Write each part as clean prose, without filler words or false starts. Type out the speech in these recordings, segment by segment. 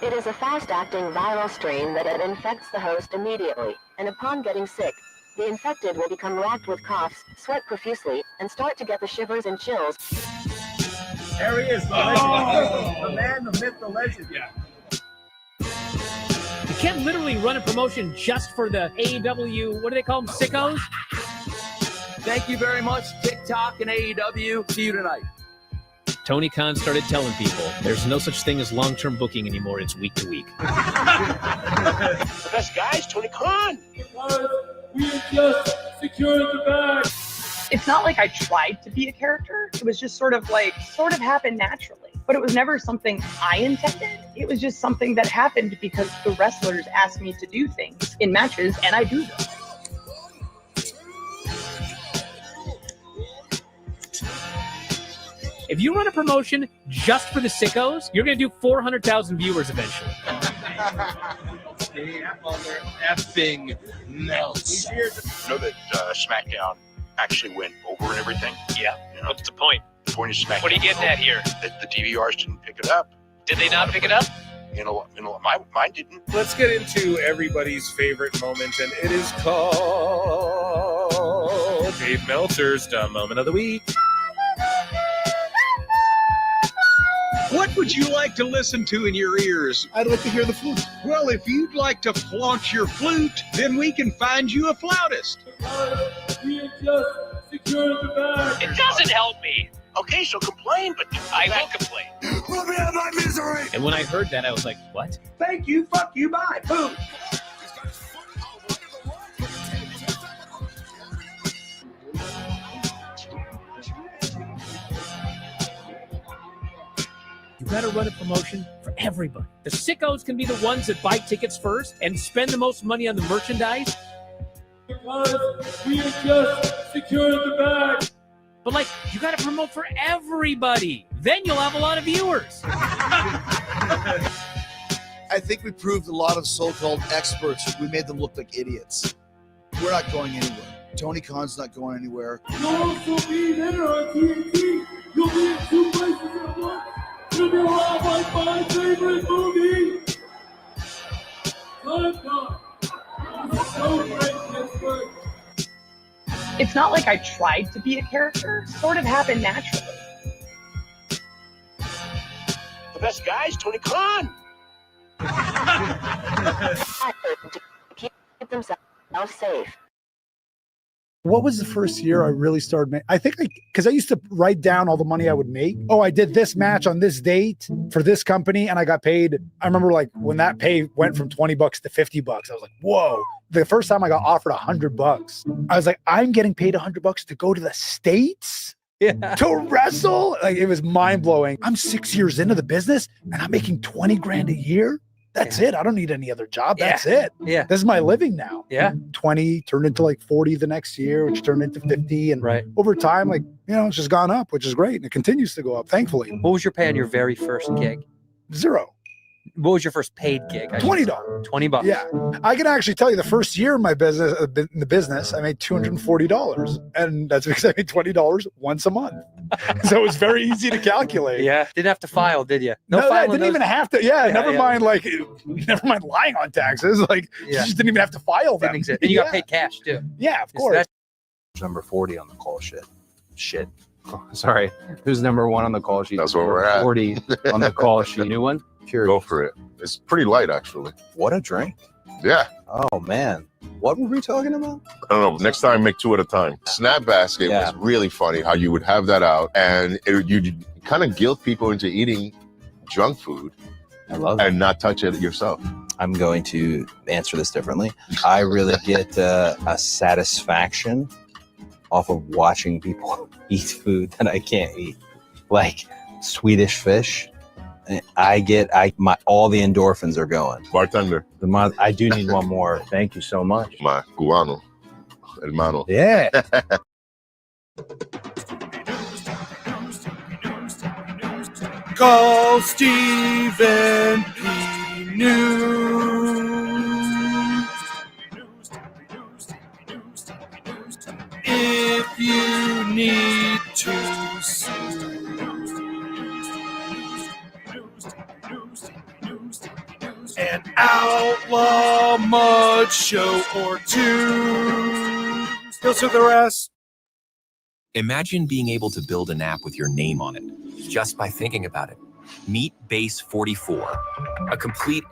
It is a fast-acting viral strain that infects the host immediately, and upon getting sick, the infected will become racked with coughs, sweat profusely, and start to get the shivers and chills. There he is, the legend. The man, the myth, the legend. Yeah. You can't literally run a promotion just for the AEW, what do they call them, sickos? Thank you very much, TikTok and AEW. See you tonight. Tony Khan started telling people there's no such thing as long-term booking anymore. It's week to week. The best guys, Tony Khan. We just secured the bag. It's not like I tried to be a character. It was just sort of happened naturally. But it was never something I intended. It was just something that happened because the wrestlers asked me to do things in matches, and I do them. If you run a promotion just for the sickos, you're going to do 400,000 viewers eventually. Effing Meltzer. You know that SmackDown actually went over and everything? Yeah. You know, What's the point? the point of SmackDown. What are you getting at here? That the DVRs didn't pick it up. Did they not pick it up? Mine didn't. Let's get into everybody's favorite moment, and it is called Dave Meltzer's Dumb Moment of the Week. What would you like to listen to in your ears? I'd like to hear the flute. Well, if you'd like to flaunt your flute, then we can find you a flautist. We just secured the bag. It doesn't help me. Okay, so complain, but I will complain. Let me have my misery. And when I heard that, I was like, what? Thank you, fuck you, bye, boom. You got to run a promotion for everybody. The sickos can be the ones that buy tickets first and spend the most money on the merchandise. Because we just secured the bag. But, like, you got to promote for everybody. Then you'll have a lot of viewers. I think we proved a lot of so-called experts. We made them look like idiots. We're not going anywhere. Tony Khan's not going anywhere. You'll also be there on TNT. You'll be in 2 places at once. You'll be around like my favorite movie. Time God. It's so great, Pittsburgh. It's not like I tried to be a character. It sort of happened naturally. the best guys, Tony Khan. Keep themselves safe. What was the first year I really started making? I think because I used to write down all the money I would make. Oh, I did this match on this date for this company and I got paid. I remember like when that pay went from $20 to $50, I was like, whoa. The first time I got offered $100, I was like, I'm getting paid $100 to go to the States to wrestle. Like it was mind blowing. I'm 6 years into the business and I'm making 20 grand a year. That's it. I don't need any other job. That's it. Yeah. This is my living now. Yeah. 20 turned into like 40 the next year, which turned into 50. And over time, like, you know, it's just gone up, which is great. And it continues to go up, thankfully. What was your pay on your very first gig? Zero. What was your first paid gig? $20. $20. Yeah. I can actually tell you the first year in my business, in the business, I made $240. And that's because I made $20 once a month. So it was very easy to calculate. Yeah. Didn't have to file, did you? No, I didn't even have to. Yeah. Never mind lying on taxes. Like, you just didn't even have to file them. And you got paid cash too. Yeah, of course. Number 40 on the call sheet. Oh, sorry. Who's number 1 on the call sheet? That's where we're at. 40 on the call sheet. New one? Go for it. It's pretty light, actually. What a drink. Yeah. Oh, man. What were we talking about? I don't know. Next time, make 2 at a time. Snap Basket was really funny how you would have that out and you'd kind of guilt people into eating junk food. I love it. And not touch it yourself. I'm going to answer this differently. I really get a satisfaction off of watching people eat food that I can't eat. Like Swedish fish. All the endorphins are going. Bartender. I do need one more. Thank you so much. My cubano, hermano. Yeah. Call Stephen P. News. If you need to sue. outlaw mud show or two. Go through the rest. Imagine being able to build an app with your name on it just by thinking about it. Meet Base 44, a complete.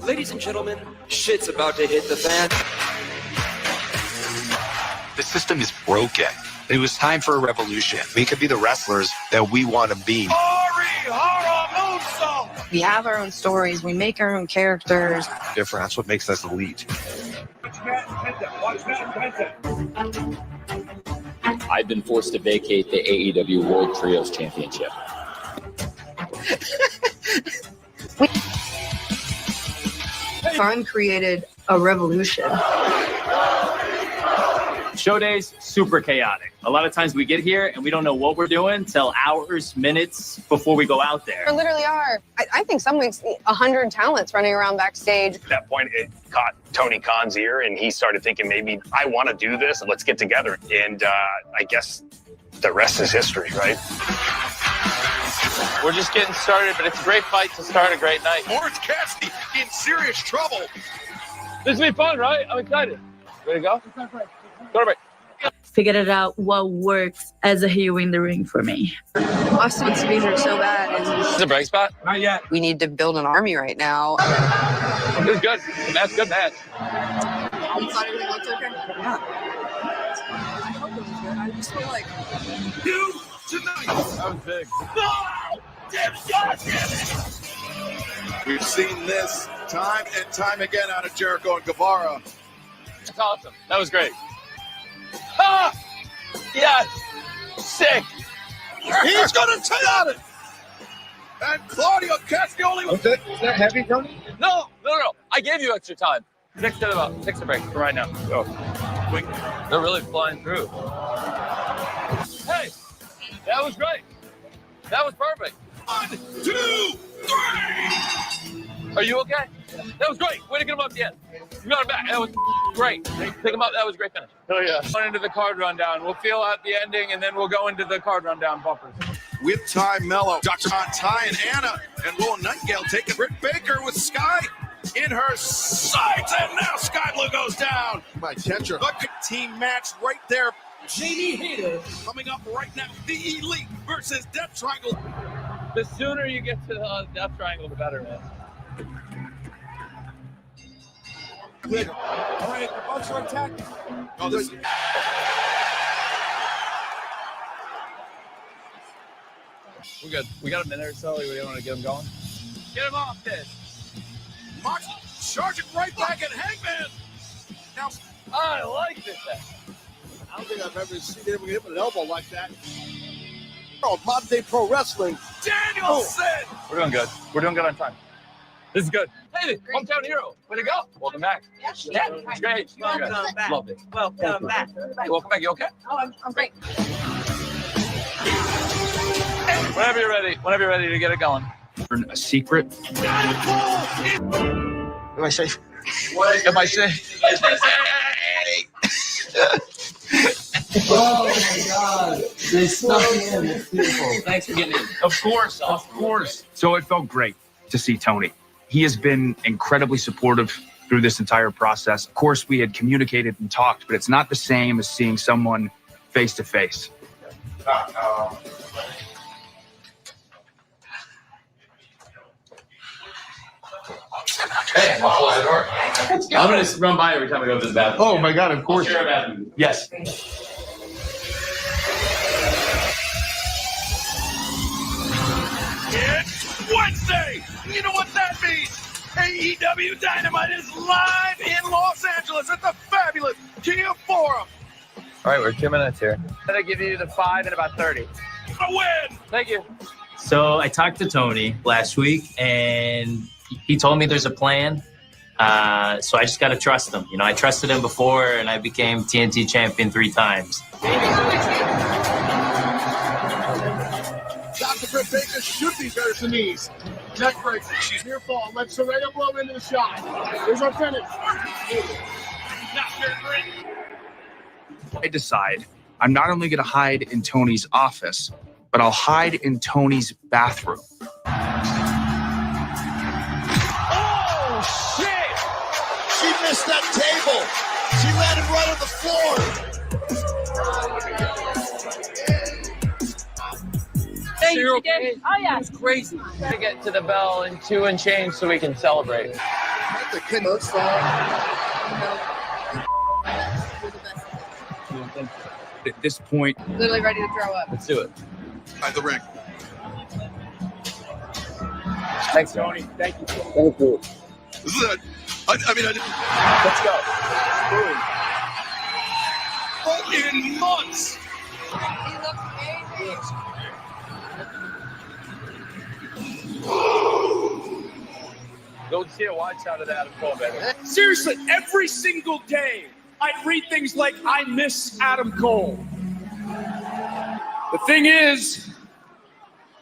Ladies and gentlemen, shit's about to hit the fan. The system is broken. It was time for a revolution. We could be the wrestlers that we want to be. We have our own stories. We make our own characters. Different. That's what makes us elite. I've been forced to vacate the AEW World Trios Championship. Fun created a revolution. Show days, super chaotic. A lot of times we get here and we don't know what we're doing till hours, minutes before we go out there. There literally are, I think some weeks, 100 talents running around backstage. At that point, it caught Tony Khan's ear, and he started thinking, maybe I want to do this, let's get together. And I guess the rest is history, right? We're just getting started, but it's a great fight to start a great night. Orange Cassidy in serious trouble. This will be fun, right? I'm excited. Ready to go? Go to break. Figured it out what works as a heel in the ring for me. Austin wants to be here so bad. And Is it a break spot? Not yet. we need to build an army right now. It was good. That's good match. You thought everything looked okay? Yeah. I hope it was good. I just feel like... You tonight. That was big. We've seen this time and time again out of Jericho and Guevara. That's awesome. That was great. Ah! Yes! Sick! He's going to take it! And Claudio Castagnoli. Is that heavy, Tony? No. I gave you extra time. 6 to break for right now. Go. Quick. They're really flying through. Hey! That was great. That was perfect. 1, 2, 3. Are you okay? That was great. Way to get him up at the end. You got him back. That was great. Pick him up. That was a great finish. Oh, yeah. Going into the card rundown. We'll feel out the ending, and then we'll go into the card rundown bumpers. With Ty Mello, Dr. Ty and Anna, and Will Nightingale taking Britt Baker with Sky in her sights, and now Sky Blue goes down. My catcher. The team match right there. Jamie Hayter coming up right now. The Elite versus Death Triangle. The sooner you get to the Death Triangle, the better, man. Good. All right, the Bucks are attacking. Oh, this. We're good. We got a minute or so. We want to get him going. Get him off this. Moxley charging right back at Hangman. Now, I like this. I don't think I've ever seen anyone hit with an elbow like that. Oh, modern day pro wrestling. Danielson. We're doing good. We're doing good on time. This is good. Hey, hometown hero. Way to go. Welcome back. Yeah, it's great. Welcome back. Love it. Welcome back. Hey, welcome back. You okay? Oh, I'm great. Whenever you're ready to get it going. A secret. Am I safe? Am I safe? Oh my God. They snuck in. It's beautiful. Thanks for getting in. Of course. So it felt great to see Tony. He has been incredibly supportive through this entire process. Of course, we had communicated and talked, but it's not the same as seeing someone face to face. Hey, I'm gonna close the door. I'm gonna run by every time I go to the bathroom. Oh my God, of course. Share a bathroom. Yes. It's Wednesday. You know what that means? AEW Dynamite is live in Los Angeles at the fabulous Kia Forum. All right, we're 2 minutes here. I'm gonna give you the 5 in about 30. A win. Thank you. So I talked to Tony last week, and he told me there's a plan. So I just got to trust him. You know, I trusted him before, and I became TNT champion 3 times. Dr. Britt Baker should be better than these. Neck break. She's your fault. Let Saraya blow into the shot. Here's our finish. I decide I'm not only going to hide in Tony's office, but I'll hide in Tony's bathroom. Oh, shit! She missed that table. She landed right on the floor. Oh yeah. It's crazy. To get to the bell in 2 and change so we can celebrate. The kid looks At this point, literally ready to throw up. Let's do it. By the ring. Thanks, Tony. Thank you. Thank you. This is it. I didn't. Let's go. Fucking months. He looks amazing. Go see a watch out of that and Cole, baby. Seriously, every single day, I'd read things like, I miss Adam Cole. The thing is,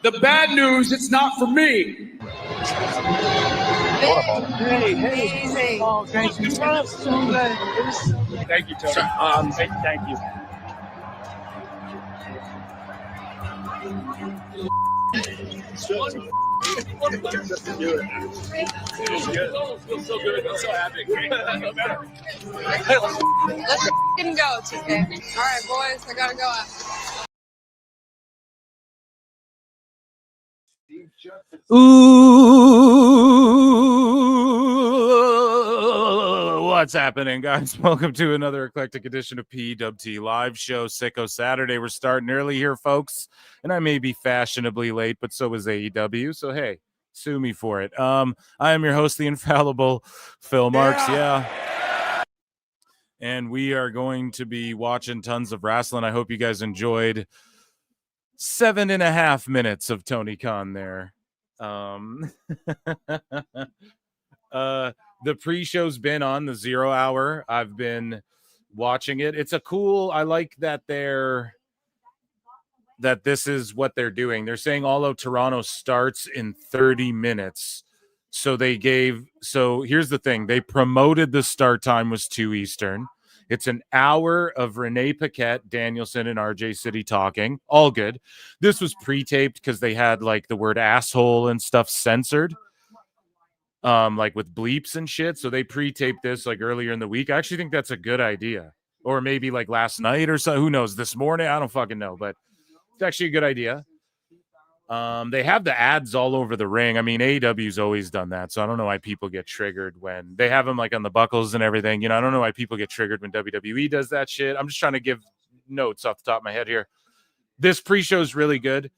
the bad news, it's not for me. Hey. Oh, thank you. Thank you, Tony. Thank you. Feels good. Feels so good. I'm so happy. Let's f***ing go today. All right, boys, I gotta go out. Ooh, what's happening, guys? Welcome to another eclectic edition of PWT Live Show, Sicko Saturday. We're starting early here, folks, and I may be fashionably late, but so is AEW, so hey, sue me for it. I am your host, the infallible Phil Marks, and we are going to be watching tons of wrestling. I hope you guys enjoyed 7.5 minutes of Tony Khan there. The pre-show's been on the 0 hour. I've been watching it. It's a cool, I like that this is what they're doing. They're saying All Out Toronto starts in 30 minutes. So here's the thing. They promoted the start time was 2 Eastern. It's an hour of Renee Paquette, Danielson, and RJ City talking. All good. This was pre-taped because they had like the word asshole and stuff censored, like with bleeps and shit. So they pre-taped this like earlier in the week. I actually think that's a good idea. Or maybe like last night or so. Who knows? This morning? I don't fucking know. But it's actually a good idea. They have the ads all over the ring. I mean, AEW's always done that, so I don't know why people get triggered when they have them like on the buckles and everything. You know, I don't know why people get triggered when WWE does that shit. I'm just trying to give notes off the top of my head here. This pre-show is really good.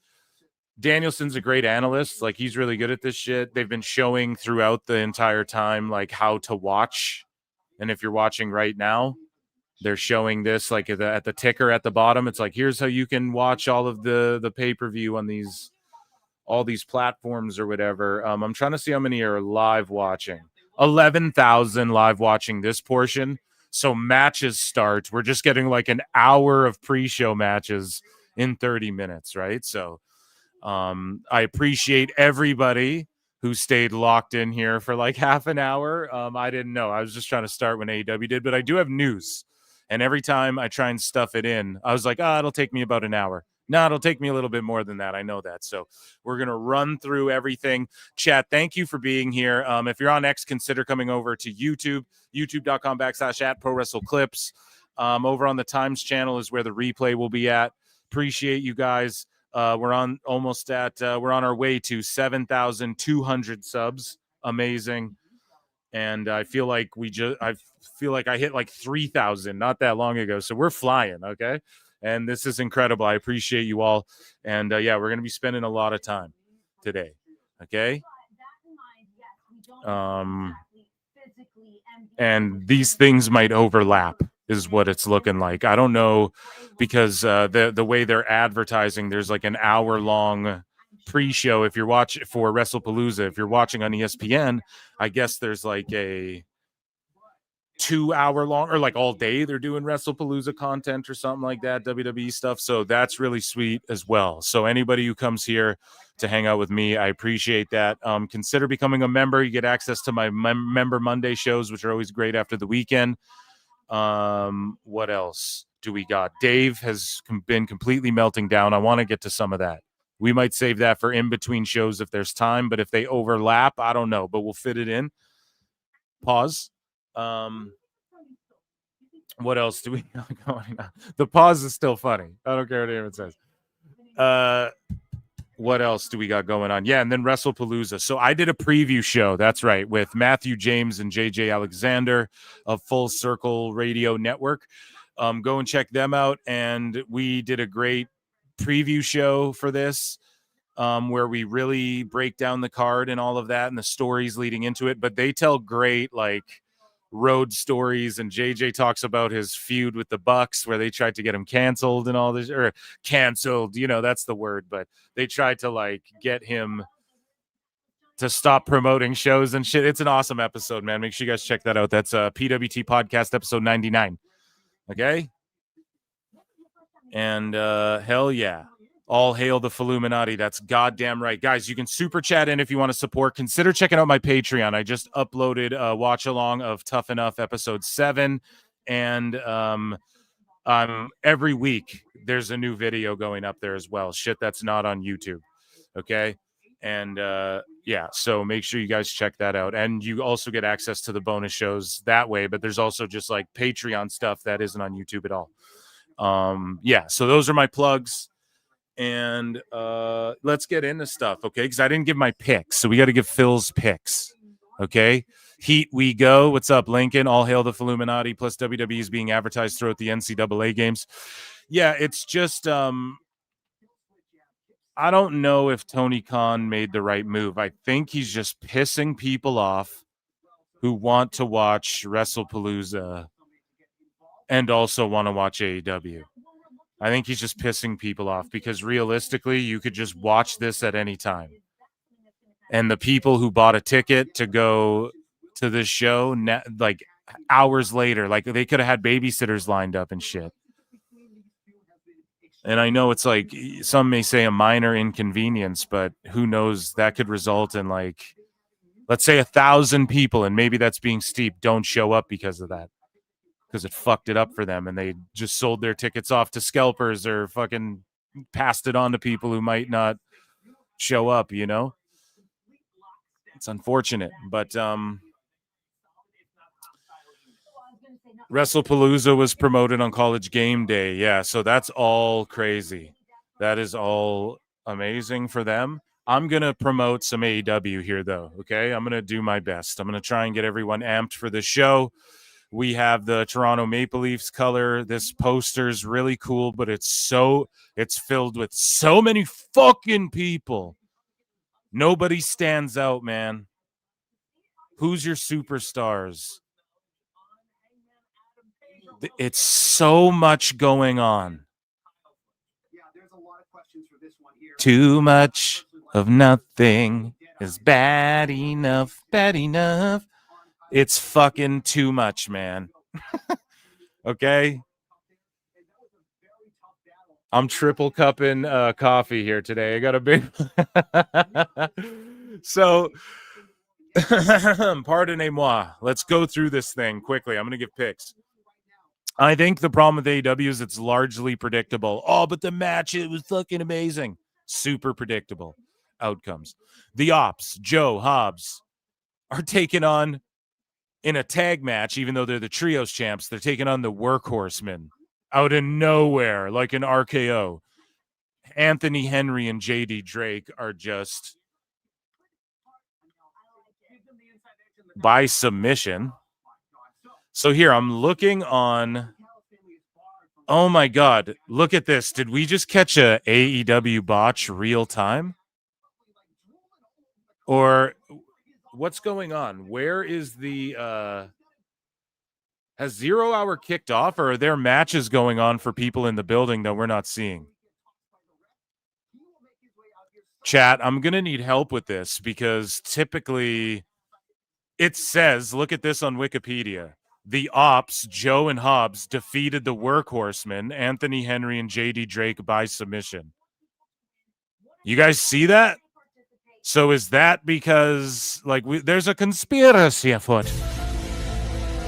Danielson's a great analyst. Like, he's really good at this shit. They've been showing throughout the entire time, like, how to watch. And if you're watching right now, they're showing this like at the ticker at the bottom. It's like, here's how you can watch all of the pay-per-view on all these platforms or whatever. I'm trying to see how many are live watching. 11,000 live watching this portion. So matches start. We're just getting like an hour of pre-show matches in 30 minutes, right? So I appreciate everybody who stayed locked in here for like half an hour. I didn't know. I was just trying to start when AEW did, but I do have news. And every time I try and stuff it in, I was like, it'll take me about an hour. No, it'll take me a little bit more than that. I know that. So we're going to run through everything. Chat, thank you for being here. If you're on X, consider coming over to YouTube, youtube.com/@ProWrestleClips. Over on the Times channel is where the replay will be at. Appreciate you guys. We're on our way to 7,200 subs. Amazing. And I feel like I hit like 3,000 not that long ago. So we're flying. Okay. And this is incredible. I appreciate you all. And we're going to be spending a lot of time today. Okay. And these things might overlap is what it's looking like. I don't know, because the way they're advertising, there's like an hour-long pre-show. If you're watching for WrestlePalooza, if you're watching on ESPN, I guess there's like a 2-hour long, or like all day they're doing WrestlePalooza content or something like that, WWE stuff. So that's really sweet as well. So anybody who comes here to hang out with me, I appreciate that. Consider becoming a member. You get access to my Member Monday shows, which are always great after the weekend. What else do we got? Dave has been completely melting down. I want to get to some of that. We might save that for in between shows if there's time, but if they overlap, I don't know, but we'll fit it in. Pause. What else do we got going on? The pause is still funny. I don't care what anyone says. What else do we got going on? Yeah, and then WrestlePalooza. So I did a preview show, that's right, with Matthew James and JJ Alexander of Full Circle Radio Network. Go and check them out. And we did a great preview show for this, where we really break down the card and all of that and the stories leading into it. But they tell great, like, road stories, and JJ talks about his feud with the Bucks where they tried to get him canceled and all this, or canceled, that's the word, but they tried to like get him to stop promoting shows and shit. It's an awesome episode, man. Make sure you guys check that out. That's PWT podcast episode 99. Okay. And hell yeah. All hail the Illuminati. That's goddamn right. Guys, you can super chat in if you want to support. Consider checking out my Patreon. I just uploaded a watch along of Tough Enough episode 7. And every week there's a new video going up there as well. Shit that's not on YouTube. Okay. And yeah, so make sure you guys check that out. And you also get access to the bonus shows that way. But there's also just like Patreon stuff that isn't on YouTube at all. Yeah, so those are my plugs. And let's get into stuff, okay? Because I didn't give my picks, so we got to give Phil's picks, okay? Heat we go. What's up, Lincoln? All hail the Illuminati. Plus WWE is being advertised throughout the NCAA games. Yeah, it's just I don't know if Tony Khan made the right move. I think he's just pissing people off who want to watch WrestlePalooza and also want to watch AEW. I think he's just pissing people off because realistically, you could just watch this at any time. And the people who bought a ticket to go to this show, like hours later, like they could have had babysitters lined up and shit. And I know it's like some may say a minor inconvenience, but who knows, that could result in like, let's say 1,000 people, and maybe that's being steep, don't show up because of that. Because it fucked it up for them and they just sold their tickets off to scalpers or fucking passed it on to people who might not show up, It's unfortunate. But WrestlePalooza was promoted on College Game Day. Yeah, so that's all crazy. That is all amazing for them. I'm going to promote some AEW here, though, okay? I'm going to do my best. I'm going to try and get everyone amped for the show. We have the Toronto Maple Leafs color. This poster's really cool, but it's filled with so many fucking people. Nobody stands out, man. Who's your superstars? It's so much going on. Too much of nothing is bad enough, bad enough. It's fucking too much, man. Okay? I'm triple cupping coffee here today. I got a big... So, pardonnez-moi. Let's go through this thing quickly. I'm going to give picks. I think the problem with AEW is it's largely predictable. Oh, but the match, it was fucking amazing. Super predictable outcomes. The Ops, Joe, Hobbs, are taking on, in a tag match, even though they're the trios champs, they're taking on the Workhorsemen out of nowhere, like an RKO. Anthony Henry and JD Drake are just by submission. So here, I'm looking on. Oh my God, look at this. Did we just catch a AEW botch real time? Or what's going on? Where is the has 0 Hour kicked off, or are there matches going on for people in the building that we're not seeing? Chat, I'm going to need help with this because typically it says, look at this on Wikipedia. The Ops, Joe and Hobbs, defeated the Workhorsemen, Anthony Henry and JD Drake by submission. You guys see that? So is that because like there's a conspiracy afoot?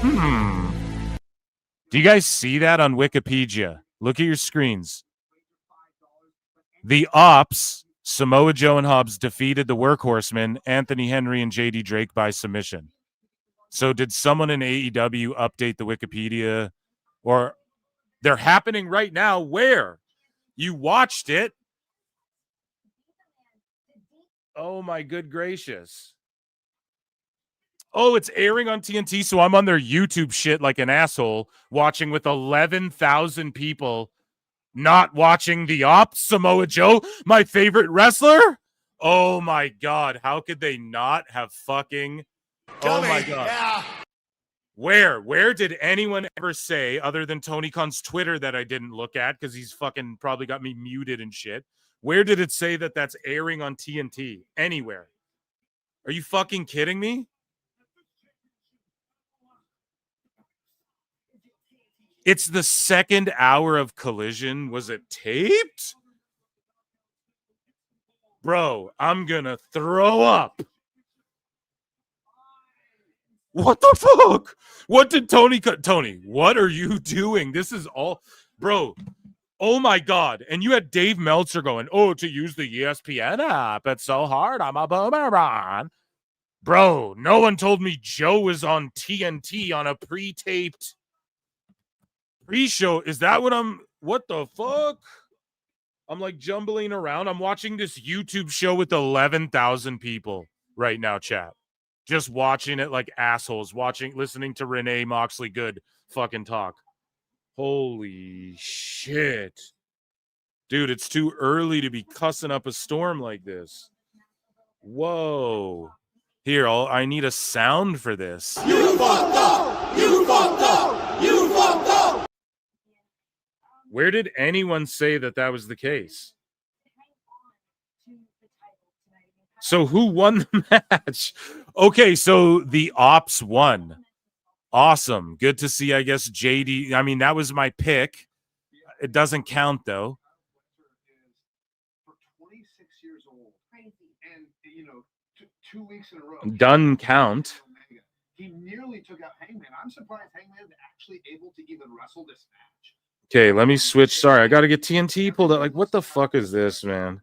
Do you guys see that on Wikipedia? Look at your screens. The Ops, Samoa Joe and Hobbs defeated the Workhorsemen, Anthony Henry and JD Drake by submission. So did someone in AEW update the Wikipedia? Or they're happening right now where? You watched it. Oh my good gracious. Oh, it's airing on TNT, so I'm on their YouTube shit like an asshole, watching with 11,000 people not watching the Ops, Samoa Joe, my favorite wrestler? Oh my God, how could they not have fucking... Oh my God. Yeah. Where did anyone ever say, other than Tony Khan's Twitter that I didn't look at because he's fucking probably got me muted and shit, where did it say that that's airing on TNT? Anywhere. Are you fucking kidding me? It's the second hour of Collision. Was it taped? Bro, I'm gonna throw up. What the fuck? What did Tony, what are you doing? This is all, bro. Oh my God. And you had Dave Meltzer going, oh, to use the ESPN app. It's so hard. I'm a boomerang. Bro, no one told me Joe was on TNT on a pre-taped pre-show. Is that what the fuck? I'm like jumbling around. I'm watching this YouTube show with 11,000 people right now, chat. Just watching it like assholes, listening to Renee Moxley Good fucking talk. Holy shit. Dude, it's too early to be cussing up a storm like this. Whoa. Here, I need a sound for this. You fucked up! You fucked up! You fucked up! Where did anyone say that was the case? So who won the match? Okay, so the Ops won. Awesome. Good to see, I guess, JD. I mean, that was my pick. It doesn't count, though. Two weeks in a row. Doesn't count. He nearly took out Hangman. I'm surprised Hangman is actually able to even wrestle this match. Okay, let me switch. Sorry, I got to get TNT pulled out. Like, what the fuck is this, man?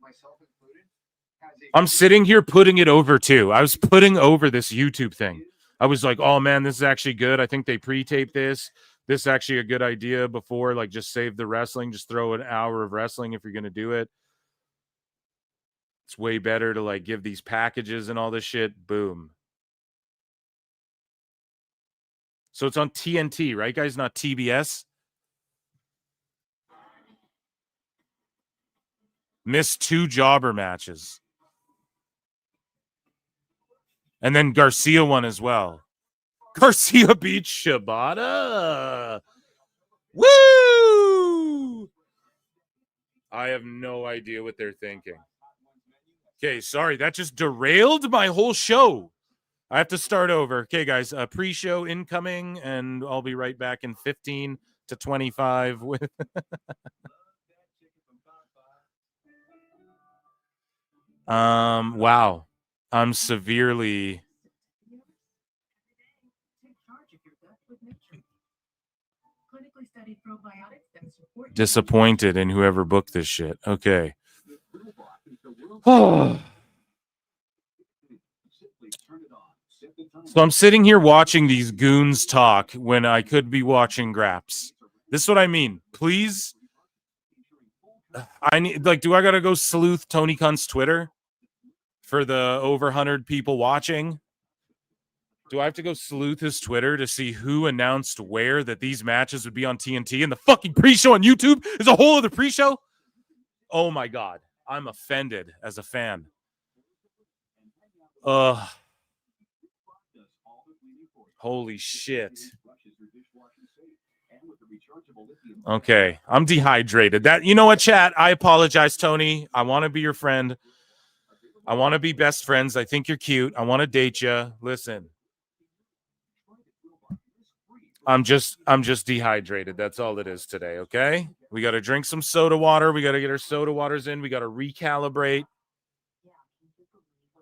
I'm sitting here putting it over, too. I was putting over this YouTube thing. I was like, oh, man, this is actually good. I think they pre-taped this. This is actually a good idea before, like, just save the wrestling. Just throw an hour of wrestling if you're going to do it. It's way better to, like, give these packages and all this shit. Boom. So it's on TNT, right, guys? Not TBS? Missed 2 jobber matches. And then Garcia won as well. Garcia beat Shibata. Woo! I have no idea what they're thinking. Okay, sorry. That just derailed my whole show. I have to start over. Okay, guys, pre-show incoming, and I'll be right back in 15 to 25 with... Wow. I'm severely disappointed in whoever booked this shit. Okay. Oh. So I'm sitting here watching these goons talk when I could be watching Graps. This is what I mean. Please. I need, like, do I gotta go sleuth Tony Khan's Twitter for the over 100 people watching? Do I have to go sleuth his Twitter to see who announced where that these matches would be on TNT, and the fucking pre-show on YouTube is a whole other pre-show? Oh my God. I'm offended as a fan. Holy shit. Okay, I'm dehydrated. You know what, chat? I apologize, Tony. I want to be your friend. I want to be best friends. I think you're cute. I want to date you. Listen. I'm just dehydrated. That's all it is today, okay? We got to drink some soda water. We got to get our soda waters in. We got to recalibrate.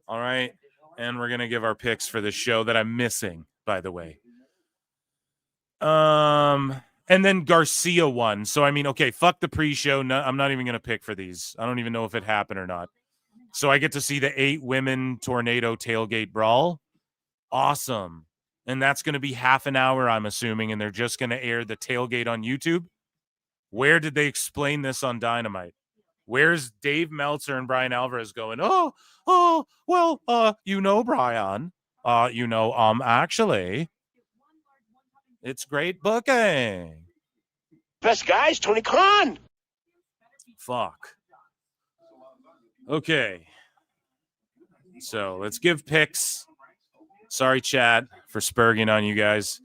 All right? And we're going to give our picks for the show that I'm missing, by the way. And then Garcia won. So I mean, okay, fuck the pre-show. No, I'm not even going to pick for these. I don't even know if it happened or not. So I get to see the 8 women tornado tailgate brawl. Awesome. And that's going to be half an hour, I'm assuming, and they're just going to air the tailgate on YouTube. Where did they explain this on Dynamite? Where's Dave Meltzer and Brian Alvarez going, well, Brian, actually, it's great booking. Best guys, Tony Khan. Fuck. Okay. So let's give picks. Sorry, chat, for spurging on you guys.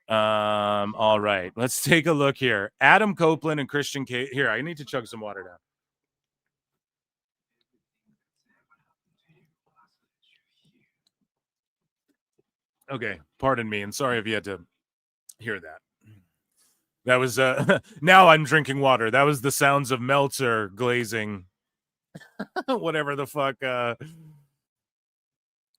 All right. Let's take a look here. Adam Copeland and Christian Cage. Here, I need to chug some water now. Okay. Pardon me. And sorry if you had to hear that. That was now I'm drinking water. That was the sounds of Meltzer glazing whatever the fuck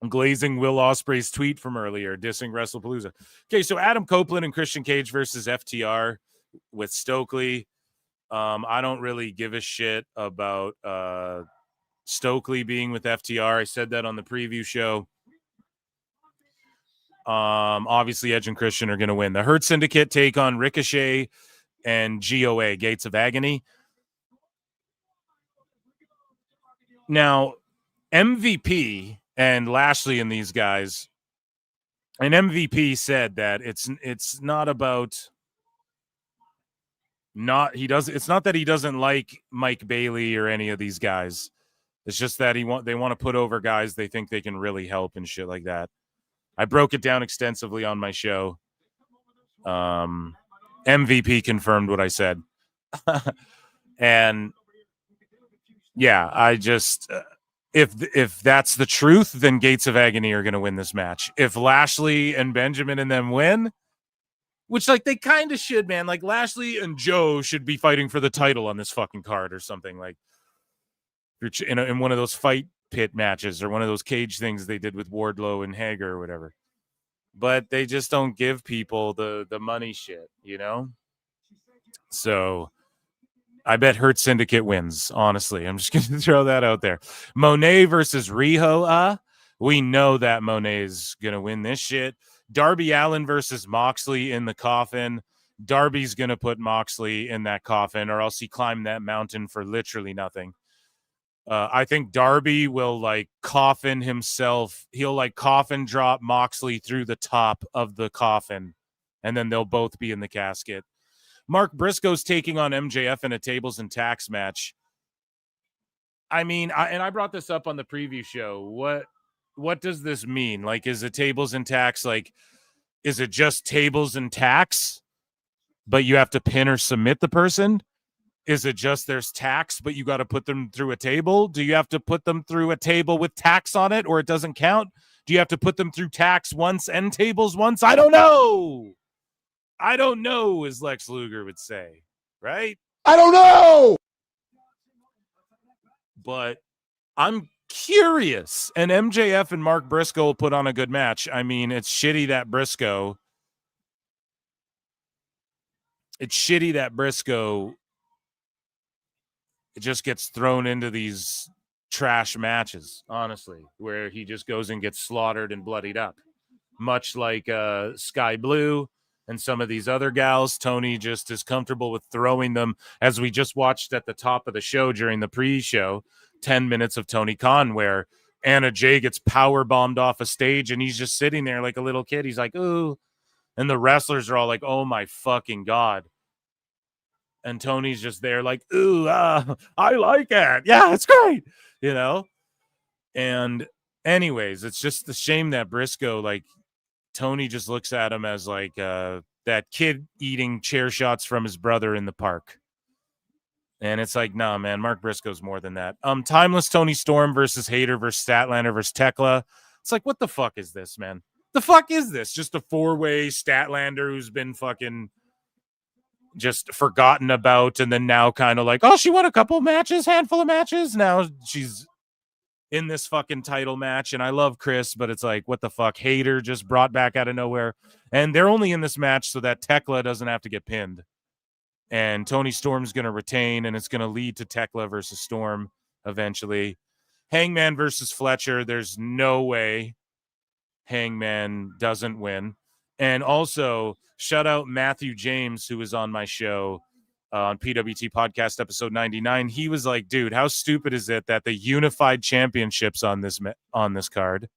glazing Will Ospreay's tweet from earlier, dissing WrestlePalooza. Okay, so Adam Copeland and Christian Cage versus FTR with Stokely. I don't really give a shit about Stokely being with FTR. I said that on the preview show. Obviously, Edge and Christian are going to win. The Hurt Syndicate take on Ricochet and GOA, Gates of Agony. Now, MVP and Lashley and these guys, and MVP said that it's not about it's not that he doesn't like Mike Bailey or any of these guys. It's just that they want to put over guys they think they can really help and shit like that. I broke it down extensively on my show. MVP confirmed what I said. And yeah, I just if that's the truth, then Gates of Agony are going to win this match. If Lashley and Benjamin and them win, which like they kind of should, man. Like Lashley and Joe should be fighting for the title on this fucking card or something, like in one of those fight pit matches or one of those cage things they did with Wardlow and Hager or whatever. But they just don't give people the money shit, you know? So I bet Hurt Syndicate wins, honestly. I'm just going to throw that out there. Monet versus Riho. We know that Monet's going to win this shit. Darby Allin versus Moxley in the coffin. Darby's going to put Moxley in that coffin, or else he climbed that mountain for literally nothing. I think Darby will like coffin himself. He'll like coffin drop Moxley through the top of the coffin, and then they'll both be in the casket. Mark Briscoe's taking on MJF in a tables and tacks match. I mean, I brought this up on the preview show. What does this mean? Like, is it tables and tacks? Like, is it just tables and tacks, but you have to pin or submit the person? Is it just there's tacks, but you got to put them through a table? Do you have to put them through a table with tacks on it, or it doesn't count? Do you have to put them through tacks once and tables once? I don't know. I don't know, as Lex Luger would say, right? I don't know. But I'm curious. And MJF and Mark Briscoe will put on a good match. I mean, it's shitty that Briscoe it just gets thrown into these trash matches, honestly, where he just goes and gets slaughtered and bloodied up. Much like Sky Blue and some of these other gals, Tony just is comfortable with throwing them, as we just watched at the top of the show during the pre-show, 10 minutes of Tony Khan, where Anna Jay gets power bombed off a stage and he's just sitting there like a little kid. He's like, ooh. And the wrestlers are all like, oh my fucking God. And Tony's just there like, ooh, I like it. Yeah, it's great. You know? And anyways, it's just a shame that Briscoe, like, Tony just looks at him as like that kid eating chair shots from his brother in the park. And it's like, nah, man, Mark Briscoe's more than that. Timeless Tony Storm versus Hayter versus Statlander versus Tekla. It's like, what the fuck is this, man? The fuck is this? Just a 4-way Statlander who's been fucking just forgotten about, and then now kind of like, oh, she won a couple matches, handful of matches. Now she's in this fucking title match, and I love Chris, but it's like, what the fuck? Hater just brought back out of nowhere, and they're only in this match so that Tekla doesn't have to get pinned, and Tony Storm's going to retain, and it's going to lead to Tekla versus Storm eventually. Hangman versus Fletcher, there's no way Hangman doesn't win. And also, shout out Matthew James, who was on my show on PWT Podcast episode 99. He was like, dude, how stupid is it that the unified championships on this card,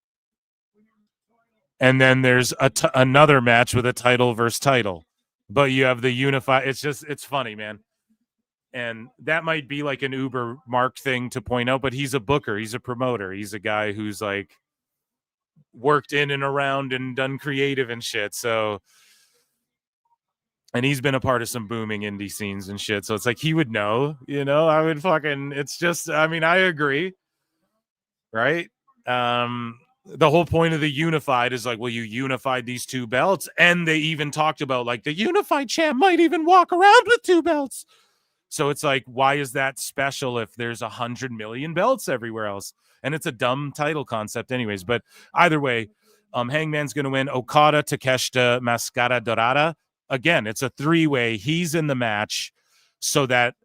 and then there's another match with a title versus title, but you have the unified. It's funny, man. And that might be like an Uber Mark thing to point out, but he's a booker, he's a promoter, he's a guy who's like worked in and around and done creative and shit. So, and he's been a part of some booming indie scenes and shit. So it's like he would know, I would fucking, it's just, I mean, I agree. Right? The whole point of the unified is like, well, you unified these two belts. And they even talked about like the unified champ might even walk around with two belts. So it's like, why is that special if there's 100 million belts everywhere else? And it's a dumb title concept anyways. But either way, Hangman's going to win. Okada, Takeshita, Mascara Dorada. Again, it's a 3-way. He's in the match so that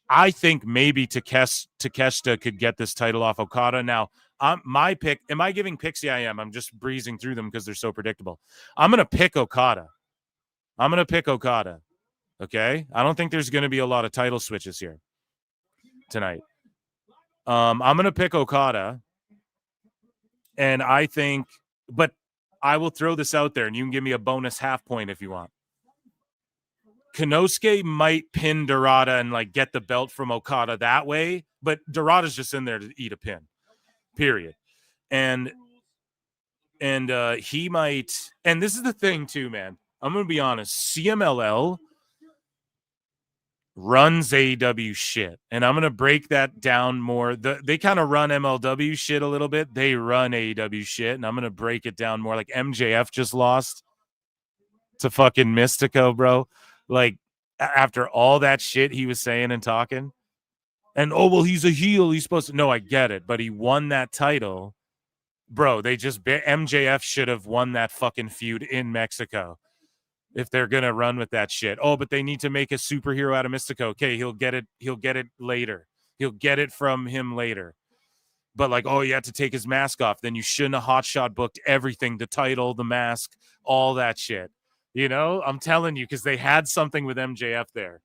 I think maybe Takeshita could get this title off Okada. Now, my pick, am I giving picks? Yeah, I am. I'm just breezing through them because they're so predictable. I'm going to pick Okada. Okay? I don't think there's going to be a lot of title switches here tonight. I'm going to pick Okada. And I think, but I will throw this out there, and you can give me a bonus half point if you want. Konosuke might pin Dorada and like get the belt from Okada that way, but Dorada's just in there to eat a pin, period. And he might, and this is the thing too, man. I'm going to be honest. CMLL runs AEW shit, and I'm going to break that down more. They kind of run MLW shit a little bit. They run AEW shit, and I'm going to break it down more. Like MJF just lost to fucking Mystico, bro. Like after all that shit he was saying and talking, and oh, well, he's a heel. He's supposed to. No, I get it, but he won that title, bro. MJF should have won that fucking feud in Mexico. If they're gonna run with that shit. Oh, but they need to make a superhero out of Mystico. Okay, he'll get it later. He'll get it from him later. But like, oh, you have to take his mask off. Then you shouldn't have hotshot booked everything, the title, the mask, all that shit. I'm telling you, because they had something with MJF there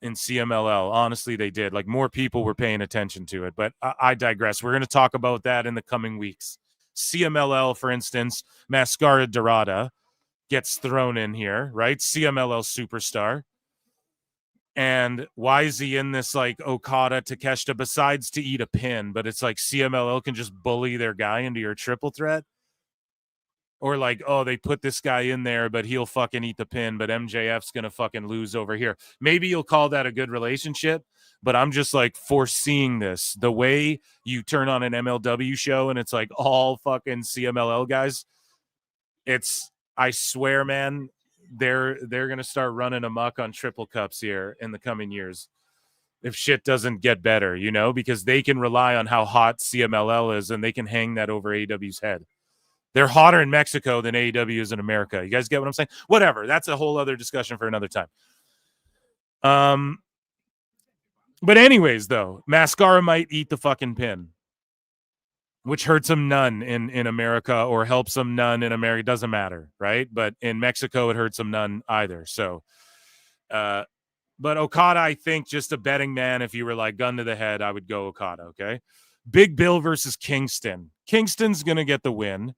in CMLL. Honestly, they did. Like more people were paying attention to it. But I digress. We're gonna talk about that in the coming weeks. CMLL, for instance, Mascara Dorada gets thrown in here, right? CMLL superstar. And why is he in this like Okada, Takeshita, besides to eat a pin? But it's like CMLL can just bully their guy into your triple threat. Or like, oh, they put this guy in there, but he'll fucking eat the pin, but MJF's going to fucking lose over here. Maybe you'll call that a good relationship, but I'm just like foreseeing this. The way you turn on an MLW show and it's like all fucking CMLL guys, I swear, man, they're going to start running amok on triple cups here in the coming years if shit doesn't get better, because they can rely on how hot CMLL is and they can hang that over AEW's head. They're hotter in Mexico than AEW is in America. You guys get what I'm saying? Whatever. That's a whole other discussion for another time. But anyways, though, Mascara might eat the fucking pin, which hurts him none in America or helps him none in America. Doesn't matter, right? But in Mexico, it hurts him none either. So, but Okada, I think just a betting man, if you were like gun to the head, I would go Okada, okay? Big Bill versus Kingston. Kingston's going to get the win.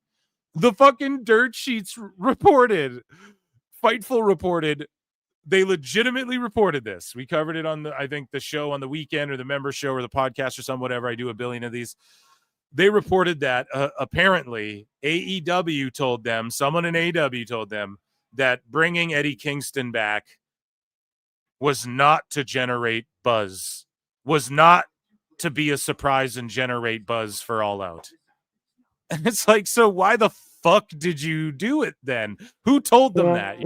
The fucking dirt sheets reported, Fightful reported, they legitimately reported this. We covered it on the show on the weekend or the member show or the podcast or some whatever. I do a billion of these. They reported that apparently AEW told them, someone in AEW told them that bringing Eddie Kingston back was not to generate buzz, was not to be a surprise and generate buzz for All Out. And it's like, so why the fuck did you do it then? Who told them that?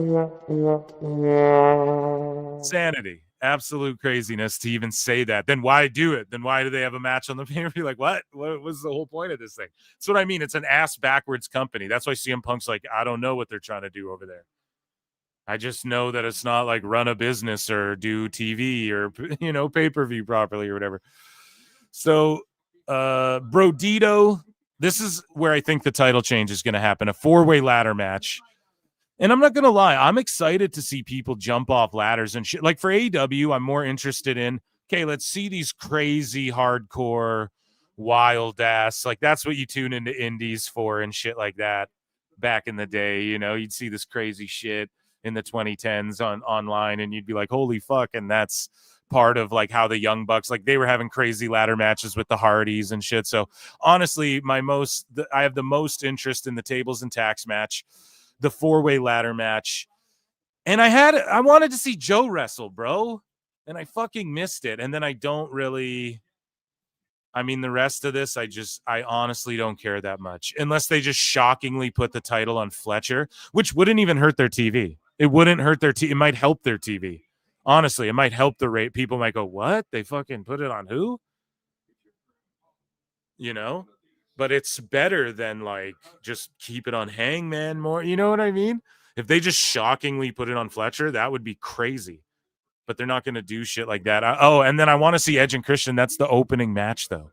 Sanity. Absolute craziness to even say that. Then why do it? Then why do they have a match on the pay-per-view? Like, what was the whole point of this thing? That's what I mean. It's an ass backwards company. That's why CM Punk's like, I don't know what they're trying to do over there. I just know that it's not like run a business or do TV or, pay-per-view properly or whatever. So, Brodito, this is where I think the title change is going to happen. A 4-way ladder match. And I'm not going to lie, I'm excited to see people jump off ladders and shit. Like for AEW, I'm more interested in, okay, let's see these crazy, hardcore, wild ass. Like that's what you tune into indies for and shit like that. Back in the day, you'd see this crazy shit in the 2010s online and you'd be like, holy fuck. And that's part of like how the Young Bucks, like they were having crazy ladder matches with the Hardys and shit. So honestly, I have the most interest in the tables and tax match, the 4-way ladder match. And I wanted to see Joe wrestle, bro. And I fucking missed it. And then I don't really, the rest of this, I honestly don't care that much. Unless they just shockingly put the title on Fletcher, which wouldn't even hurt their TV. It wouldn't hurt their TV. It might help their TV. Honestly, it might help the rate. People might go, what? They fucking put it on who? But it's better than like just keep it on Hangman more. You know what I mean? If they just shockingly put it on Fletcher, that would be crazy. But they're not going to do shit like that. And then I want to see Edge and Christian. That's the opening match, though.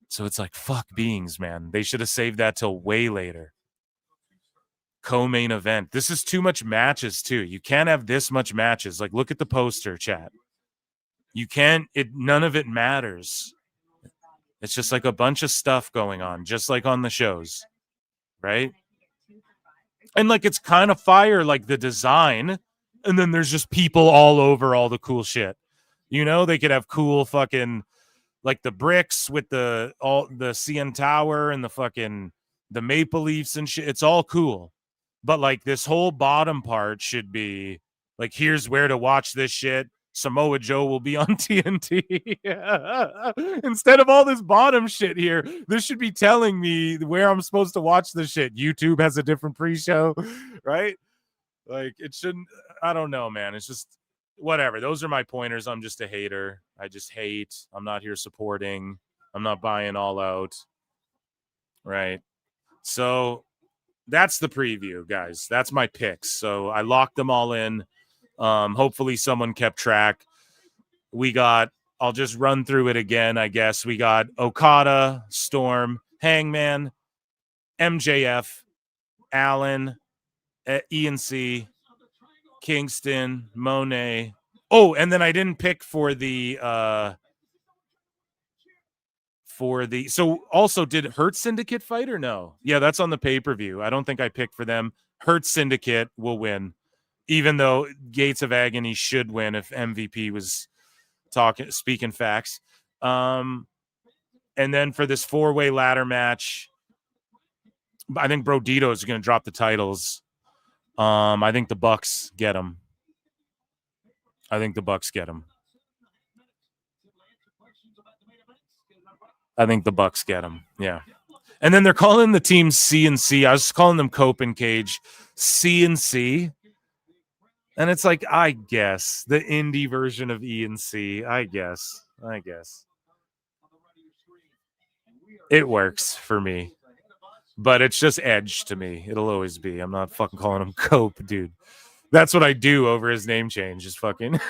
So it's like, fuck beings, man. They should have saved that till way later. Co-main event. This is too much matches, too. You can't have this much matches. Like, look at the poster, chat. You can't. None of it matters. It's just like a bunch of stuff going on, just like on the shows, right? And like it's kind of fire, like the design, and then there's just people all over all the cool shit. They could have cool fucking like the bricks with the CN Tower and the Maple Leafs and shit. It's all cool, but like this whole bottom part should be like, here's where to watch this shit. Samoa Joe will be on TNT. Instead of all this bottom shit here, this should be telling me where I'm supposed to watch this shit. YouTube has a different pre-show, right? Like it shouldn't. I don't know, man. It's just whatever. Those are my pointers. I'm just a hater. I just hate. I'm not here supporting. I'm not buying all out. Right. So that's the preview, guys. That's my picks. So I locked them all in. Hopefully someone kept track. I'll just run through it again, I guess. We got Okada, Storm, Hangman, MJF, Allen, ENC, Kingston, Monet. Oh, and then I didn't pick for the so also did Hurt Syndicate fight or no? Yeah, that's on the pay-per-view. I don't think I picked for them. Hurt Syndicate will win. Even though Gates of Agony should win if MVP was speaking facts. And then for this 4-way ladder match, I think Brodito is going to drop the titles. I think the Bucks get him. I think the Bucks get him. Yeah. And then they're calling the team C&C. I was calling them Cope and Cage. C&C. And it's like, I guess, the indie version of E&C. I guess. It works for me. But it's just Edge to me. It'll always be. I'm not fucking calling him Cope, dude. That's what I do over his name change. Is fucking.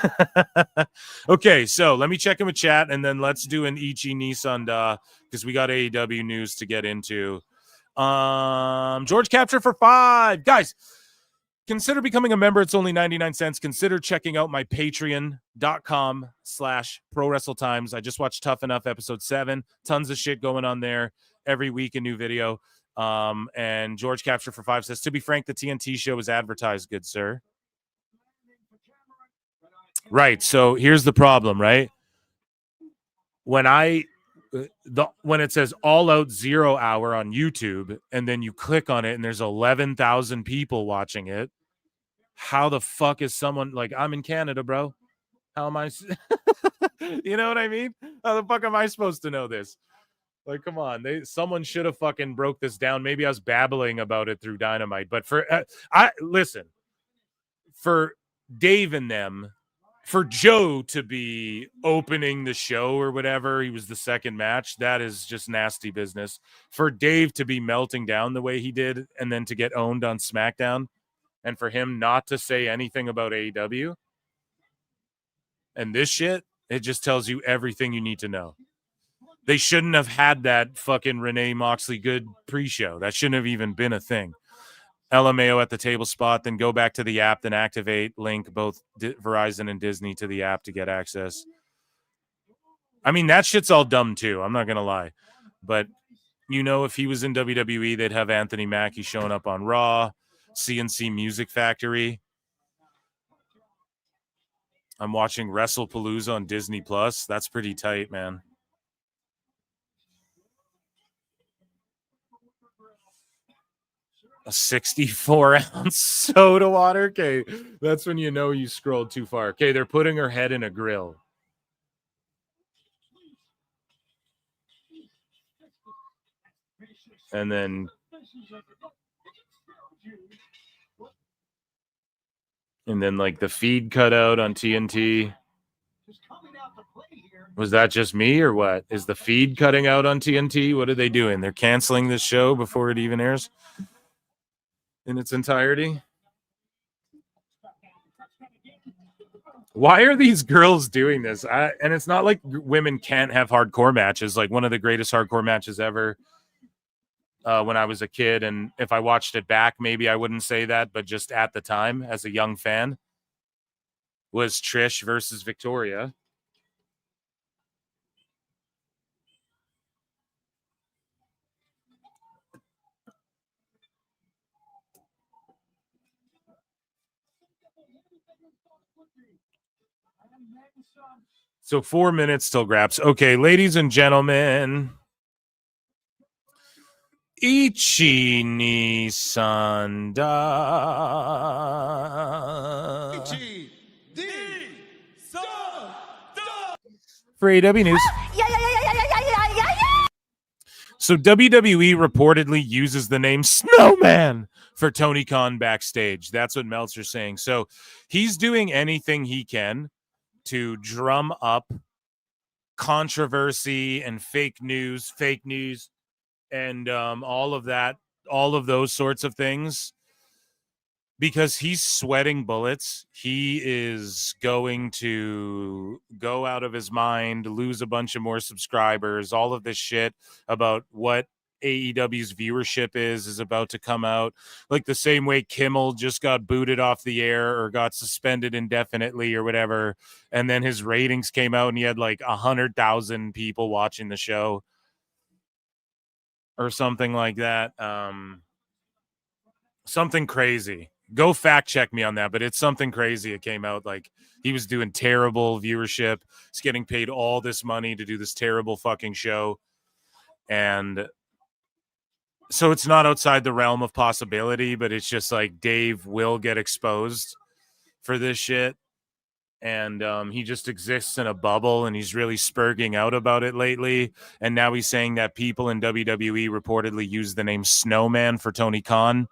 Okay, so let me check in with chat, and then let's do an Ichi Nissan because we got AEW news to get into. George Capture for 5. Guys, consider becoming a member. It's only 99 cents. Consider checking out my patreon.com/prowrestletimes. I just watched Tough Enough episode 7. Tons of shit going on there. Every week a new video. And George Capture for 5 says, to be frank, the TNT show is advertised, good sir. Right. So here's the problem, right? When it says All Out 0 Hour on YouTube, and then you click on it and there's 11,000 people watching it, how the fuck is someone like, I'm in Canada, bro? How am I? You know what I mean? How the fuck am I supposed to know this? Like, come on. Someone should have fucking broke this down. Maybe I was babbling about it through Dynamite. But for for Dave and them, for Joe to be opening the show or whatever, he was the second match, that is just nasty business. For Dave to be melting down the way he did and then to get owned on SmackDown, and for him not to say anything about AEW and this shit, it just tells you everything you need to know. They shouldn't have had that fucking Renee Moxley good pre-show. That shouldn't have even been a thing. LMAO at the table spot, then go back to the app, then activate, link both Verizon and Disney to the app to get access. I mean, that shit's all dumb too. I'm not going to lie. But, if he was in WWE, they'd have Anthony Mackie showing up on Raw, CNC Music Factory. I'm watching WrestlePalooza on Disney Plus. That's pretty tight, man. A 64-ounce soda water. Okay, that's when you know you scrolled too far. Okay, they're putting her head in a grill. And then like the feed cut out on TNT. Was that just me or what? Is the feed cutting out on TNT? What are they doing? They're canceling this show before it even airs in its entirety. Why are these girls doing this? And it's not like women can't have hardcore matches. Like one of the greatest hardcore matches ever when I was a kid. And if I watched it back, maybe I wouldn't say that. But just at the time, as a young fan, was Trish versus Victoria. So 4 minutes till Graps. Okay, ladies and gentlemen. Ichi ni Sanda. For AEW News. So WWE reportedly uses the name Snowman for Tony Khan backstage. That's what Meltzer's saying. So he's doing anything he can to drum up controversy and fake news, and all of that, all of those sorts of things, because he's sweating bullets. He is going to go out of his mind, lose a bunch of more subscribers. All of this shit about what AEW's viewership is about to come out, like the same way Kimmel just got booted off the air or got suspended indefinitely or whatever, and then his ratings came out and he had like 100,000 people watching the show or something like that. Something crazy. Go fact check me on that, but it's something crazy. It came out like he was doing terrible viewership. He's getting paid all this money to do this terrible fucking show, and so it's not outside the realm of possibility, but it's just like Dave will get exposed for this shit. And he just exists in a bubble, and he's really spurging out about it lately. And now he's saying that people in WWE reportedly use the name Snowman for Tony Khan.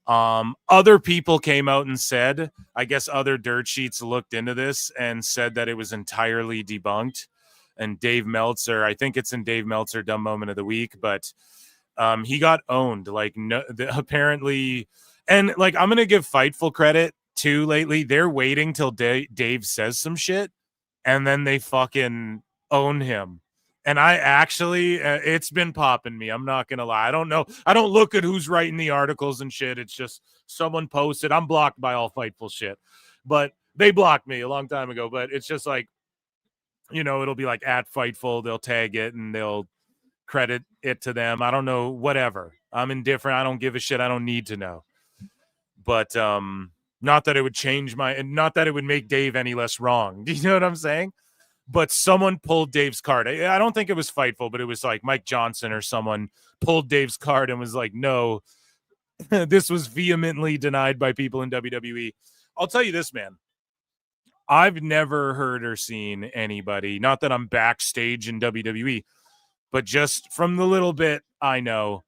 Other people came out and said, I guess other dirt sheets looked into this and said that it was entirely debunked. And Dave Meltzer, I think it's in Dave Meltzer Dumb Moment of the Week, but he got owned, like apparently. And like, I'm going to give Fightful credit too. Lately, they're waiting till Dave says some shit and then they fucking own him. And I actually, it's been popping me. I'm not going to lie. I don't know. I don't look at who's writing the articles and shit. It's just someone posted. I'm blocked by all Fightful shit, but they blocked me a long time ago. But it's just like, it'll be like at Fightful. They'll tag it and they'll credit it to them. I don't know, whatever. I'm indifferent. I don't give a shit. I don't need to know. But not that it would change not that it would make Dave any less wrong. Do you know what I'm saying? But someone pulled Dave's card. I don't think it was Fightful, but it was like Mike Johnson or someone pulled Dave's card and was like, no, this was vehemently denied by people in WWE. I'll tell you this, man. I've never heard or seen anybody, not that I'm backstage in WWE, But just from the little bit I know,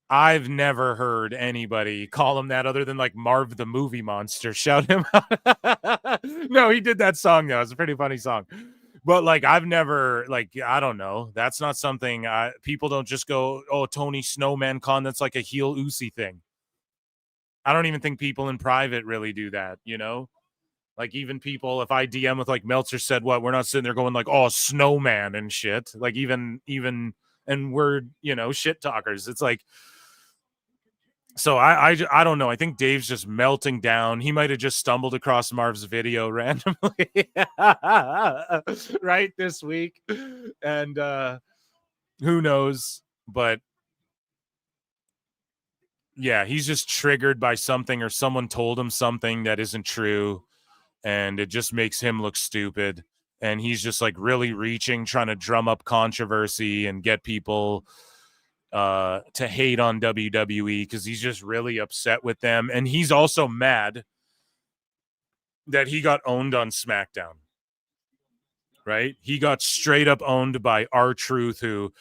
I've never heard anybody call him that other than like Marv the Movie Monster. Shout him out. No, he did that song though. It's a pretty funny song. But like I've never, like, I don't know. That's not something people don't just go, oh, Tony Snowman Con. That's like a heel Uzi thing. I don't even think people in private really do that, you know? Like even people, if I DM with like Meltzer said what, we're not sitting there going like, oh, Snowman and shit. Like even, and we're, you know, shit talkers. It's like, so I don't know. I think Dave's just melting down. He might have just stumbled across Marv's video randomly, right, this week. And who knows? But yeah, he's just triggered by something or someone told him something that isn't true. And it just makes him look stupid. And he's just like really reaching, trying to drum up controversy and get people to hate on WWE because he's just really upset with them. And he's also mad that he got owned on SmackDown, right? He got straight up owned by R-Truth, who,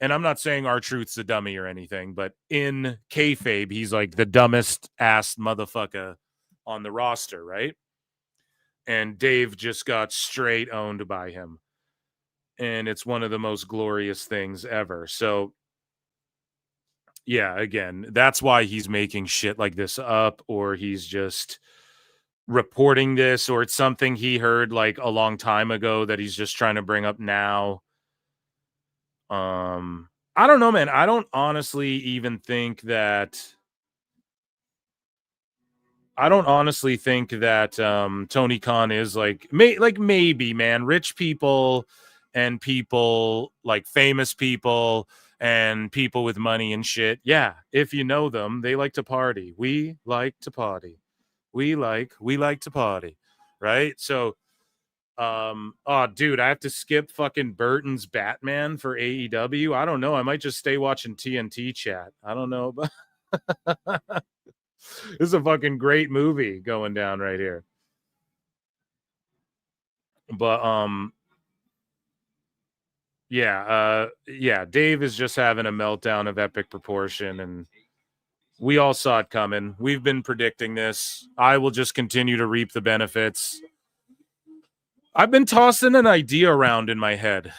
and I'm not saying R-Truth's a dummy or anything, but in kayfabe, he's like the dumbest ass motherfucker on the roster, right? And Dave just got straight owned by him. And it's one of the most glorious things ever. So yeah, again, that's why he's making shit like this up, or he's just reporting this, or it's something he heard like a long time ago that he's just trying to bring up now. I don't know, man. I don't honestly even think that Tony Khan is like maybe, man, rich people and people like famous people and people with money and shit. Yeah, if you know them, they like to party. We like to party. We like to party, right? So, oh, dude, I have to skip fucking Burton's Batman for AEW. I don't know. I might just stay watching TNT chat. I don't know, but this is a fucking great movie going down right here. But yeah, Dave is just having a meltdown of epic proportion, and we all saw it coming. We've been predicting this. I will just continue to reap the benefits. I've been tossing an idea around in my head,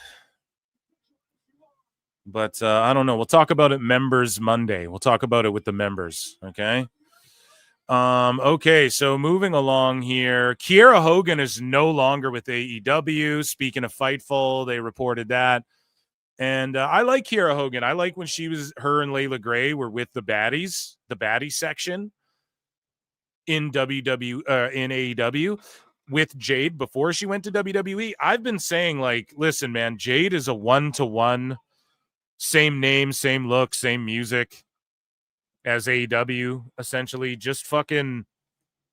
but I don't know. We'll talk about it members Monday. We'll talk about it with the members, okay? Okay, so moving along here, Kiera Hogan is no longer with AEW. Speaking of Fightful, they reported that. And I like Kiera Hogan. I like when her and Layla Gray were with the baddies, the baddie section in AEW with Jade before she went to WWE. I've been saying, like, listen, man, Jade is a 1-to-1, same name, same look, same music as AEW, essentially. Just fucking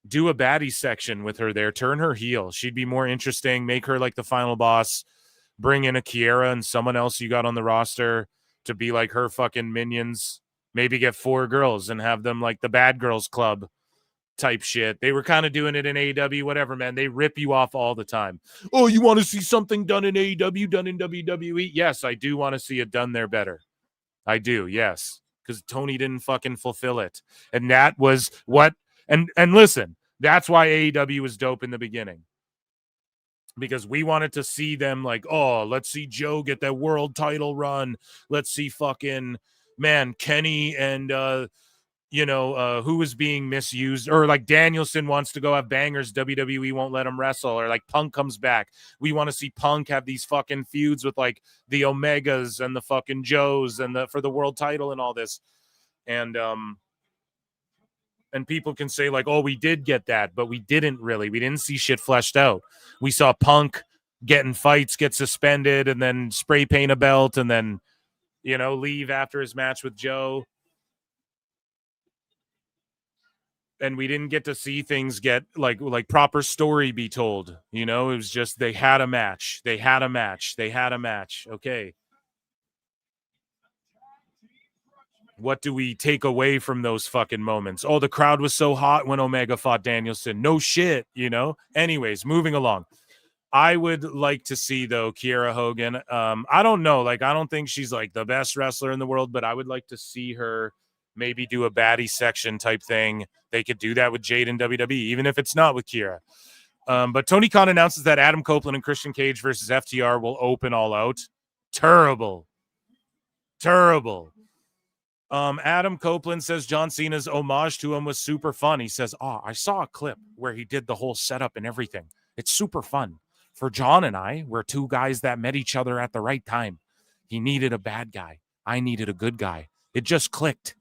do a baddie section with her there. Turn her heel. She'd be more interesting. Make her like the final boss. Bring in a Kiera and someone else you got on the roster to be like her fucking minions. Maybe get 4 girls and have them like the Bad Girls Club type shit. They were kind of doing it in AEW, whatever, man. They rip you off all the time. Oh, you want to see something done in AEW, done in WWE? Yes, I do want to see it done there better. I do, yes. Because Tony didn't fucking fulfill it. And that was what, and listen, that's why AEW was dope in the beginning. Because we wanted to see them like, oh, let's see Joe get that world title run. Let's see fucking, man, Kenny and, who was being misused. Or like Danielson wants to go have bangers. WWE won't let him wrestle. Or like Punk comes back. We want to see Punk have these fucking feuds with like the Omegas and the fucking Joes and for the world title and all this. And people can say like, oh, we did get that, but we didn't really. We didn't see shit fleshed out. We saw Punk get in fights, get suspended, and then spray paint a belt, and then, leave after his match with Joe. And we didn't get to see things get like proper story be told. It was just they had a match. Okay. What do we take away from those fucking moments? Oh, the crowd was so hot when Omega fought Danielson. No shit, Anyways, moving along. I would like to see, though, Kiera Hogan. I don't know. Like, I don't think she's like the best wrestler in the world, but I would like to see her maybe do a baddie section type thing. They could do that with Jade in WWE, even if it's not with Kiera. But Tony Khan announces that Adam Copeland and Christian Cage versus FTR will open All Out. Terrible. Adam Copeland says John Cena's homage to him was super fun. He says, I saw a clip where he did the whole setup and everything. It's super fun. For John and I, we're two guys that met each other at the right time. He needed a bad guy. I needed a good guy. It just clicked.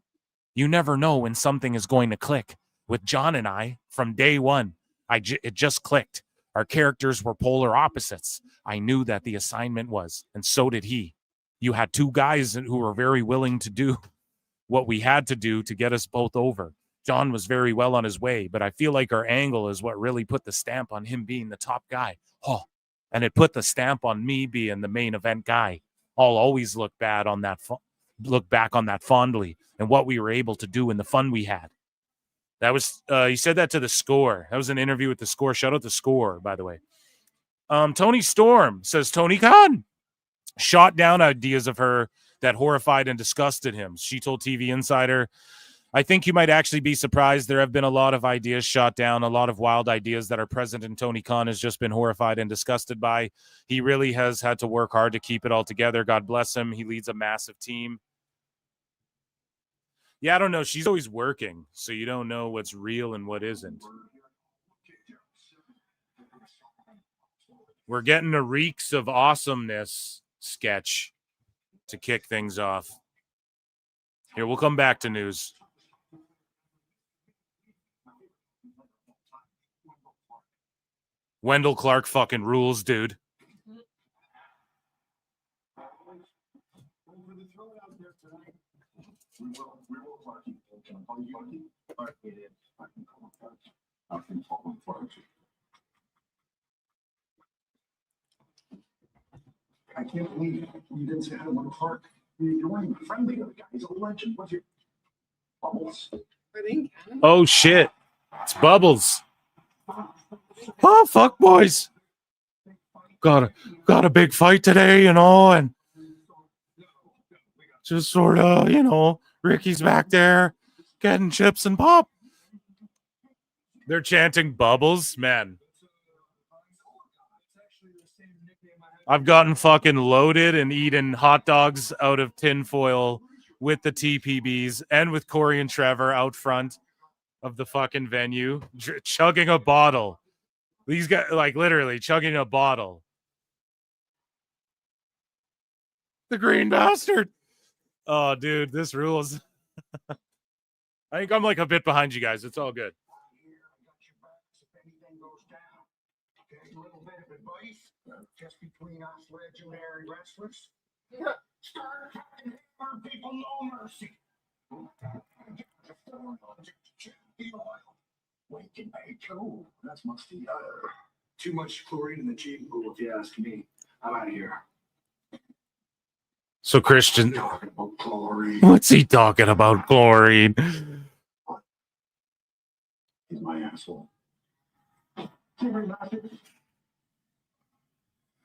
You never know when something is going to click. With John and I, from day one, it just clicked. Our characters were polar opposites. I knew that the assignment was, and so did he. You had two guys who were very willing to do what we had to do to get us both over. John was very well on his way, but I feel like our angle is what really put the stamp on him being the top guy. And it put the stamp on me being the main event guy. I'll always look back on that fondly and what we were able to do and the fun we had. That was he said that to The Score. That was an interview with The Score. Shout out The Score, by the way. Tony Storm says Tony Khan shot down ideas of her that horrified and disgusted him. She told TV Insider, I think you might actually be surprised. There have been a lot of ideas shot down, a lot of wild ideas that our president, Tony Khan, has just been horrified and disgusted by. He really has had to work hard to keep it all together. God bless him. He leads a massive team. Yeah, I don't know. She's always working, so you don't know what's real and what isn't. We're getting a Reeks of Awesomeness sketch to kick things off. Here, we'll come back to news. Wendell Clark fucking rules, dude. I can't believe you didn't say hi to Wendell Clark. You're wearing a friendly other guy. He's a legend. What's your Bubbles? Oh, shit. It's Bubbles. Oh, fuck, boys. Got a big fight today, and just sort of, Ricky's back there getting chips and pop. They're chanting Bubbles, man. I've gotten fucking loaded and eaten hot dogs out of tinfoil with the TPBs and with Corey and Trevor out front of the fucking venue, chugging a bottle. These guys, like, literally chugging a bottle. The green bastard. Oh, dude, this rules. I think I'm like a bit behind you guys. It's all good. Just between us legendary wrestlers. People no mercy. Wait, can I too? That's musty. Too much chlorine in the cheating pool, if you ask me. I'm out of here. So Christian, what's he talking about? Chlorine. He's my asshole.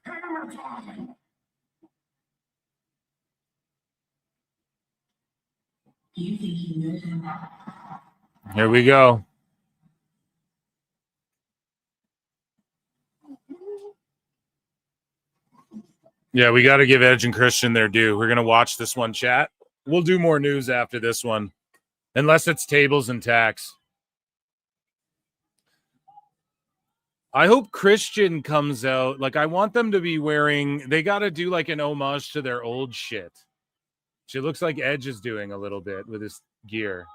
Hammer time. Do you think he knows him? Here we go. Yeah, we got to give Edge and Christian their due. We're going to watch this one, chat. We'll do more news after this one, unless it's tables and tax. I hope Christian comes out. Like, I want them to be wearing, they got to do like an homage to their old shit. She looks like Edge is doing a little bit with his gear.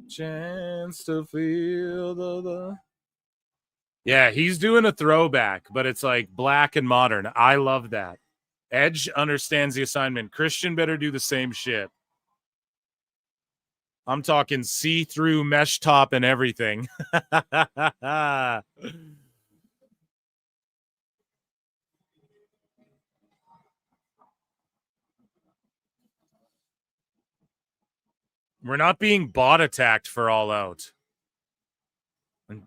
Chance to feel the. Yeah, he's doing a throwback, but it's like black and modern. I love that. Edge understands the assignment. Christian better do the same shit. I'm talking see-through mesh top and everything. We're not being bot attacked for All Out. And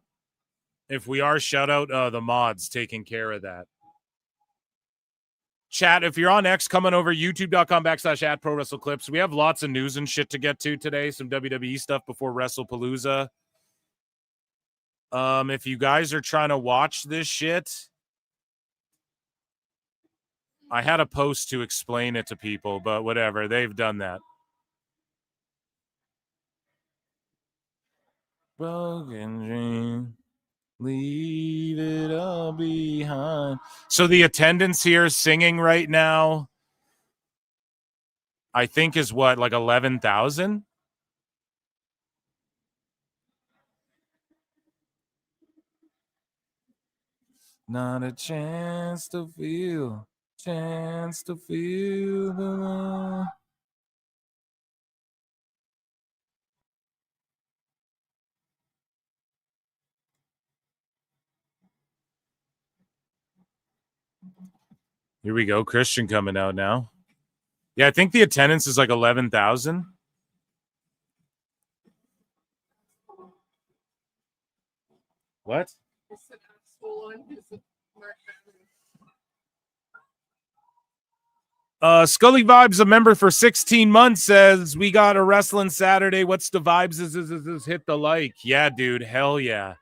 if we are, shout out the mods taking care of that. Chat, if you're on X, coming over youtube.com/@ProWrestleClips. We have lots of news and shit to get to today. Some WWE stuff before WrestlePalooza. If you guys are trying to watch this shit, I had a post to explain it to people, but whatever. They've done that. Broken dream. Leave it all behind. So the attendance here singing right now, I think is what, like 11,000? Not a chance to feel the love. Here we go. Christian coming out now. Yeah, I think the attendance is like 11,000. What? Scully Vibes, a member for 16 months, says, we got a wrestling Saturday. What's the vibes? Is hit the like. Yeah, dude. Hell yeah.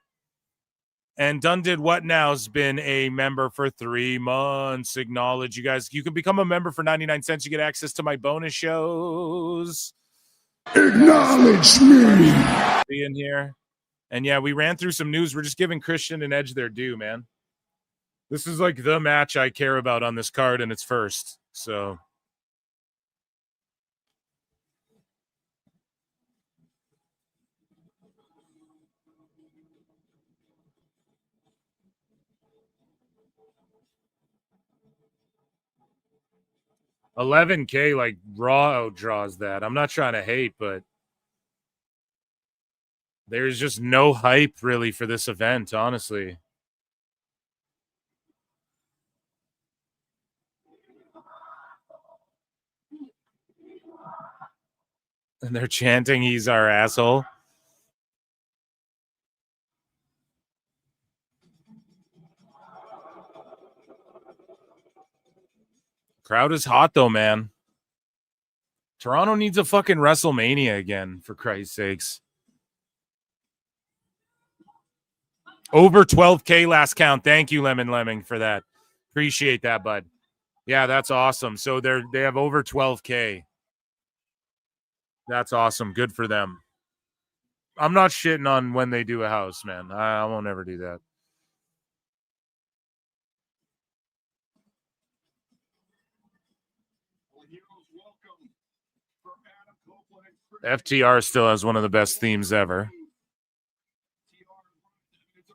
And Done Did What Now's been a member for 3 months. Acknowledge you guys. You can become a member for 99 cents. You get access to my bonus shows. Acknowledge me. Be in here. And yeah, we ran through some news. We're just giving Christian and Edge their due, man. This is like the match I care about on this card, and it's first. So $11K, like Raw outdraws that. I'm not trying to hate, but there's just no hype really for this event, honestly. And they're chanting, he's our asshole. Crowd is hot, though, man. Toronto needs a fucking WrestleMania again, for Christ's sakes. Over 12K last count. Thank you, Lemon Lemming, for that. Appreciate that, bud. Yeah, that's awesome. So they have over 12K. That's awesome. Good for them. I'm not shitting on when they do a house, man. I won't ever do that. FTR still has one of the best themes ever.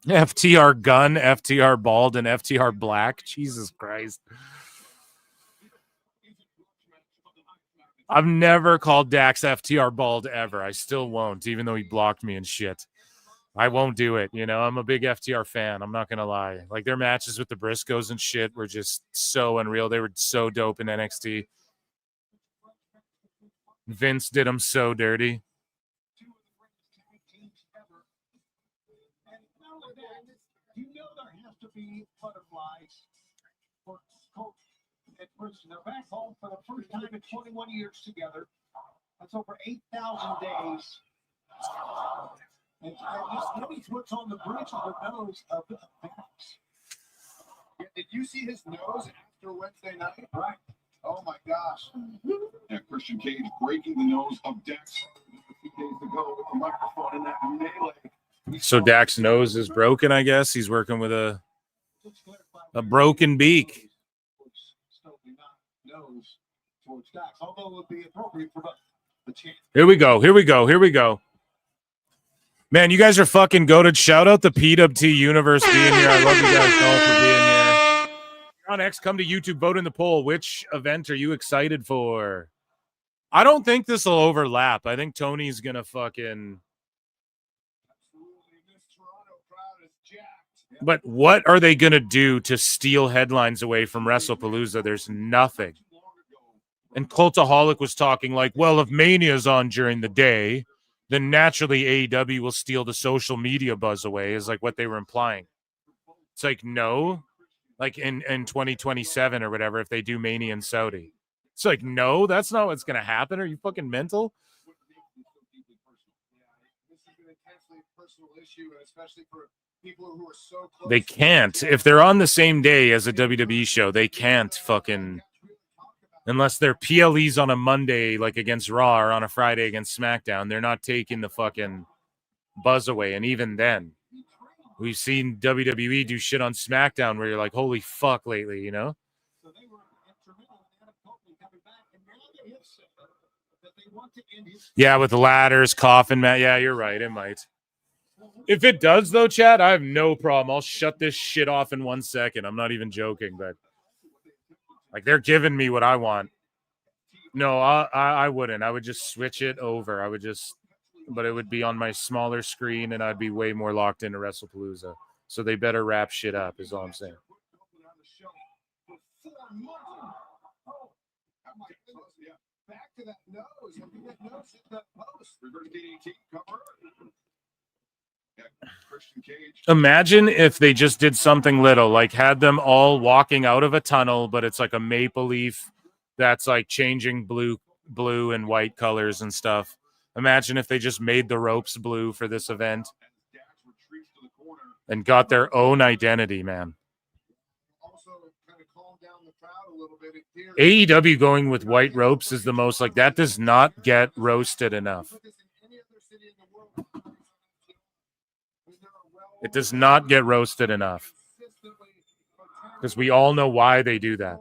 FTR Gun, FTR Bald, and FTR Black. Jesus Christ. I've never called Dax FTR Bald ever. I still won't, even though he blocked me and shit. I won't do it. You know, I'm a big FTR fan. I'm not going to lie. Like, their matches with the Briscoes and shit were just so unreal. They were so dope in NXT. Vince did them so dirty. You know there has to be butterflies for Coach and Christian. They're back home for the first time in 21 years together. That's over 8,000 days. And just notice what's on the bridge of the nose of the Dax. Yeah, did you see his nose after Wednesday night? Right. Oh my gosh. Yeah, Christian Cage breaking the nose of Dax a few days ago with the microphone in that melee. So Dax's nose is broken, I guess. He's working with a broken beak. Here we go. Here we go. Here we go. Man, you guys are fucking goated. Shout out the PWT Universe being here. I love you guys all for being here. You're on X, come to YouTube, vote in the poll. Which event are you excited for? I don't think this will overlap. I think Tony's going to fucking... But what are they going to do to steal headlines away from WrestlePalooza? There's nothing. And Cultaholic was talking like, well, if Mania's on during the day, then naturally AEW will steal the social media buzz away, is like what they were implying. It's like, no, like in 2027 or whatever, if they do Mania in Saudi. It's like, no, that's not what's going to happen. Are you fucking mental? They can't. If they're on the same day as a WWE show, they can't fucking, unless they're PLEs on a Monday, like against Raw, or on a Friday against SmackDown, they're not taking the fucking buzz away. And even then, we've seen WWE do shit on SmackDown where you're like, holy fuck lately, you know? Yeah, with the ladders, coffin mat. Yeah, you're right. It might. If it does, though, Chad, I have no problem. I'll shut this shit off in 1 second. I'm not even joking, but like they're giving me what I want. No, I wouldn't. I would just switch it over. I would just, but it would be on my smaller screen, and I'd be way more locked into WrestlePalooza. So they better wrap shit up, is all I'm saying. Imagine if they just did something little, like had them all walking out of a tunnel, but it's like a maple leaf that's like changing blue and white colors and stuff. Imagine if they just made the ropes blue for this event and got their own identity, man. AEW going with white ropes is the most, like, that does not get roasted enough. It does not get roasted enough. Because we all know why they do that.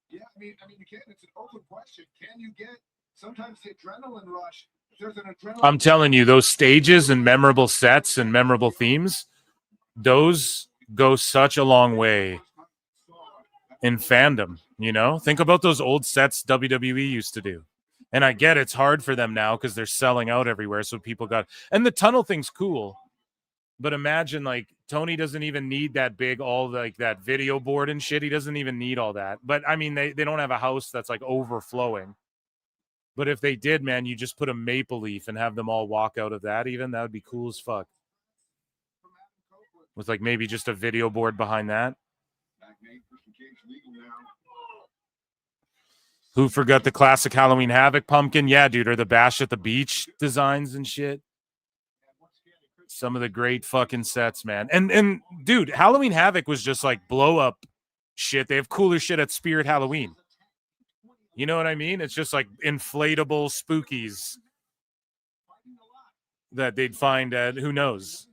Yeah, I mean, you can. It's an open question. Can you get sometimes the adrenaline rush? There's an adrenaline. I'm telling you, those stages and memorable sets and memorable themes, those go such a long way in fandom. You know, think about those old sets WWE used to do. And I get it's hard for them now because they're selling out everywhere. So people got, and the tunnel thing's cool. But imagine, like, Tony doesn't even need that big, all like that video board and shit. He doesn't even need all that. But I mean, they don't have a house that's like overflowing. But if they did, man, you just put a maple leaf and have them all walk out of that. Even that would be cool as fuck. With like maybe just a video board behind that. Who forgot the classic Halloween Havoc pumpkin? Yeah, dude, or the Bash at the Beach designs and shit. Some of the great fucking sets, man. And dude, Halloween Havoc was just like blow up shit. They have cooler shit at Spirit Halloween. You know what I mean? It's just like inflatable spookies that they'd find at, who knows,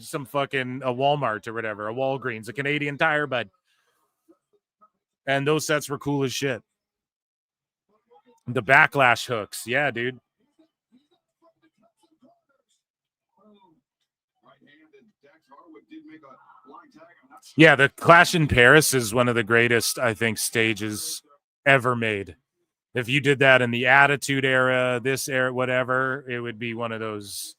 some fucking a Walmart or whatever, a Walgreens, a Canadian Tire, bud. And those sets were cool as shit. The backlash hooks. Yeah, dude. Yeah, the Clash in Paris is one of the greatest, I think, stages ever made. If you did that in the Attitude Era, this era, whatever, it would be one of those.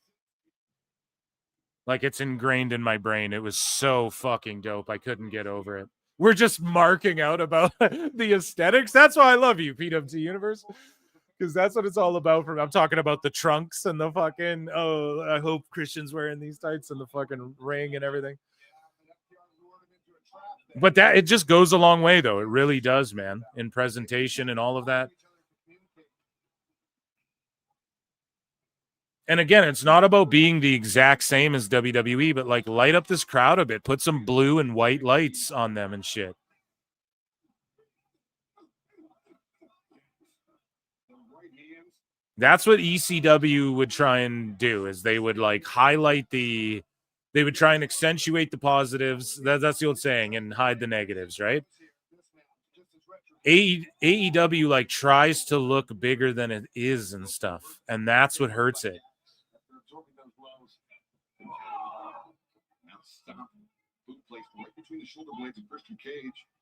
Like, it's ingrained in my brain. It was so fucking dope. I couldn't get over it. We're just marking out about the aesthetics. That's why I love you, PWT Universe. Because that's what it's all about. I'm talking about the trunks and the fucking, oh, I hope Christian's wearing these tights and the fucking ring and everything. But that, it just goes a long way, though. It really does, man, in presentation and all of that. And again, it's not about being the exact same as WWE, but like light up this crowd a bit. Put some blue and white lights on them and shit. That's what ECW would try and do, is they would like highlight they would try and accentuate the positives. That's the old saying, and hide the negatives, right? AEW like tries to look bigger than it is and stuff, and that's what hurts it.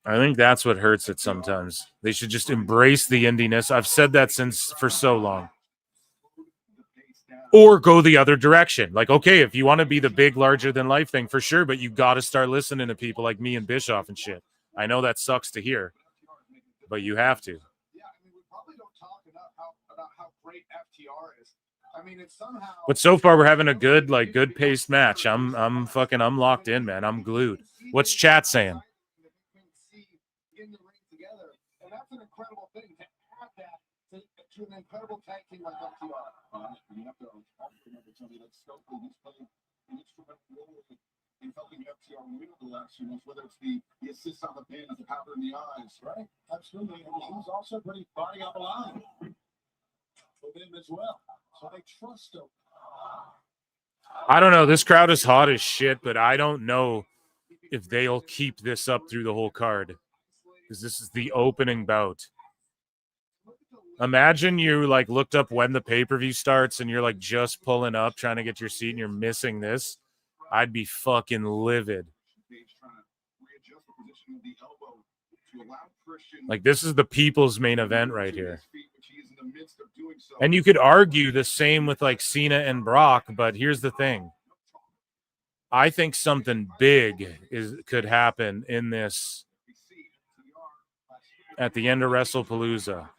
I think that's what hurts it sometimes. They should just embrace the indiness. I've said that for so long. or go the other direction. Like, okay, if you want to be the big, larger than life thing, for sure, but you got to start listening to people like me and Bischoff and shit. I know that sucks to hear, but you have to. Yeah, I mean, we probably don't talk enough about how great FTR is. I mean, it's somehow. But so far, we're having a good paced match. I'm locked in, man. I'm glued. What's chat saying? In the ring together, and that's an incredible thing to add that to an incredible tag team like FTR. You have to remember somebody like Stokely. He's played an instrumental role in helping FTR win over the last few months, whether it's the assist on the pin, the powder in the eyes, right? Absolutely, and he was also putting body on the line with him as well. So they trust him. I don't know. This crowd is hot as shit, but I don't know if they'll keep this up through the whole card, because this is the opening bout. Imagine you like looked up when the pay-per-view starts and you're like just pulling up trying to get your seat and you're missing this. I'd be fucking livid. Like, this is the people's main event right here. And you could argue the same with like Cena and Brock, but here's the thing. I think something big could happen in this at the end of WrestlePalooza.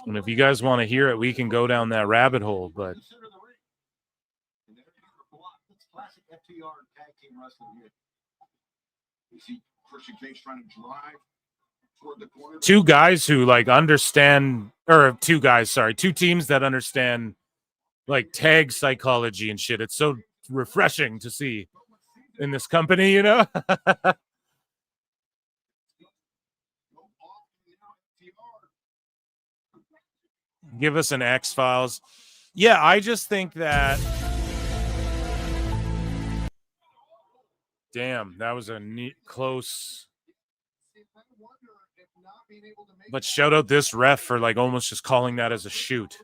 And if you guys want to hear it, we can go down that rabbit hole, but Classic FTR tag team wrestling here. You see Christian Cage trying to drive toward the corner. two guys who like understand, or two teams that understand like tag psychology and shit. It's so refreshing to see in this company, you know? Give us an X-Files. Yeah, I just think that... Damn, that was a neat, close... But shout out this ref for like almost just calling that as a shoot.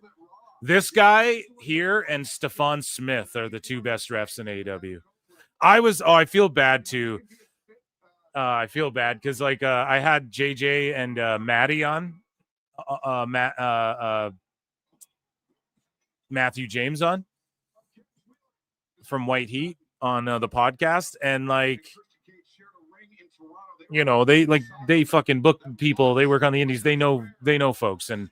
This guy here and Stephon Smith are the two best refs in AEW. I feel bad too. I feel bad because like I had JJ and Maddie on. Matthew James on from White Heat on the podcast, and like, you know, they fucking book people. They work on the indies. They know folks, and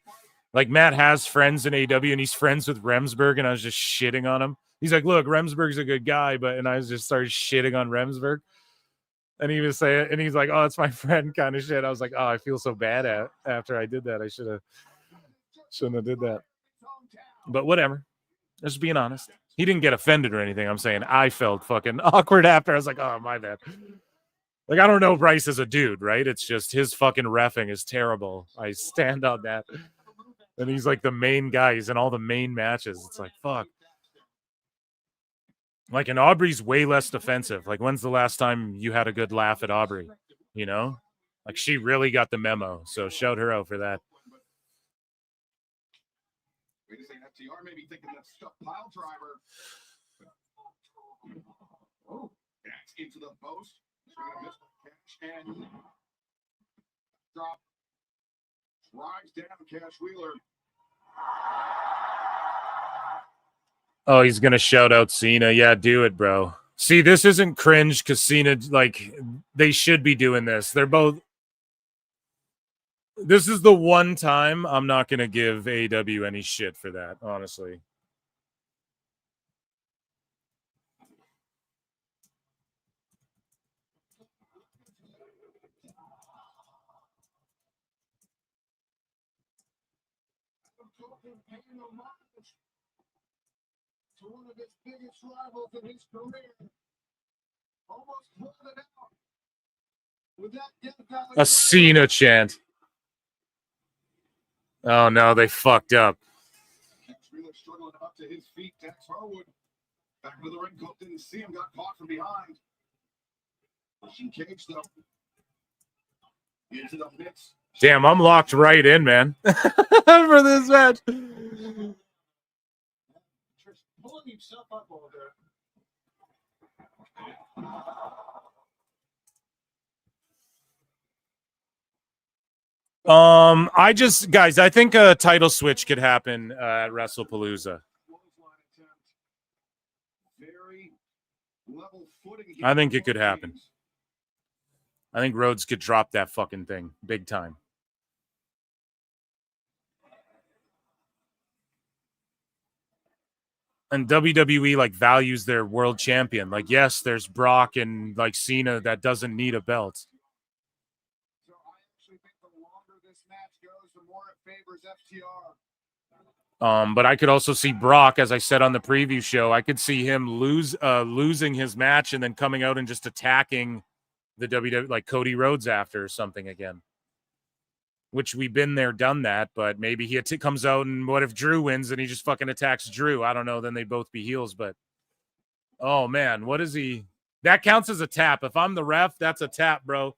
like Matt has friends in AW, and he's friends with Remsburg, and I was just shitting on him. He's like, "Look, Remsburg's a good guy," and I just started shitting on Remsburg, and he was saying, and he's like, "Oh, it's my friend," kind of shit. I was like, "Oh, I feel so bad after I did that. I shouldn't have did that." But whatever. Just being honest. He didn't get offended or anything. I'm saying I felt fucking awkward after. I was like, "Oh, my bad." Like, I don't know Bryce is a dude, right? It's just his fucking reffing is terrible. I stand on that. And he's like the main guy. He's in all the main matches. It's like, fuck. Like, and Aubrey's way less defensive. Like, when's the last time you had a good laugh at Aubrey? You know? Like, she really got the memo. So shout her out for that. FTR may be thinking that stuff pile driver. Oh, that's into the post. Catch and drop. Drives down Cash Wheeler. Oh, he's going to shout out Cena. Yeah, do it, bro. See, this isn't cringe because Cena, like, they should be doing this. They're both. This is the one time I'm not going to give AEW any shit for that, honestly. To one of his biggest rivals in his career. Almost pulled it out. With that A Cena chant. Oh, no, they fucked up. Really struggling up to his feet. Dax Harwood back into the ring. Cope didn't see him. Got caught from behind. Pushing Cage though. Into the mix. Damn, I'm locked right in, man. For this match. Pulling himself up over there. I think a title switch could happen at WrestlePalooza. I think it could happen. I think Rhodes could drop that fucking thing big time. And WWE like values their world champion. Like, yes, there's Brock and like Cena that doesn't need a belt. So I actually think the longer this match goes, the more it favors FTR. But I could also see Brock, as I said on the preview show, I could see him losing his match and then coming out and just attacking the WWE, like Cody Rhodes after or something again. Which we've been there, done that, but maybe he comes out and what if Drew wins and he just fucking attacks Drew? I don't know. Then they'd both be heels, but oh man, what is he? That counts as a tap. If I'm the ref, that's a tap, bro.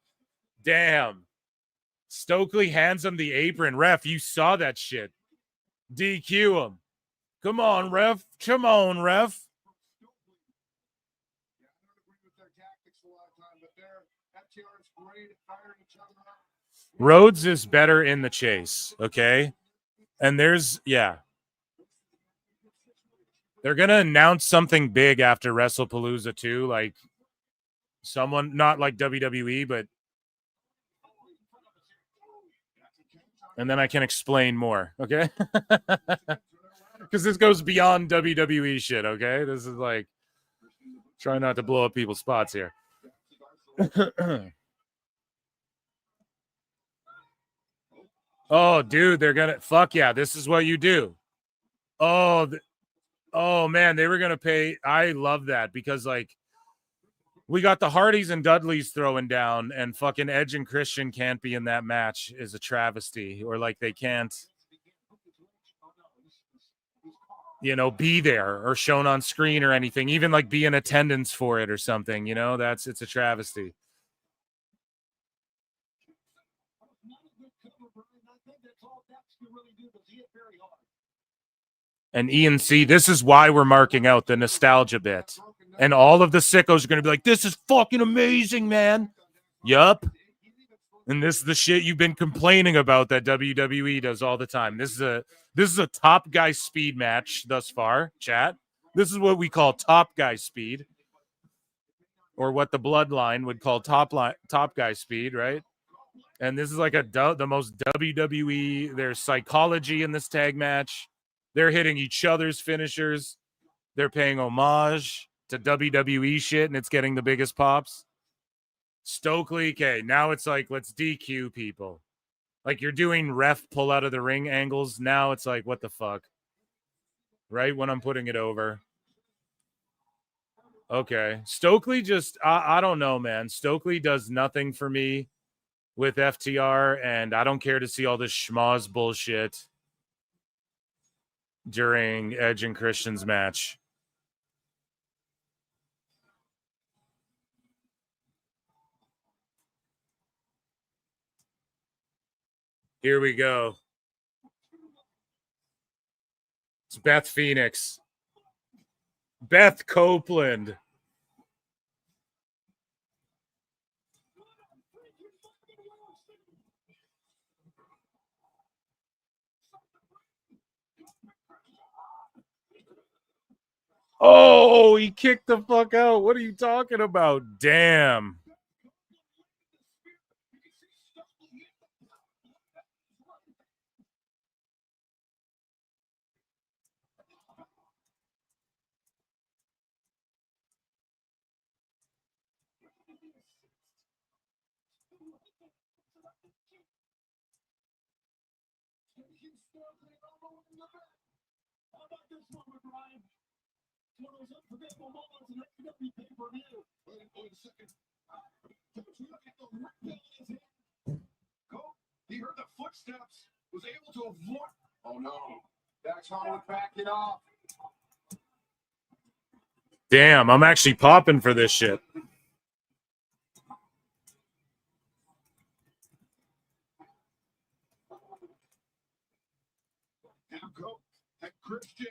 Damn. Stokely hands him the apron. Ref, you saw that shit. DQ him. Come on, ref. Come on, ref. Rhodes is better in the chase, okay? And they're going to announce something big after WrestlePalooza too, like someone, not like WWE, but and then I can explain more, okay? Because this goes beyond WWE shit, okay? This is like, try not to blow up people's spots here. Oh, dude, they're gonna fuck yeah. This is what you do. Oh, man, they were gonna pay. I love that because like we got the Hardys and Dudleys throwing down, and fucking Edge and Christian can't be in that match is a travesty, or like they can't, be there or shown on screen or anything, even like be in attendance for it or something. It's a travesty. And ENC, this is why we're marking out the nostalgia bit. And all of the sickos are going to be like, this is fucking amazing, man. Yup. And this is the shit you've been complaining about that WWE does all the time. This is a top guy speed match thus far, chat. This is what we call top guy speed. Or what the bloodline would call top guy speed, right? And this is like the most WWE. There's psychology in this tag match. They're hitting each other's finishers. They're paying homage to WWE shit, and it's getting the biggest pops. Stokely, okay, now it's like, let's DQ people. Like you're doing ref pull out of the ring angles. Now it's like, what the fuck? Right when I'm putting it over. Okay. Stokely just, I don't know, man. Stokely does nothing for me with FTR, and I don't care to see all this schmoz bullshit during Edge and Christian's match. Here we go. It's Beth Phoenix. Beth Copeland. Oh, he kicked the fuck out. What are you talking about? Damn. He heard the footsteps, was able to avoid. Oh no, Dax Harwood backed it off. Damn, I'm actually popping for this shit. Now go at Christian.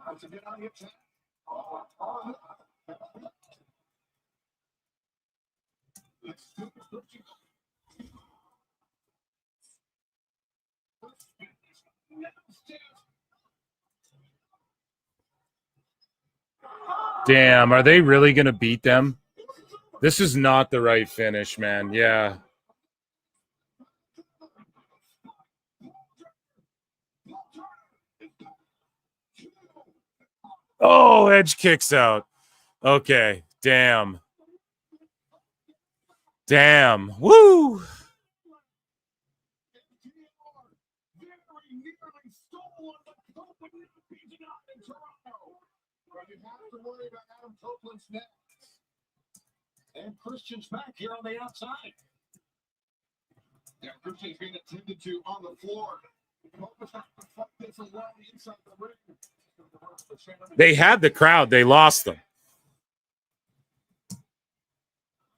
Once again on the attack. Damn, are they really going to beat them? This is not the right finish, man. Yeah. Oh, Edge kicks out. Okay, damn. Damn. Woo! And Christian's back here on the outside. Yeah, Christian's being attended to on the floor. They had the crowd. They lost them.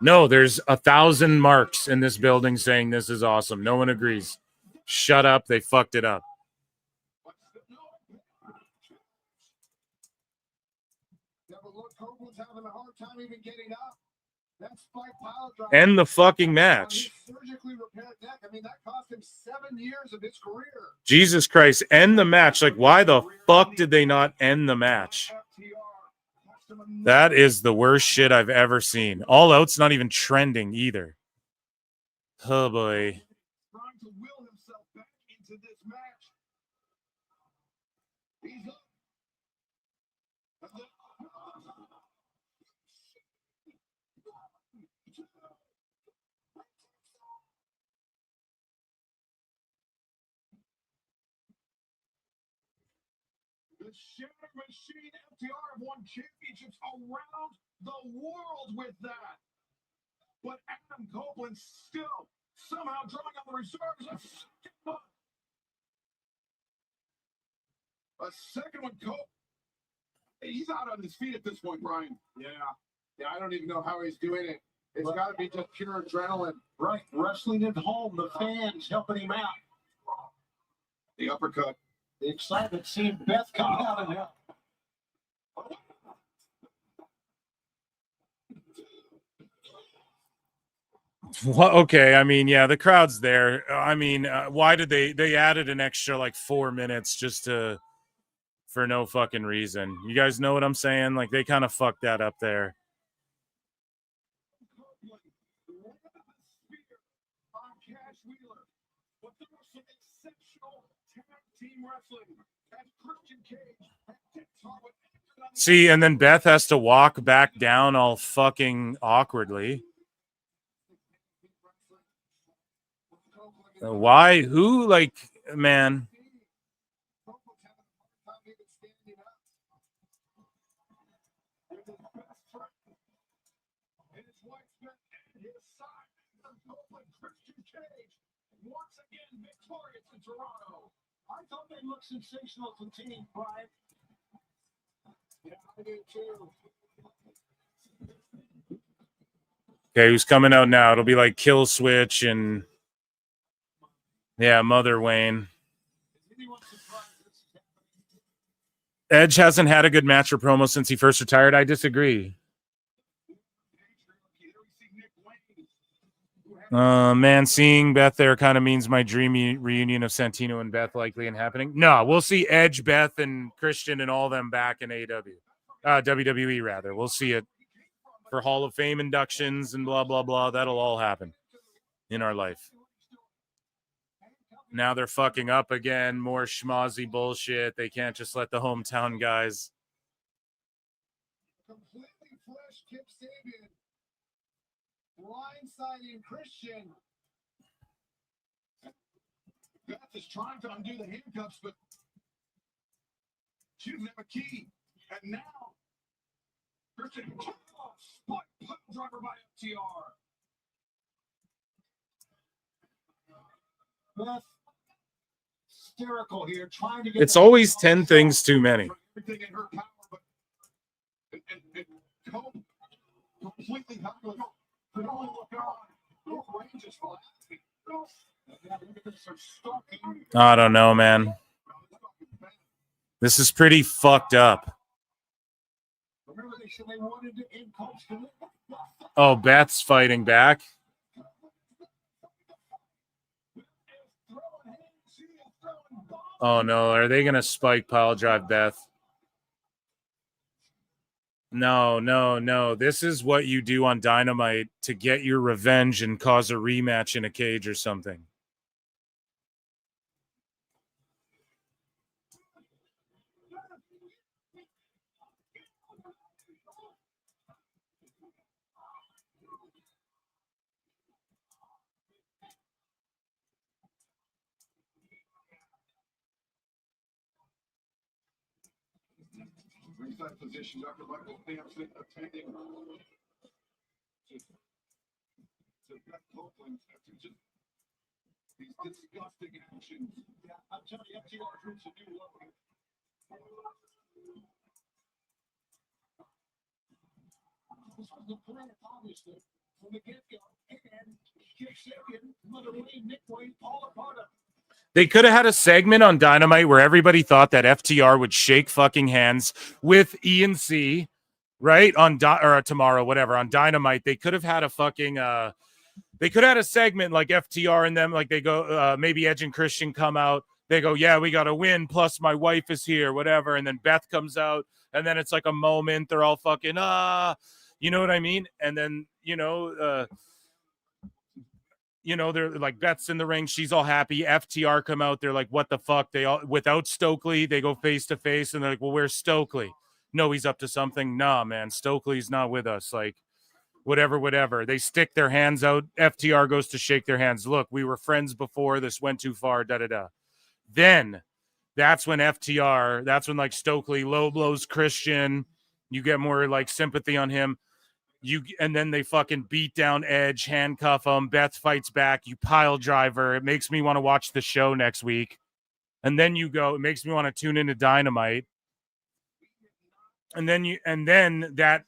No, there's 1,000 marks in this building saying this is awesome. No one agrees. Shut up. They fucked it up. End the fucking match. Jesus Christ, end the match. Like, why the fuck did they not end the match? That is the worst shit I've ever seen. All Out's not even trending either. Oh boy. The Shatter Machine FTR have won championships around the world with that. But Adam Copeland still somehow drawing on the reserves. A second one, he's out on his feet at this point, Brian. Yeah, I don't even know how he's doing it. It's got to be just pure adrenaline. Right, wrestling at home, the fans helping him out. The uppercut. The excitement seeing Beth come out and help. Well, okay, I mean, yeah, the crowd's there. I mean, why did they added an extra like 4 minutes just for no fucking reason? You guys know what I'm saying? Like, they kind of fucked that up there. See, and then Beth has to walk back down all fucking awkwardly. Why? Who? Like, man. Once again, victorious in Toronto. I thought they looked sensational as a team, Brian. Yeah, I do too. Okay, who's coming out now? It'll be like Kill Switch and yeah, Mother Wayne. Edge hasn't had a good match or promo since he first retired. I disagree. Man, seeing Beth there kind of means my dream reunion of Santino and Beth likely and happening. No, we'll see Edge, Beth, and Christian and all them back in WWE rather. We'll see it for Hall of Fame inductions and blah, blah, blah. That'll all happen in our life. Now they're fucking up again. More schmozzy bullshit. They can't just let the hometown guys. Completely fresh Kip Sabian. Blindsiding Christian. Beth is trying to undo the handcuffs, but she doesn't have a key. And now, Christian spot driver by FTR. Beth, hysterical here, trying to get. It's always 10 things too many. Everything in her power, but and Cope completely helpless. Could only look on. Range is I don't know, man. This is pretty fucked up. Oh, Beth's fighting back. Oh no, are they gonna spike pile drive Beth? No. This is what you do on Dynamite to get your revenge and cause a rematch in a cage or something. Ringside position, Dr. Michael Sampson attending to Beth Copeland after just these disgusting actions. Yeah, I'm telling you, FTR reached a new level. This was the plan, obviously, from the get-go. And Kip Sabian, Mother Wayne, Nick Wayne, all a part of it. They could have had a segment on Dynamite where everybody thought that FTR would shake fucking hands with E&C, right? Or tomorrow, whatever, on Dynamite. They could have had a fucking they could have had a segment like FTR and them, like they go, maybe Edge and Christian come out. They go, yeah, we got to win. Plus my wife is here, whatever. And then Beth comes out and then it's like a moment. They're all fucking, you know what I mean? And then, they're like, Beth's in the ring. She's all happy. FTR come out. They're like, what the fuck? They all, without Stokely, they go face to face and they're like, well, where's Stokely? No, he's up to something. Nah, man, Stokely's not with us. Like, whatever. They stick their hands out. FTR goes to shake their hands. Look, we were friends before. This went too far. Then that's when like Stokely low blows Christian. You get more like sympathy on him. And then they fucking beat down Edge, handcuff him. Beth fights back. You pile driver. It makes me want to watch the show next week. And then it makes me want to tune into Dynamite. And then that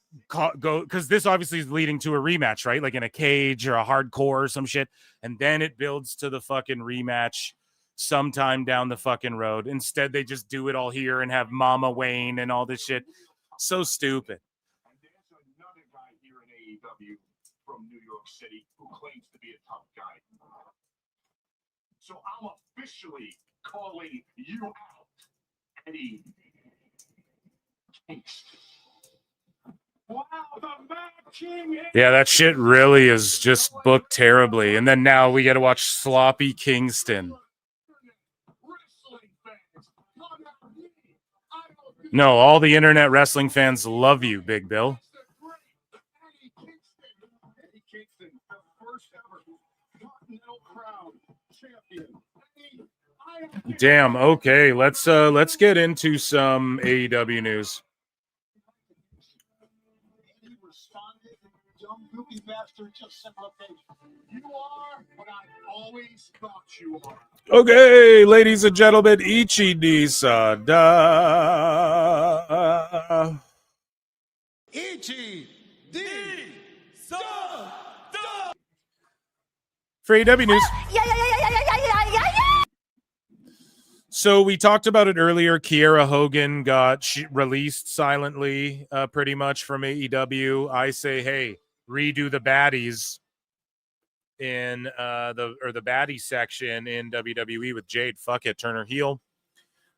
go, because this obviously is leading to a rematch, right? Like in a cage or a hardcore or some shit. And then it builds to the fucking rematch sometime down the fucking road. Instead, they just do it all here and have Mama Wayne and all this shit. So stupid. AEW from New York City who claims to be a tough guy. So I'm officially calling you out, Eddie Kingston. Wow, the Mad King. Yeah, that shit really is just booked terribly. And then now we got to watch Sloppy Kingston. No, all the internet wrestling fans love you, Big Bill. Damn. Okay, let's get into some AEW news. Okay, ladies and gentlemen, Ichidi Sada. For AEW news. So we talked about it earlier. Kiera Hogan got released silently, pretty much from AEW. I say, hey, redo the baddies in the baddie section in WWE with Jade. Fuck it, turn her heel.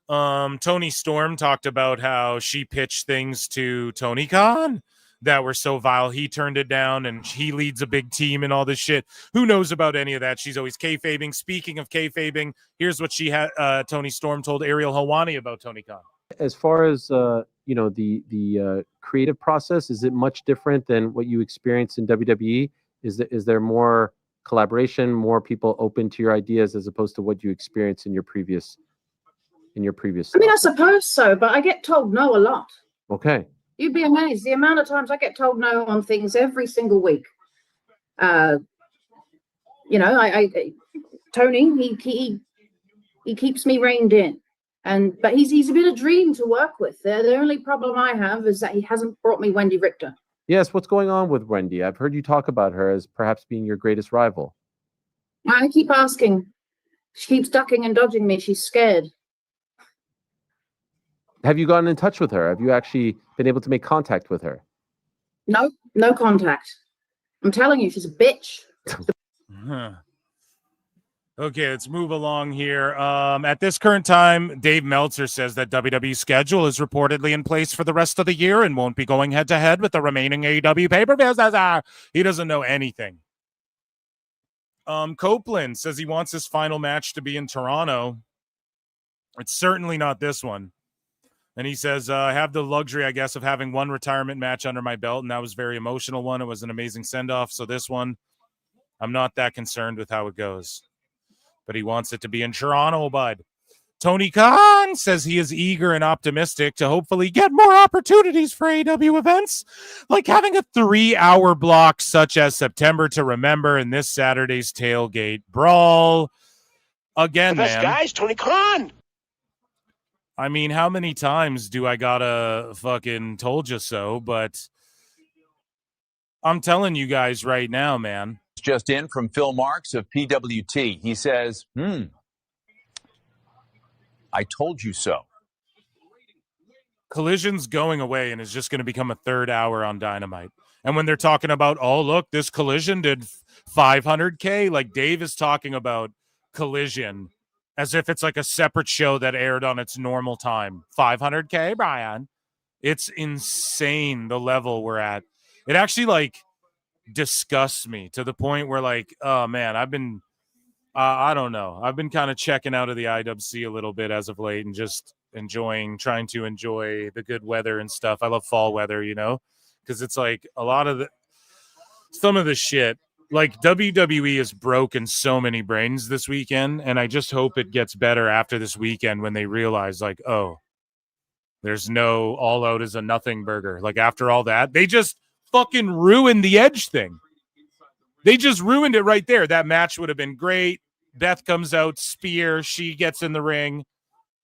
Toni Storm talked about how she pitched things to Tony Khan that were so vile. He turned it down, and he leads a big team and all this shit. Who knows about any of that? She's always kayfabing. Speaking of kayfabing, here's what she had. Toni Storm told Ariel Helwani about Tony Khan. As far as the creative process, is it much different than what you experience in WWE? Is there more collaboration, more people open to your ideas as opposed to what you experienced in your previous? I mean, I suppose so, but I get told no a lot. Okay. You'd be amazed the amount of times I get told no on things every single week. Tony, he keeps me reined in, but he's been a dream to work with. The only problem I have is that he hasn't brought me Wendy Richter. Yes, what's going on with Wendy? I've heard you talk about her as perhaps being your greatest rival. I keep asking. She keeps ducking and dodging me. She's scared. Have you gotten in touch with her? Have you actually been able to make contact with her? No contact. I'm telling you, she's a bitch. Okay, let's move along here. At this current time, Dave Meltzer says that WWE's schedule is reportedly in place for the rest of the year and won't be going head-to-head with the remaining AEW pay-per-views. He doesn't know anything. Copeland says he wants his final match to be in Toronto. It's certainly not this one. And he says, I have the luxury, I guess, of having one retirement match under my belt, and that was a very emotional one. It was an amazing send-off. So this one, I'm not that concerned with how it goes. But he wants it to be in Toronto, bud. Tony Khan says he is eager and optimistic to hopefully get more opportunities for AEW events, like having a 3-hour block such as September to Remember and this Saturday's Tailgate Brawl. Again, The best man. guys, Tony Khan. I mean, how many times do I gotta fucking told you so? But I'm telling you guys right now, man. Just in from Phil Marks of PWT. He says, I told you so. Collision's going away and is just going to become a 3rd hour on Dynamite. And when they're talking about, oh, look, this Collision did 500K, like Dave is talking about Collision as if it's like a separate show that aired on its normal time. 500K, Brian. It's insane the level we're at. It actually, like, disgusts me to the point where, like, oh man, I've been I don't know, I've been kind of checking out of the IWC a little bit as of late and just trying to enjoy the good weather and stuff. I love fall weather, you know, because it's like a lot of some of the shit, like WWE has broken so many brains this weekend, and I just hope it gets better after this weekend when they realize, like, oh, there's no All Out is a nothing burger. Like, after all that, they just fucking ruined the Edge thing. They just ruined it right there. That match would have been great. Beth comes out, spear, she gets in the ring.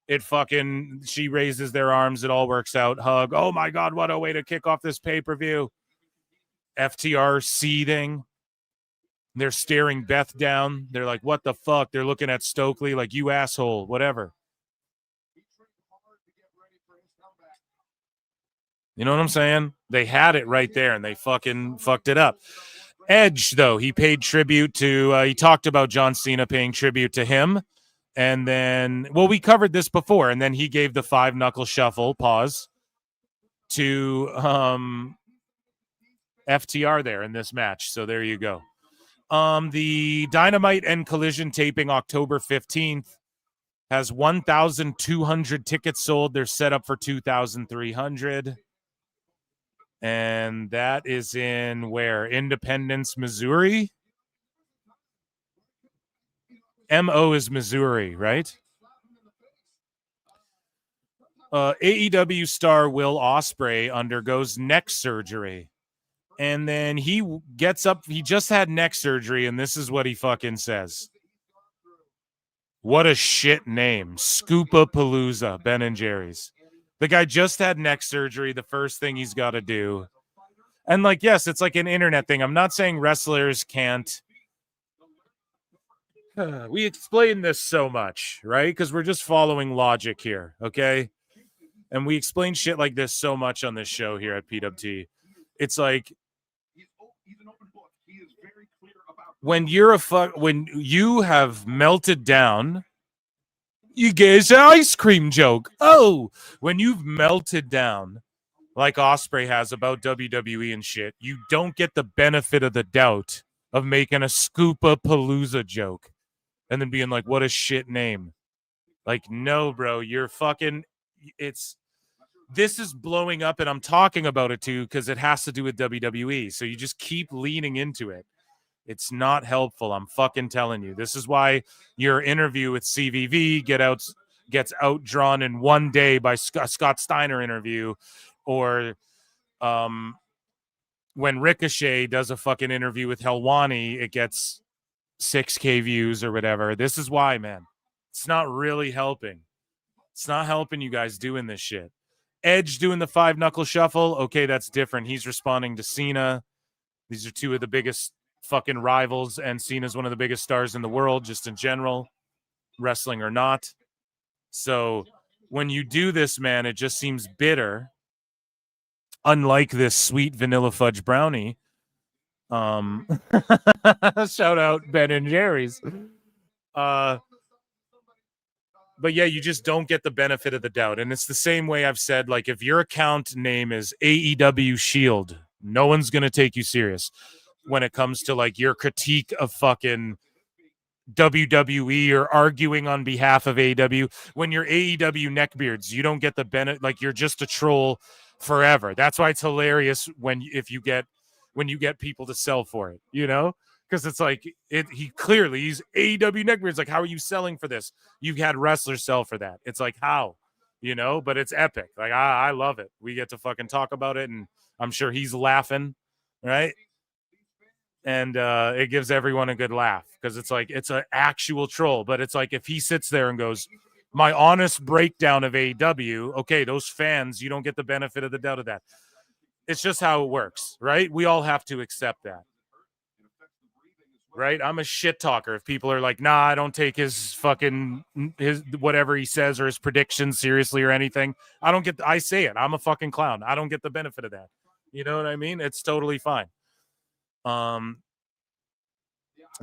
She raises their arms. It all works out. Hug. Oh my God, what a way to kick off this pay-per-view. FTR seething. They're staring Beth down. They're like, what the fuck? They're looking at Stokely like, you asshole, whatever. You know what I'm saying? They had it right there, and they fucking fucked it up. Edge, though, he paid tribute to, he talked about John Cena paying tribute to him. And then, well, we covered this before, and then he gave the 5-knuckle shuffle, pause, to FTR there in this match. So there you go. The Dynamite and Collision taping October 15th has 1,200 tickets sold. They're set up for 2,300. And that is in where? Independence, Missouri? MO is Missouri, right? AEW star Will Ospreay undergoes neck surgery. And then he gets up. He just had neck surgery, and this is what he fucking says. What a shit name. Scoopapalooza, Ben and Jerry's. The guy just had neck surgery. The first thing he's got to do. And, like, yes, it's like an internet thing. I'm not saying wrestlers can't. We explain this so much, right? Because we're just following logic here, okay? And we explain shit like this so much on this show here at PWT. It's like, when you have melted down, you get an ice cream joke. Oh, when you've melted down, like Ospreay has about WWE and shit, you don't get the benefit of the doubt of making a Scoopapalooza joke and then being like, what a shit name. Like, no, bro, you're fucking, this is blowing up, and I'm talking about it too because it has to do with WWE. So you just keep leaning into it. It's not helpful. I'm fucking telling you. This is why your interview with CVV gets outdrawn in one day by Scott Steiner interview, or when Ricochet does a fucking interview with Helwani, it gets 6K views or whatever. This is why, man. It's not really helping. It's not helping you guys doing this shit. Edge doing the 5-knuckle shuffle. Okay, that's different. He's responding to Cena. These are two of the biggest fucking rivals, and Cena's one of the biggest stars in the world, just in general, wrestling or not. So when you do this, man, it just seems bitter. Unlike this sweet vanilla fudge brownie. Shout out Ben and Jerry's. But yeah, you just don't get the benefit of the doubt. And it's the same way I've said, like, if your account name is AEW Shield, no one's going to take you serious when it comes to like your critique of fucking WWE or arguing on behalf of AEW. When you're AEW neckbeards, you don't get the benefit. Like, you're just a troll forever. That's why it's hilarious when you get people to sell for it, you know, because it's like he's AEW neckbeards. Like, how are you selling for this? You've had wrestlers sell for that. It's like, how, you know, but it's epic. Like, I love it. We get to fucking talk about it, and I'm sure he's laughing, right? And it gives everyone a good laugh because it's like it's an actual troll. But it's like if he sits there and goes, my honest breakdown of AEW, okay, those fans, you don't get the benefit of the doubt of that. It's just how it works, right? We all have to accept that, right? I'm a shit talker. If people are like, nah, I don't take his whatever he says or his predictions seriously or anything, I say it. I'm a fucking clown. I don't get the benefit of that. You know what I mean? It's totally fine.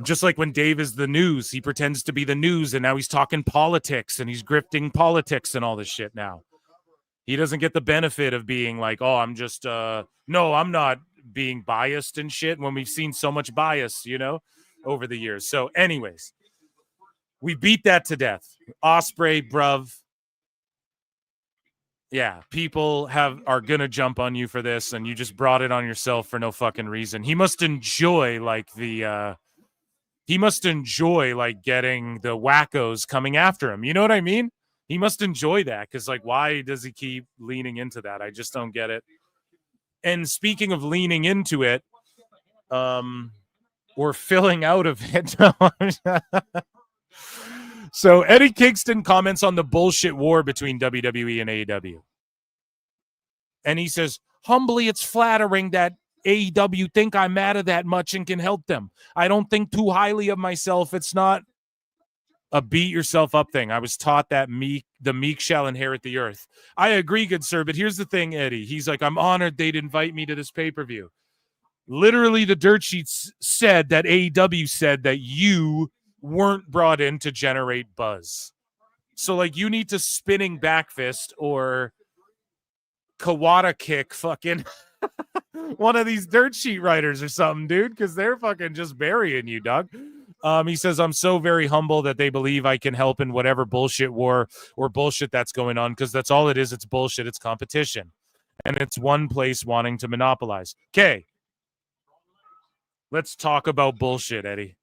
Just like when Dave is the news, he pretends to be the news, and now he's talking politics and he's grifting politics and all this shit now. He doesn't get the benefit of being like, oh, I'm just, no, I'm not being biased and shit, when we've seen so much bias, you know, over the years. So anyways, we beat that to death. Osprey, bruv. Yeah, people are going to jump on you for this, and you just brought it on yourself for no fucking reason. He must enjoy getting the wackos coming after him. You know what I mean? He must enjoy that because, like, why does he keep leaning into that? I just don't get it. And speaking of leaning into it, or filling out of it. So Eddie Kingston comments on the bullshit war between WWE and AEW. And he says, humbly, it's flattering that AEW think I matter that much and can help them. I don't think too highly of myself. It's not a beat yourself up thing. I was taught that the meek shall inherit the earth. I agree, good sir, but here's the thing, Eddie. He's like, I'm honored they'd invite me to this pay-per-view. Literally, the dirt sheets said that AEW said that you weren't brought in to generate buzz. So, like, you need to spinning back fist or Kawada kick fucking one of these dirt sheet writers or something, dude, because they're fucking just burying you, dog. He says, I'm so very humble that they believe I can help in whatever bullshit war or bullshit that's going on, because that's all it is. It's bullshit. It's competition. And it's one place wanting to monopolize. Okay. Let's talk about bullshit, Eddie.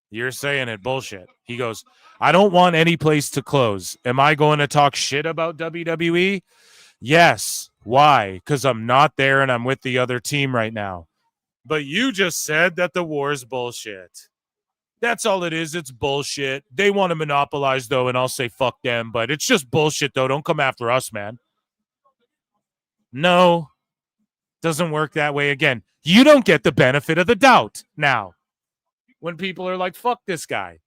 You're saying it, bullshit. He goes, I don't want any place to close. Am I going to talk shit about WWE? Yes. Why? Because I'm not there and I'm with the other team right now. But you just said that the war's bullshit. That's all it is. It's bullshit. They want to monopolize, though, and I'll say fuck them. But it's just bullshit, though. Don't come after us, man. No. Doesn't work that way. Again, you don't get the benefit of the doubt now when people are like, fuck this guy.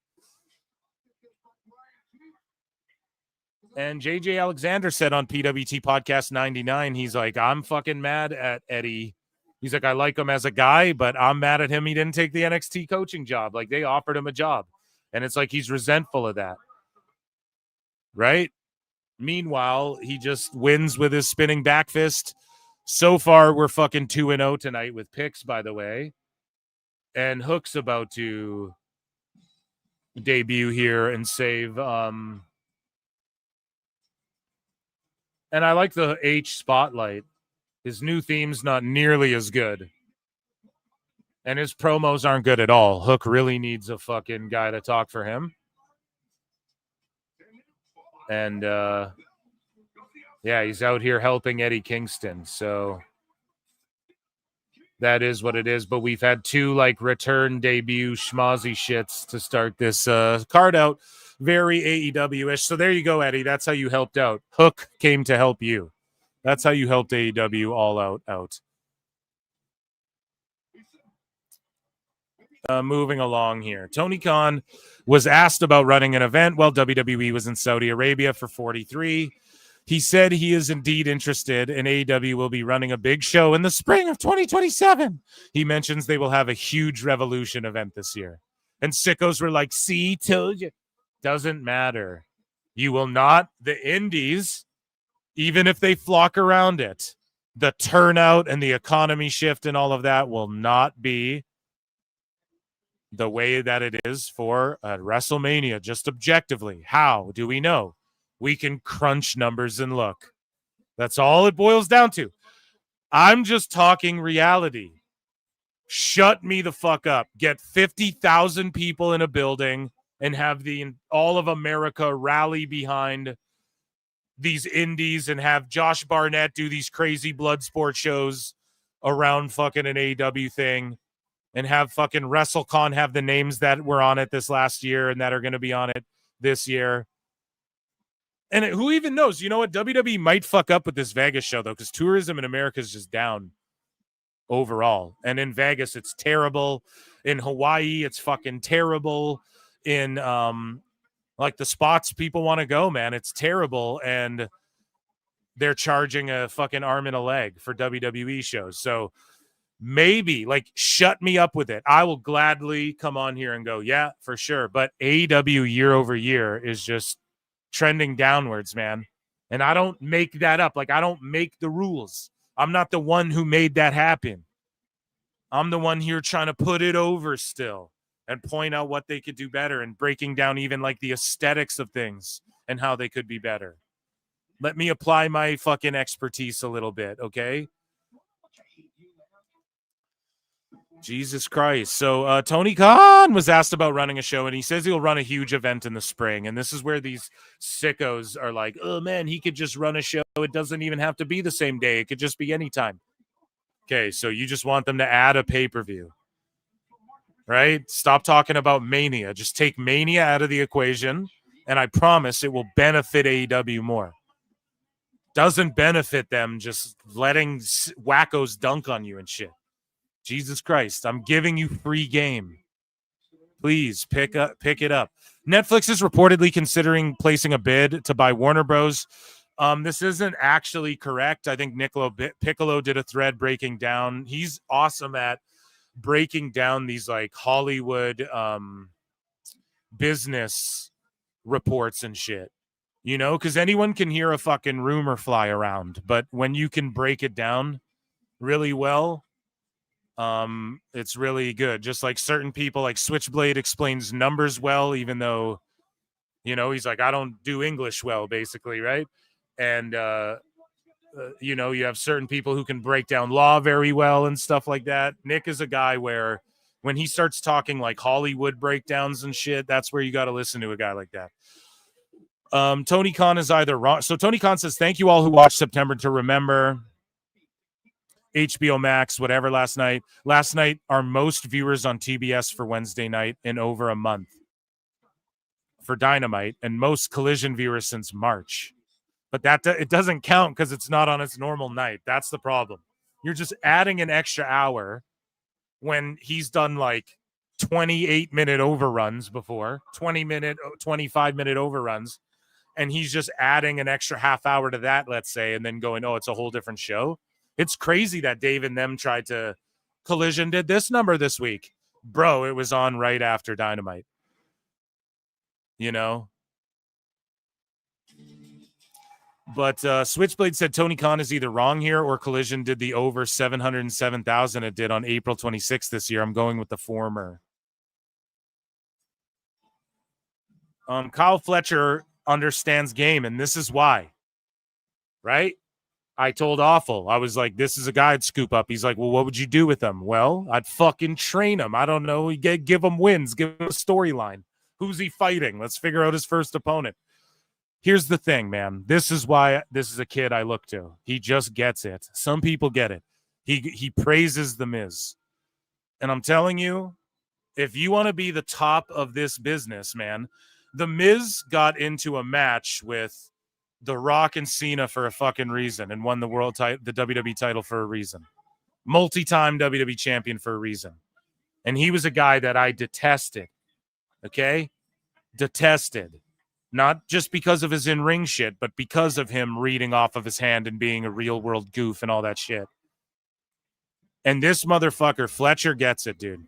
And JJ Alexander said on PWT Podcast 99, he's like, I'm fucking mad at Eddie. He's like, I like him as a guy, but I'm mad at him. He didn't take the NXT coaching job. Like, they offered him a job. And it's like he's resentful of that. Right? Meanwhile, he just wins with his spinning back fist. So far, we're fucking 2-0 tonight with picks, by the way. And Hook's about to debut here and save. And I like the H spotlight. His new theme's not nearly as good. And his promos aren't good at all. Hook really needs a fucking guy to talk for him. And, yeah, he's out here helping Eddie Kingston. So that is what it is. But we've had two, like, return debut schmozzy shits to start this card out. Very AEW-ish. So there you go, Eddie. That's how you helped out. Hook came to help you. That's how you helped AEW all out. Moving along here. Tony Khan was asked about running an event while WWE was in Saudi Arabia for 43. He said he is indeed interested, and AEW will be running a big show in the spring of 2027. He mentions they will have a huge Revolution event this year. And sickos were like, see, told you. Doesn't matter. You will not, the indies, even if they flock around it, the turnout and the economy shift and all of that will not be the way that it is for WrestleMania, just objectively. How do we know? We can crunch numbers and look. That's all it boils down to. I'm just talking reality. Shut me the fuck up. Get 50,000 people in a building and have all of America rally behind these indies and have Josh Barnett do these crazy blood sport shows around fucking an AEW thing and have fucking WrestleCon have the names that were on it this last year and that are going to be on it this year. And who even knows? You know what? WWE might fuck up with this Vegas show, though, because tourism in America is just down overall. And in Vegas, it's terrible. In Hawaii, it's fucking terrible. In like the spots people want to go, man, it's terrible. And they're charging a fucking arm and a leg for WWE shows. So maybe, like, shut me up with it. I will gladly come on here and go, yeah, for sure. But AEW year over year is just trending downwards, man. And I don't make that up. Like, I don't make the rules. I'm not the one who made that happen. I'm the one here trying to put it over still and point out what they could do better and breaking down even like the aesthetics of things and how they could be better. Let me apply my fucking expertise a little bit, okay? Jesus Christ. So Tony Khan was asked about running a show, and he says he'll run a huge event in the spring. And this is where these sickos are like, oh, man, he could just run a show. It doesn't even have to be the same day. It could just be anytime. Okay, so you just want them to add a pay-per-view, right? Stop talking about Mania. Just take Mania out of the equation, and I promise it will benefit AEW more. Doesn't benefit them just letting wackos dunk on you and shit. Jesus Christ, I'm giving you free game. Please pick it up. Netflix is reportedly considering placing a bid to buy Warner Bros. This isn't actually correct. I think Niccolo Piccolo did a thread breaking down. He's awesome at breaking down these like Hollywood business reports and shit. You know, because anyone can hear a fucking rumor fly around, but when you can break it down really well, it's really good. Just like certain people, like Switchblade explains numbers well, even though, you know, he's like, I don't do English well, basically, right? And, you know, you have certain people who can break down law very well and stuff like that. Nick is a guy where when he starts talking like Hollywood breakdowns and shit, that's where you got to listen to a guy like that. Tony Khan is either wrong. So Tony Khan says, thank you all who watched September to Remember, HBO Max, whatever last night. Last night, our most viewers on TBS for Wednesday night in over a month for Dynamite, and most Collision viewers since March. But that it doesn't count because it's not on its normal night. That's the problem. You're just adding an extra hour when he's done like 28-minute overruns before, 20-minute, 25-minute overruns. And he's just adding an extra half hour to that, let's say, and then going, oh, it's a whole different show. It's crazy that Dave and them tried to Collision did this number this week. Bro, it was on right after Dynamite. You know? But Switchblade said Tony Khan is either wrong here or Collision did the over 707,000 it did on April 26th this year. I'm going with the former. Kyle Fletcher understands game, and this is why. Right? I told Awful. I was like, this is a guy I'd scoop up. He's like, well, what would you do with him? Well, I'd fucking train him. I don't know. Give him wins. Give him a storyline. Who's he fighting? Let's figure out his first opponent. Here's the thing, man. This is why this is a kid I look to. He just gets it. Some people get it. He praises The Miz. And I'm telling you, if you want to be the top of this business, man, The Miz got into a match with The Rock and Cena for a fucking reason and won the the WWE title for a reason. Multi-time WWE champion for a reason. And he was a guy that I detested. Okay? Detested. Not just because of his in-ring shit, but because of him reading off of his hand and being a real-world goof and all that shit. And this motherfucker, Fletcher, gets it, dude.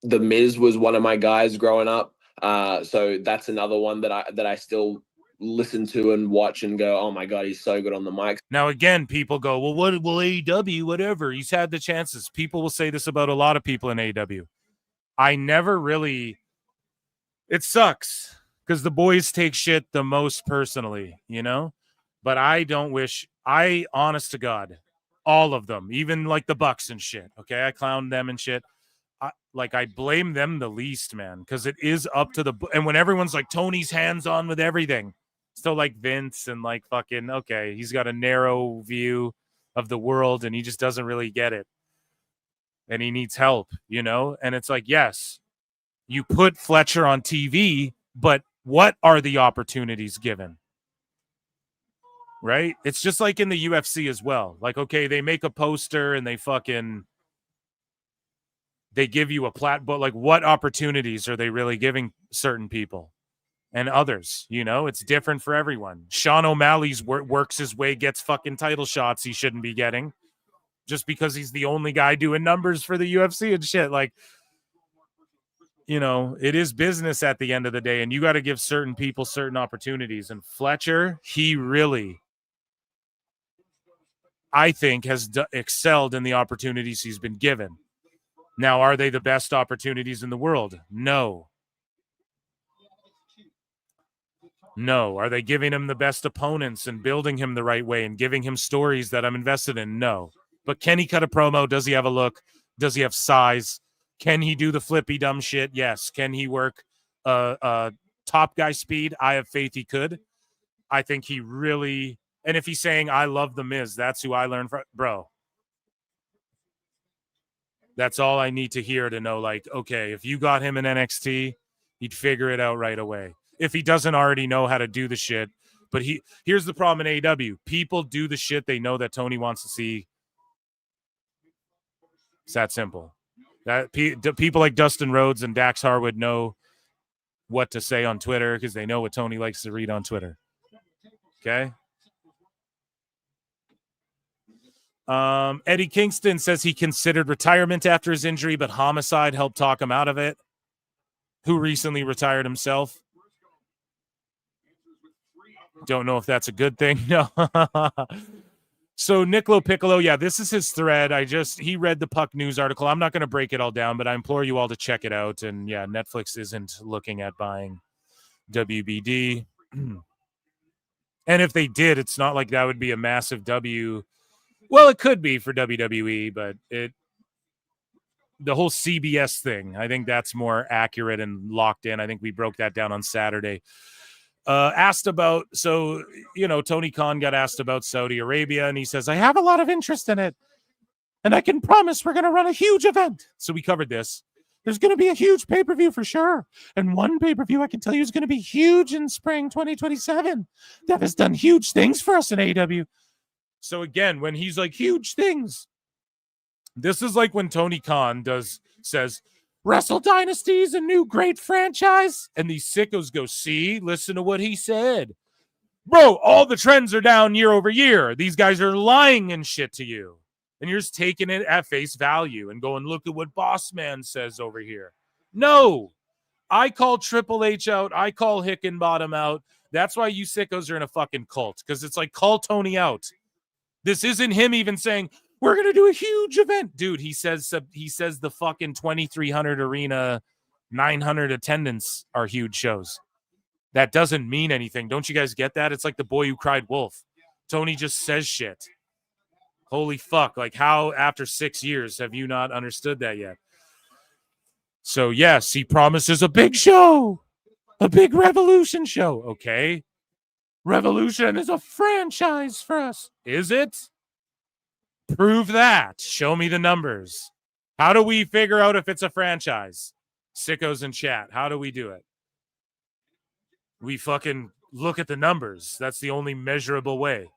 The Miz was one of my guys growing up. So that's another one that I still listen to and watch and go, oh my God, he's so good on the mic. Now, again, people go, well, what will AEW, whatever. He's had the chances. People will say this about a lot of people in AEW. I never really, it sucks because the boys take shit the most personally, you know? But I don't wish, honest to God, all of them, even like the Bucks and shit, okay? I clown them and shit. I blame them the least, man, because it is up to and when everyone's like, Tony's hands-on with everything, still like Vince and like fucking, okay, he's got a narrow view of the world and he just doesn't really get it. And he needs help, you know? And it's like, yes, you put Fletcher on TV, but what are the opportunities given? Right? It's just like in the UFC as well. Like, okay, they make a poster and they give you a but like what opportunities are they really giving certain people and others? You know, it's different for everyone. Sean O'Malley's works his way, gets fucking title shots he shouldn't be getting just because he's the only guy doing numbers for the UFC and shit. Like, you know, it is business at the end of the day, and you got to give certain people certain opportunities. And Fletcher, he really, I think, has excelled in the opportunities he's been given. Now, are they the best opportunities in the world? No. No. Are they giving him the best opponents and building him the right way and giving him stories that I'm invested in? No. But can he cut a promo? Does he have a look? Does he have size? Can he do the flippy dumb shit? Yes. Can he work top guy speed? I have faith he could. I think he really, and if he's saying, I love The Miz, that's who I learned from, bro. That's all I need to hear to know, like, okay, if you got him in NXT, he'd figure it out right away. If he doesn't already know how to do the shit. But here's the problem in AEW. People do the shit they know that Tony wants to see. It's that simple. That people like Dustin Rhodes and Dax Harwood know what to say on Twitter because they know what Tony likes to read on Twitter. Okay? Eddie Kingston says he considered retirement after his injury, but Homicide helped talk him out of it. Who recently retired himself. Don't know if that's a good thing. No. So Nicolo Piccolo, yeah, this is his thread. He read the Puck News article. I'm not going to break it all down, but I implore you all to check it out. And yeah, Netflix isn't looking at buying WBD. And if they did, it's not like that would be a massive W. Well, it could be for WWE, but the whole CBS thing, I think that's more accurate and locked in. I think we broke that down on Saturday. Asked about, so, you know, Tony Khan got asked about Saudi Arabia, and he says, I have a lot of interest in it, and I can promise we're going to run a huge event. So we covered this. There's going to be a huge pay-per-view for sure. And one pay-per-view I can tell you is going to be huge in spring 2027. That has done huge things for us in AEW. So again, when he's like huge things, this is like when Tony Khan says, Wrestle Dynasty is a new great franchise. And these sickos go, see, listen to what he said. Bro, all the trends are down year over year. These guys are lying and shit to you. And you're just taking it at face value and going, look at what Boss Man says over here. No, I call Triple H out. I call Hickenbottom out. That's why you sickos are in a fucking cult. Because it's like, call Tony out. This isn't him even saying, we're going to do a huge event. Dude, he says the fucking 2,300 arena, 900 attendance are huge shows. That doesn't mean anything. Don't you guys get that? It's like the boy who cried wolf. Tony just says shit. Holy fuck. Like, how after 6 years have you not understood that yet? So, yes, he promises a big show. A big Revolution show. Okay. Revolution is a franchise for us. Is it? Prove that. Show me the numbers. How do we figure out if it's a franchise? Sickos in chat. How do we do it? We fucking look at the numbers. That's the only measurable way.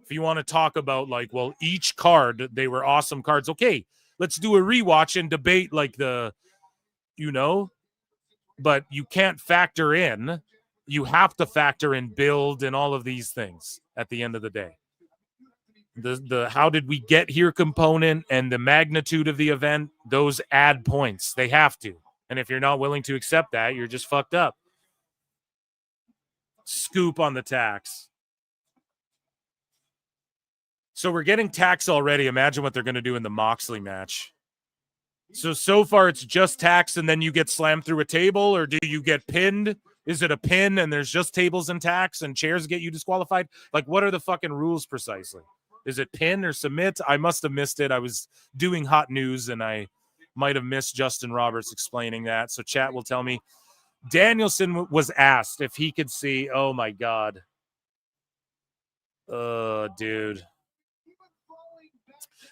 If you want to talk about like, well, each card, they were awesome cards. Okay, let's do a rewatch and debate like the, you know, but you can't factor in. You have to factor in build and all of these things at the end of the day. The how did we get here component and the magnitude of the event, those add points. They have to. And if you're not willing to accept that, you're just fucked up. Scoop on the tax. So we're getting tax already. Imagine what they're going to do in the Moxley match. So far it's just tax and then you get slammed through a table, or do you get pinned? Is it a pin and there's just tables and tax and chairs get you disqualified? Like, what are the fucking rules precisely? Is it pin or submit? I must have missed it. I was doing hot news and I might have missed Justin Roberts explaining that. So chat will tell me. Danielson was asked if he could see. Oh my God. Dude.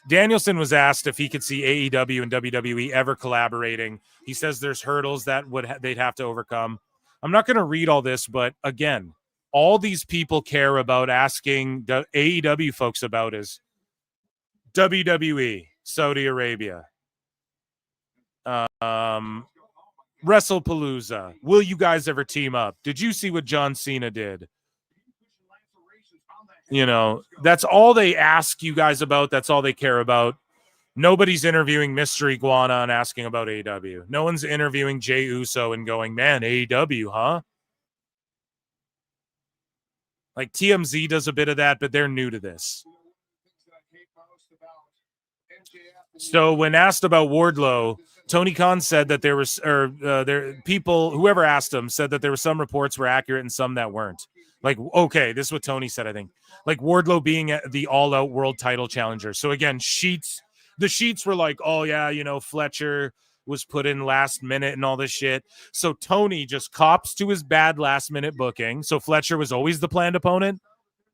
Danielson was asked if he could see AEW and WWE ever collaborating. He says there's hurdles that they'd have to overcome. I'm not going to read all this, but again, all these people care about asking the AEW folks about is WWE, Saudi Arabia, WrestlePalooza. Will you guys ever team up? Did you see what John Cena did? You know, that's all they ask you guys about. That's all they care about. Nobody's interviewing Mr. Iguana and asking about AEW. No one's interviewing Jey Uso and going, man, AEW, huh? Like TMZ does a bit of that, but they're new to this. So when asked about Wardlow, Tony Khan said that there was, whoever asked him said that there were some reports were accurate and some that weren't. Like, okay, this is what Tony said, I think. Like Wardlow being the all-out world title challenger. So again, the sheets were like, oh yeah, you know, Fletcher was put in last minute and all this shit. So Tony just cops to his bad last minute booking. So Fletcher was always the planned opponent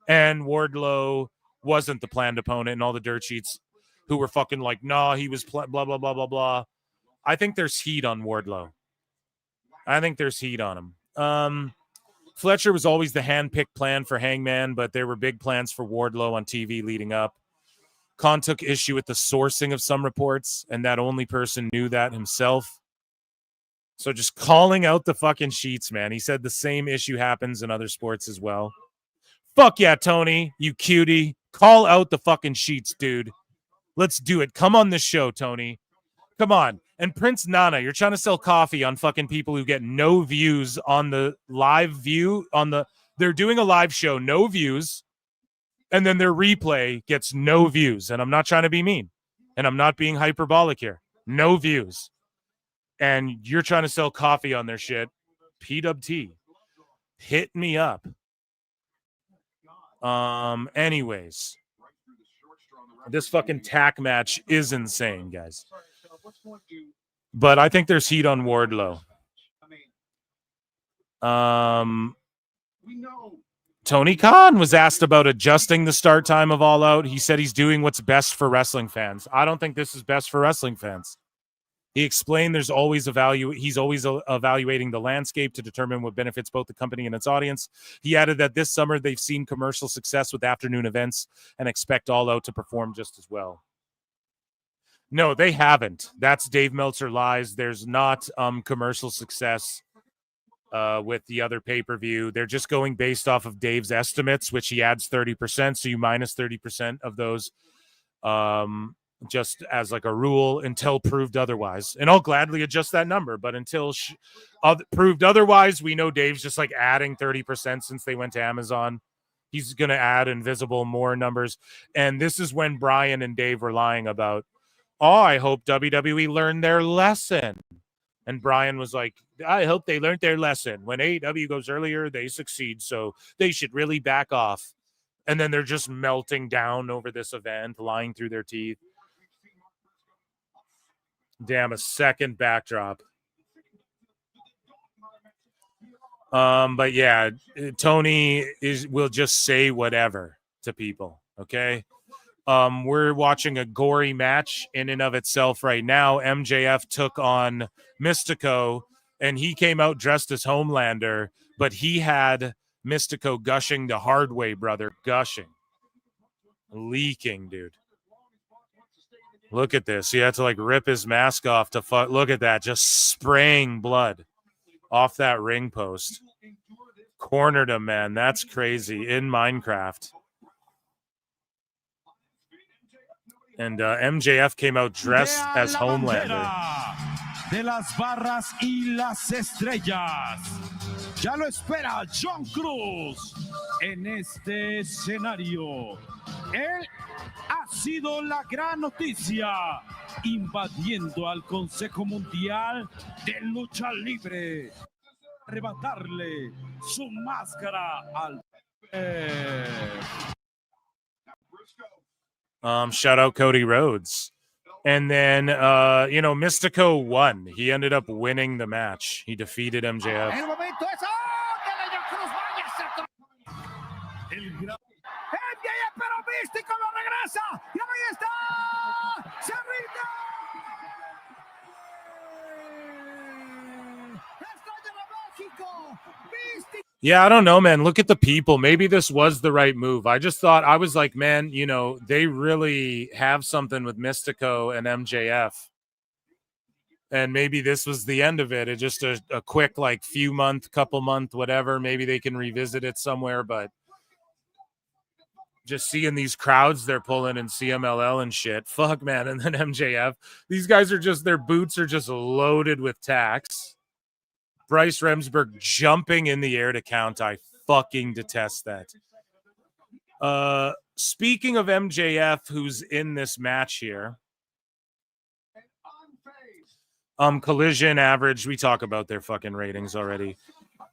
and Wardlow wasn't the planned opponent, and all the dirt sheets who were fucking like, nah, he was blah, blah, blah, blah, blah. I think there's heat on Wardlow. I think there's heat on him. Fletcher was always the hand-picked plan for Hangman, but there were big plans for Wardlow on TV leading up. Khan took issue with the sourcing of some reports, and that only person knew that himself. So just calling out the fucking sheets, man. He said the same issue happens in other sports as well. Fuck yeah, Tony, you cutie. Call out the fucking sheets, dude. Let's do it. Come on this show, Tony. Come on. And Prince Nana, you're trying to sell coffee on fucking people who get no views on the live view. They're doing a live show, no views. And then their replay gets no views. And I'm not trying to be mean. And I'm not being hyperbolic here. No views. And you're trying to sell coffee on their shit. PWT. Hit me up. Anyways. This fucking tack match is insane, guys. But I think there's heat on Wardlow. Tony Khan was asked about adjusting the start time of All Out. He said he's doing what's best for wrestling fans. I don't think this is best for wrestling fans. He explained he's always evaluating the landscape to determine what benefits both the company and its audience. He added that this summer they've seen commercial success with afternoon events and expect All Out to perform just as well. No, they haven't. That's Dave Meltzer lies. There's not commercial success with the other pay-per-view. They're just going based off of Dave's estimates, which he adds 30%. So you minus 30% of those just as like a rule until proved otherwise. And I'll gladly adjust that number. But until proved otherwise, we know Dave's just like adding 30% since they went to Amazon. He's going to add invisible more numbers. And this is when Brian and Dave were lying about, oh, I hope WWE learned their lesson. And Brian was like, I hope they learned their lesson. When AEW goes earlier, they succeed. So they should really back off. And then they're just melting down over this event, lying through their teeth. Damn, a second backdrop. But yeah, Tony will just say whatever to people. Okay. We're watching a gory match in and of itself right now. MJF took on Mystico, and he came out dressed as Homelander, but he had Mystico gushing the hard way, brother. Gushing. Leaking, dude. Look at this. He had to like rip his mask off to fuck. Look at that. Just spraying blood off that ring post. Cornered him, man. That's crazy. In Minecraft. And MJF came out dressed as Homelander. de las barras y las estrellas. Ya lo espera John Cruz en este escenario. Él ha sido la gran noticia, invadiendo al Consejo Mundial de Lucha Libre. Arrebatarle su máscara al... Shout out Cody Rhodes. And then, Mystico won. He ended up winning the match. He defeated MJF. El momento es de la John Cruz, vaya MJF, pero Místico lo regresa y ahí está, se rinde. Estrella de México, Místico. Yeah, I don't know, man. Look at the people. Maybe this was the right move. I just thought, I was like, man, they really have something with Mystico and MJF. And maybe this was the end of it. It's just a quick, couple month, whatever. Maybe they can revisit it somewhere. But just seeing these crowds they're pulling in CMLL and shit. Fuck, man. And then MJF. These guys are their boots are just loaded with tacks. Bryce Remsburg jumping in the air to count. I fucking detest that. Speaking of MJF, who's in this match here. Collision average. We talk about their fucking ratings already.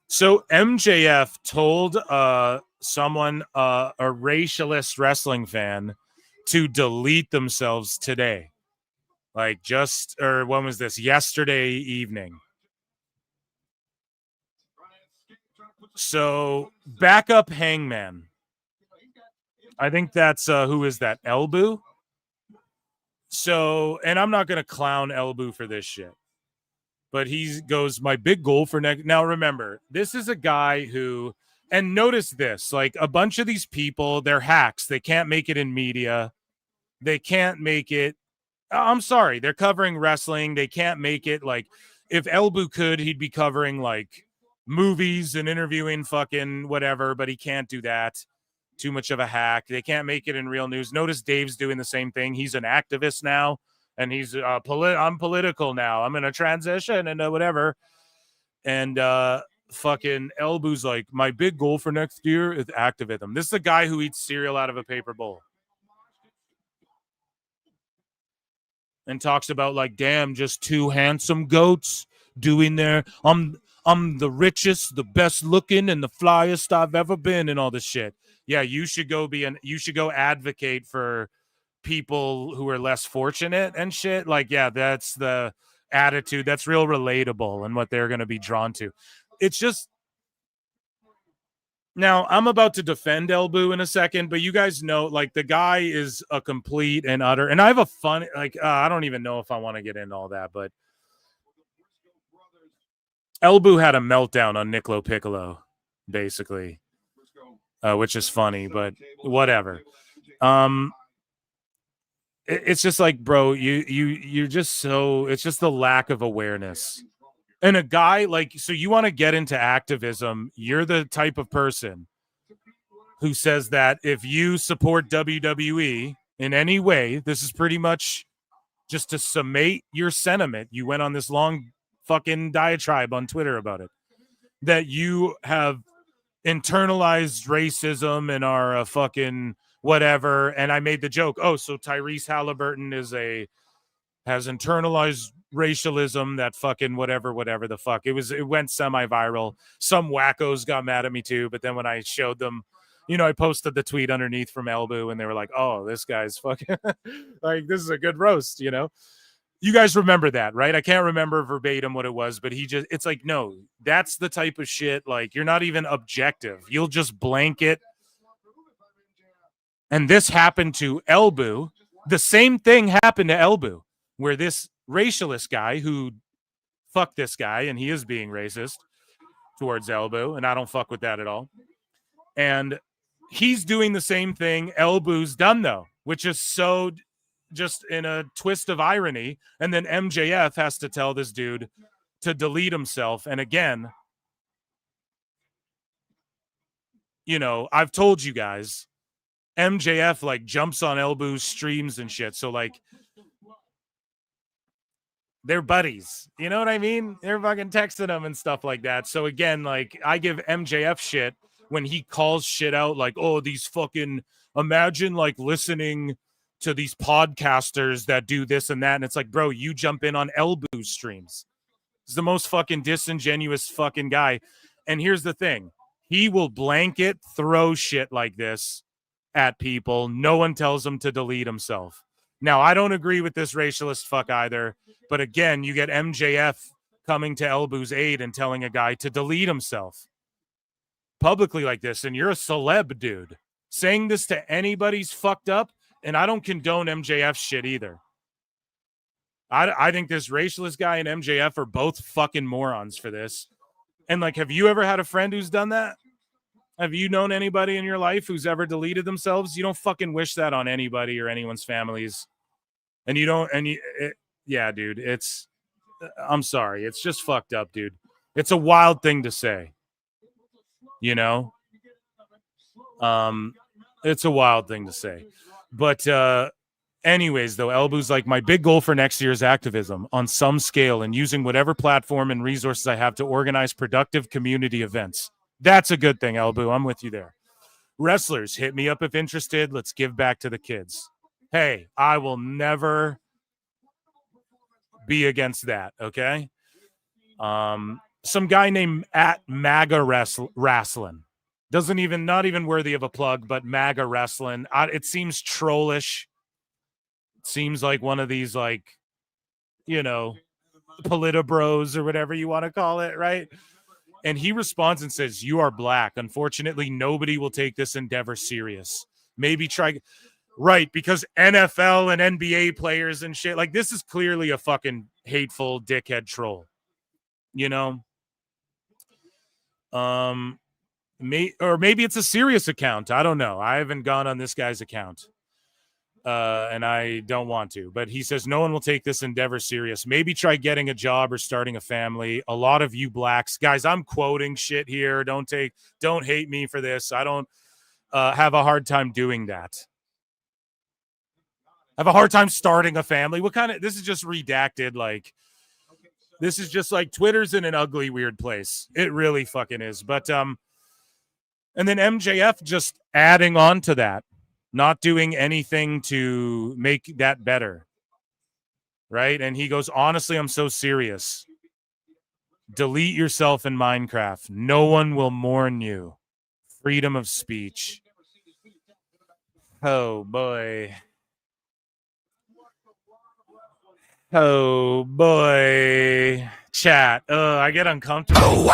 So MJF told someone, a racialist wrestling fan, to delete themselves today. When was this? Yesterday evening. So, backup Hangman. I think that's, who is that? Elbu? So, and I'm not going to clown Elbu for this shit. But he goes, my big goal for next... Now, remember, this is a guy who... And notice this, a bunch of these people, they're hacks. They can't make it in media. They can't make it... I'm sorry, they're covering wrestling. They can't make it, if Elbu could, he'd be covering, movies and interviewing fucking whatever, but he can't do that. Too much of a hack. They can't make it in real news. Notice Dave's doing the same thing. He's an activist now, and he's I'm political now. I'm in a transition and whatever. And fucking Elbu's like, my big goal for next year is activism. This is a guy who eats cereal out of a paper bowl. And talks about damn, just two handsome goats doing their I'm the richest, the best looking, and the flyest I've ever been, and all this shit. Yeah, you should go advocate for people who are less fortunate and shit. That's the attitude. That's real relatable and what they're going to be drawn to. It's just now I'm about to defend Elbu in a second, but you guys know, the guy is a complete and utter. And I have a fun, I don't even know if I want to get into all that, but Elbu had a meltdown on Niccolo Piccolo, basically, which is funny, but whatever. It's just bro, you're just so, it's just the lack of awareness. And a guy so you want to get into activism, you're the type of person who says that if you support WWE in any way, this is pretty much just to summate your sentiment. You went on this long fucking diatribe on Twitter about it, that you have internalized racism and are a fucking whatever. And I made the joke, so Tyrese Halliburton has internalized racialism, that fucking whatever the fuck. It went semi-viral. Some wackos got mad at me too, but then when I showed them, I posted the tweet underneath from Elbu and they were like, oh, this guy's fucking this is a good roast, You guys remember that, right? I can't remember verbatim what it was, but it's no, that's the type of shit. You're not even objective. You'll just blanket. And this happened to Elbu. The same thing happened to Elbu, where this racialist guy who fuck this guy, and he is being racist towards Elbu, and I don't fuck with that at all. And he's doing the same thing Elbu's done, though, which is so just in a twist of irony. And then MJF has to tell this dude to delete himself. And again, I've told you guys, MJF jumps on Elbu's streams and shit. So They're buddies. You know what I mean? They're fucking texting him and stuff like that. So again, like I give MJF shit when he calls shit out like, oh, these fucking, imagine like listening to these podcasters that do this and that. And it's like, bro, you jump in on Elboo streams. He's the most fucking disingenuous fucking guy. And here's the thing. He will blanket throw shit like this at people. No one tells him to delete himself. Now, I don't agree with this racialist fuck either. But again, you get MJF coming to Elboo's aid and telling a guy to delete himself publicly like this. And you're a celeb, dude. Saying this to anybody's fucked up. And I don't condone MJF shit either. I think this racialist guy and MJF are both fucking morons for this. And like, have you ever had a friend who's done that? Have you known anybody in your life who's ever deleted themselves? You don't fucking wish that on anybody or anyone's families. And you don't, yeah, dude, I'm sorry. It's just fucked up, dude. It's a wild thing to say. You know? It's a wild thing to say. But anyways, though, Elboo's like, my big goal for next year is activism on some scale and using whatever platform and resources I have to organize productive community events. That's a good thing, Elboo. I'm with you there. Wrestlers, hit me up if interested. Let's give back to the kids. Hey, I will never be against that, okay? Some guy named @MAGA Wrestling. Not even worthy of a plug, but MAGA Wrestling. It seems trollish. It seems like one of these, like, you know, politobros or whatever you want to call it, right? And he responds and says, you are black. Unfortunately, nobody will take this endeavor serious. Maybe try... Right, because NFL and NBA players and shit, like, this is clearly a fucking hateful dickhead troll. You know? Maybe it's a serious account. I don't know. I haven't gone on this guy's account. And I don't want to. But he says no one will take this endeavor serious. Maybe try getting a job or starting a family. A lot of you blacks, guys, I'm quoting shit here. Don't hate me for this. I don't have a hard time doing that. I have a hard time starting a family. This is just redacted. Like, this is just like Twitter's in an ugly, weird place. It really fucking is. But, and then MJF just adding on to that, not doing anything to make that better. Right? And he goes, honestly, I'm so serious. Delete yourself in Minecraft. No one will mourn you. Freedom of speech. Oh, boy. Oh, boy. Chat. I get uncomfortable.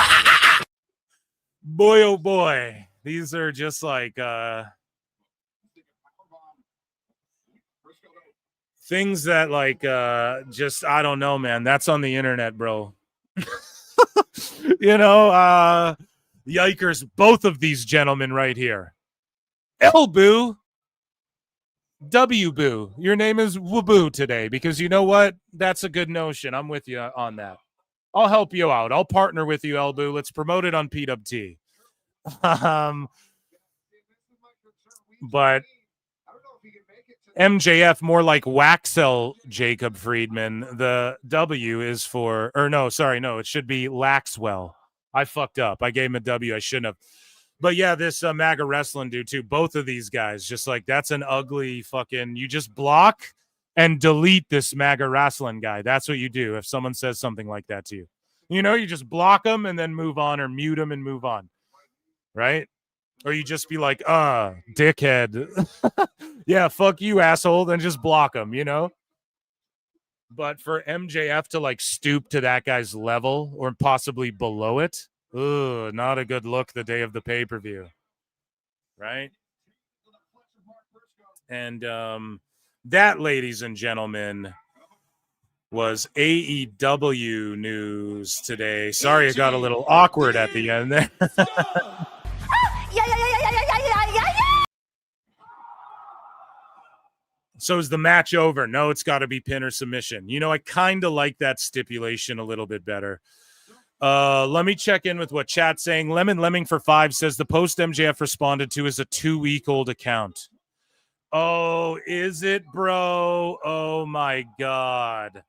Boy, oh, boy. These are just like things that like just, I don't know, man. That's on the internet, bro. You know, yikers. Both of these gentlemen right here. Elboo. W-Boo. Your name is Waboo today because you know what? That's a good notion. I'm with you on that. I'll help you out. I'll partner with you, Elboo. Let's promote it on PWT. But MJF, more like Waxel Jacob Friedman. The W is for, or no, sorry, no, it should be Laxwell. I fucked up. I gave him a W. I shouldn't have. But yeah, this MAGA Wrestling dude too. Both of these guys, just like, that's an ugly fucking, you just block and delete this MAGA Wrestling guy. That's what you do if someone says something like that to you. You know, you just block them and then move on, or mute them and move on. Right? Or you just be like, dickhead. Yeah, fuck you, asshole. Then just block them, you know? But for MJF to like stoop to that guy's level or possibly below it, ooh, not a good look the day of the pay-per-view. Right? And that, ladies and gentlemen, was AEW news today. Sorry, it got a little awkward at the end there. So is the match over? No, it's got to be pin or submission. You know, I kind of like that stipulation a little bit better. Let me check in with what chat's saying. Lemon Lemming for 5 says the post MJF responded to is a 2-week-old account. Oh, is it, bro? Oh my God.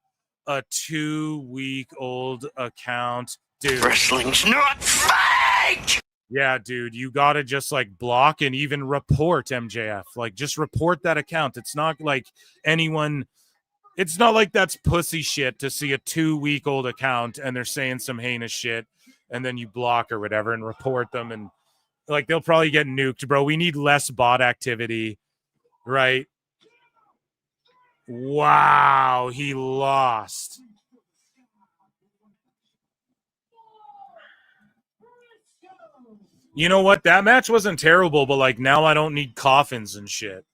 a 2-week-old account, dude. Wrestling's not fake! Yeah, dude, you gotta just like block and even report MJF. Like, just report that account. It's not like anyone. It's not like that's pussy shit to see a 2-week-old account and they're saying some heinous shit, and then you block or whatever and report them, and like they'll probably get nuked, bro. We need less bot activity, right? Wow, he lost. You know what? That match wasn't terrible, but like now I don't need coffins and shit.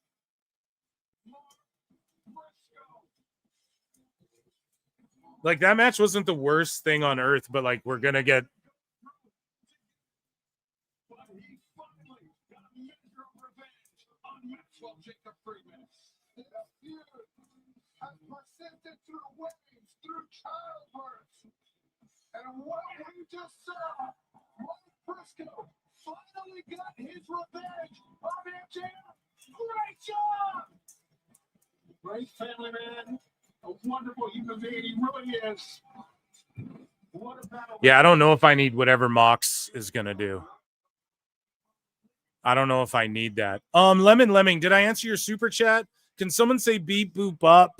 Like that match wasn't the worst thing on earth, but like we're gonna get. And what we just saw, Mark Briscoe finally got his revenge on MJF. Great job! Great family man, a wonderful human being, he really is. What a battle. Yeah, I don't know if I need whatever Mox is gonna do. I don't know if I need that. Lemon Lemming, did I answer your super chat? Can someone say beep boop bop?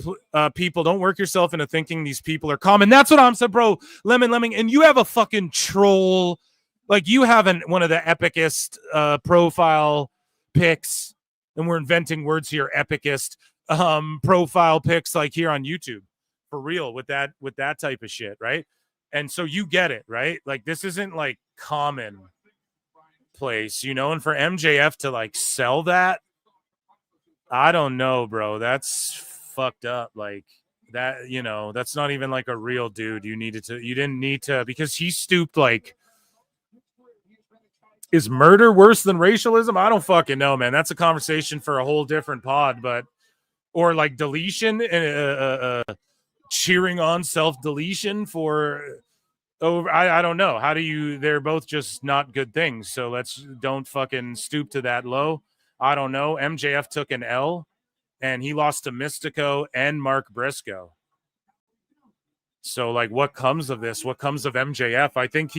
People, don't work yourself into thinking these people are common. That's what I'm saying, bro. Lemon Lemming, and you have a fucking troll. Like you have one of the epicest profile pics, and we're inventing words here. Epicest profile pics, like here on YouTube, for real, with that type of shit, right? And so you get it, right? Like this isn't like commonplace, you know. And for MJF to like sell that. I don't know, bro. That's fucked up. Like that, you know, that's not even like a real dude. You didn't need to, because he stooped. Like, is murder worse than racialism? I don't fucking know, man. That's a conversation for a whole different pod, or like deletion and cheering on self-deletion I don't know. How do you, they're both just not good things. So don't fucking stoop to that low. I don't know. MJF took an L, and he lost to Mystico and Mark Briscoe. So, like, what comes of this? What comes of MJF? I think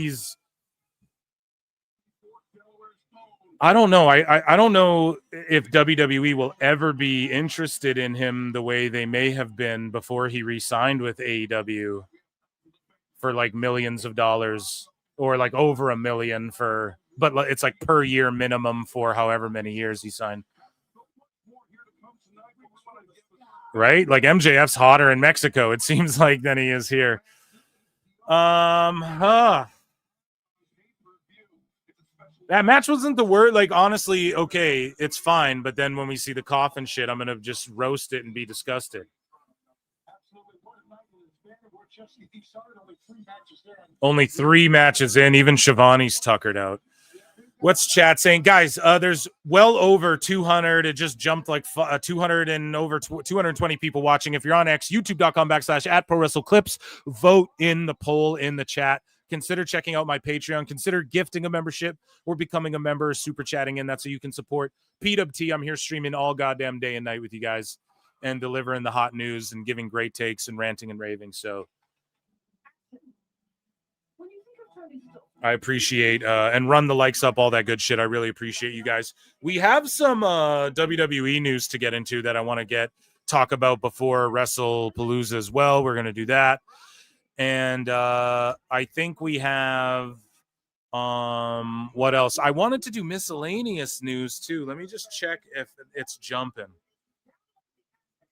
I don't know. I don't know if WWE will ever be interested in him the way they may have been before he re-signed with AEW for, like, millions of dollars, or, like, over $1 million for... But it's like per year minimum for however many years he signed. Right? Like MJF's hotter in Mexico, it seems like, than he is here. That match wasn't the word. Like, honestly, okay, it's fine. But then when we see the coffin shit, I'm going to just roast it and be disgusted. Only 3 matches in. Even Shivani's tuckered out. What's chat saying? Guys, there's well over 200. It just jumped like 200 and over 220 people watching. If you're on X, youtube.com/@ProWrestleClips, vote in the poll in the chat. Consider checking out my Patreon. Consider gifting a membership or becoming a member or super chatting in. That's so you can support PWT. I'm here streaming all goddamn day and night with you guys and delivering the hot news and giving great takes and ranting and raving. So I appreciate and run the likes up, all that good shit. I really appreciate you guys. We have some WWE news to get into that I want to talk about before WrestlePalooza as well. We're going to do that. And I think we have what else? I wanted to do miscellaneous news too. Let me just check if it's jumping.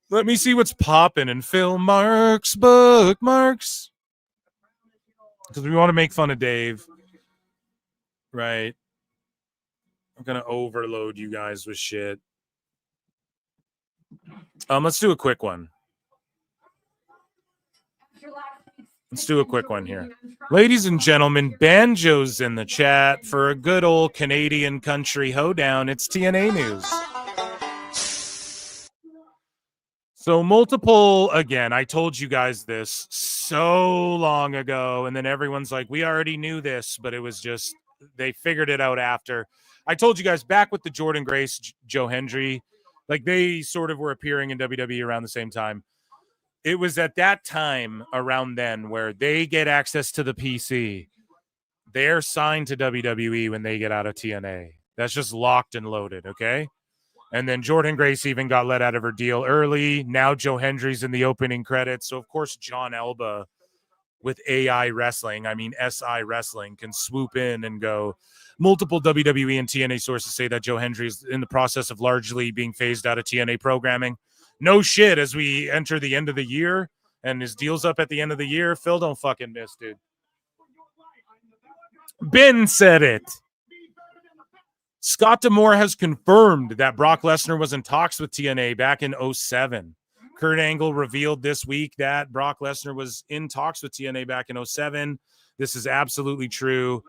Let me see what's popping in Phil Marks bookmarks. Because we want to make fun of Dave. Right. I'm going to overload you guys with shit. Let's do a quick one. Let's do a quick one here. Ladies and gentlemen, Banjo's in the chat for a good old Canadian country hoedown. It's TNA news. So again, I told you guys this so long ago, and then everyone's like, we already knew this, but it was just, they figured it out after. I told you guys back with the Jordan Grace, Joe Hendry, like they sort of were appearing in WWE around the same time. it was at that time around then where they get access to the PC. They're signed to WWE when they get out of TNA. That's just locked and loaded, okay? And then Jordan Grace even got let out of her deal early. Now Joe Hendry's in the opening credits. So, of course, John Elba with AI Wrestling, SI Wrestling, can swoop in and go. Multiple WWE and TNA sources say that Joe Hendry is in the process of largely being phased out of TNA programming. No shit, as we enter the end of the year and his deal's up at the end of the year. Phil, don't fucking miss, dude. Ben said it. Scott D'Amore has confirmed that Brock Lesnar was in talks with TNA back in 2007. Kurt Angle revealed this week that Brock Lesnar was in talks with TNA back in 2007. This is absolutely true.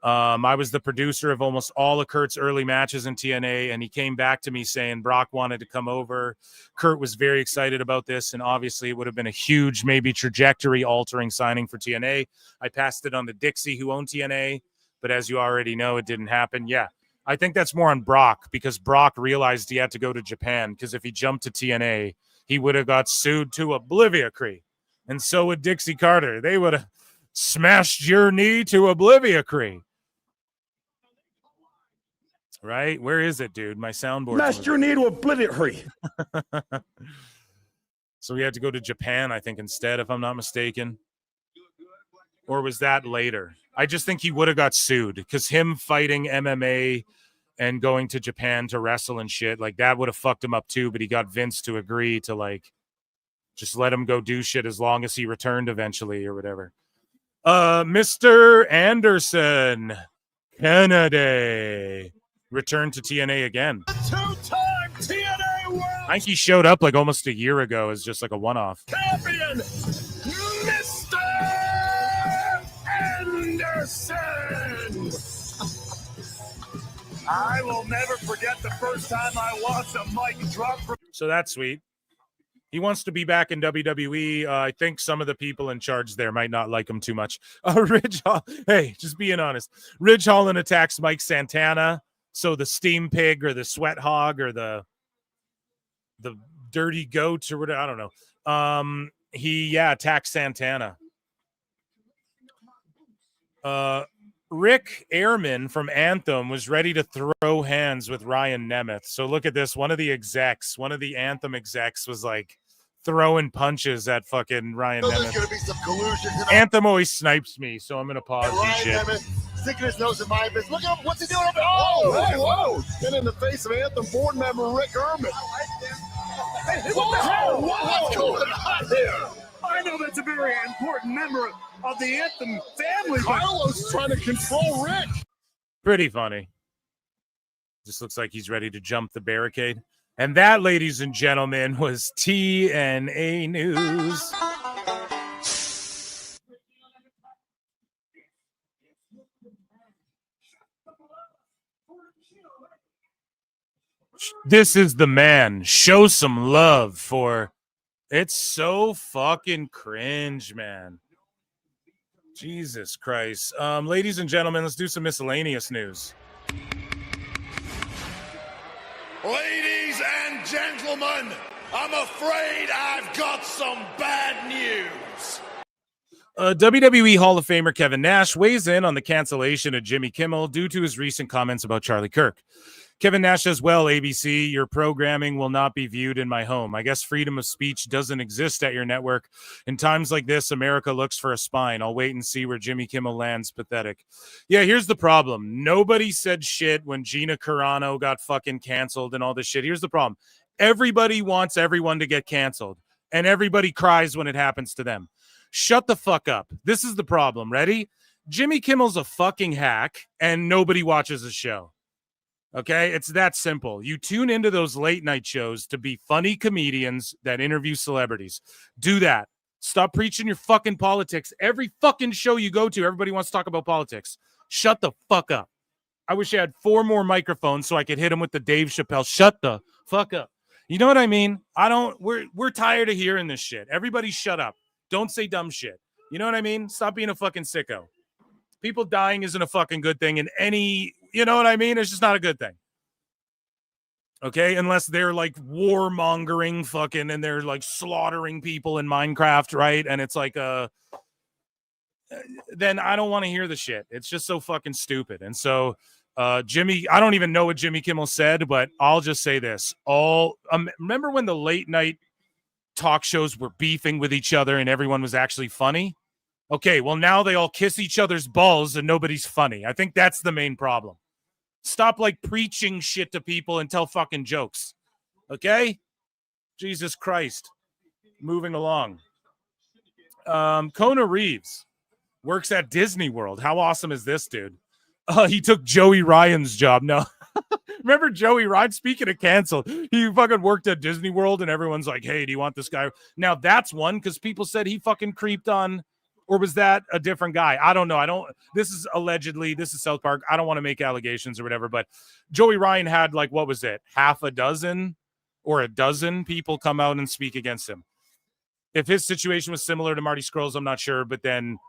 I was the producer of almost all of Kurt's early matches in TNA, and he came back to me saying Brock wanted to come over. Kurt was very excited about this, and obviously it would have been a huge, maybe trajectory-altering signing for TNA. I passed it on to Dixie, who owned TNA, but as you already know, it didn't happen. Yeah, I think that's more on Brock, because Brock realized he had to go to Japan, because if he jumped to TNA, he would have got sued to obliviacry. And so would Dixie Carter. They would have smashed your knee to obliviacry. Right? Where is it, dude? My soundboard. Smashed your knee to obliviacry. So we had to go to Japan, I think, instead, if I'm not mistaken. Or was that later? I just think he would have got sued, because him fighting MMA and going to Japan to wrestle and shit, like, that would have fucked him up too, but he got Vince to agree to, like, just let him go do shit as long as he returned eventually or whatever. Mr. Anderson Kennedy returned to TNA again. Two-time TNA World I think he showed up like almost a year ago as just like a one-off. Champion, Mr. Anderson. I will never forget the first time I watched a mic drop. So that's sweet. He wants to be back in WWE. I think some of the people in charge there might not like him too much. Ridge Hall, hey, just being honest. Ridge Holland attacks Mike Santana. So the steam pig or the sweat hog or the dirty goat or whatever, I don't know. He attacks Santana. Rick Ehrman from Anthem was ready to throw hands with Ryan Nemeth. So look at this. One of the Anthem execs was like throwing punches at fucking Ryan Nemeth. There's gonna be some collusion. Anthem always snipes me, so I'm gonna pause and shit. Ryan Nemeth sticking his nose in my business. Look at him. What's he doing up there? Whoa. Been in the face of Anthem board member Rick Ehrman. Hey, what the hell? What's going on here? I know that's a very important member of the Anthem family. Carlos is trying to control Rick. Pretty funny. Just looks like he's ready to jump the barricade. And that, ladies and gentlemen, was TNA News. This is the man. Show some love for... It's so fucking cringe, man. Jesus Christ. Ladies and gentlemen, let's do some miscellaneous news. Ladies and gentlemen, I'm afraid I've got some bad news. WWE Hall of Famer Kevin Nash weighs in on the cancellation of Jimmy Kimmel due to his recent comments about Charlie Kirk. Kevin Nash says, well, ABC, your programming will not be viewed in my home. I guess freedom of speech doesn't exist at your network. In times like this, America looks for a spine. I'll wait and see where Jimmy Kimmel lands. Pathetic. Yeah, here's the problem. Nobody said shit when Gina Carano got fucking canceled and all this shit. Here's the problem. Everybody wants everyone to get canceled, and everybody cries when it happens to them. Shut the fuck up. This is the problem. Ready? Jimmy Kimmel's a fucking hack, and nobody watches the show. Okay, it's that simple. You tune into those late night shows to be funny comedians that interview celebrities. Do that. Stop preaching your fucking politics. Every fucking show you go to, everybody wants to talk about politics. Shut the fuck up. I wish I had 4 more microphones so I could hit him with the Dave Chappelle. Shut the fuck up. You know what I mean? We're tired of hearing this shit. Everybody shut up. Don't say dumb shit. You know what I mean? Stop being a fucking sicko. People dying isn't a fucking good thing in any, you know what I mean? It's just not a good thing. Okay, unless they're like warmongering fucking and they're like slaughtering people in Minecraft, right? And it's like then I don't want to hear the shit. It's just so fucking stupid. And so Jimmy, I don't even know what Jimmy Kimmel said, but I'll just say this. Remember when the late night talk shows were beefing with each other and everyone was actually funny? Okay, well now they all kiss each other's balls and nobody's funny. I think that's the main problem. Stop like preaching shit to people and tell fucking jokes. Okay? Jesus Christ. Moving along. Kona Reeves works at Disney World. How awesome is this, dude? He took Joey Ryan's job. No. Remember Joey Ryan? Speaking of canceled, he fucking worked at Disney World and everyone's like, hey, do you want this guy? Now that's one because people said he fucking creeped on. Or was that a different guy? I don't know. This is allegedly, this is South Park. I don't want to make allegations or whatever, but Joey Ryan had like, what was it? Half a dozen or a dozen people come out and speak against him. If his situation was similar to Marty Scurll's, I'm not sure, but then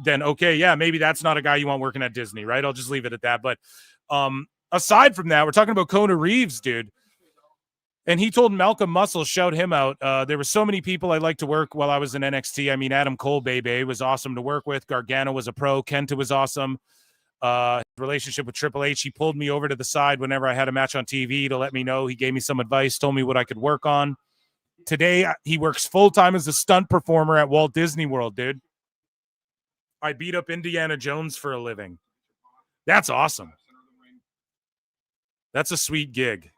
okay, yeah, maybe that's not a guy you want working at Disney, right? I'll just leave it at that. But aside from that, we're talking about Kona Reeves, dude. And he told Malcolm Muscle, shout him out. There were so many people I liked to work while I was in NXT. I mean, Adam Cole, baby, was awesome to work with. Gargano was a pro. Kenta was awesome. His relationship with Triple H, he pulled me over to the side whenever I had a match on TV to let me know. He gave me some advice, told me what I could work on. Today, he works full-time as a stunt performer at Walt Disney World, dude. I beat up Indiana Jones for a living. That's awesome. That's a sweet gig.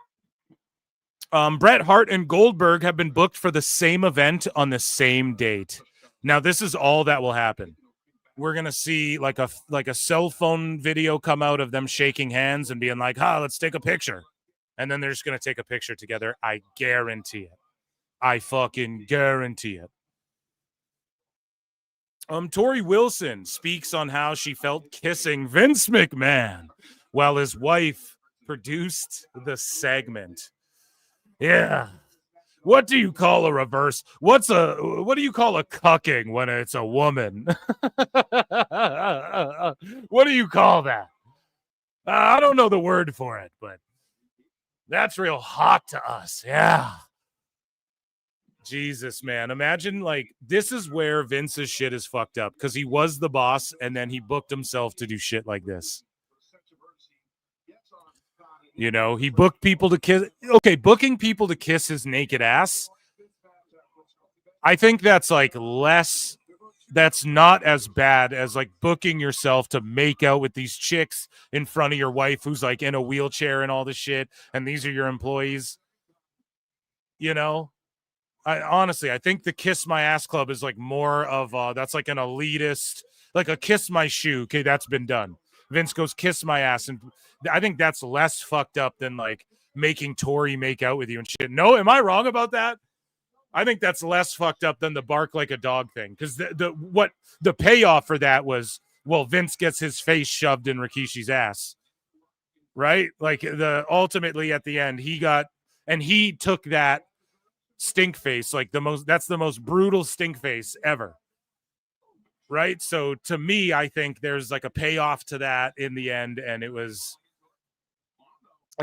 Bret Hart and Goldberg have been booked for the same event on the same date. Now, this is all that will happen. We're going to see like a cell phone video come out of them shaking hands and being like, let's take a picture. And then they're just going to take a picture together. I guarantee it. I fucking guarantee it. Tori Wilson speaks on how she felt kissing Vince McMahon while his wife produced the segment. Yeah. What do you call a reverse? What do you call a cucking when it's a woman? What do you call that? I don't know the word for it, but that's real hot to us. Yeah. Jesus, man. Imagine like this is where Vince's shit is fucked up because he was the boss and then he booked himself to do shit like this. You know, he booked people to kiss. Okay, booking people to kiss his naked ass. I think that's like less. That's not as bad as like booking yourself to make out with these chicks in front of your wife who's like in a wheelchair and all this shit. And these are your employees. You know, I think the Kiss My Ass Club is like more of that's like an elitist, like a Kiss My Shoe. Okay, that's been done. Vince goes kiss my ass, and I think that's less fucked up than like making Tori make out with you and shit. No, am I wrong about that? I think that's less fucked up than the bark like a dog thing because the payoff for that was, well, Vince gets his face shoved in Rikishi's ass, right? Like ultimately at the end he took that stink face, like that's the most brutal stink face ever. Right. So to me, I think there's like a payoff to that in the end. And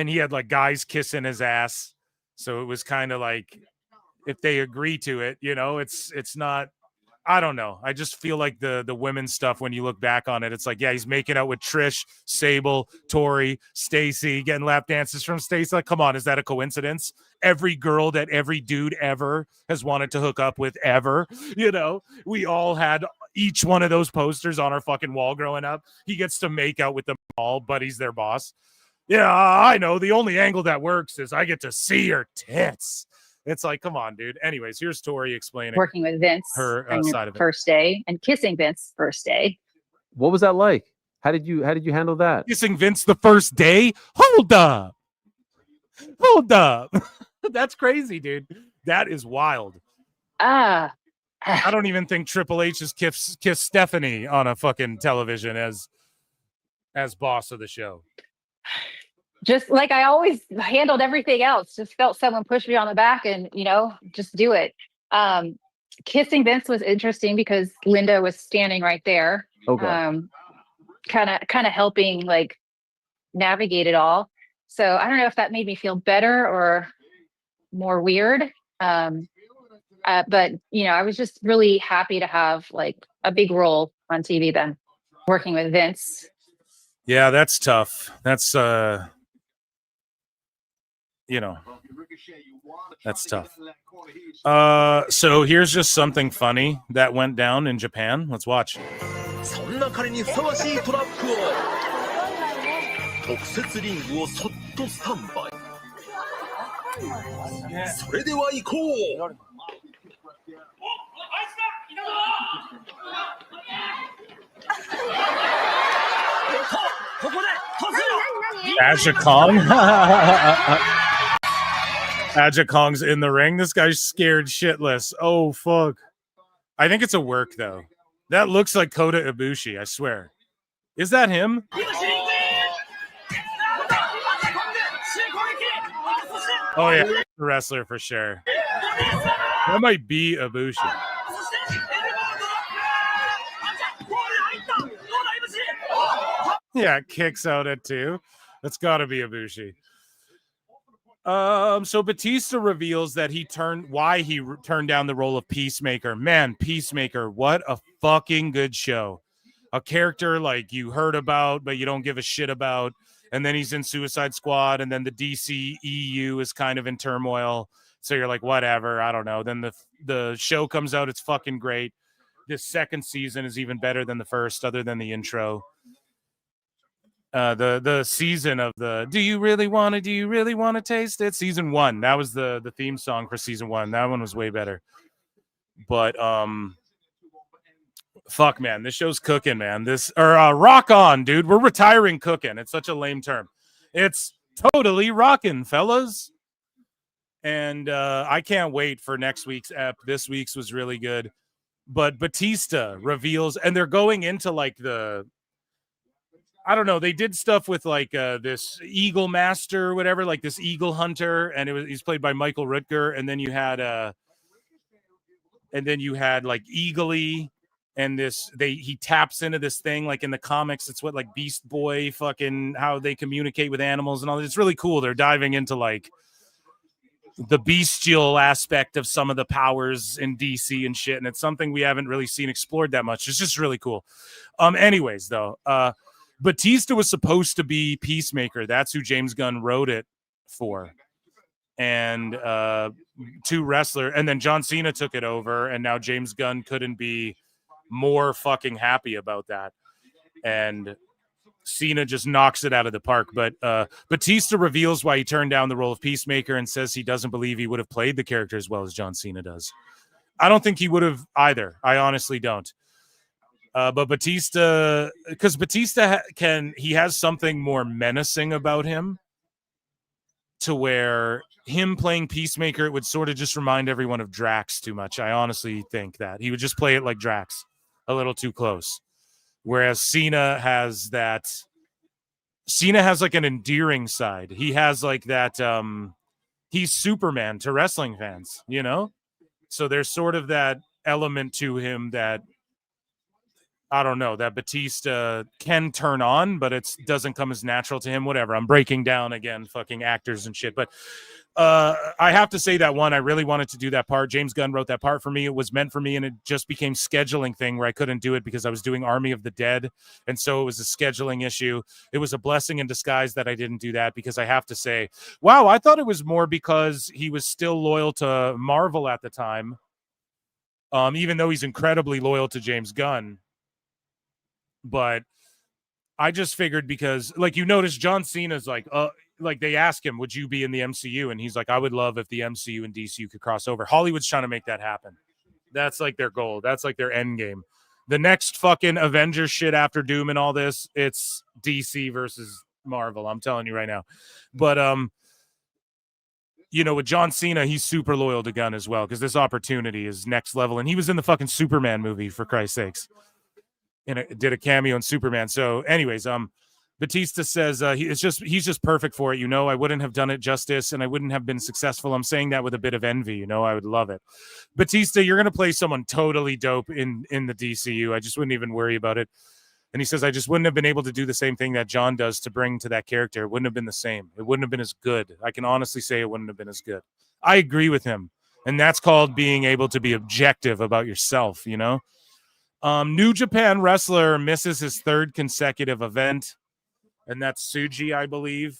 he had like guys kissing his ass. So it was kind of like, if they agree to it, you know, it's not, I don't know. I just feel like the women's stuff, when you look back on it, it's like, yeah, he's making out with Trish, Sable, Tori, Stacy, getting lap dances from Stacy. Like, come on, is that a coincidence? Every girl that every dude ever has wanted to hook up with ever, you know, we all had each one of those posters on our fucking wall growing up. He gets to make out with them all, but he's their boss. Yeah, I know. The only angle that works is I get to see her tits. It's like, come on, dude. Anyways, here's Tori explaining working with Vince her side of it. First day and kissing Vince first day. What was that like? How did you handle that? Kissing Vince the first day? Hold up. That's crazy, dude. That is wild. I don't even think Triple H has kissed Stephanie on a fucking television as boss of the show. Just like I always handled everything else, just felt someone push me on the back and, you know, just do it. Kissing Vince was interesting because Linda was standing right there. Okay. Kind of helping like navigate it all. So I don't know if that made me feel better or more weird. But I was just really happy to have like a big role on TV then, working with Vince. Yeah, that's tough. That's that's tough. So here's just something funny that went down in Japan. Let's watch. そんな彼にふさわしいトラックを特設リングをそっとスタンバイそれでは行こう Aja Kong? Aja Kong's in the ring. This guy's scared shitless. Oh, fuck. I think it's a work, though. That looks like Kota Ibushi, I swear. Is that him? Oh, yeah. Wrestler for sure. That might be Ibushi. Yeah, kicks out at 2. That's got to be Ibushi. So Batista reveals that why he turned down the role of Peacemaker. Man, Peacemaker, what a fucking good show. A character like you heard about, but you don't give a shit about. And then he's in Suicide Squad, and then the DC EU is kind of in turmoil. So you're like, whatever, I don't know. Then the show comes out, it's fucking great. This second season is even better than the first, other than the intro. The season of the do you really want to taste it? Season 1. That was the theme song for season 1. That one was way better. But fuck, man, this show's cooking, man. Rock on, dude. We're retiring cooking. It's such a lame term. It's totally rocking, fellas. And I can't wait for next week's ep. This week's was really good. But Batista reveals, and they're going into like I don't know. They did stuff with like this Eagle Master or whatever, like this Eagle Hunter, and he's played by Michael Rutger. And then you had like Eagly, and he taps into this thing like in the comics. It's what like Beast Boy, fucking how they communicate with animals and all. It's really cool. They're diving into like the bestial aspect of some of the powers in DC and shit, and it's something we haven't really seen explored that much. It's just really cool. Anyways, though, Batista was supposed to be Peacemaker. That's who James Gunn wrote it for. And two wrestler, and then John Cena took it over, and now James Gunn couldn't be more fucking happy about that. And Cena just knocks it out of the park. But Batista reveals why he turned down the role of Peacemaker and says he doesn't believe he would have played the character as well as John Cena does. I don't think he would have either. I honestly don't. But Batista, because Batista he has something more menacing about him, to where him playing Peacemaker, it would sort of just remind everyone of Drax too much. I honestly think that he would just play it like Drax, a little too close. Whereas Cena has like an endearing side. He has like that, he's Superman to wrestling fans, you know? So there's sort of that element to him that, I don't know, that Batista can turn on, but it doesn't come as natural to him. Whatever. I'm breaking down again, fucking actors and shit. But I have to say that one, I really wanted to do that part. James Gunn wrote that part for me. It was meant for me, and it just became scheduling thing where I couldn't do it because I was doing Army of the Dead. And so it was a scheduling issue. It was a blessing in disguise that I didn't do that, because I have to say, wow, I thought it was more because he was still loyal to Marvel at the time. Even though he's incredibly loyal to James Gunn. But I just figured, because like you notice John Cena's like they ask him, would you be in the MCU? And he's like, I would love if the MCU and DCU could cross over. Hollywood's trying to make that happen. That's like their goal. That's like their end game. The next fucking Avengers shit after Doom and all this, it's DC versus Marvel. I'm telling you right now. But you know, with John Cena, he's super loyal to Gunn as well, because this opportunity is next level. And he was in the fucking Superman movie, for Christ's sakes. And did a cameo in Superman. So anyways, Batista says he's just perfect for it. You know, I wouldn't have done it justice, and I wouldn't have been successful. I'm saying that with a bit of envy. You know, I would love it. Batista, you're going to play someone totally dope in the DCU. I just wouldn't even worry about it. And he says, I just wouldn't have been able to do the same thing that John does to bring to that character. It wouldn't have been the same. It wouldn't have been as good. I can honestly say it wouldn't have been as good. I agree with him. And that's called being able to be objective about yourself, you know? New Japan wrestler misses his 3rd consecutive event. And that's Tsuji, I believe.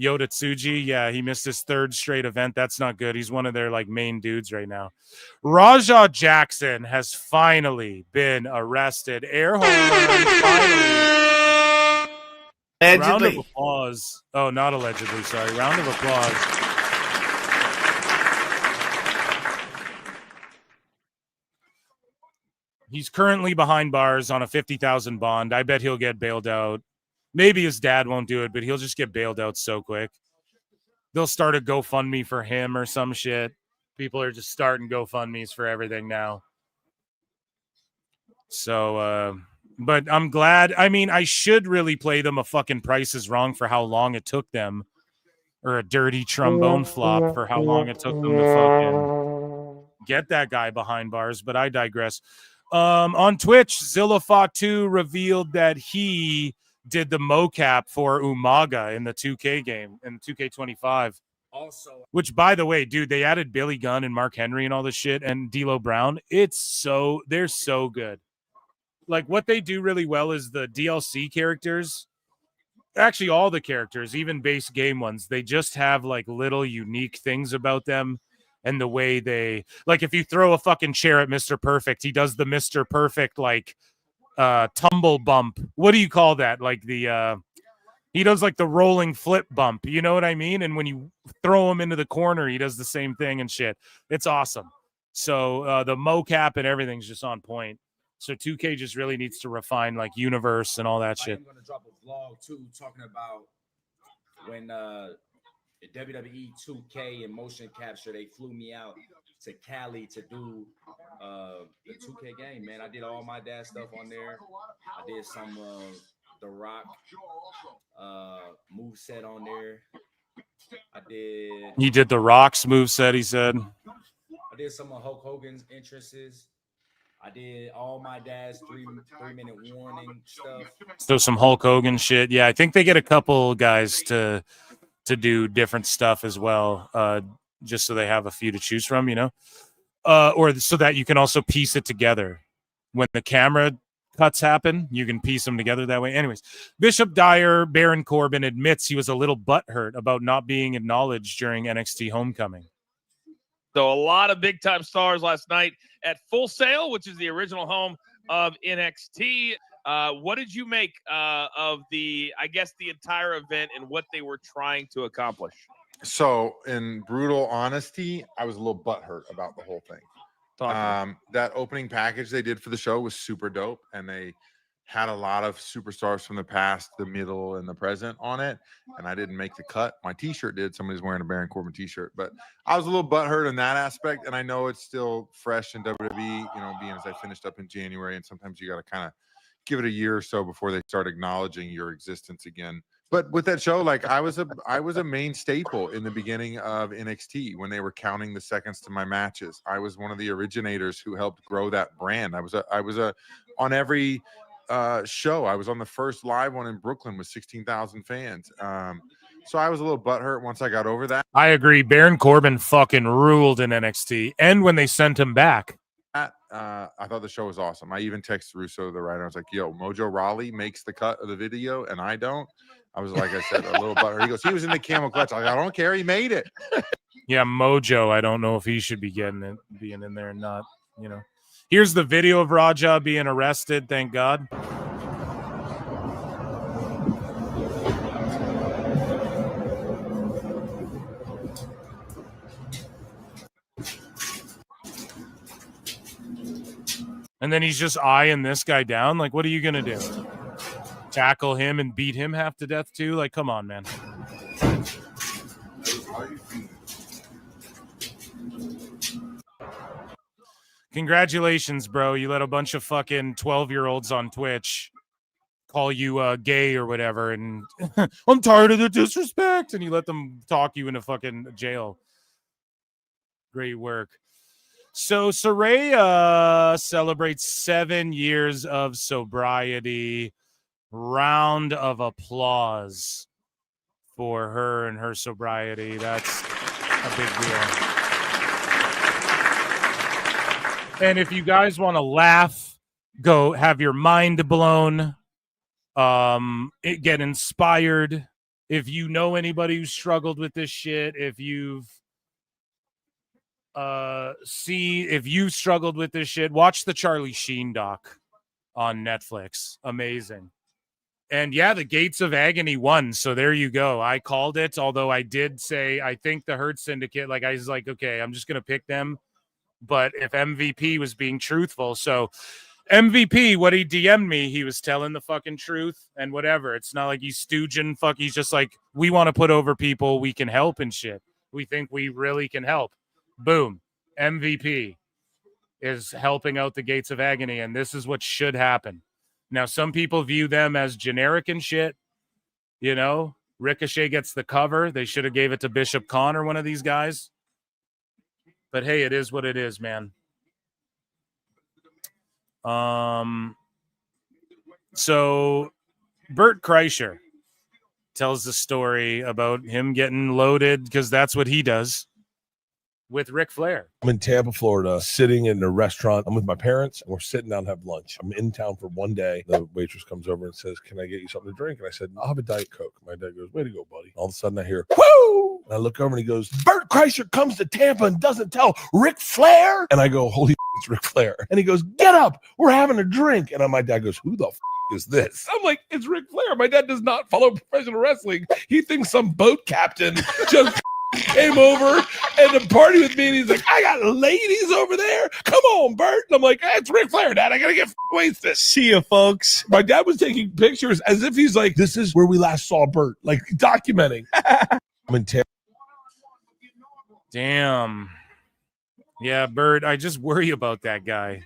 Yoda Tsuji. Yeah, he missed his 3rd straight event. That's not good. He's one of their like main dudes right now. Raja Jackson has finally been arrested. Air horn, finally. Round of applause. Oh, not allegedly. Sorry. Round of applause. He's currently behind bars on a $50,000 bond. I bet he'll get bailed out. Maybe his dad won't do it, but he'll just get bailed out so quick. They'll start a GoFundMe for him or some shit. People are just starting GoFundMes for everything now. So, but I'm glad. I mean, I should really play them a fucking Price is Wrong for how long it took them, or a dirty trombone flop for how long it took them to fucking get that guy behind bars, but I digress. On Twitch, Zilla Fatu revealed that he did the mocap for Umaga in the 2K game, in 2K25. Also, which, by the way, dude, they added Billy Gunn and Mark Henry and all this shit and D'Lo Brown. They're so good. Like, what they do really well is the DLC characters. Actually, all the characters, even base game ones, they just have like little unique things about them. And the way they, like, if you throw a fucking chair at Mr. Perfect, he does the Mr. Perfect, like, tumble bump. What do you call that? Like he does like the rolling flip bump. You know what I mean? And when you throw him into the corner, he does the same thing and shit. It's awesome. So the mocap and everything's just on point. So 2K just really needs to refine like universe and all that shit. I'm going to drop a vlog too, talking about when WWE 2K and motion capture, they flew me out to Cali to do the 2K game, man. I did all my dad stuff on there. I did some The Rock move set on there. He did the Rock's move set, he said. I did some of Hulk Hogan's entrances. I did all my dad's three-minute warning stuff. So some Hulk Hogan shit. Yeah, I think they get a couple guys to do different stuff as well, just so they have a few to choose from, you know, or so that you can also piece it together. When the camera cuts happen, you can piece them together that way. Anyways, Bishop Dyer, Baron Corbin admits he was a little butthurt about not being acknowledged during NXT Homecoming. So a lot of big-time stars last night at Full Sail, which is the original home of NXT. What did you make of the entire event and what they were trying to accomplish? So, in brutal honesty, I was a little butthurt about the whole thing. That opening package they did for the show was super dope, and they had a lot of superstars from the past, the middle, and the present on it, and I didn't make the cut. My t-shirt did. Somebody's wearing a Baron Corbin t-shirt, but I was a little butthurt in that aspect, and I know it's still fresh in WWE, you know, being as I finished up in January, and sometimes you got to kind of give it a year or so before they start acknowledging your existence again. But with that show, like I was a main staple in the beginning of NXT when they were counting the seconds to my matches. I was one of the originators who helped grow that brand. I was on every show. I was on the first live one in Brooklyn with 16,000 fans. So I was a little butthurt once I got over that. I agree. Baron Corbin fucking ruled in NXT, and when they sent him back. I thought the show was awesome. I even texted Russo, the writer. I was like, yo, Mojo Rawley makes the cut of the video and I don't. I was, like I said, a little butthurt. He goes, he was in the camel clutch. I don't care. He made it. Yeah, Mojo, I don't know if he should be being in there or not, you know. Here's the video of Raja being arrested, thank God. And then he's just eyeing this guy down. Like, what are you going to do? Tackle him and beat him half to death too? Like, come on, man. Congratulations, bro. You let a bunch of fucking 12-year-olds on Twitch call you gay or whatever. And I'm tired of the disrespect. And you let them talk you into fucking jail. Great work. So Saraya celebrates 7 years of sobriety. Round of applause for her and her sobriety. That's a big deal. And if you guys want to laugh, go have your mind blown, get inspired. If you know anybody who's struggled with this shit, if you've if you struggled with this shit, watch the Charlie Sheen doc on Netflix. Amazing. And yeah, the Gates of Agony won. So there you go. I called it, although I did say I think the Hurt Syndicate, like I was like, okay, I'm just gonna pick them. But if MVP was being truthful, so MVP, what he DM'd me, he was telling the fucking truth and whatever. It's not like he's stooging, he's just like, we want to put over people we can help and shit. We think we really can help. Boom. MVP is helping out the Gates of Agony, and this is what should happen. Now, some people view them as generic and shit. You know, Ricochet gets the cover. They should have gave it to Bishop Khan or one of these guys. But hey, it is what it is, man. So Bert Kreischer tells the story about him getting loaded because that's what he does with Ric Flair. I'm in Tampa, Florida, sitting in a restaurant. I'm with my parents, and we're sitting down to have lunch. I'm in town for one day. The waitress comes over and says, "Can I get you something to drink?" And I said, "I'll have a Diet Coke." My dad goes, "Way to go, buddy." All of a sudden, I hear, "Woo!" And I look over, and he goes, "Bert Kreischer comes to Tampa and doesn't tell Ric Flair?" And I go, "Holy it's Ric Flair." And he goes, "Get up. We're having a drink." And my dad goes, "Who the is this?" I'm like, "It's Ric Flair." My dad does not follow professional wrestling. He thinks some boat captain just came over and to party with me, and he's like, "I got ladies over there. Come on, Bert." And I'm like, "It's Ric Flair, Dad. I gotta get wasted." See you, folks. My dad was taking pictures as if he's like, "This is where we last saw Bert," like documenting. I'm in Tampa. Damn. Yeah, Bert, I just worry about that guy.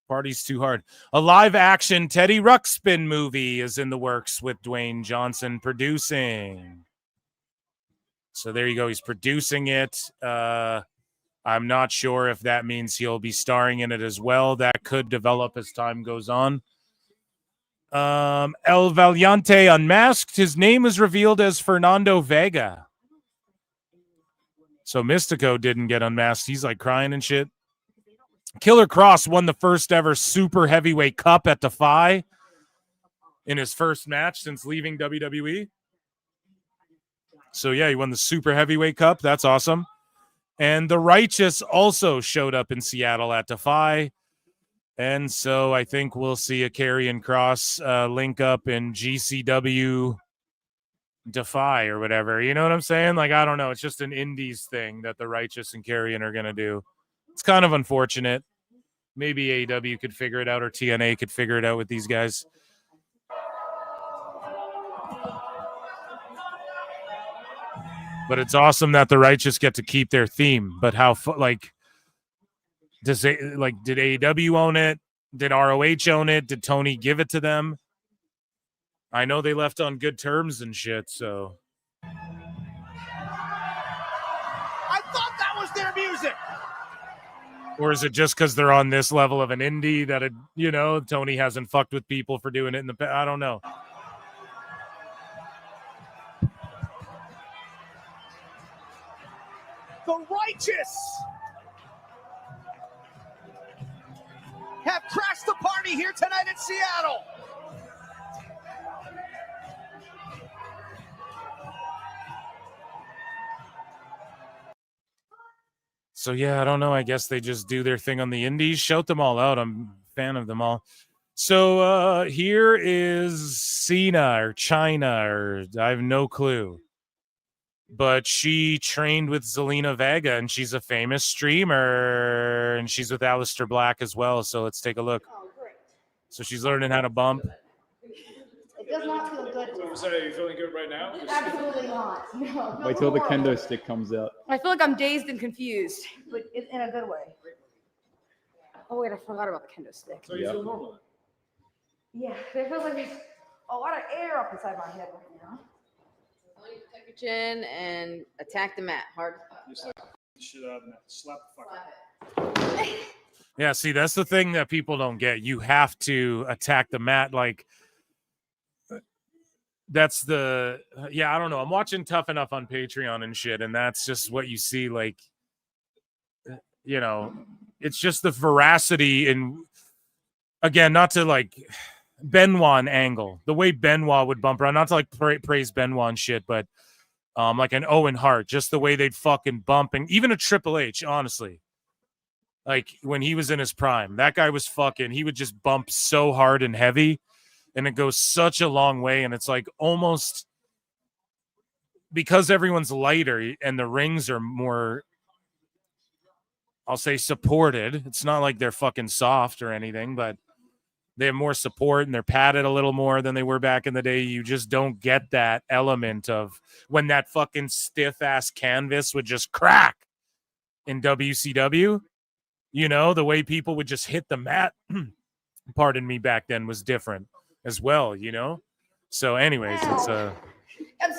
Party's too hard. A live action Teddy Ruxpin movie is in the works with Dwayne Johnson producing. So there you go. He's producing it. I'm not sure if that means he'll be starring in it as well. That could develop as time goes on. El Valiente unmasked. His name is revealed as Fernando Vega. So Mystico didn't get unmasked. He's like crying and shit. Killer Cross won the first ever super heavyweight cup at Defy in his first match since leaving WWE. So yeah, he won the super heavyweight cup. That's awesome. And the Righteous also showed up in Seattle at Defy. And so I think we'll see a Karrion Kross link up in GCW Defy or whatever. You know what I'm saying? Like, I don't know. It's just an indies thing that the Righteous and Karrion are going to do. It's kind of unfortunate. Maybe AEW could figure it out or TNA could figure it out with these guys. But it's awesome that the Righteous get to keep their theme. But how, did AEW own it? Did ROH own it? Did Tony give it to them? I know they left on good terms and shit, so. I thought that was their music. Or is it just because they're on this level of an indie that, Tony hasn't fucked with people for doing it in the past? I don't know. The Righteous have crashed the party here tonight in Seattle. So, yeah, I don't know. I guess they just do their thing on the indies. Shout them all out. I'm a fan of them all. So here is Cena or China, or I have no clue. But she trained with Zelina Vega, and she's a famous streamer, and she's with Aleister Black as well. So let's take a look. Oh, great. So she's learning how to bump. It does not feel good now. So are you feeling good right now? Absolutely not. No, Wait till the horrible. kendo stick comes out. I feel like I'm dazed and confused, but in a good way. Oh wait, I forgot about the kendo stick. So you feel normal? Yeah, it feels like there's a lot of air up inside my head right now. Tuck your chin and attack the mat hard. Just like the shit out of the mat. Slap the fuck out. Yeah, see, that's the thing that people don't get. You have to attack the mat. Like, that's the, yeah, I don't know. I'm watching Tough Enough on Patreon and shit, and that's just what you see. Like, you know, it's just the veracity. And again, not to like Benoit angle, the way Benoit would bump around, not to like praise Benoit and shit, but like an Owen Hart, just the way they'd fucking bump. And even a Triple H, honestly. Like when he was in his prime, that guy was fucking, he would just bump so hard and heavy, and it goes such a long way. And it's like almost because everyone's lighter and the rings are more, I'll say, supported. It's not like they're fucking soft or anything, but they have more support and they're padded a little more than they were back in the day. You just don't get that element of when that fucking stiff ass canvas would just crack in WCW. You know, the way people would just hit the mat, pardon me, back then was different as well, you know? So anyways, it's I'm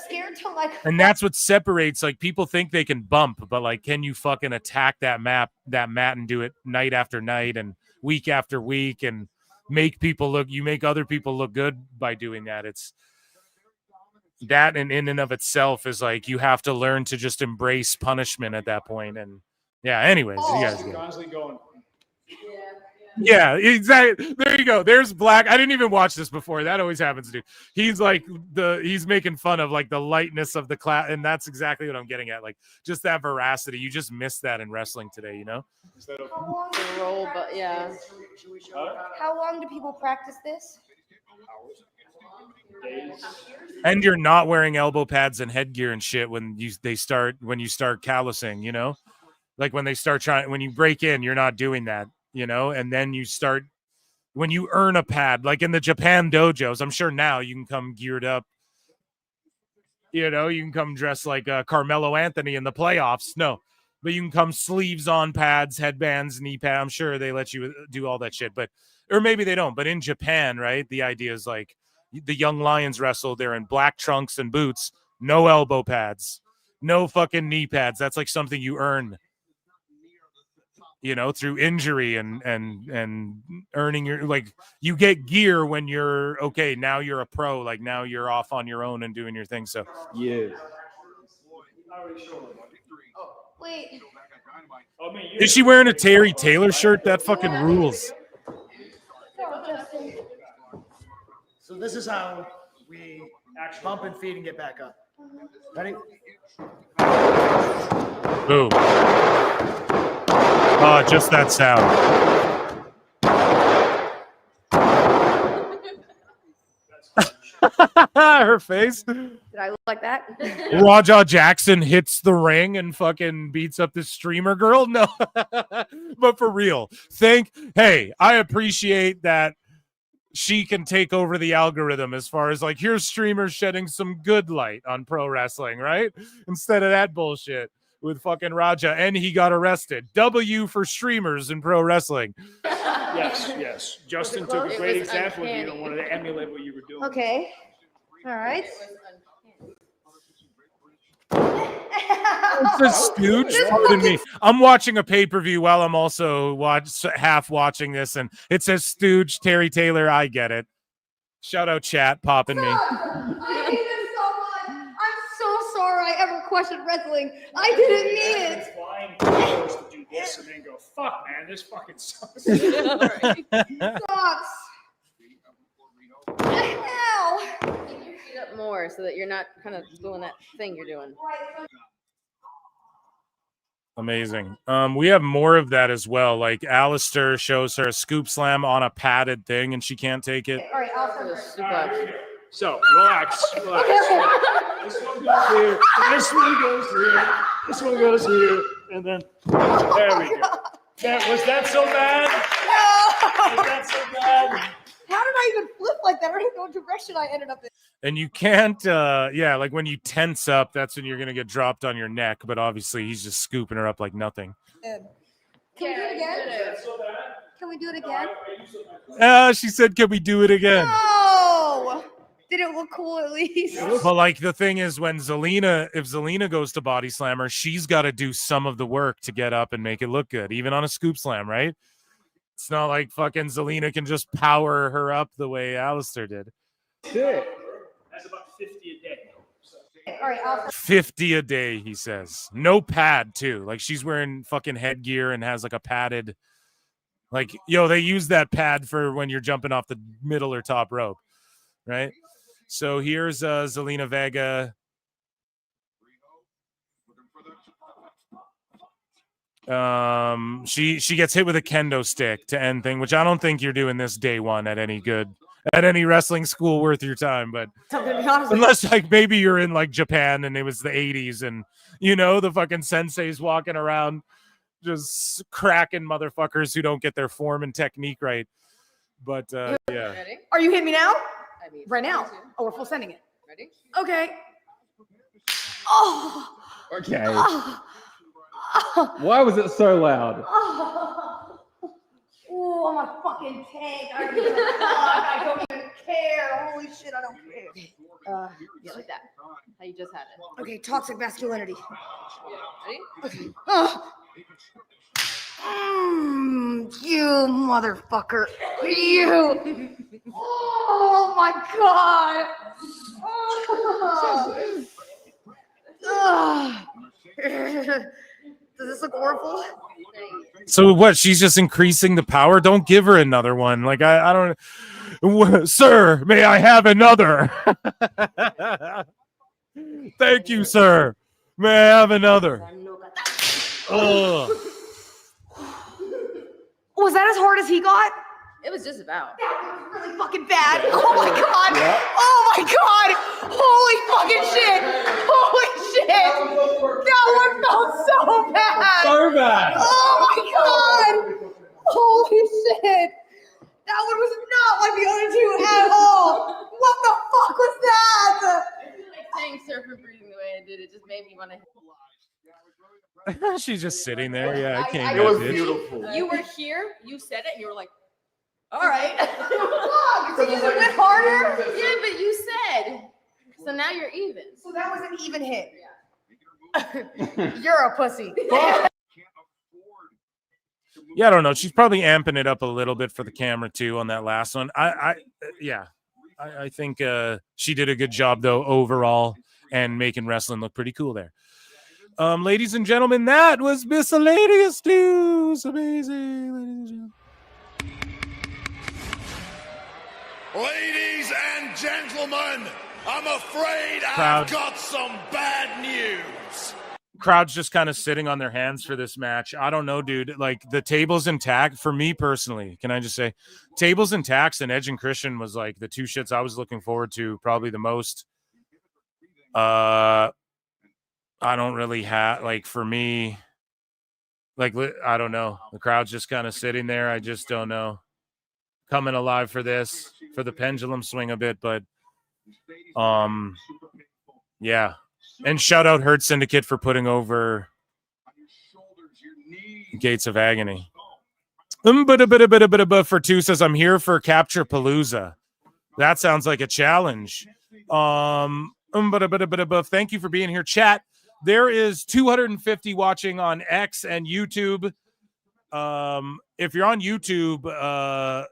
scared to like. and that's what separates, like, people think they can bump, but like, can you fucking attack that mat and do it night after night and week after week and make people look, you make other people look good by doing that. It's that in and of itself is like, you have to learn to just embrace punishment at that point. And yeah, anyways, you guys go. Constantly going. Yeah, exactly. There you go. There's Black. I didn't even watch this before. That always happens, dude. He's like he's making fun of like the lightness of the class, and that's exactly what I'm getting at. Like just that veracity. You just missed that in wrestling today, you know? How long do The role, but yeah. How long do people practice this? And you're not wearing elbow pads and headgear and shit when you start callousing, you know? Like when they start when you break in, you're not doing that, you know? And then you start, when you earn a pad, like in the Japan dojos, I'm sure now you can come geared up, you know, you can come dressed like Carmelo Anthony in the playoffs. No, but you can come sleeves on, pads, headbands, knee pad. I'm sure they let you do all that shit, but, or maybe they don't. But in Japan, right, the idea is like the Young Lions wrestle, they're in black trunks and boots, no elbow pads, no fucking knee pads. That's like something you earn, you know, through injury and earning your, like, you get gear when you're okay. Now you're a pro, like now you're off on your own and doing your thing. So Yeah. Wait. is she wearing a Terry Taylor shirt? That fucking rules. So this is how we actually bump and feed and get back up. Ready? Boom. Oh, just that sound. Her face. Did I look like that? Raja Jackson hits the ring and fucking beats up this streamer girl. No, but for real, hey, I appreciate that she can take over the algorithm as far as like, here's streamers shedding some good light on pro wrestling, right? Instead of that bullshit with fucking Raja, and he got arrested. W for streamers in pro wrestling. Yes. Justin took a great example of you and wanted to emulate what you were doing. Okay. All right. It's a stooge. Pardon me. I'm watching a pay-per-view while I'm also half watching this, and it says stooge Terry Taylor. I get it. Shout out chat popping me. I hate it so much. I'm so sorry I ever questioned wrestling. I didn't mean it. It's fine to do this and then go, fuck, man, this fucking sucks. Sucks. Ow. Keep your feet up more so that you're not kind of doing that thing you're doing. Amazing. We have more of that as well. Like Alistair shows her a scoop slam on a padded thing and she can't take it. All right, I'll So relax. This one goes here. This one goes here. This one goes here. And then there we go. Was that so bad? No. Was that so bad? How did I even flip like that? I don't even know what direction I ended up in. And you can't, like when you tense up, that's when you're going to get dropped on your neck. But obviously, he's just scooping her up like nothing. Can we do it again? Can we do it again? She said, can we do it again? No. Didn't look cool at least. But like the thing is, if Zelina goes to body slam her, she's got to do some of the work to get up and make it look good, even on a scoop slam, right? It's not like fucking Zelina can just power her up the way Alistair did. That's about 50 a day. All right, I'll 50 a day, he says. No pad, too. Like she's wearing fucking headgear and has like a padded, like, they use that pad for when you're jumping off the middle or top rope, right? So here's Zelina Vega. She gets hit with a kendo stick to end thing, which I don't think you're doing this day one at any wrestling school worth your time, but unless like maybe you're in like Japan and it was the 80s and the fucking sensei's walking around just cracking motherfuckers who don't get their form and technique right. But yeah. Ready? Are you hitting me now? I mean, Right now? too. Oh, we're full sending it. Ready? Okay. Oh. Okay. Oh. Why was it so loud? Oh, I'm a fucking tank. I don't give a fuck. I don't even care. Holy shit, I don't care. Yeah, like that. How you just had it. Okay, toxic masculinity. Ready? Okay. You motherfucker. You. Oh my god. Does this look horrible? So what? She's just increasing the power? Don't give her another one. Like I don't. Sir, may I have another? Thank you, sir. May I have another? Ugh. Was that as hard as he got? It was just about. That was really fucking bad. Oh my god. Oh my god. Holy fucking shit. Holy shit. That one felt so bad. So bad. Oh my god. Holy shit. That one was not like the other two at all. What the fuck was that? Like saying surfer breathing the way I did, it just made me want to. She's just sitting there. Yeah, I can't. It was beautiful. You were here, you said it, and you were like, all right. Fuck. So you went harder? Yeah, but you said. So now you're even. So that was an even hit. You're a pussy. Yeah, I don't know. She's probably amping it up a little bit for the camera too on that last one. I think she did a good job though overall and making wrestling look pretty cool there. Ladies and gentlemen, that was Miscellaneous News. Amazing, ladies and gentlemen. Ladies and gentlemen, I'm afraid Crowd. I've got some bad news. Crowd's just kind of sitting on their hands for this match. I don't know, dude. Like the tables and tax for me personally, can I just say tables and tax and Edge and Christian was like the two shits I was looking forward to probably the most. I don't really have like for me, like I don't know. The crowd's just kind of sitting there. I just don't know. Coming alive for this, for the pendulum swing a bit, but yeah. And shout out Herd Syndicate for putting over Gates of Agony. For two says I'm here for Capture Palooza. That sounds like a challenge. Thank you for being here, chat. There is 250 watching on X and YouTube. If you're on YouTube,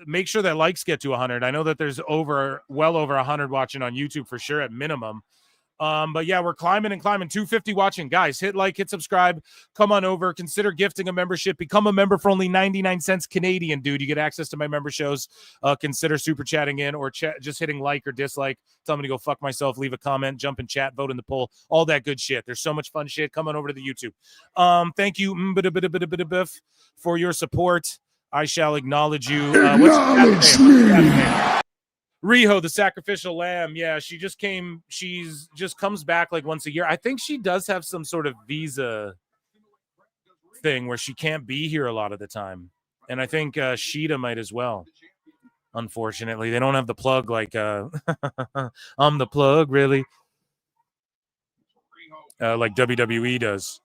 make sure that likes get to 100. I know that there's well over 100 watching on YouTube for sure at minimum. But yeah, we're climbing and climbing. 250 watching. Guys, hit like, hit subscribe. Come on over. Consider gifting a membership. Become a member for only 99 cents Canadian, dude. You get access to my member shows. Consider super chatting in or just hitting like or dislike. Tell me to go fuck myself. Leave a comment. Jump in chat. Vote in the poll. All that good shit. There's so much fun shit. Come on over to the YouTube. Thank you for your support. I shall acknowledge you. What's your name? Riho, the sacrificial lamb. Yeah, she just came. She's just comes back like once a year. I think she does have some sort of visa thing where she can't be here a lot of the time. And I think Sheeta might as well. Unfortunately, they don't have the plug like I'm the plug, really. Like WWE does.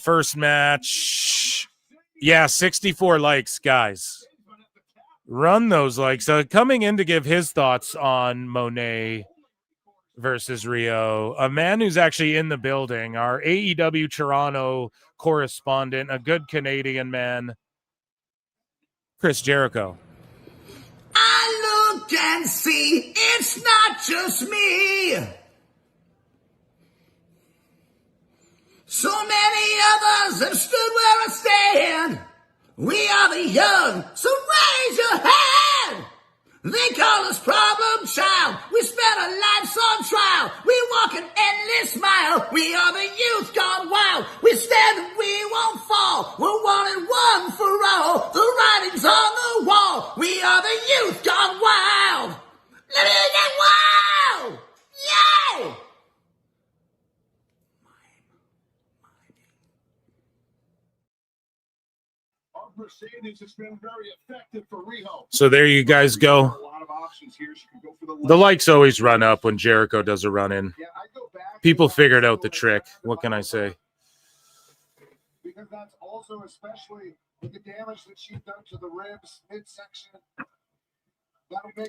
First match. Yeah, 64 likes, guys. Run those likes. Coming in to give his thoughts on Monet versus Rio, a man who's actually in the building, our AEW Toronto correspondent, a good Canadian man, Chris Jericho. I look and see it's not just me. So many others have stood where I stand. We are the young, so raise your hand. They call us problem child. We spent our lives on trial. We walk an endless mile. We are the youth gone wild. We stand and we won't fall. We're one and one for all. The writing's on the wall. We are the youth gone wild. Let it get wild. Yay! Mercedes has been very effective for Riho. So there you guys go. The likes always run up when Jericho does a run in. People figured out the trick. What can I say? Because that's also especially with the damage that she's done to the ribs midsection.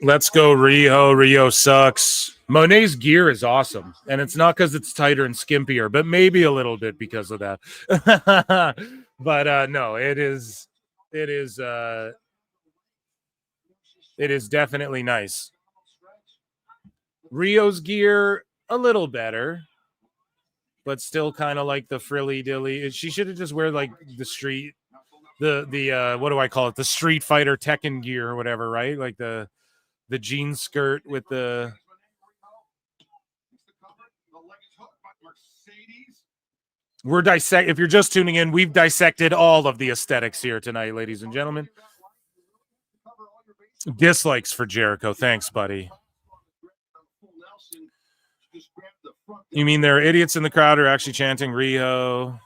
Let's go, Riho. Rio sucks. Monet's gear is awesome, and it's not because it's tighter and skimpier, but maybe a little bit because of that. But no, it is definitely nice. Rio's gear a little better, but still kind of like the frilly dilly. She should have just wear like the street, the what do I call it? The Street Fighter Tekken gear or whatever, right? Like the jean skirt with the. We're if you're just tuning in, we've dissected all of the aesthetics here tonight, ladies and gentlemen. Dislikes for Jericho. Thanks, buddy. You mean there are idiots in the crowd who are actually chanting Riho?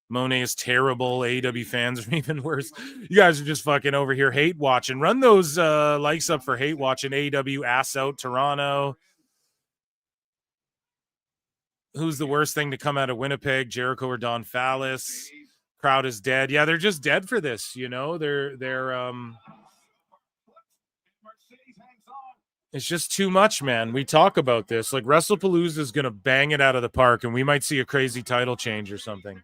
Monet is terrible. AEW fans are even worse. You guys are just fucking over here hate watching. Run those likes up for hate watching. AEW ass out Toronto. Who's the worst thing to come out of Winnipeg? Jericho or Don Fallis? Crowd is dead. Yeah, they're just dead for this. You know, they're it's just too much, man. We talk about this. Like WrestlePalooza is gonna bang it out of the park, and we might see a crazy title change or something.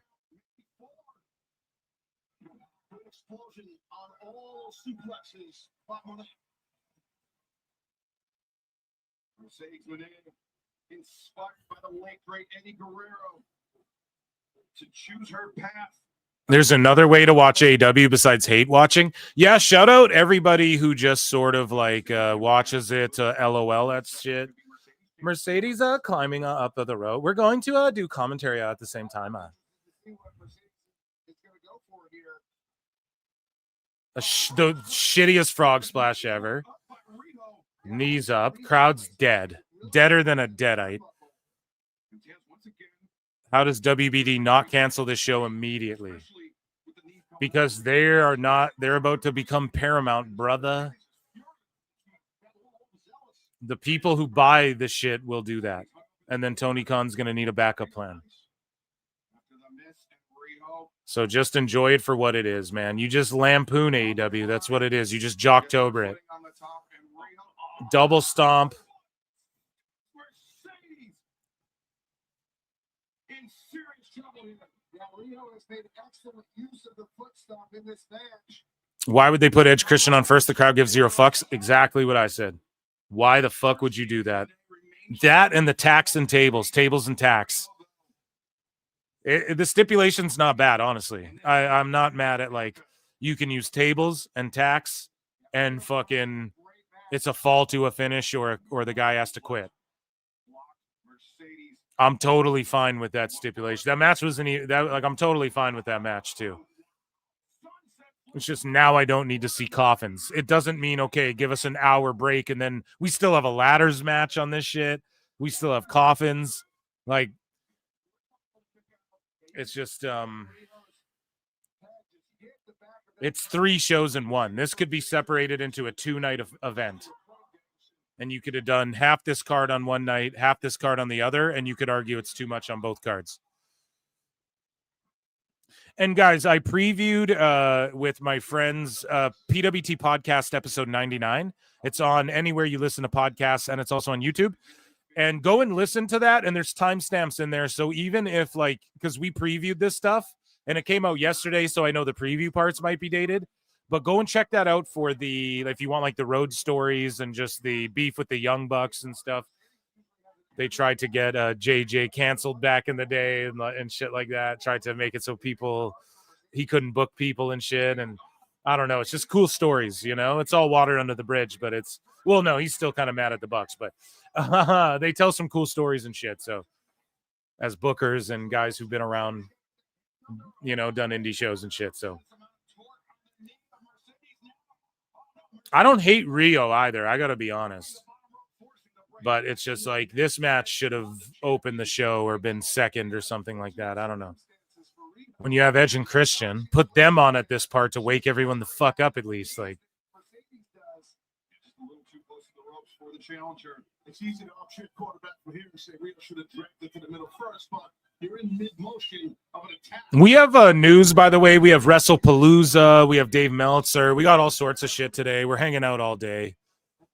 Mercedes went inspired by the late great Eddie Guerrero to choose her path. There's another way to watch AEW besides hate watching. Yeah, shout out everybody who just sort of like watches it. LOL, that shit. Mercedes climbing up the road. We're going to do commentary at the same time. The shittiest frog splash ever. Knees up. Crowd's dead. Deader than a deadite. How does WBD not cancel this show immediately? Because they're about to become Paramount, brother. The people who buy the shit will do that. And then Tony Khan's going to need a backup plan. So just enjoy it for what it is, man. You just lampoon AEW. That's what it is. You just Jocktober it. Double stomp. Why would they put Edge Christian on first? The crowd gives zero fucks. Exactly what I said. Why the fuck would you do that? That and the tax and tables and tax. The stipulation's not bad, honestly. I'm not mad at like you can use tables and tax and fucking it's a fall to a finish or the guy has to quit. I'm totally fine with that stipulation. That match wasn't that like I'm totally fine with that match too. It's just now I don't need to see coffins. It doesn't mean okay, give us an hour break and then we still have a ladders match on this shit. We still have coffins. Like it's just it's 3 shows in one. This could be separated into a 2-night event. And you could have done half this card on one night, half this card on the other, and you could argue it's too much on both cards. And guys, I previewed with my friends PWT podcast episode 99. It's on anywhere you listen to podcasts, and it's also on YouTube. And go and listen to that, and there's timestamps in there. So even if, like, because we previewed this stuff, and it came out yesterday, so I know the preview parts might be dated. But go and check that out for the, if you want, like, the road stories and just the beef with the Young Bucks and stuff. They tried to get JJ canceled back in the day and shit like that. Tried to make it so he couldn't book people and shit. And I don't know. It's just cool stories, you know? It's all water under the bridge, but no, he's still kind of mad at the Bucks, but they tell some cool stories and shit. So as bookers and guys who've been around, you know, done indie shows and shit. So I don't hate Rio either. I got to be honest. But it's just like this match should have opened the show or been second or something like that. I don't know. When you have Edge and Christian, put them on at this part to wake everyone the fuck up at least. Like, it's easy to upshift quarterback from here and say Rio should have dragged it to the middle first, but you're in mid-motion of an attack. we have news, by the way. We have WrestlePalooza. We have Dave Meltzer. We got all sorts of shit today. We're hanging out all day.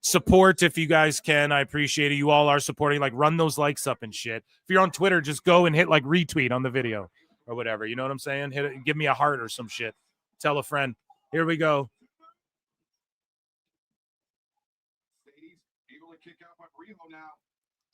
Support if you guys can. I appreciate it. You all are supporting. Like, run those likes up and shit. If you're on Twitter, just go and hit like retweet on the video or whatever. You know what I'm saying? Hit it. Give me a heart or some shit. Tell a friend. Here we go. Able to kick out by Rio now.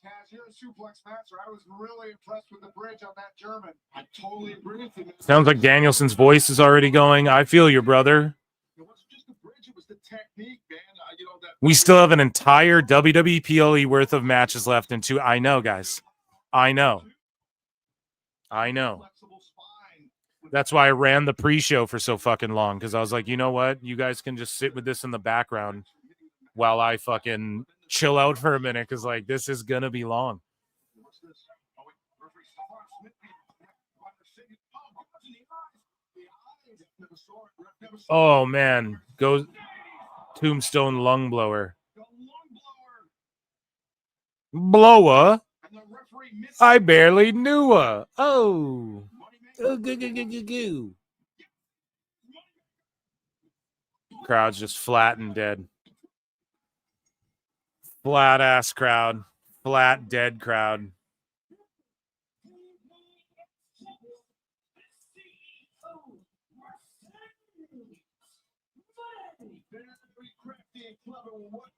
Taz, you're a suplex master. I was really impressed with the bridge on that German. I totally agree with you. Sounds like Danielson's voice is already going. I feel you, brother. It wasn't just the bridge, it was the technique, man. You know, that We still have an entire WWE PLE worth of matches left in two. I know, guys. I know. That's why I ran the pre-show for so fucking long, because I was like, you know what? You guys can just sit with this in the background while I fucking chill out for a minute, because, like, this is going to be long. Oh, man. Goes Tombstone Lung Blower. Blower? I barely knew her. Oh. Crowd's just flat and dead. Flat ass crowd. Flat dead crowd.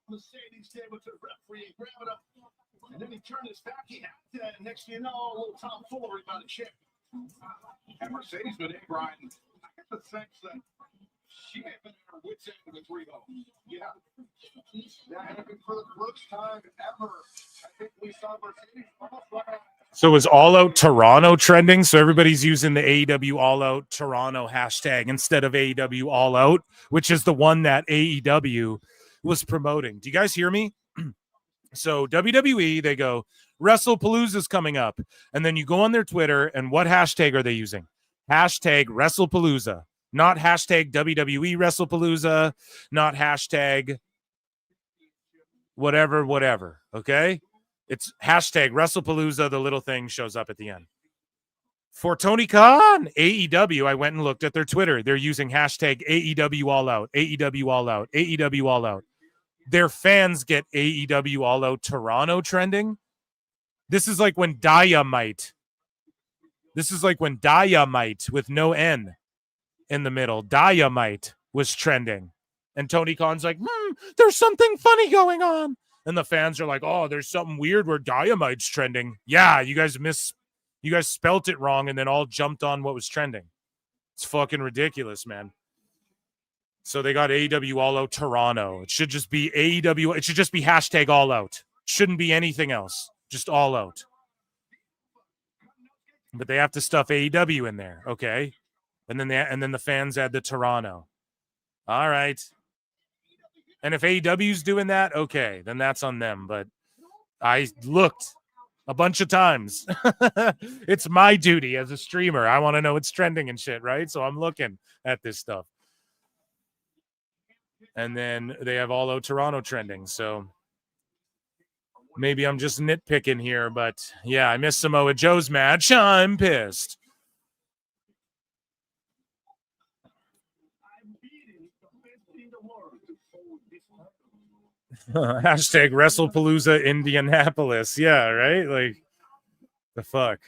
Mercedes did with the referee and grab it up. And then he turned his back. He had to. Next thing you know, a little tomfoolery about a chick. And Mercedes been in, Brian. I get the sense that she may have been at her wit's end with Rio. Yeah. That happened for the first time ever. I think we saw Mercedes almost like So is All Out Toronto trending? So everybody's using the AEW All Out Toronto hashtag instead of AEW All Out, which is the one that AEW was promoting. Do you guys hear me? So WWE, they go, WrestlePalooza is coming up. And then you go on their Twitter, and what hashtag are they using? Hashtag WrestlePalooza. Not hashtag WWE WrestlePalooza. Not hashtag whatever. Okay? It's hashtag WrestlePalooza. The little thing shows up at the end. For Tony Khan, AEW, I went and looked at their Twitter. They're using hashtag AEW All Out, AEW All Out, AEW All Out. Their fans get AEW All Out Toronto trending. This is like when Dynamite. This is like when Dynamite with no N in the middle. Dynamite was trending. And Tony Khan's like, there's something funny going on. And the fans are like, oh, there's something weird where Dynamite's trending. Yeah, you guys spelt it wrong and then all jumped on what was trending. It's fucking ridiculous, man. So they got AEW All Out Toronto. It should just be AEW. It should just be hashtag All Out. Shouldn't be anything else. Just All Out. But they have to stuff AEW in there. Okay. And then the fans add the Toronto. All right. And if AEW's doing that, okay, then that's on them. But I looked a bunch of times. It's my duty as a streamer. I want to know what's trending and shit, right? So I'm looking at this stuff. And then they have All Out Toronto trending. So maybe I'm just nitpicking here, but yeah, I missed Samoa Joe's match. I'm pissed. Hashtag WrestlePalooza Indianapolis. Yeah, right? Like, the fuck.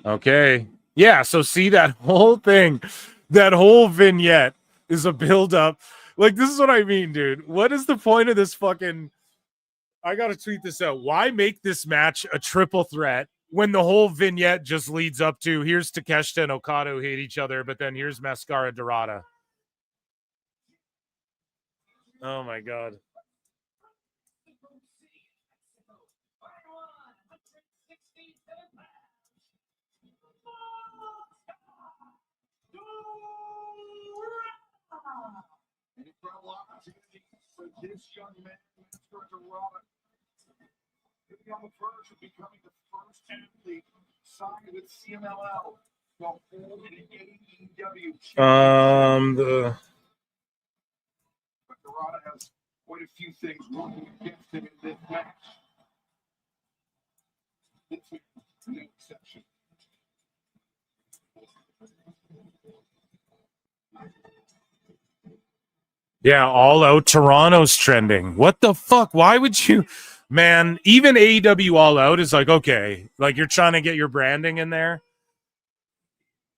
Okay. Yeah, so see that whole thing, that whole vignette is a build-up. Like, this is what I mean, dude. What is the point of this fucking... I gotta tweet this out. Why make this match a triple threat when the whole vignette just leads up to here's Takeshita and Okada who hate each other, but then here's Mascara Dorada. Oh my god. For this young man, Mr. Dorada, on the verge of becoming the first athlete signed with CMLL to hold an AEW. But Dorada has quite a few things working against him in this match. This is no exception. Yeah, All Out Toronto's trending. What the fuck? Why would you, man? Even AEW All Out is like, okay, like you're trying to get your branding in there,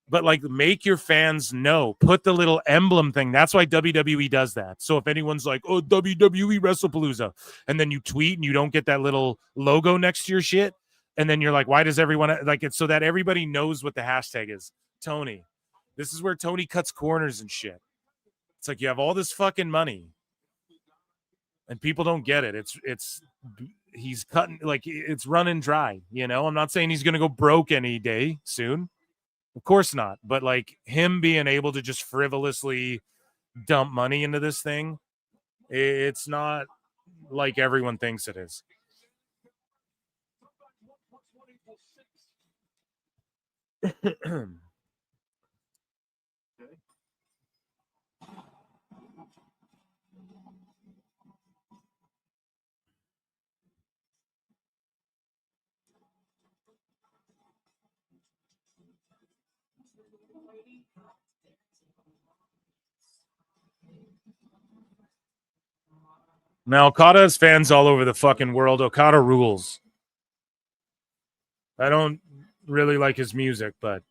but like make your fans know. Put the little emblem thing. That's why WWE does that. So if anyone's like, oh, WWE WrestlePalooza, and then you tweet and you don't get that little logo next to your shit, and then you're like, why does everyone like it? So that everybody knows what the hashtag is. Tony, this is where Tony cuts corners and shit. It's like you have all this fucking money and people don't get it. He's cutting, like, it's running dry, you know? I'm not saying he's going to go broke any day soon. Of course not. But like him being able to just frivolously dump money into this thing, it's not like everyone thinks it is. Now, Okada has fans all over the fucking world. Okada rules. I don't really like his music, but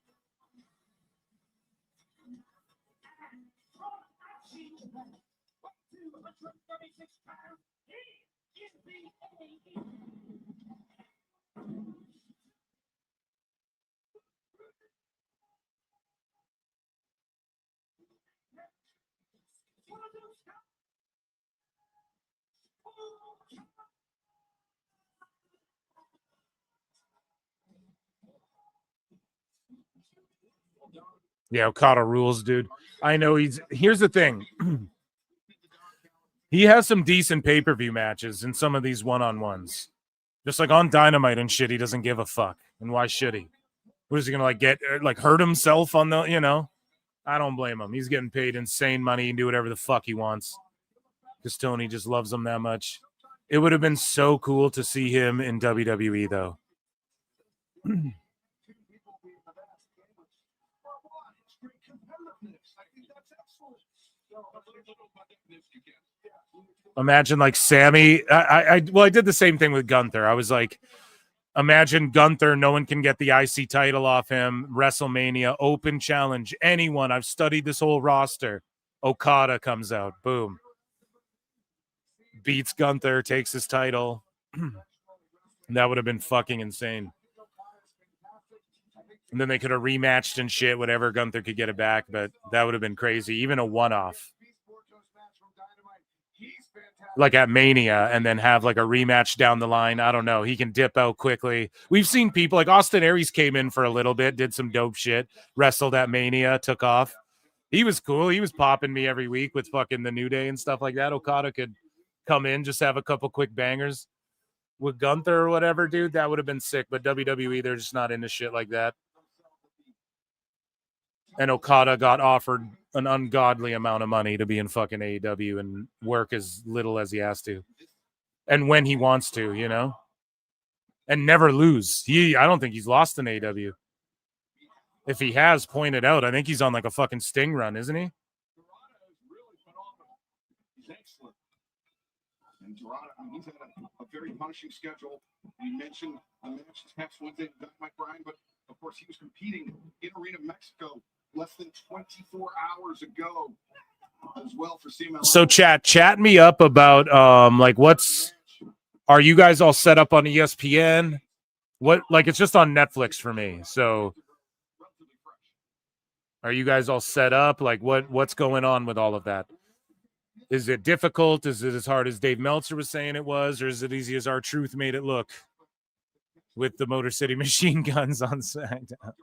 yeah, Okada rules, dude. I know here's the thing. He has some decent pay-per-view matches in some of these one-on-ones. Just like on Dynamite and shit, he doesn't give a fuck. And why should he? What is he gonna hurt himself on the, you know? I don't blame him. He's getting paid insane money and do whatever the fuck he wants. Because Tony just loves him that much. It would have been so cool to see him in WWE though. Imagine like Sammy. I did the same thing with Gunther. I was like, imagine Gunther. No one can get the IC title off him. WrestleMania open challenge. Anyone. I've studied this whole roster. Okada comes out. Boom. Beats Gunther. Takes his title. That would have been fucking insane. And then they could have rematched and shit. Whatever. Gunther could get it back. But that would have been crazy. Even a one-off. Like at Mania, and then have like a rematch down the line. I don't know. He can dip out quickly. We've seen people like Austin Aries came in for a little bit, did some dope shit, wrestled at Mania, took off. He was cool. He was popping me every week with fucking the New Day and stuff like that. Okada could come in, just have a couple quick bangers with Gunther or whatever, dude. That would have been sick. But WWE, they're just not into shit like that. And Okada got offered an ungodly amount of money to be in fucking AEW and work as little as he has to. And when he wants to, you know? And never lose. I don't think he's lost in AEW. If he has, pointed out, I think he's on like a fucking Sting run, isn't he? And Dorado, I mean, he's had a very punishing schedule. We mentioned the match next Wednesday, Dynamite, Brian, but of course he was competing in Arena, Mexico, less than 24 hours ago as well for CMLL. So chat me up about like are you guys all set up on ESPN? What, like, it's just on Netflix for me. So are you guys all set up? Like what's going on with all of that? Is it difficult? Is it as hard as Dave Meltzer was saying it was, or is it easy as R-Truth made it look with the Motor City Machine Guns on SmackDown?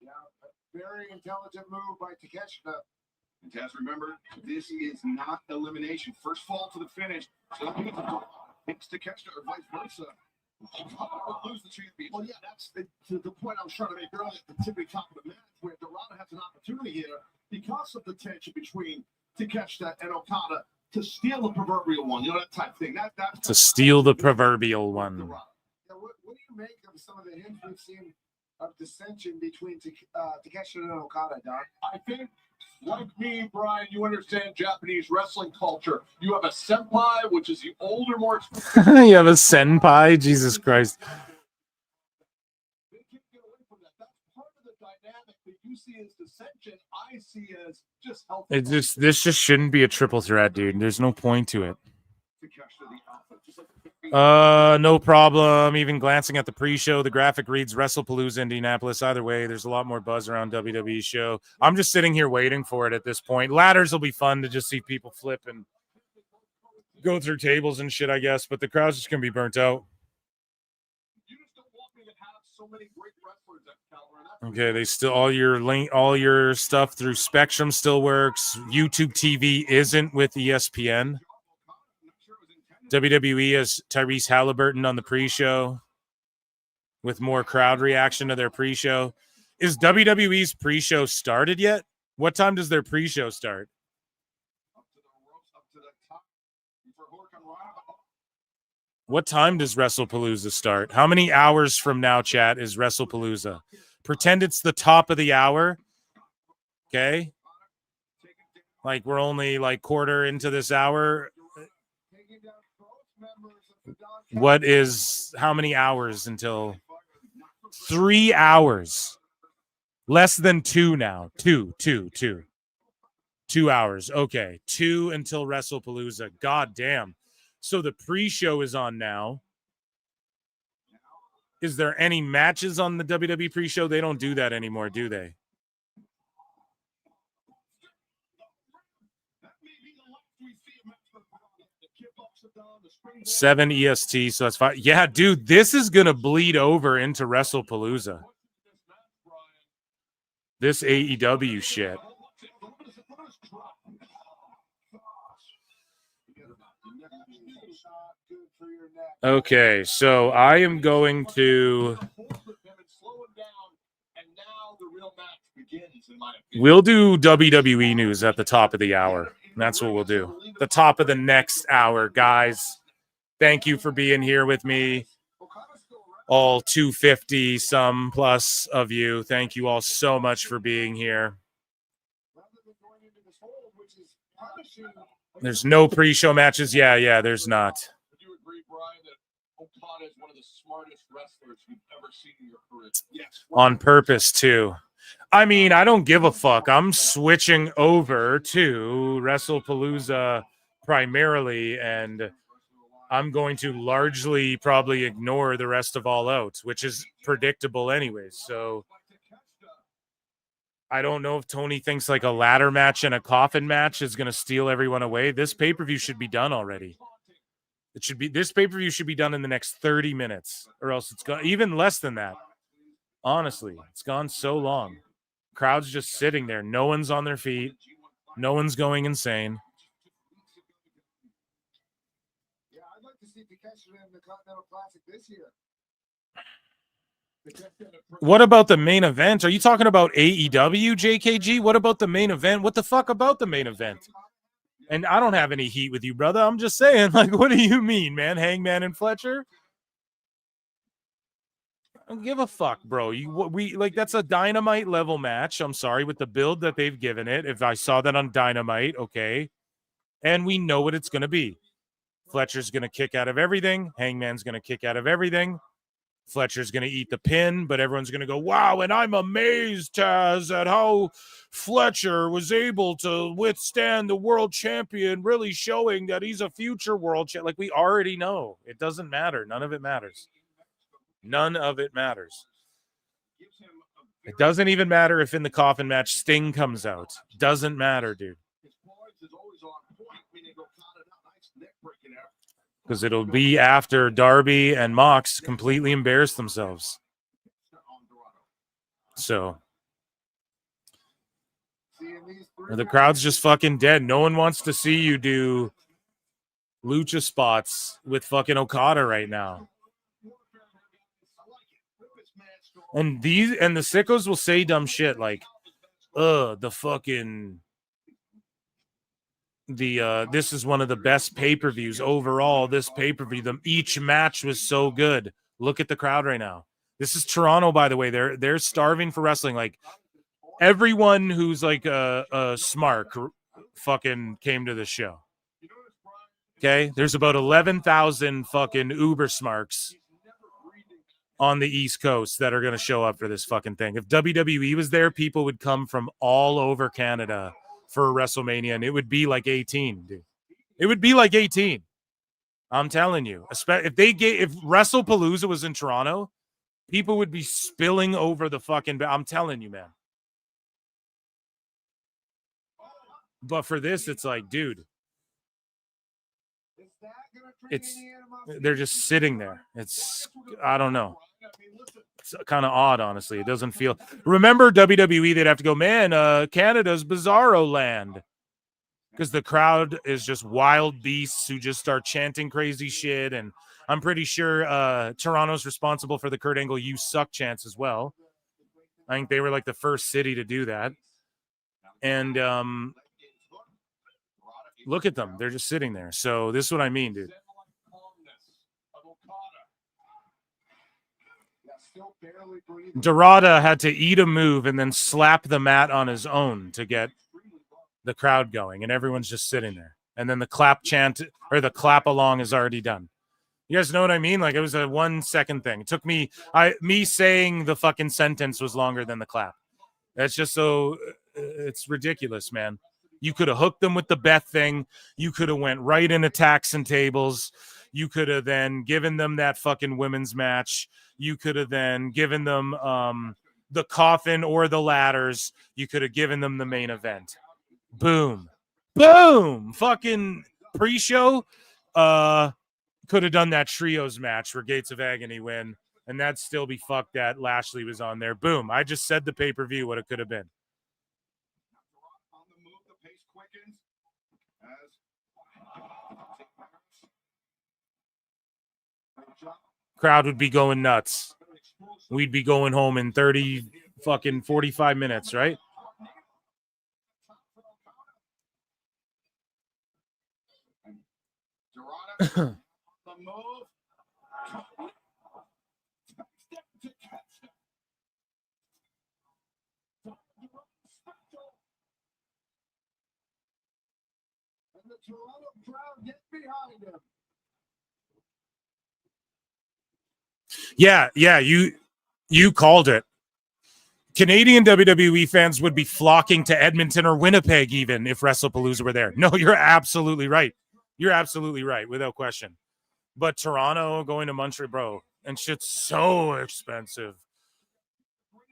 Yeah, a very intelligent move by Takeshita. And Taz, remember, this is not elimination. First fall to the finish. So that means it's Takeshita or vice versa. Lose the champion. Well, yeah, that's the point I was trying to make earlier at the tippy top of the match, where Dorado has an opportunity here because of the tension between Takeshita and Okada to steal the proverbial one. You know, that type thing. That's To steal the proverbial one. Yeah, what do you make of some of the hints we've seen of dissension between Takeshita and Okada, Doc? I think, like me, Brian, you understand Japanese wrestling culture. You have a senpai, which is the older, more experienced. You have a senpai? Jesus Christ. They can't get away from that. That's part of the dynamic that you see as dissension. I see as just healthy. This just shouldn't be a triple threat, dude. There's no point to it. No problem. Even glancing at the pre-show, the graphic reads WrestlePalooza Indianapolis. Either way, there's a lot more buzz around WWE show. I'm just sitting here waiting for it at this point. Ladders will be fun to just see people flip and go through tables and shit, I guess, but the crowd's just gonna be burnt out. Okay, they still all your stuff through Spectrum still works. YouTube TV isn't with ESPN. WWE has Tyrese Halliburton on the pre-show with more crowd reaction to their pre-show. Is WWE's pre-show started yet? What time does their pre-show start? What time does WrestlePalooza start? How many hours from now, chat, is WrestlePalooza? Pretend it's the top of the hour. Okay? Like we're only like quarter into this hour. How many hours until 3 hours? Less than 2 now. 2 hours. Okay. 2 until WrestlePalooza. God damn. So the pre-show is on now. Is there any matches on the WWE pre-show? They don't do that anymore, do they? Seven EST, so that's fine. Yeah, dude, this is gonna bleed over into WrestlePalooza. This AEW shit. Okay, so I am going to. We'll do WWE news at the top of the hour. That's what we'll do. The top of the next hour, guys. Thank you for being here with me. All 250 some plus of you. Thank you all so much for being here. There's no pre-show matches. Yeah, there's not. Do you agree, Brian, that Okada is one of the smartest wrestlers you've ever seen in your career? Yes. On purpose, too. I mean, I don't give a fuck. I'm switching over to WrestlePalooza primarily, and I'm going to largely probably ignore the rest of All Out, which is predictable anyways. So I don't know if Tony thinks like a ladder match and a coffin match is going to steal everyone away. This pay-per-view should be done already. This pay-per-view should be done in the next 30 minutes, or else it's gone even less than that. Honestly, it's gone so long. Crowd's just sitting there. No one's on their feet. No one's going insane. if you catch it in the Continental Classic this year. What about the main event? Are you talking about AEW, JKG? What about the main event? What the fuck about the main event? And I don't have any heat with you, brother. I'm just saying, like, what do you mean, man? Hangman and Fletcher? I don't give a fuck, bro. We like that's a Dynamite level match. I'm sorry with the build that they've given it. If I saw that on Dynamite, okay. And we know what it's going to be. Fletcher's going to kick out of everything. Hangman's going to kick out of everything. Fletcher's going to eat the pin, but everyone's going to go, wow, and I'm amazed, Taz, at how Fletcher was able to withstand the world champion, really showing that he's a future world champion. Like, we already know. It doesn't matter. None of it matters. None of it matters. It doesn't even matter if in the coffin match Sting comes out. Doesn't matter, dude. Because it'll be after Darby and Mox completely embarrass themselves. So the crowd's just fucking dead. No one wants to see you do lucha spots with fucking Okada right now. And the sickos will say dumb shit like, this is one of the best pay-per-views overall. This pay-per-view, each match was so good. Look at the crowd right now. This is Toronto, by the way. They're starving for wrestling. Like, everyone who's like a smart fucking came to the show. Okay, there's about 11,000 fucking uber smarks on the East Coast that are going to show up for this fucking thing. If WWE was there, people would come from all over Canada for WrestleMania, and it would be like 18, dude. It would be like 18. I'm telling you. If WrestlePalooza was in Toronto, people would be spilling over the fucking. I'm telling you, man. But for this, it's like, dude, they're just sitting there. I don't know. It's kind of odd, honestly. It doesn't feel. Remember WWE, they'd have to go, man, Canada's Bizarro land. Because the crowd is just wild beasts who just start chanting crazy shit. And I'm pretty sure Toronto's responsible for the Kurt Angle "You Suck" chants as well. I think they were like the first city to do that. And look at them. They're just sitting there. So this is what I mean, dude. Dorada had to eat a move and then slap the mat on his own to get the crowd going, and everyone's just sitting there. And then the clap chant or the clap along is already done. You guys know what I mean? Like, it was a 1 second thing. It took me saying the fucking sentence was longer than the clap. That's just so it's ridiculous, man. You could have hooked them with the Beth thing. You could have went right into tax and tables. You could have then given them that fucking women's match. You could have then given them the coffin or the ladders. You could have given them the main event. Boom. Boom. Fucking pre-show. Could have done that trios match where Gates of Agony win. And that'd still be fucked that Lashley was on there. Boom. I just said the pay-per-view what it could have been. Crowd would be going nuts. We'd be going home in 45 minutes, right? Yeah, you called it. Canadian WWE fans would be flocking to Edmonton or Winnipeg even if WrestlePalooza were there. No, you're absolutely right. You're absolutely right, without question. But Toronto going to Montreal, bro, and shit's so expensive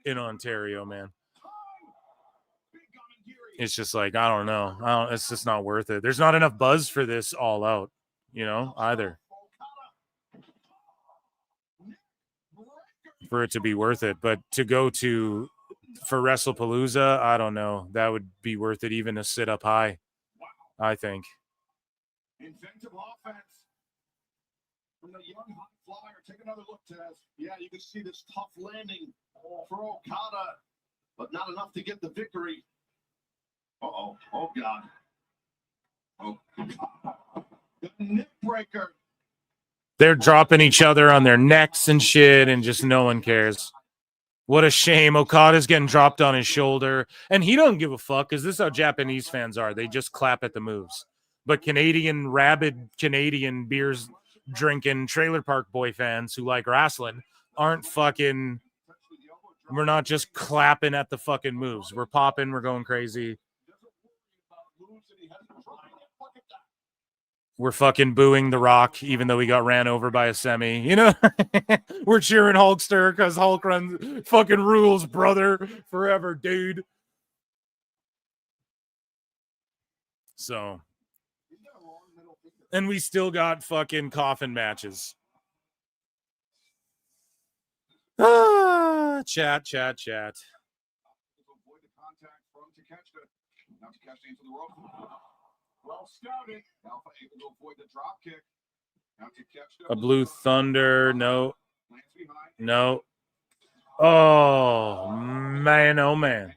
in Ontario, man. It's just like, I don't know. It's just not worth it. There's not enough buzz for this all out, either. For it to be worth it. But to go for WrestlePalooza, I don't know. That would be worth it even to sit up high, I think. From the young high flyer, take another look, Taz. Yeah, you can see this tough landing for Okada, but not enough to get the victory. Uh-oh. Oh, God. Oh, the neck breaker. They're dropping each other on their necks and shit, and just no one cares. What a shame. Okada's getting dropped on his shoulder, and he don't give a fuck, because this is how Japanese fans are. They just clap at the moves. But rabid Canadian beers drinking trailer park boy fans who like wrestling aren't fucking, we're not just clapping at the fucking moves. We're popping, we're going crazy. We're fucking booing The Rock, even though he got ran over by a semi. You know, we're cheering Hulkster because Hulk runs fucking rules, brother, forever, dude. So, and we still got fucking coffin matches. Chat. Well scouted. Alpha able to avoid the drop kick. Now to catch A Blue Thunder. No. Oh, man. Oh, man.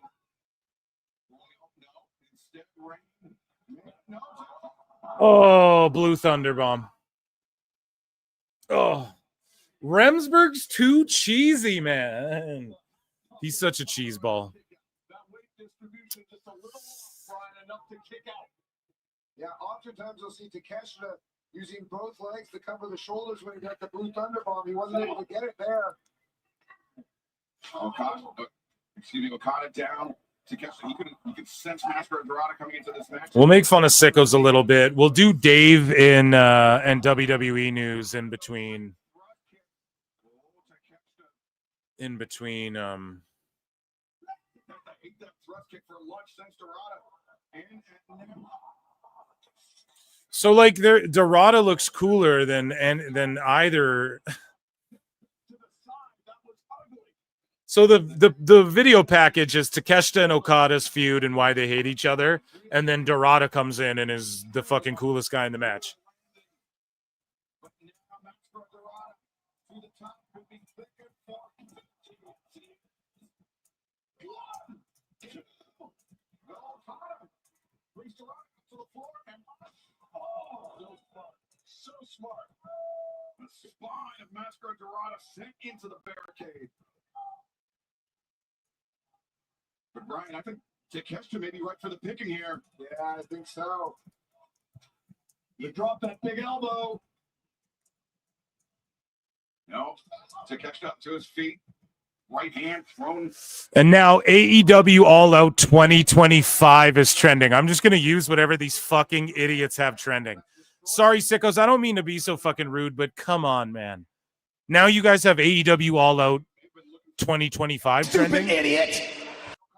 Oh, Blue Thunder Bomb. Oh, Remsburg's too cheesy, man. He's such a cheese ball. Yeah, oftentimes you'll see Takeshita using both legs to cover the shoulders when he got the Blue Thunder Bomb. He wasn't able to get it there. Okada down. Takeshita, you could sense Master Dorada coming into this match. We'll make fun of sickos a little bit. We'll do Dave and WWE news in between. So like Dorada looks cooler than either. So the video package is Takeshita and Okada's feud and why they hate each other, and then Dorada comes in and is the fucking coolest guy in the match. So smart. The spine of Master Dorada sent into the barricade. But Brian, I think Takeshita may be right for the picking here. Yeah, I think so. He dropped that big elbow. No, Takeshita up to his feet. Right hand thrown. And now AEW All Out 2025 is trending. I'm just going to use whatever these fucking idiots have trending. Sorry, sickos. I don't mean to be so fucking rude, but come on, man. Now you guys have AEW All Out 2025 trending? Stupid idiot.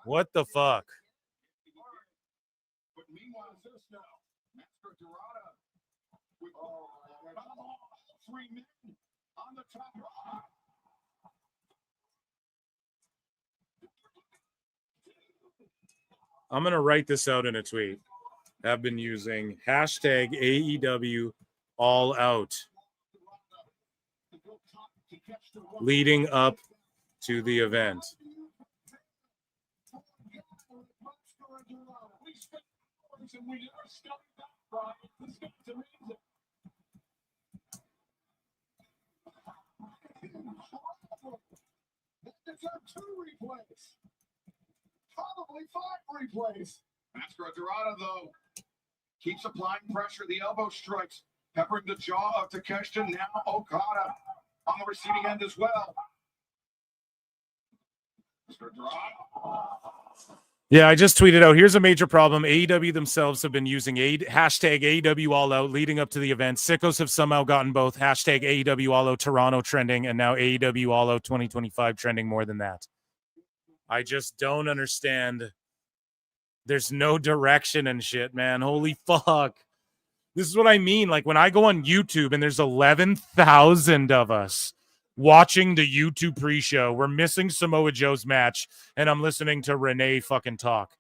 What the fuck? But meanwhile, this now, Master Dorada with 3 men on the top row. I'm going to write this out in a tweet. I've been using hashtag AEW All Out leading up to the event. Probably 5 replays. Master Dorada, though, keeps applying pressure. The elbow strikes, peppering the jaw of Takeshita. Now Okada on the receiving end as well. Master Dorada. Yeah, I just tweeted out, here's a major problem. AEW themselves have been using hashtag AEW All Out leading up to the event. Sickos have somehow gotten both hashtag AEW All Out Toronto trending and now AEW All Out 2025 trending more than that. I just don't understand. There's no direction and shit, man. Holy fuck. This is what I mean. Like when I go on YouTube and there's 11,000 of us watching the YouTube pre-show, we're missing Samoa Joe's match, and I'm listening to Renee fucking talk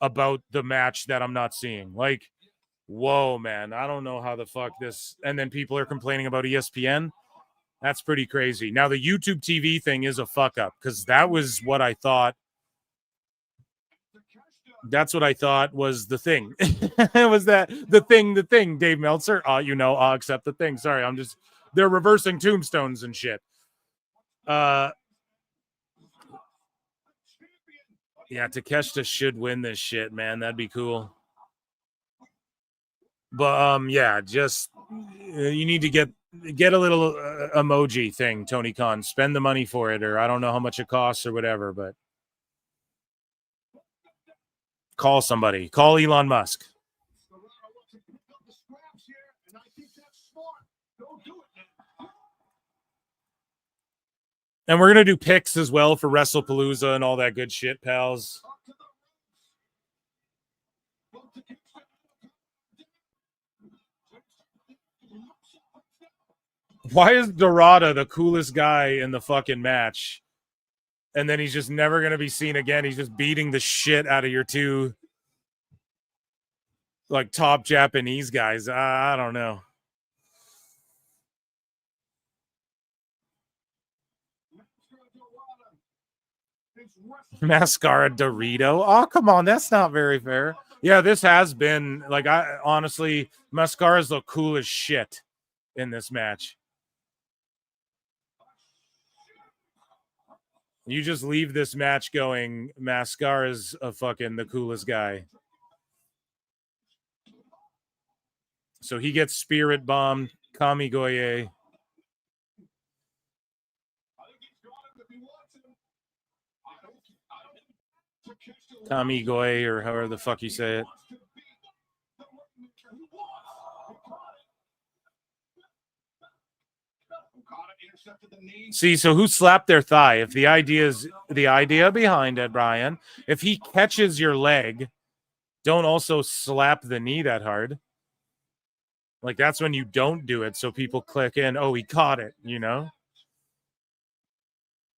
about the match that I'm not seeing. Like, whoa, man, I don't know how the fuck this. And then people are complaining about ESPN. That's pretty crazy. Now, the YouTube TV thing is a fuck up because that was what I thought. That's what I thought was the thing. Was that the thing, Dave Meltzer? I'll accept the thing. Sorry, they're reversing tombstones and shit. Yeah, Takeshita should win this shit, man. That'd be cool. But yeah, just you need to get a little emoji thing, Tony Khan. Spend the money for it, or I don't know how much it costs or whatever, but call somebody. Call Elon Musk. And we're going to do picks as well for WrestlePalooza and all that good shit, pals. Why is Dorada the coolest guy in the fucking match? And then he's just never going to be seen again. He's just beating the shit out of your two like top Japanese guys. I don't know. Mascara Dorito. Oh, come on. That's not very fair. Yeah, this has been like, I honestly, Mascara's the coolest shit in this match. You just leave this match going, Mascara's a fucking the coolest guy. So he gets spirit bombed, Kamigoye. Kamigoye, or however the fuck you say it. See, so who slapped their thigh? If the idea behind it, Brian, if he catches your leg, don't also slap the knee that hard. Like, that's when you don't do it, so people click in, oh, he caught it, you know?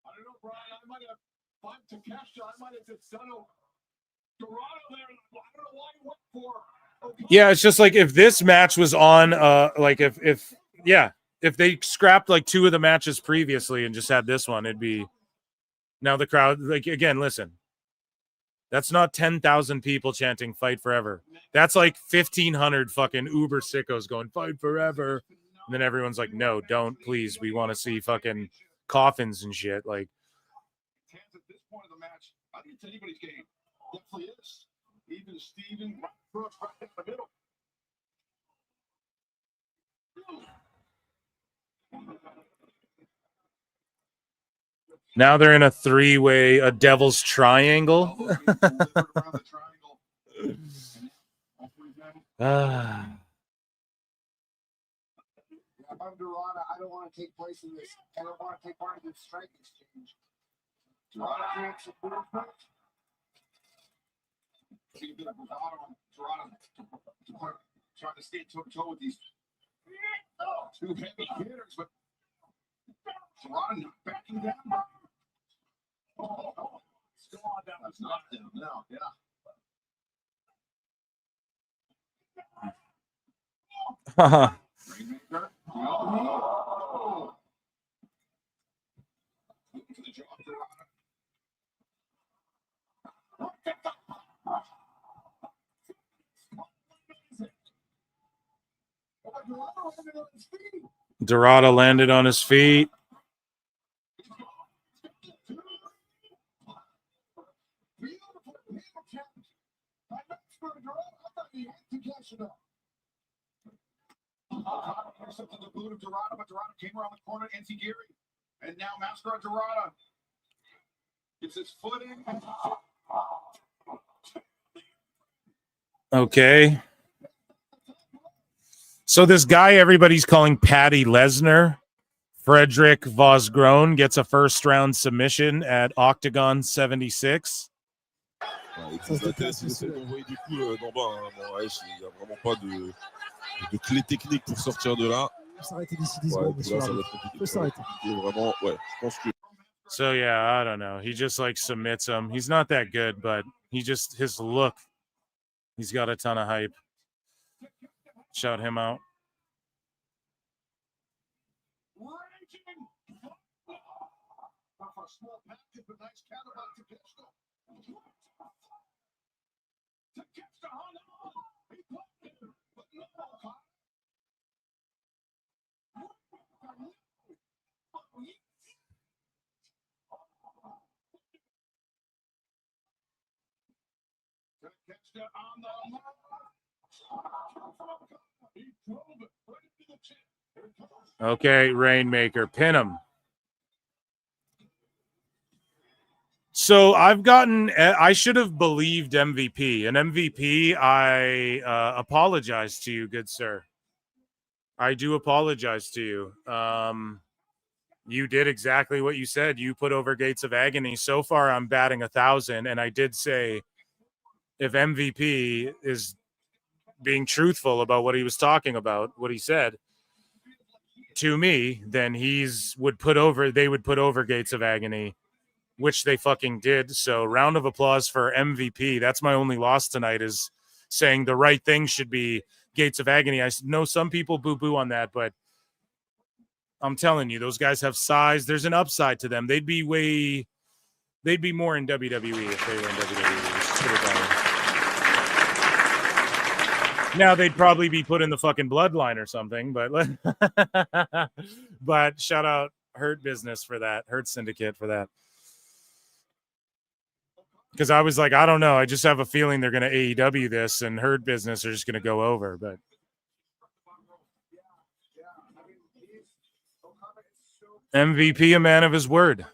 I don't know, Brian. I might have fought Takeshita. I might have said Dorado there. I don't know why you went for. Yeah, it's just like if this match was on, like if they scrapped like two of the matches previously and just had this one, it'd be now the crowd. Like, again, listen, that's not 10,000 people chanting "Fight Forever." That's like 1,500 fucking Uber sickos going "Fight Forever," and then everyone's like, "No, don't, please. We want to see fucking coffins and shit." Like, At this point of the match, I think it's anybody's game. Definitely is. Even Steven right in the middle. now they're in a three-way, a devil's triangle. If I'm Dorada, I don't want to take place in this. I don't want to take part in this strike exchange. Dorada creates a movement. See a bit of Dorada trying to stay toe-to-toe with these two heavy hitters, but Dorada not backing down. Oh, still on down. That's not them. No, yeah. Rainmaker. Oh. To the jaw, Dorada. Dorada landed on his feet. Intercepted the boot of Dorada, but Dorada came around the corner, NC Gary. And now Mascara Dorada gets his foot in. Okay. So this guy everybody's calling Patty Lesnar, Frederick Vosgrone, gets a first-round submission at Octagon 76. Écoute, la télé, c'est d'envoyer des coups d'en bas. Hein. Bon, ouais, il n'y a vraiment pas de clé technique pour sortir de là. Faut s'arrêter d'ici 10 secondes, monsieur. Faut s'arrêter. Vraiment, ouais, je pense que. So yeah, I don't know. He just like submits him. He's not that good, but his look, he's got a ton of hype. Shout him out. Okay, Rainmaker, pin him. So I should have believed MVP. And MVP, I apologize to you, good sir. I do apologize to you. You did exactly what you said. You put over Gates of Agony. So far, I'm batting 1,000. And I did say, if MVP is being truthful about what he was talking about, what he said to me, then they would put over Gates of Agony, which they fucking did. So round of applause for MVP. That's my only loss tonight, is saying the right thing should be Gates of Agony. I know some people boo-boo on that, but I'm telling you, those guys have size. There's an upside to them. They'd be more in WWE if they were in WWE. Let's put it that way. Now they'd probably be put in the fucking bloodline or something, but but shout out Hurt Business for that, Hurt Syndicate for that. Because I was like, I don't know. I just have a feeling they're going to AEW this, and Hurt Business are just going to go over. But MVP, a man of his word.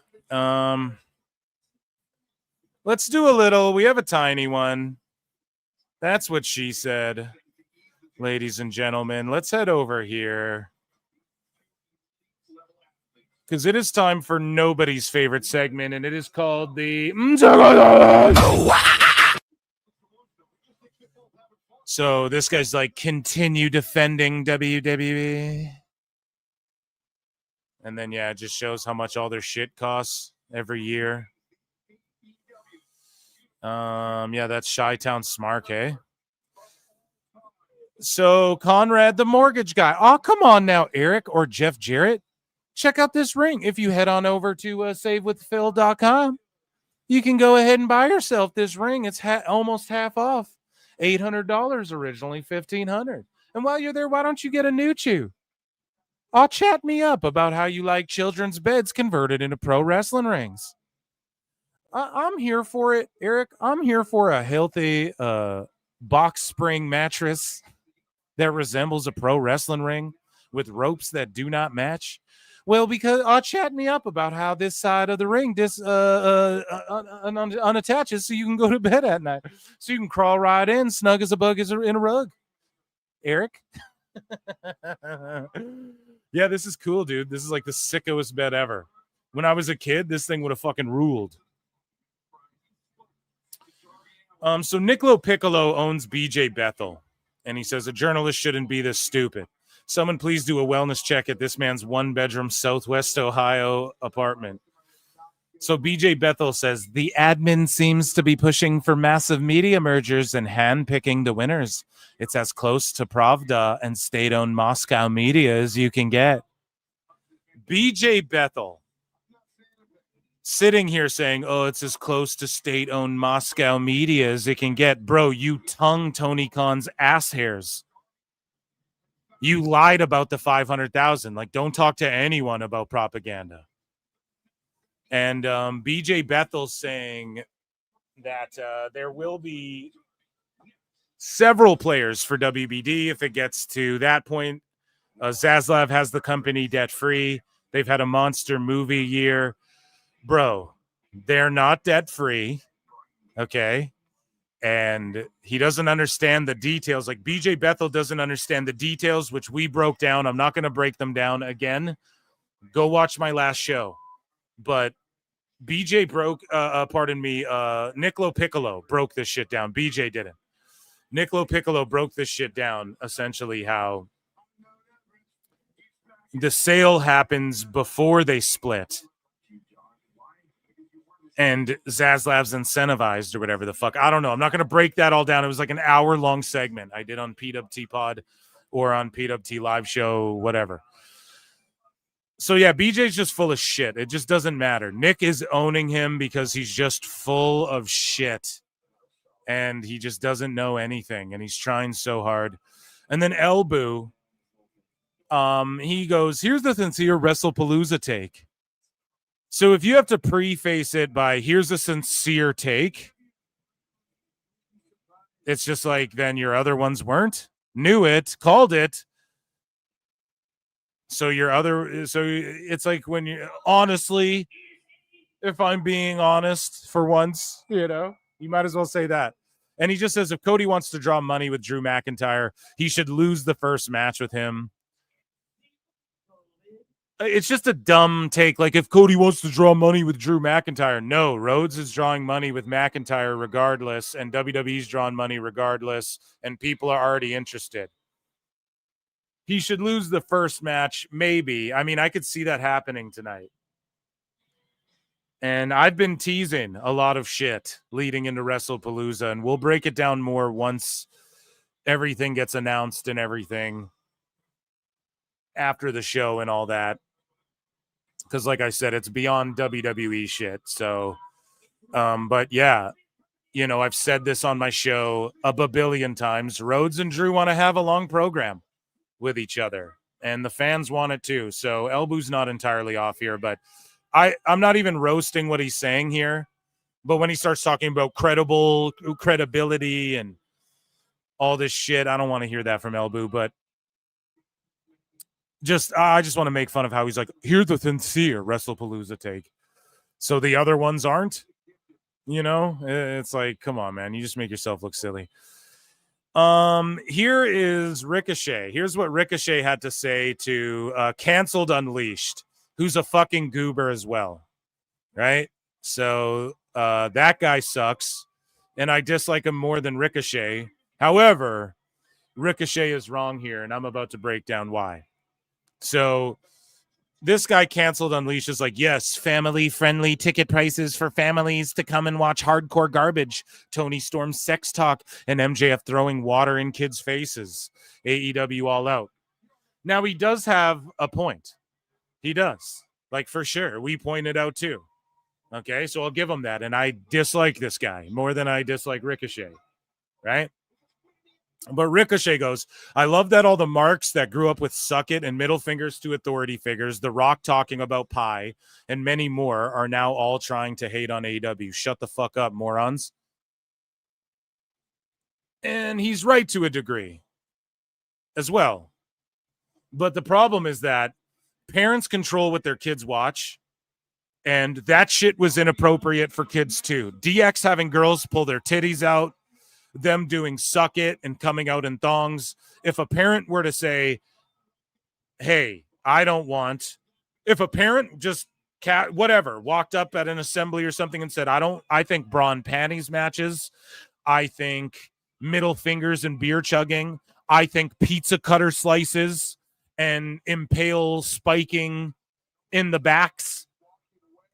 Let's do a little. We have a tiny one. That's what she said. Ladies and gentlemen, let's head over here. Because it is time for nobody's favorite segment, and it is called the... So this guy's like, continue defending WWE. And then, yeah, it just shows how much all their shit costs every year. Yeah, that's Chi-Town Smart, hey? So Conrad, the mortgage guy. Oh, come on now, Eric or Jeff Jarrett. Check out this ring. If you head on over to savewithphil.com, you can go ahead and buy yourself this ring. It's almost half off. $800 originally, $1,500. And while you're there, why don't you get a new chew? I'll chat me up about how you like children's beds converted into pro wrestling rings. I'm here for it, Eric. I'm here for a healthy box spring mattress that resembles a pro wrestling ring with ropes that do not match. Well, because chat me up about how this side of the ring unattaches so you can go to bed at night. So you can crawl right in, snug as a bug in a rug. Eric? Yeah, this is cool, dude. This is like the sickest bed ever. When I was a kid, this thing would have fucking ruled. So Nicolo Piccolo owns BJ Bethel, and he says a journalist shouldn't be this stupid. Someone please do a wellness check at this man's one-bedroom Southwest Ohio apartment. So BJ Bethel says the admin seems to be pushing for massive media mergers and handpicking the winners. It's as close to Pravda and state-owned Moscow media as you can get. BJ Bethel sitting here saying, oh, it's as close to state-owned Moscow media as it can get. Bro, you tongue Tony Khan's ass hairs. You lied about the 500,000. Like, don't talk to anyone about propaganda. And BJ Bethel saying that there will be several players for WBD if it gets to that point. Zaslav has the company debt-free. They've had a monster movie year. Bro, they're not debt-free, okay? And he doesn't understand the details. Like, BJ Bethel doesn't understand the details, which we broke down. I'm not going to break them down again. Go watch my last show. But BJ Nicolo Piccolo broke this shit down. BJ didn't. Nicolo Piccolo broke this shit down, essentially how the sale happens before they split. And Zaslav's incentivized or whatever the fuck. I don't know. I'm not going to break that all down. It was like an hour-long segment I did on PWT Pod or on PWT live show, whatever. So yeah, BJ's just full of shit. It just doesn't matter. Nick is owning him because he's just full of shit. And he just doesn't know anything. And he's trying so hard. And then Elbu, he goes, here's the sincere WrestlePalooza take. So if you have to preface it by here's a sincere take, it's just like then your other ones weren't. Knew it, called it. So it's like when you honestly, if I'm being honest for once, you might as well say that. And he just says if Cody wants to draw money with Drew McIntyre, he should lose the first match with him. It's just a dumb take. Like if Cody wants to draw money with Drew McIntyre, no, Rhodes is drawing money with McIntyre regardless, and WWE's drawing money regardless, and people are already interested. He should lose the first match, maybe. I mean, I could see that happening tonight. And I've been teasing a lot of shit leading into WrestlePalooza, and we'll break it down more once everything gets announced and everything after the show and all that. Because like I said, it's beyond WWE shit. So, but yeah, I've said this on my show a babillion times. Rhodes and Drew want to have a long program with each other, and the fans want it too. So Elbu's not entirely off here, but I'm not even roasting what he's saying here. But when he starts talking about credibility and all this shit, I don't want to hear that from Elbu. But I just want to make fun of how he's like, here's the sincere WrestlePalooza take. So the other ones aren't, it's like, come on, man. You just make yourself look silly. Here is Ricochet. Here's what Ricochet had to say to Canceled Unleashed, who's a fucking goober as well. Right? So that guy sucks, and I dislike him more than Ricochet. However, Ricochet is wrong here, and I'm about to break down why. So this guy Canceled Unleashed is like, yes, family-friendly ticket prices for families to come and watch hardcore garbage. Tony Storm's sex talk and MJF throwing water in kids' faces. AEW All Out. Now, he does have a point. He does. Like, for sure. We pointed out, too. Okay, so I'll give him that. And I dislike this guy more than I dislike Ricochet. Right? But Ricochet goes, I love that all the marks that grew up with suck it and middle fingers to authority figures, The Rock talking about pie, and many more are now all trying to hate on AEW. Shut the fuck up, morons. And he's right to a degree as well. But the problem is that parents control what their kids watch, and that shit was inappropriate for kids too. DX having girls pull their titties out, them doing suck it and coming out in thongs. If a parent were to say, hey, I don't want, if a parent just walked up at an assembly or something and said, I think bra and panties matches, I think middle fingers and beer chugging, I think pizza cutter slices and impale spiking in the backs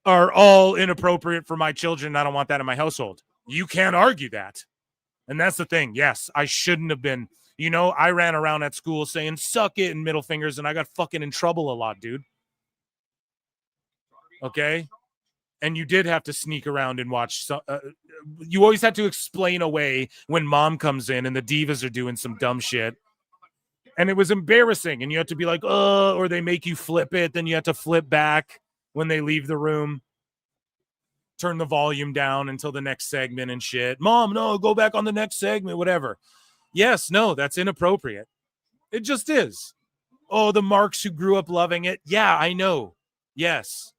are all inappropriate for my children. I don't want that in my household. You can't argue that. And that's the thing. Yes, I shouldn't have been. I ran around at school saying suck it and middle fingers, and I got fucking in trouble a lot, dude. Okay? And you did have to sneak around and watch. You always had to explain away when mom comes in and the divas are doing some dumb shit. And it was embarrassing. And you had to be like, or they make you flip it. Then you have to flip back when they leave the room. Turn the volume down until the next segment and shit. Mom, no, go back on the next segment, whatever. Yes, no, that's inappropriate. It just is. Oh, the marks who grew up loving it. Yeah, I know. Yes.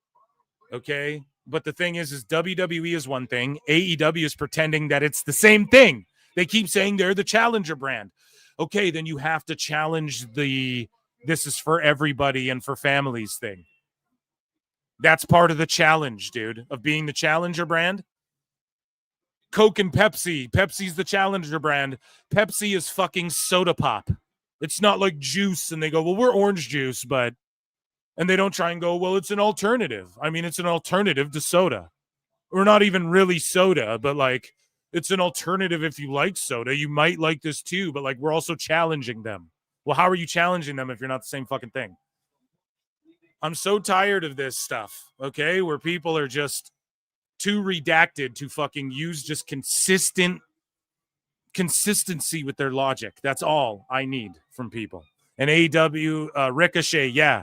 Okay. But the thing is WWE is one thing. AEW is pretending that it's the same thing. They keep saying they're the challenger brand. Okay, then you have to challenge the this is for everybody and for families thing. That's part of the challenge, dude, of being the challenger brand. Coke and Pepsi. Pepsi's the challenger brand. Pepsi is fucking soda pop. It's not like juice, and they go, well, we're orange juice, but... And they don't try and go, well, it's an alternative. I mean, it's an alternative to soda. Or not even really soda, but, like, it's an alternative if you like soda. You might like this too, but, like, we're also challenging them. Well, how are you challenging them if you're not the same fucking thing? I'm so tired of this stuff, okay, where people are just too redacted to fucking use just consistency with their logic. That's all I need from people. And AEW, Ricochet, yeah,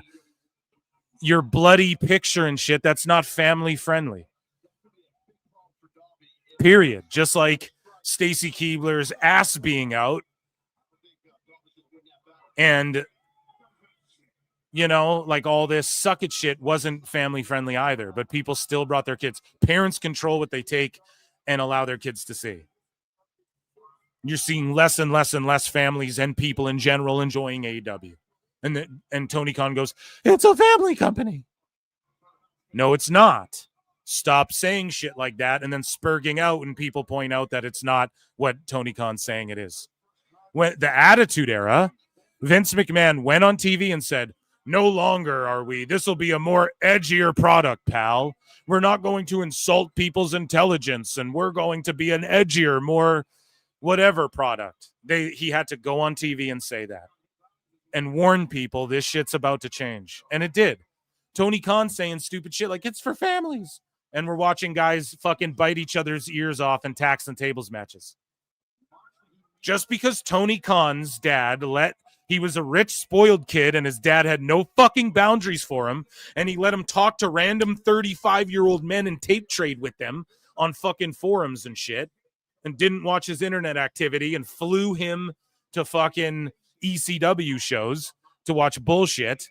your bloody picture and shit, that's not family friendly. Period. Just like Stacy Keibler's ass being out. And, you know, like all this suck it shit wasn't family friendly either, but people still brought their kids. Parents control what they take and allow their kids to see. You're seeing less and less and less families and people in general enjoying AEW. And Tony Khan goes, it's a family company. No, it's not. Stop saying shit like that and then spurging out when people point out that it's not what Tony Khan's saying it is. When the Attitude Era, Vince McMahon went on TV and said, no longer are we. This will be a more edgier product, pal. We're not going to insult people's intelligence, and we're going to be an edgier, more whatever product. He had to go on TV and say that and warn people this shit's about to change. And it did. Tony Khan saying stupid shit like it's for families. And we're watching guys fucking bite each other's ears off in tax and tables matches. Just because Tony Khan's dad he was a rich, spoiled kid and his dad had no fucking boundaries for him. And he let him talk to random 35-year-old men and tape trade with them on fucking forums and shit. And didn't watch his internet activity and flew him to fucking ECW shows to watch bullshit.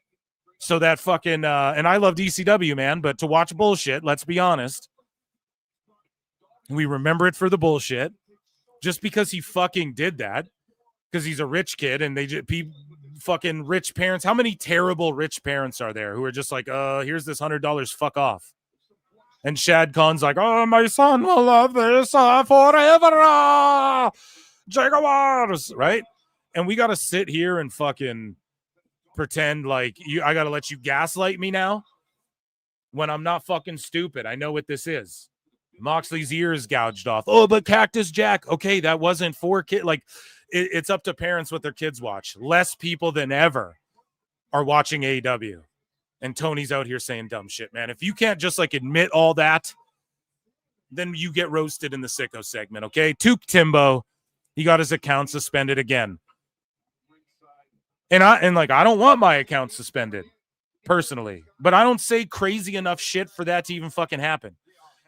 So that fucking, and I loved ECW, man, but to watch bullshit, let's be honest. We remember it for the bullshit. Just because he fucking did that, because he's a rich kid and they just, fucking rich parents. How many terrible rich parents are there who are just like, here's this $100, fuck off. And Shad Khan's like, oh, my son will love this forever. Jaguars, right? And we got to sit here and fucking pretend like I got to let you gaslight me now when I'm not fucking stupid. I know what this is. Moxley's ear is gouged off. Oh, but Cactus Jack. Okay, that wasn't for kids. Like, it's up to parents what their kids watch. Less people than ever are watching AEW. And Tony's out here saying dumb shit, man. If you can't just like admit all that, then you get roasted in the sicko segment, okay? Tuke Timbo, he got his account suspended again. And I don't want my account suspended personally, but I don't say crazy enough shit for that to even fucking happen.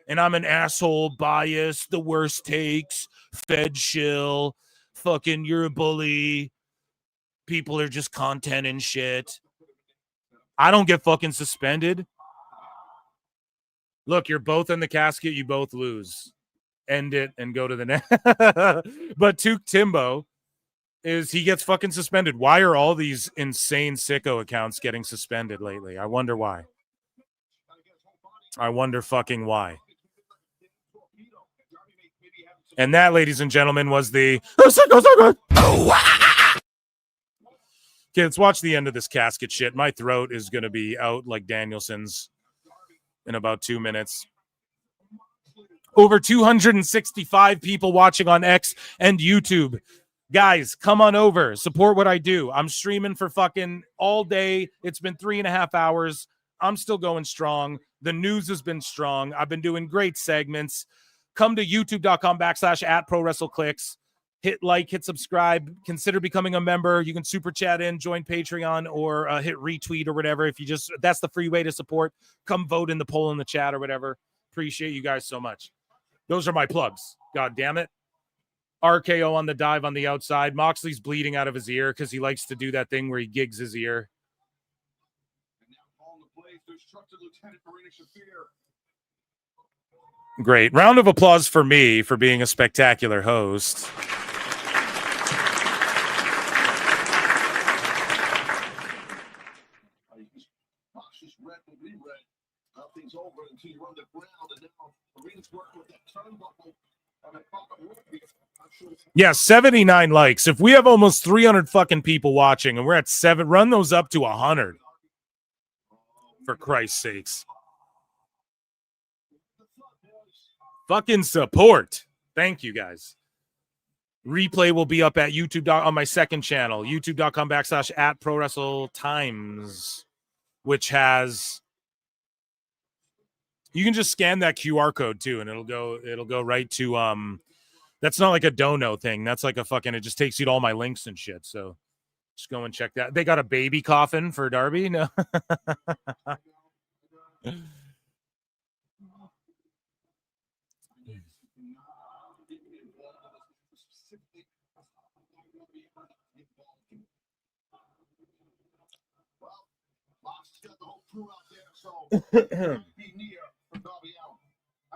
And I'm an asshole, biased, the worst takes, fed shill, fucking you're a bully. People are just content and shit. I don't get fucking suspended. Look, you're both in the casket. You both lose. End it and go to the next. But Tuke Timbo he gets fucking suspended. Why are all these insane sicko accounts getting suspended lately? I wonder why. I wonder fucking why. And that, ladies and gentlemen, was the Okay, let's watch the end of this casket shit. My throat is going to be out like Danielson's in about 2 minutes. Over 265 people watching on X and YouTube. Guys, come on over. Support what I do. I'm streaming for fucking all day. It's been 3.5 hours. I'm still going strong. The news has been strong. I've been doing great segments. Come to youtube.com/@ProWrestleClicks. Hit like, hit subscribe, consider becoming a member. You can super chat in, join Patreon, or hit retweet or whatever. That's the free way to support. Come vote in the poll in the chat or whatever. Appreciate you guys so much. Those are my plugs. God damn it. RKO on the dive on the outside. Moxley's bleeding out of his ear because he likes to do that thing where he gigs his ear. Great. Round of applause for me for being a spectacular host. Yeah, 79 likes. If we have almost 300 fucking people watching and we're at 7, run those up to 100. For Christ's sakes. Fucking support. Thank you, guys. Replay will be up at YouTube on my second channel, youtube.com/@prowrestletimes, which has, you can just scan that QR code too, and it'll go right to that's not like a dono thing. That's like a fucking, it just takes you to all my links and shit. So just go and check that. They got a baby coffin for Darby. No. I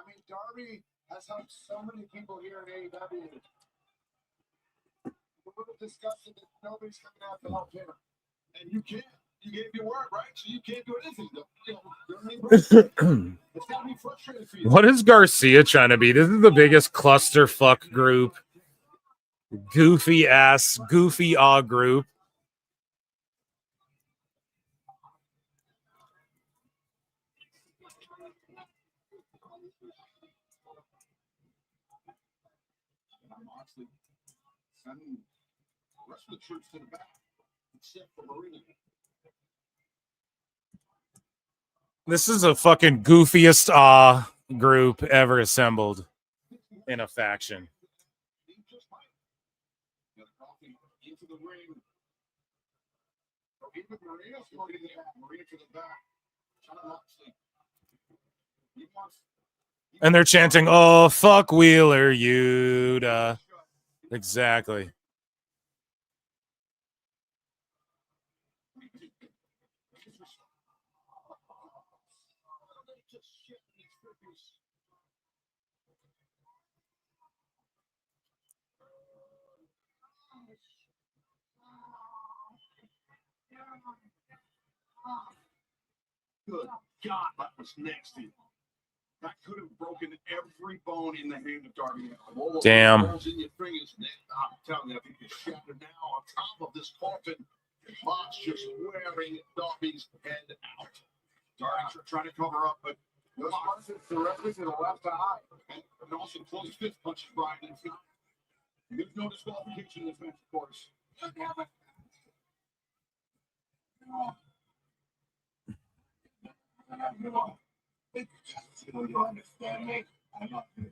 mean, Darby has helped so many people here in AEW. We're discussing that nobody's coming out to help him. And you can't. You gave your word, right? So you can't do anything. It's got to be frustrating for you. What is Garcia trying to be? This is the biggest clusterfuck group. Goofy awe group. Sending the rest of the troops to the back, except for Marina. This is a fucking goofiest awe group ever assembled in a faction. Into the ring. Even Marina's going to the back. Marina to the back. John Moxley. He wants. And they're chanting, "Oh, fuck Wheeler, Yuta." Exactly. Good God, that was nasty. That could have broken every bone in the hand of Darby Allin. Damn. Balls in your fingers. I'm telling you, I think you're shattered now on top of this coffin. Mox just wearing Darby's head out. Darby trying to cover up, but Mox is directly to the left eye. And also close fist punches Brian in the feet. There's no disqualification in this match, of course. You understand me? I love you.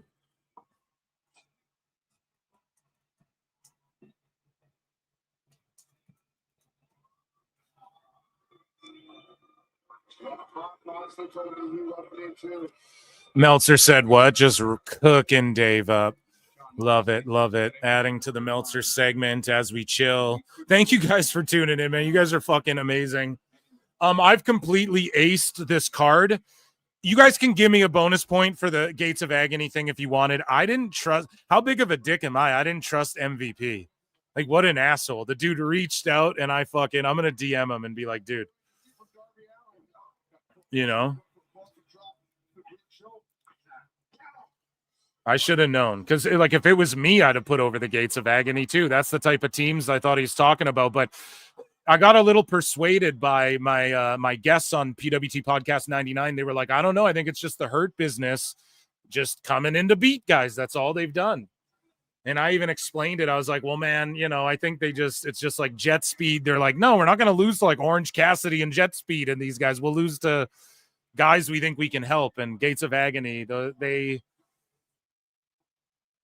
Meltzer said what? Just cooking Dave up. Love it. Love it. Adding to the Meltzer segment as we chill. Thank you guys for tuning in, man. You guys are fucking amazing. I've completely aced this card. You guys can give me a bonus point for the Gates of Agony thing if you wanted. I didn't trust. How big of a dick am I? I didn't trust MVP. Like, what an asshole. The dude reached out and I'm going to DM him and be like, dude, you know, I should have known, because like if it was me, I'd have put over the Gates of Agony too. That's the type of teams I thought he's talking about. But I got a little persuaded by my my guests on PWT Podcast 99. They were like, I don't know. I think it's just the Hurt Business just coming in to beat guys. That's all they've done. And I even explained it. I was like, well, man, you know, I think it's just like Jet Speed. They're like, no, we're not going to lose to like Orange Cassidy and Jet Speed and these guys. We'll lose to guys we think we can help. And Gates of Agony,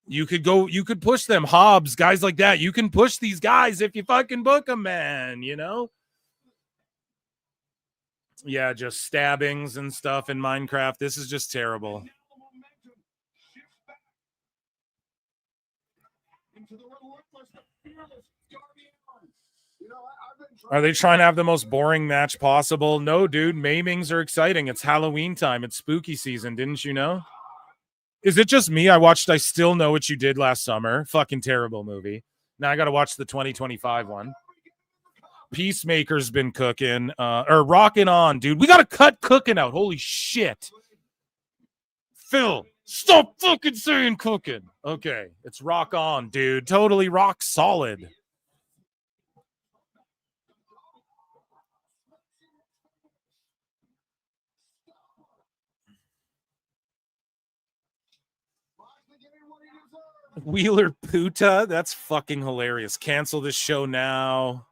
you could push them. Hobbs, guys like that. You can push these guys if you fucking book them, man, you know? Yeah, just stabbings and stuff in Minecraft. This is just terrible. Are they trying to have the most boring match possible? No, dude. Maimings are exciting. It's Halloween time. It's spooky season. Didn't you know? Is it just me? I watched I Still Know What You Did last summer. Fucking terrible movie. Now I got to watch the 2025 one. Peacemaker's been cooking. Or rocking on, dude. We got to cut cooking out. Holy shit. Phil, stop fucking saying cooking. Okay. It's rock on, dude. Totally rock solid. Wheeler Puta, that's fucking hilarious. Cancel this show now.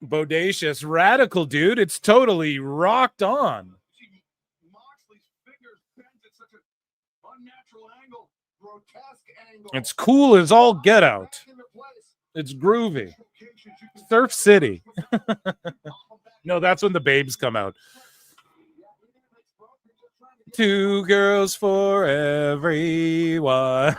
Bodacious, radical, dude. It's totally rocked on. It's cool as all get out. It's groovy. Surf City. No, that's when the babes come out. 2 girls for everyone.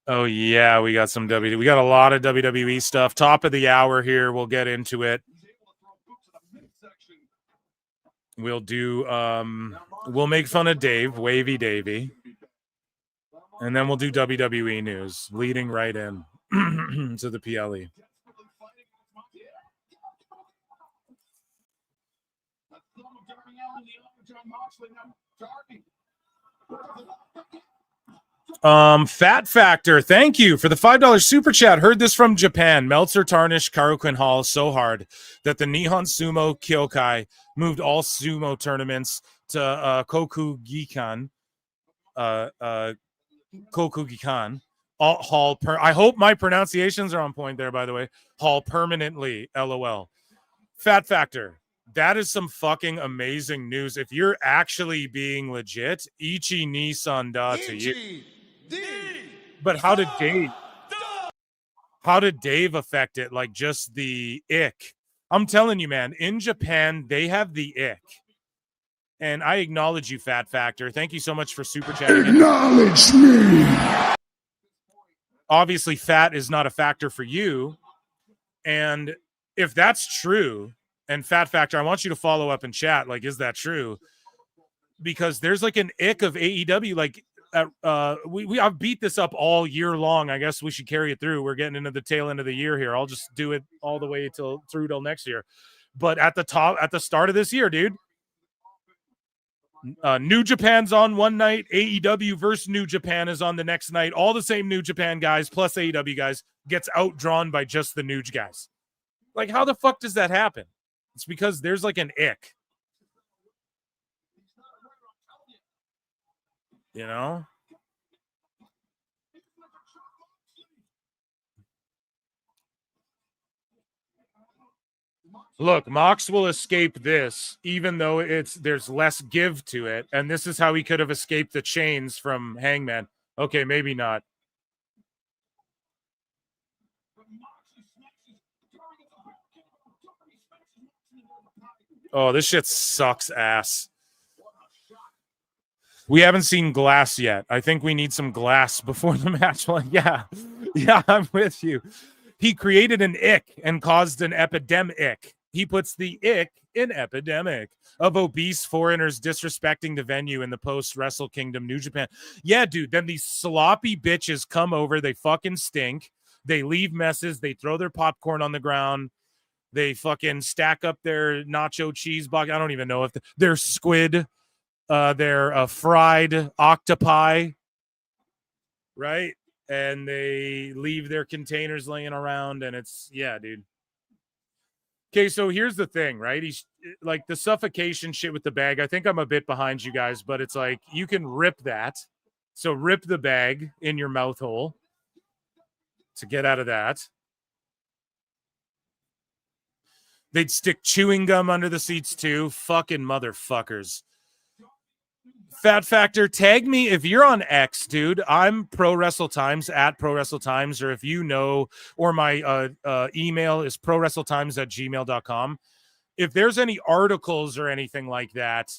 Oh yeah, we got some we got a lot of WWE stuff. Top of the hour here. We'll get into it. We'll do we'll make fun of Dave, Wavy Davey. And then we'll do WWE news, leading right in to the PLE. Fat Factor, thank you for the $5 super chat. Heard this from Japan. Meltzer tarnished Karukin Hall so hard that the Nihon Sumo Kyokai moved all sumo tournaments to Kokugikan. Kokugikan Hall. I hope my pronunciations are on point there, by the way. Hall permanently. LOL. Fat Factor. That is some fucking amazing news. If you're actually being legit, Ichi Nissan da to you. But how did Dave affect it? Like just the ick. I'm telling you, man, in Japan, they have the ick. And I acknowledge you, Fat Factor. Thank you so much for super chatting. Acknowledge me. Obviously, fat is not a factor for you. And if that's true, and Fat Factor, I want you to follow up and chat. Like, is that true? Because there's like an ick of AEW. Like, I've beat this up all year long. I guess we should carry it through. We're getting into the tail end of the year here. I'll just do it all the way till next year. But at the start of this year, dude, New Japan's on one night. AEW versus New Japan is on the next night. All the same New Japan guys plus AEW guys gets outdrawn by just the New guys. Like, how the fuck does that happen? It's because there's like an ick. You know? Look, Mox will escape this, even though there's less give to it. And this is how he could have escaped the chains from Hangman. Okay, maybe not. Oh, this shit sucks ass. We haven't seen glass yet. I think we need some glass before the match. Like, yeah, I'm with you. He created an ick and caused an epidemic. He puts the ick in epidemic of obese foreigners disrespecting the venue in the post-Wrestle Kingdom New Japan. Yeah, dude, then these sloppy bitches come over. They fucking stink. They leave messes. They throw their popcorn on the ground. They fucking stack up their nacho cheese box. I don't even know if they're squid. They're fried octopi, right? And they leave their containers laying around, and it's, yeah, dude. Okay, so here's the thing, right? He's like the suffocation shit with the bag. I think I'm a bit behind you guys, but it's like you can rip that. So rip the bag in your mouth hole to get out of that. They'd stick chewing gum under the seats too. Fucking motherfuckers. Fat Factor, tag me if you're on X, dude. I'm Pro Wrestle Times at Pro Wrestle Times, or if you know, or my email is prowrestletimes@gmail.com. If there's any articles or anything like that,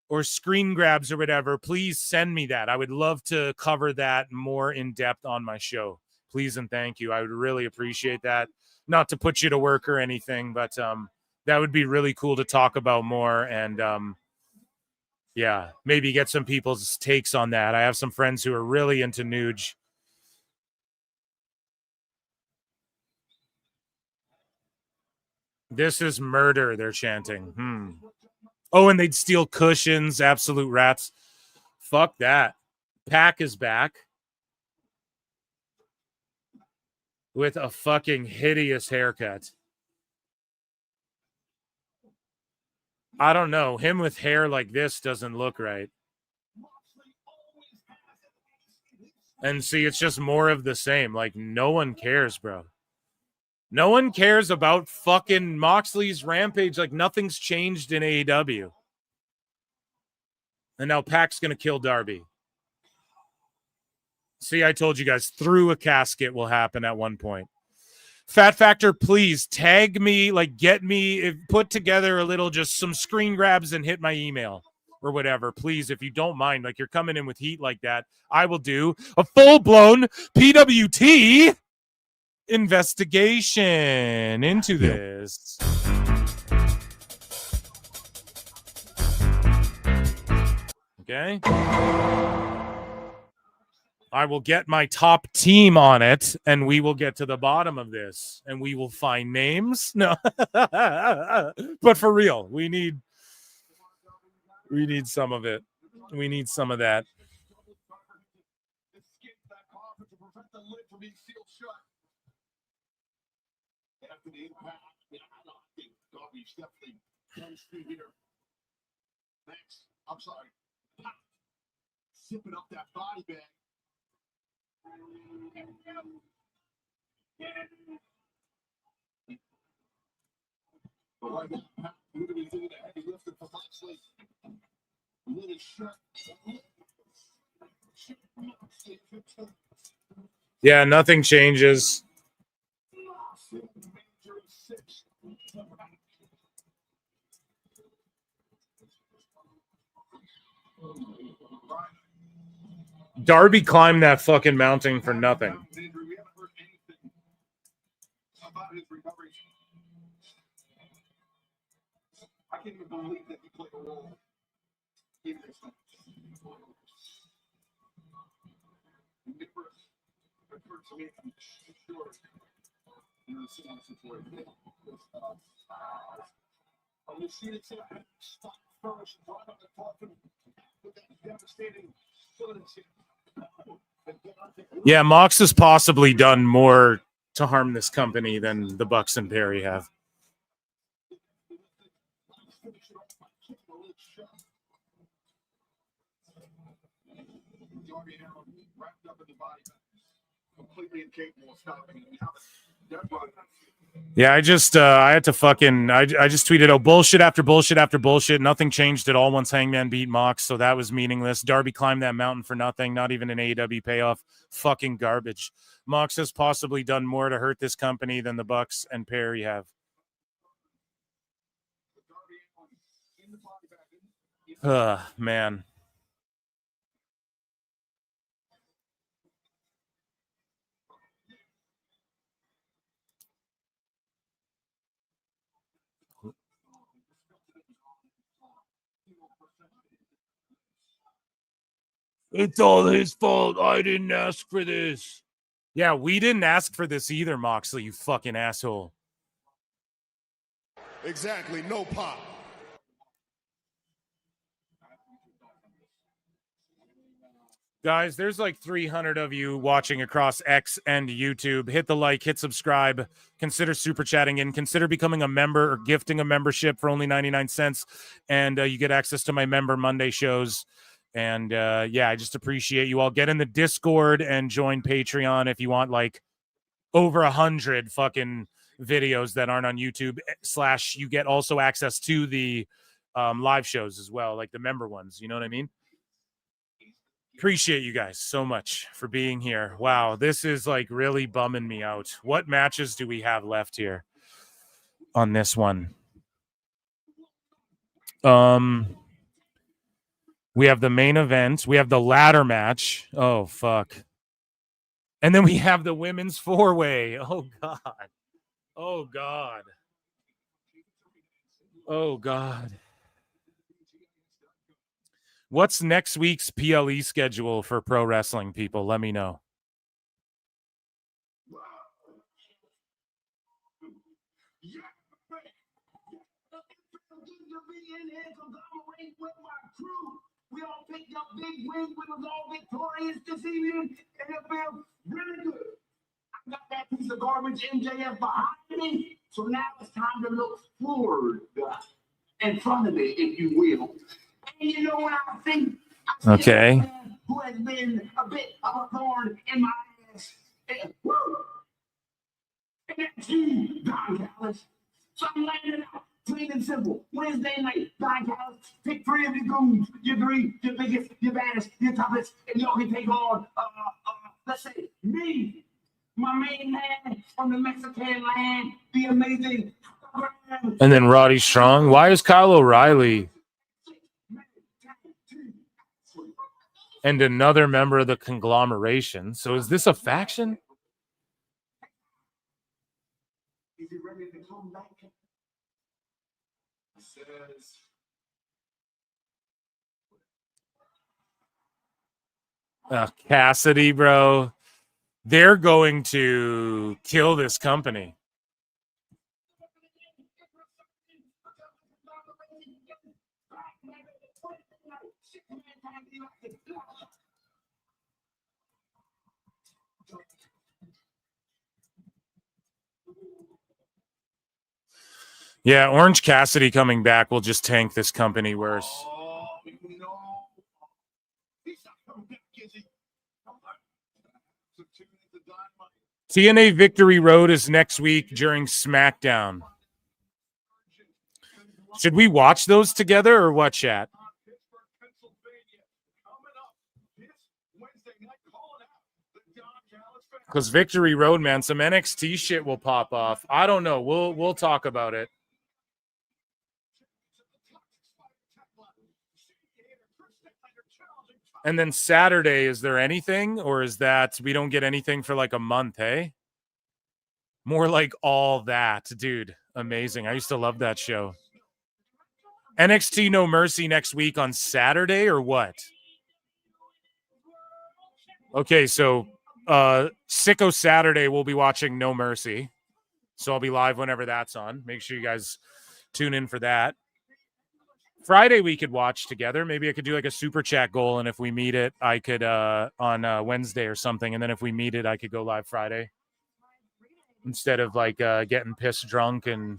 or screen grabs or whatever, please send me that. I would love to cover that more in depth on my show. Please and thank you. I would really appreciate that. Not to put you to work or anything, but that would be really cool to talk about more. And yeah, maybe get some people's takes on that. I have some friends who are really into Nuge. This is murder, they're chanting. Oh, and they'd steal cushions. Absolute rats. Fuck that. Pac is back. with a fucking hideous haircut. I don't know. Him with hair like this doesn't look right. And see, it's just more of the same. Like, no one cares, bro. No one cares about fucking Moxley's Rampage. Like, nothing's changed in AEW. And now Pac's going to kill Darby. See, I told you guys, through a casket will happen at one point. Fat Factor, please tag me, like get me, put together a little, just some screen grabs and hit my email or whatever. Please, if you don't mind, like you're coming in with heat like that, I will do a full-blown PWT investigation into this. Okay. I will get my top team on it, and we will get to the bottom of this, and we will find names. No, but for real, we need some of it. We need some of that. I'm sorry. Sipping up that body bag. But right now, we're going to be doing the heavy lifting for Moxley. Little shirt. Yeah, nothing changes. Darby climbed that fucking mountain for nothing. I can't even believe that he played a role. Yeah, Mox has possibly done more to harm this company than the Bucks and Perry have. Yeah, I just had to fucking I just tweeted, oh, bullshit after bullshit after bullshit. Nothing changed at all once Hangman beat Mox, so that was meaningless. Darby climbed that mountain for nothing, not even an AEW payoff. Fucking garbage. Mox has possibly done more to hurt this company than the Bucks and Perry have. Man. It's all his fault. I didn't ask for this. Yeah, we didn't ask for this either, Moxley, you fucking asshole. Exactly, no pop. Guys, there's like 300 of you watching across X and YouTube. Hit the like, hit subscribe, consider super chatting in, consider becoming a member or gifting a membership for only 99 cents. And you get access to my Member Monday shows. And yeah, I just appreciate you all. Get in the Discord and join Patreon if you want like over 100 fucking videos that aren't on YouTube. / you get also access to the live shows as well, like the member ones. You know what I mean? Appreciate you guys so much for being here. Wow, this is like really bumming me out. What matches do we have left here on this one? We have the main event. We have the ladder match. Oh, fuck. And then we have the women's four-way. Oh, God. Oh, God. Oh, God. What's next week's PLE schedule for pro wrestling, people? Let me know. We all picked up big wins. We was all victorious this evening, and it feels really good. I got that that piece of garbage MJF behind me. So now it's time to look forward in front of me, if you will. And you know what I think? I see a man who has been a bit of a thorn in my ass. And, woo! And that's you, Don Callis. So I'm laying it out, plain and simple. Wednesday night, Don Callis, pick 3 of your goons, your 3, your biggest, your baddest, your toughest, and y'all can take on, let's say, me, my main man from the Mexican land, the amazing. And then Roddy Strong. Why is Kyle O'Reilly and another member of the conglomeration? So is this a faction? Is he ready to come back? Cassidy, bro. They're going to kill this company. Yeah, Orange Cassidy coming back will just tank this company worse. TNA Victory Road is next week during SmackDown. Should we watch those together or what, chat? Because Victory Road, man, some NXT shit will pop off. I don't know. We'll talk about it. And then Saturday, is there anything? Or is that we don't get anything for like a month, hey? More like All That. Dude, amazing. I used to love that show. NXT No Mercy next week on Saturday or what? Okay, so Sicko Saturday, we'll be watching No Mercy. So I'll be live whenever that's on. Make sure you guys tune in for that. Friday we could watch together. Maybe I could do like a super chat goal, and if we meet it, I could on Wednesday or something. And then if we meet it, I could go live Friday instead of like getting pissed drunk and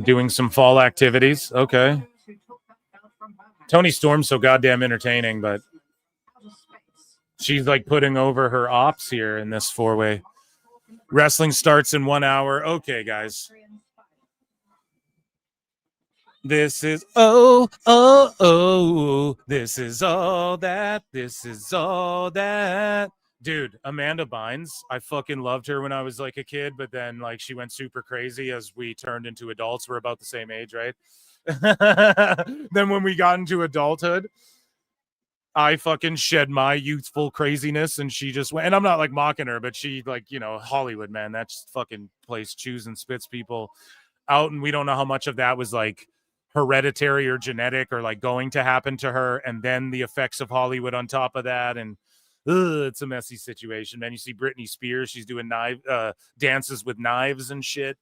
doing some fall activities. Okay. Tony Storm's so goddamn entertaining, but she's like putting over her ops here in this 4-way. Wrestling starts in 1 hour. Okay, guys. This is this is all that. This is all that. Dude, Amanda Bynes, I fucking loved her when I was like a kid, but then like she went super crazy as we turned into adults. We're about the same age, right? Then when we got into adulthood, I fucking shed my youthful craziness and she just went, and I'm not like mocking her, but she like, you know, Hollywood, man, that fucking place chews and spits people out. And we don't know how much of that was like hereditary or genetic or like going to happen to her. And then the effects of Hollywood on top of that. And it's a messy situation, man. You see Britney Spears, she's doing dances with knives and shit.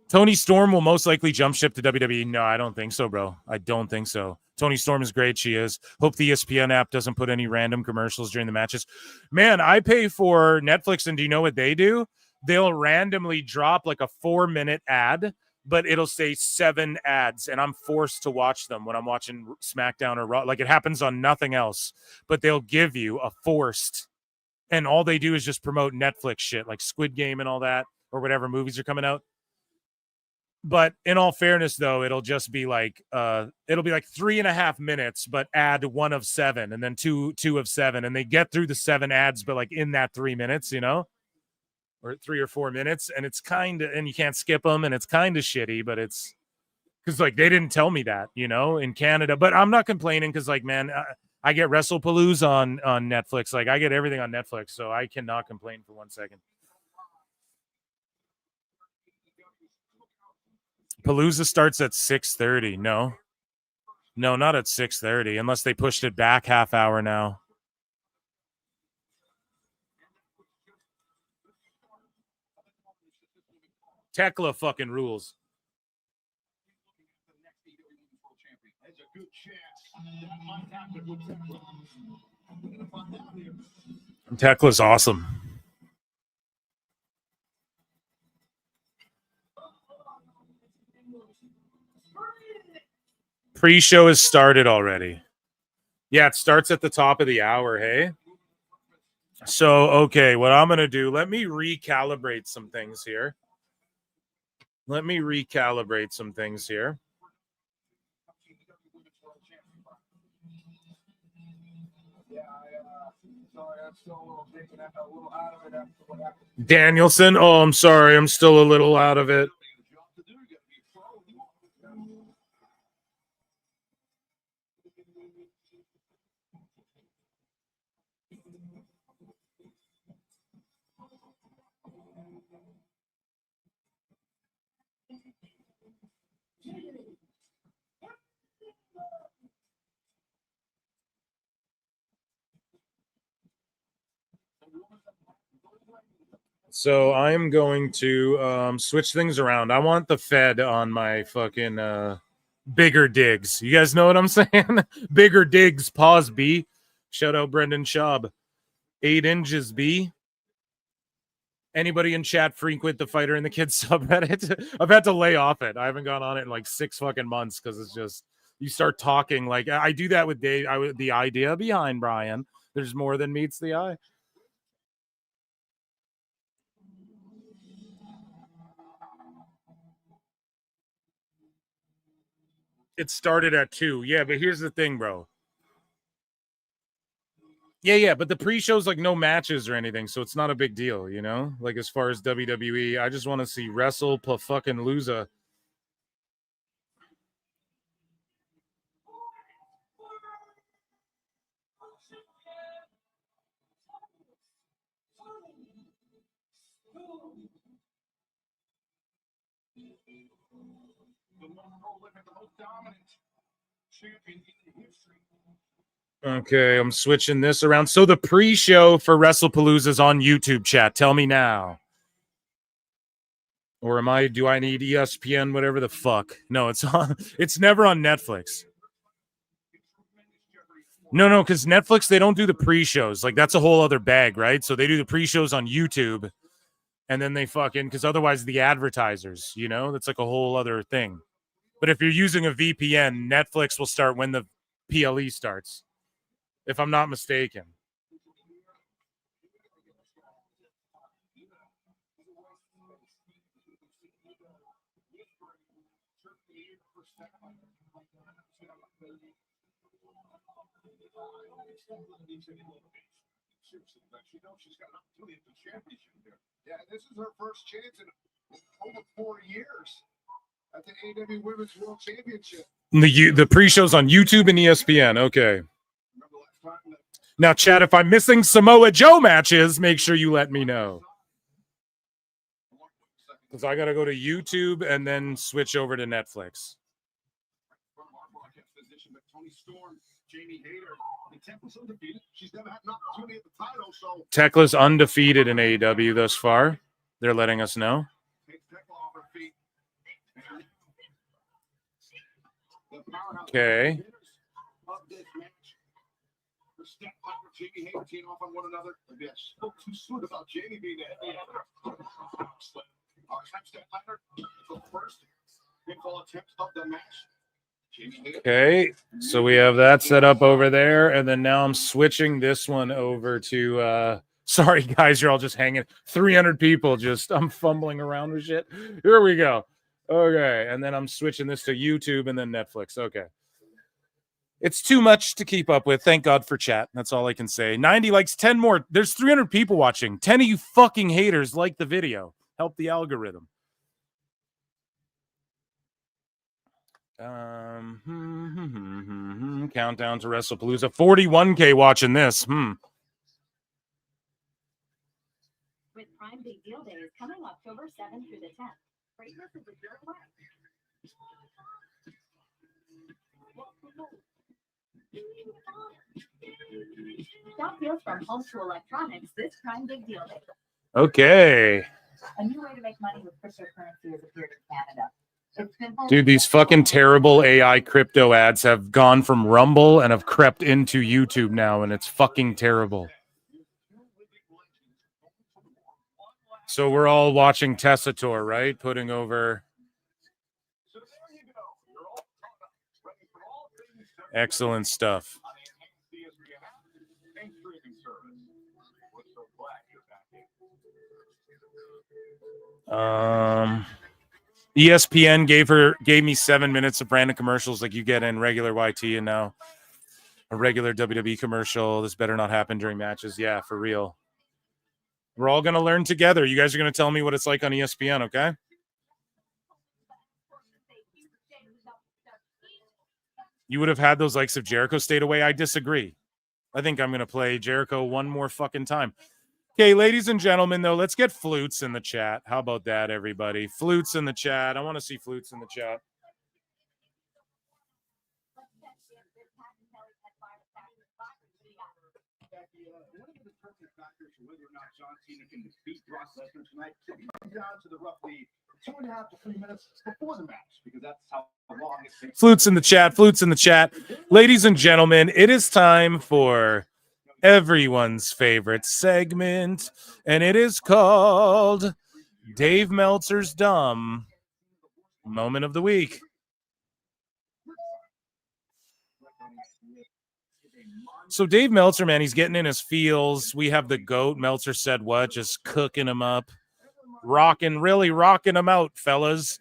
Tony Storm will most likely jump ship to WWE. No, I don't think so, bro. I don't think so. Tony Storm is great. She is. Hope the ESPN app doesn't put any random commercials during the matches. Man, I pay for Netflix, and do you know what they do? They'll randomly drop like a 4-minute ad, but it'll say 7 ads, and I'm forced to watch them when I'm watching SmackDown or Raw. Like it happens on nothing else, but they'll give you a forced, and all they do is just promote Netflix shit like Squid Game and all that, or whatever movies are coming out. But in all fairness, though, it'll just be like it'll be like 3.5 minutes, but add 1 of 7, and then two of 7, and they get through the 7 ads, but like in that 3 minutes, you know, or 3 or 4 minutes, and it's kind of, and you can't skip them, and it's kind of shitty, but it's because like they didn't tell me that, you know, in Canada. But I'm not complaining because like, man, I get WrestlePalooza on Netflix, like I get everything on Netflix, so I cannot complain for 1 second. Palooza starts at 6:30. No, not at 6:30, unless they pushed it back half hour now. Tekla fucking rules. Tekla's awesome. Pre-show has started already. Yeah, it starts at the top of the hour, hey? So, okay, what I'm going to do, let me recalibrate some things here. Danielson, oh, I'm sorry. I'm still a little out of it. So I'm going to switch things around. I want the Fed on my fucking bigger digs. You guys know what I'm saying? Bigger digs, pause B. Shout out Brendan Schaub. 8 inches B. Anybody in chat frequent the Fighter and the Kids subreddit? I've had to lay off it. I haven't gone on it in like 6 fucking months because it's just, you start talking like, I do that with Dave. The idea behind Brian, there's more than meets the eye. It started at 2. Yeah, but here's the thing, bro. Yeah, but the pre-show's like no matches or anything, so it's not a big deal, you know? Like as far as WWE, I just want to see WrestlePalooza. Okay, I'm switching this around. So the pre-show for WrestlePalooza is on YouTube, chat. Tell me now. Or do I need ESPN, whatever the fuck? No, it's never on Netflix. No, because Netflix, they don't do the pre-shows. Like, that's a whole other bag, right? So they do the pre-shows on YouTube, and then they because otherwise the advertisers, you know? That's like a whole other thing. But if you're using a VPN, Netflix will start when the PLE starts, if I'm not mistaken. Yeah, this is her first chance in over 4 years at the AEW Women's World Championship. The pre-show's on YouTube and ESPN. Okay. Now, chat, if I'm missing Samoa Joe matches, make sure you let me know. Because I got to go to YouTube and then switch over to Netflix. Tekla's undefeated in AEW thus far. They're letting us know. Okay. Okay, so we have that set up over there, and then now I'm switching this one over to sorry guys, you're all just hanging 300 people, I'm fumbling around with shit. Here we go. Okay, and then I'm switching this to YouTube and then Netflix. Okay, it's too much to keep up with. Thank God for chat. That's all I can say. 90 likes, 10 more. There's 300 people watching. 10 of you fucking haters like the video. Help the algorithm. Countdown to WrestlePalooza. 41K watching this. With Prime Big Deal Day is coming October 7th through the 10th. Greatness is a pure way. Shop deals from home to electronics this Prime Big Deal Day. Okay. A new way to make money with cryptocurrency has appeared in Canada. Dude, these fucking terrible AI crypto ads have gone from Rumble and have crept into YouTube now, and it's fucking terrible. So we're all watching Tessator, right? Putting over. Excellent stuff. ESPN gave me 7 minutes of random commercials like you get in regular YT, and now a regular WWE commercial. This better not happen during matches. Yeah, for real. We're all going to learn together. You guys are going to tell me what it's like on ESPN, okay? You would have had those likes if Jericho stayed away. I disagree. I think I'm going to play Jericho one more fucking time. Okay, ladies and gentlemen, though, let's get flutes in the chat. How about that, everybody? Flutes in the chat. I want to see flutes in the chat. Whether or not John Cena can beat Brock Lesnar tonight, it comes down to the roughly 2.5 to 3 minutes before the match, because that's how long it takes. Flutes in the chat. Flutes in the chat. Ladies and gentlemen, it is time for everyone's favorite segment, and it is called Dave Meltzer's Dumb Moment of the Week. So Dave Meltzer, man, he's getting in his feels. We have the GOAT. Meltzer said what? Just cooking him up. Really rocking him out, fellas.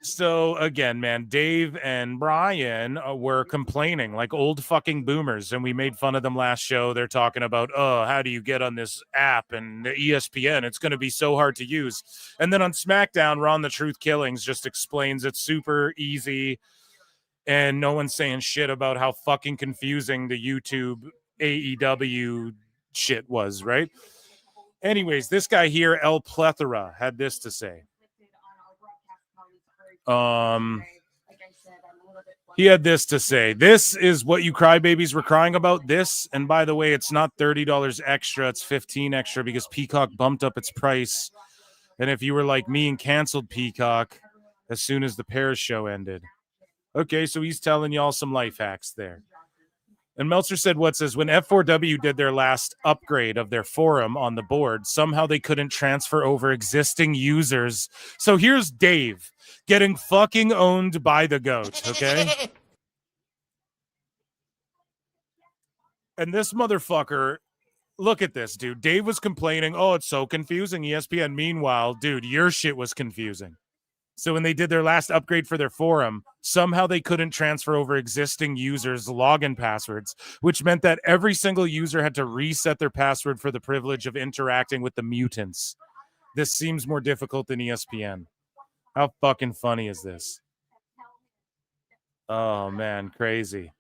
So, again, man, Dave and Brian were complaining like old fucking boomers, and we made fun of them last show. They're talking about, oh, how do you get on this app and the ESPN? It's going to be so hard to use. And then on SmackDown, Ron the Truth Killings just explains it's super easy. And no one's saying shit about how fucking confusing the YouTube AEW shit was, right? Anyways, this guy here, El Plethora, had this to say. He had this to say. This is what you crybabies were crying about. This, and by the way, it's not $30 extra. It's $15 extra because Peacock bumped up its price. And if you were like me and canceled Peacock as soon as the Paris show ended. Okay, so he's telling y'all some life hacks there. And Meltzer said what says, when F4W did their last upgrade of their forum on the board, somehow they couldn't transfer over existing users. So here's Dave getting fucking owned by the GOAT, okay? And this motherfucker, look at this, dude. Dave was complaining, oh, it's so confusing, ESPN. Meanwhile, dude, your shit was confusing. So when they did their last upgrade for their forum, somehow they couldn't transfer over existing users' login passwords, which meant that every single user had to reset their password for the privilege of interacting with the mutants. This seems more difficult than ESPN. How fucking funny is this? Oh, man, crazy.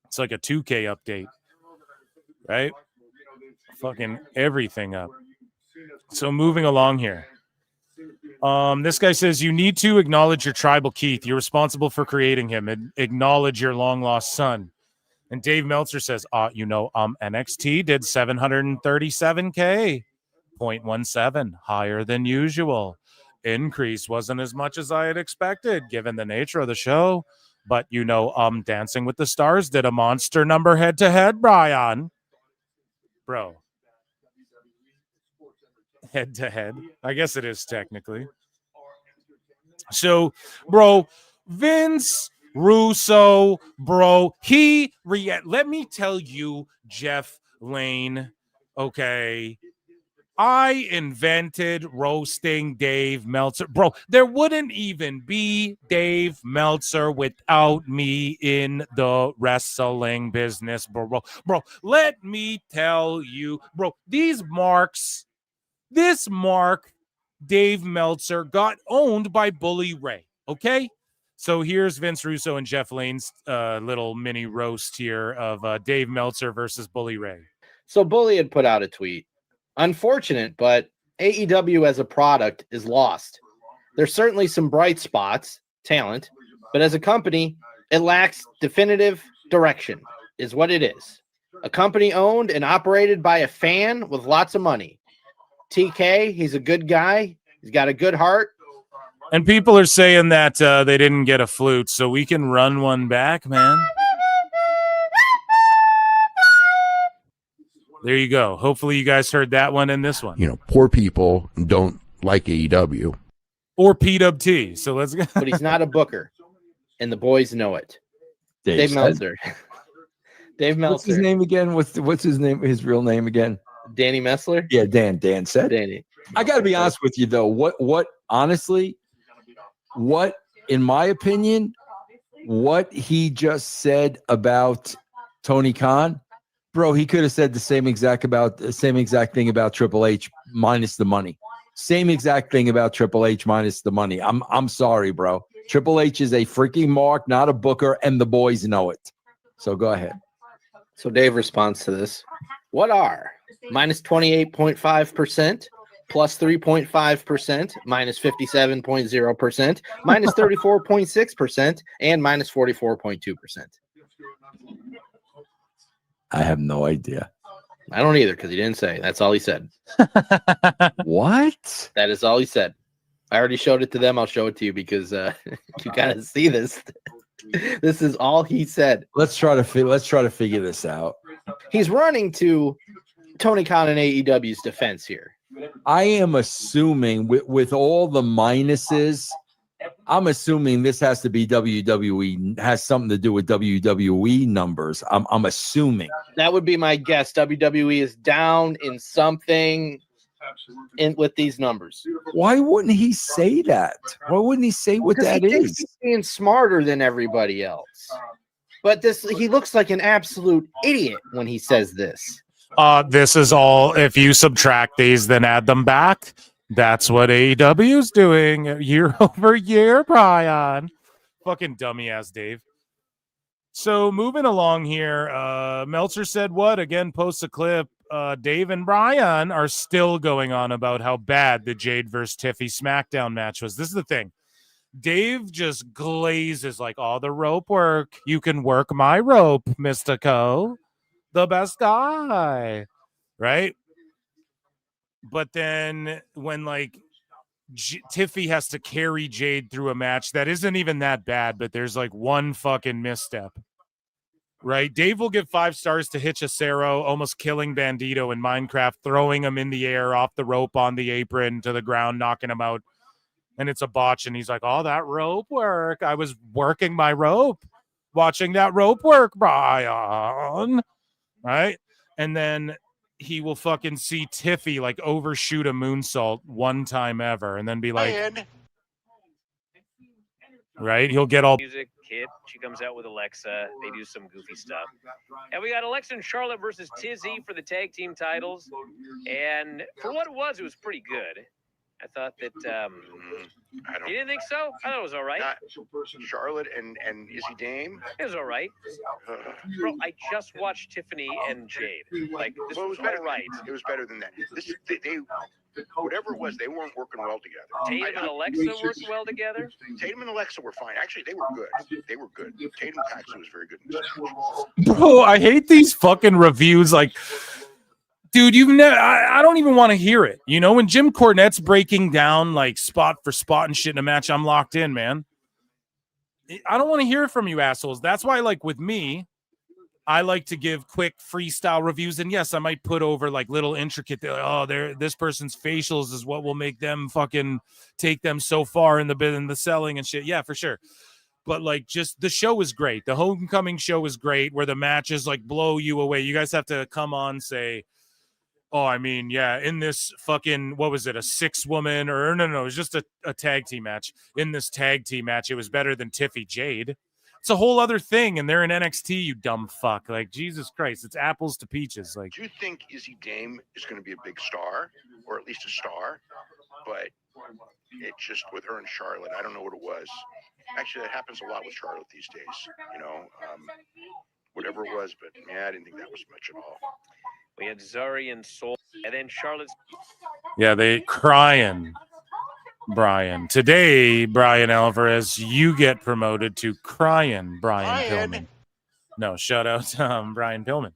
It's like a 2K update, right? Fucking everything up. So moving along here. This guy says, you need to acknowledge your tribal Keith. You're responsible for creating him, and acknowledge your long-lost son. And Dave Meltzer says, NXT did 737K, 0.17, higher than usual. Increase wasn't as much as I had expected, given the nature of the show. But, Dancing with the Stars did a monster number head-to-head, Brian. Bro. Head-to-head. I guess it is technically. So, bro, Vince Russo, bro, let me tell you, Jeff Lane, okay, I invented roasting Dave Meltzer. Bro, there wouldn't even be Dave Meltzer without me in the wrestling business, bro. Bro, let me tell you, bro, this mark, Dave Meltzer, got owned by Bully Ray, okay? So here's Vince Russo and Jeff Lane's little mini roast here of Dave Meltzer versus Bully Ray. So Bully had put out a tweet. Unfortunate, but AEW as a product is lost. There's certainly some bright spots, talent, but as a company, it lacks definitive direction, is what it is. A company owned and operated by a fan with lots of money. TK, he's a good guy. He's got a good heart. And people are saying that they didn't get a flute, so we can run one back, man. There you go. Hopefully you guys heard that one and this one. You know, poor people don't like AEW. Or PWT. So let's go. But he's not a booker, and the boys know it. Dave said- Meltzer. Dave Meltzer. What's his name again? What's his name? His real name again? Danny Messler? Yeah, Dan said. Danny. I got to be honest with you though. What honestly, what in my opinion, what he just said about Tony Khan, bro, he could have said the same exact thing about Triple H minus the money. Same exact thing about Triple H minus the money. I'm sorry, bro. Triple H is a freaking mark, not a booker, and the boys know it. So go ahead. So Dave responds to this. What are minus 28.5%, plus 3.5%, minus 57.0%, minus 34.6%, and minus 44.2%? I have no idea. I don't either because he didn't say. That's all he said. What? That is all he said. I already showed it to them. I'll show it to you because you gotta see this. This is all he said. Let's try to figure this out. He's running to Tony Khan and AEW's defense here. I am assuming with all the minuses, I'm assuming this has to be WWE, has something to do with WWE numbers. I'm assuming. That would be my guess. WWE is down in something with these numbers. Why wouldn't he say that? Why wouldn't he say what that He thinks is? he's being smarter than everybody else. But he looks like an absolute idiot when he says this. This is all, if you subtract these, then add them back. That's what AEW's doing year over year, Brian. Fucking dummy ass Dave. So moving along here, Meltzer said what? Again, posts a clip. Dave and Brian are still going on about how bad the Jade versus Tiffy SmackDown match was. This is the thing. Dave just glazes like, oh, the rope work. You can work my rope, Mystico. The best guy. Right? But then when like Tiffy has to carry Jade through a match that isn't even that bad, but there's like one fucking misstep. Right? Dave will give 5 stars to Hitchicero, almost killing Bandito in Minecraft, throwing him in the air off the rope on the apron to the ground, knocking him out. And it's a botch. And he's like, oh, that rope work. I was working my rope, watching that rope work, Brian. Right? And then he will fucking see Tiffy like overshoot a moonsault one time ever and then be like, right? He'll get all music kit. She comes out with Alexa. They do some goofy stuff. And we got Alexa and Charlotte versus Tizzy for the tag team titles. And for what it was pretty good. I thought that you didn't think so? I thought it was all right. Charlotte and Izzy Dame. It was all right. Bro, I just watched Tiffany and Jade. Like, this Well, it was was better. all right. It was better than that. They whatever it was, they weren't working well together. Tatum and Alexa worked well together? Tatum and Alexa were fine. Actually, they were good. They were good. Tatum actually was very good in this match. bro, I hate these fucking reviews. Like, dude, you've never, I don't even want to hear it. You know, when Jim Cornette's breaking down like spot for spot and shit in a match, I'm locked in, man. I don't want to hear it from you assholes. That's why, like, with me, I like to give quick freestyle reviews. And yes, I might put over like little intricate, oh, this person's facials is what will make them fucking take them so far in the selling and shit. Yeah, for sure. But like, just the show is great. The homecoming show is great where the matches like blow you away. You guys have to come on, say, oh, I mean, yeah, in this fucking, what was it, a 6-woman or no, it was just a tag team match. In this tag team match, it was better than Tiffy Jade. It's a whole other thing, and they're in NXT, you dumb fuck. Like, Jesus Christ, it's apples to peaches. Like, Do you think Izzy Dame is going to be a big star, or at least a star? But it's just with her and Charlotte, I don't know what it was. Actually, that happens a lot with Charlotte these days. You know, whatever it was, but yeah, I didn't think that was much at all. We had Zari and Soul, and then Charlotte's. yeah, they crying, Brian. Today, Brian Alvarez, you get promoted to crying Brian Pillman. No, shout out Brian Pillman.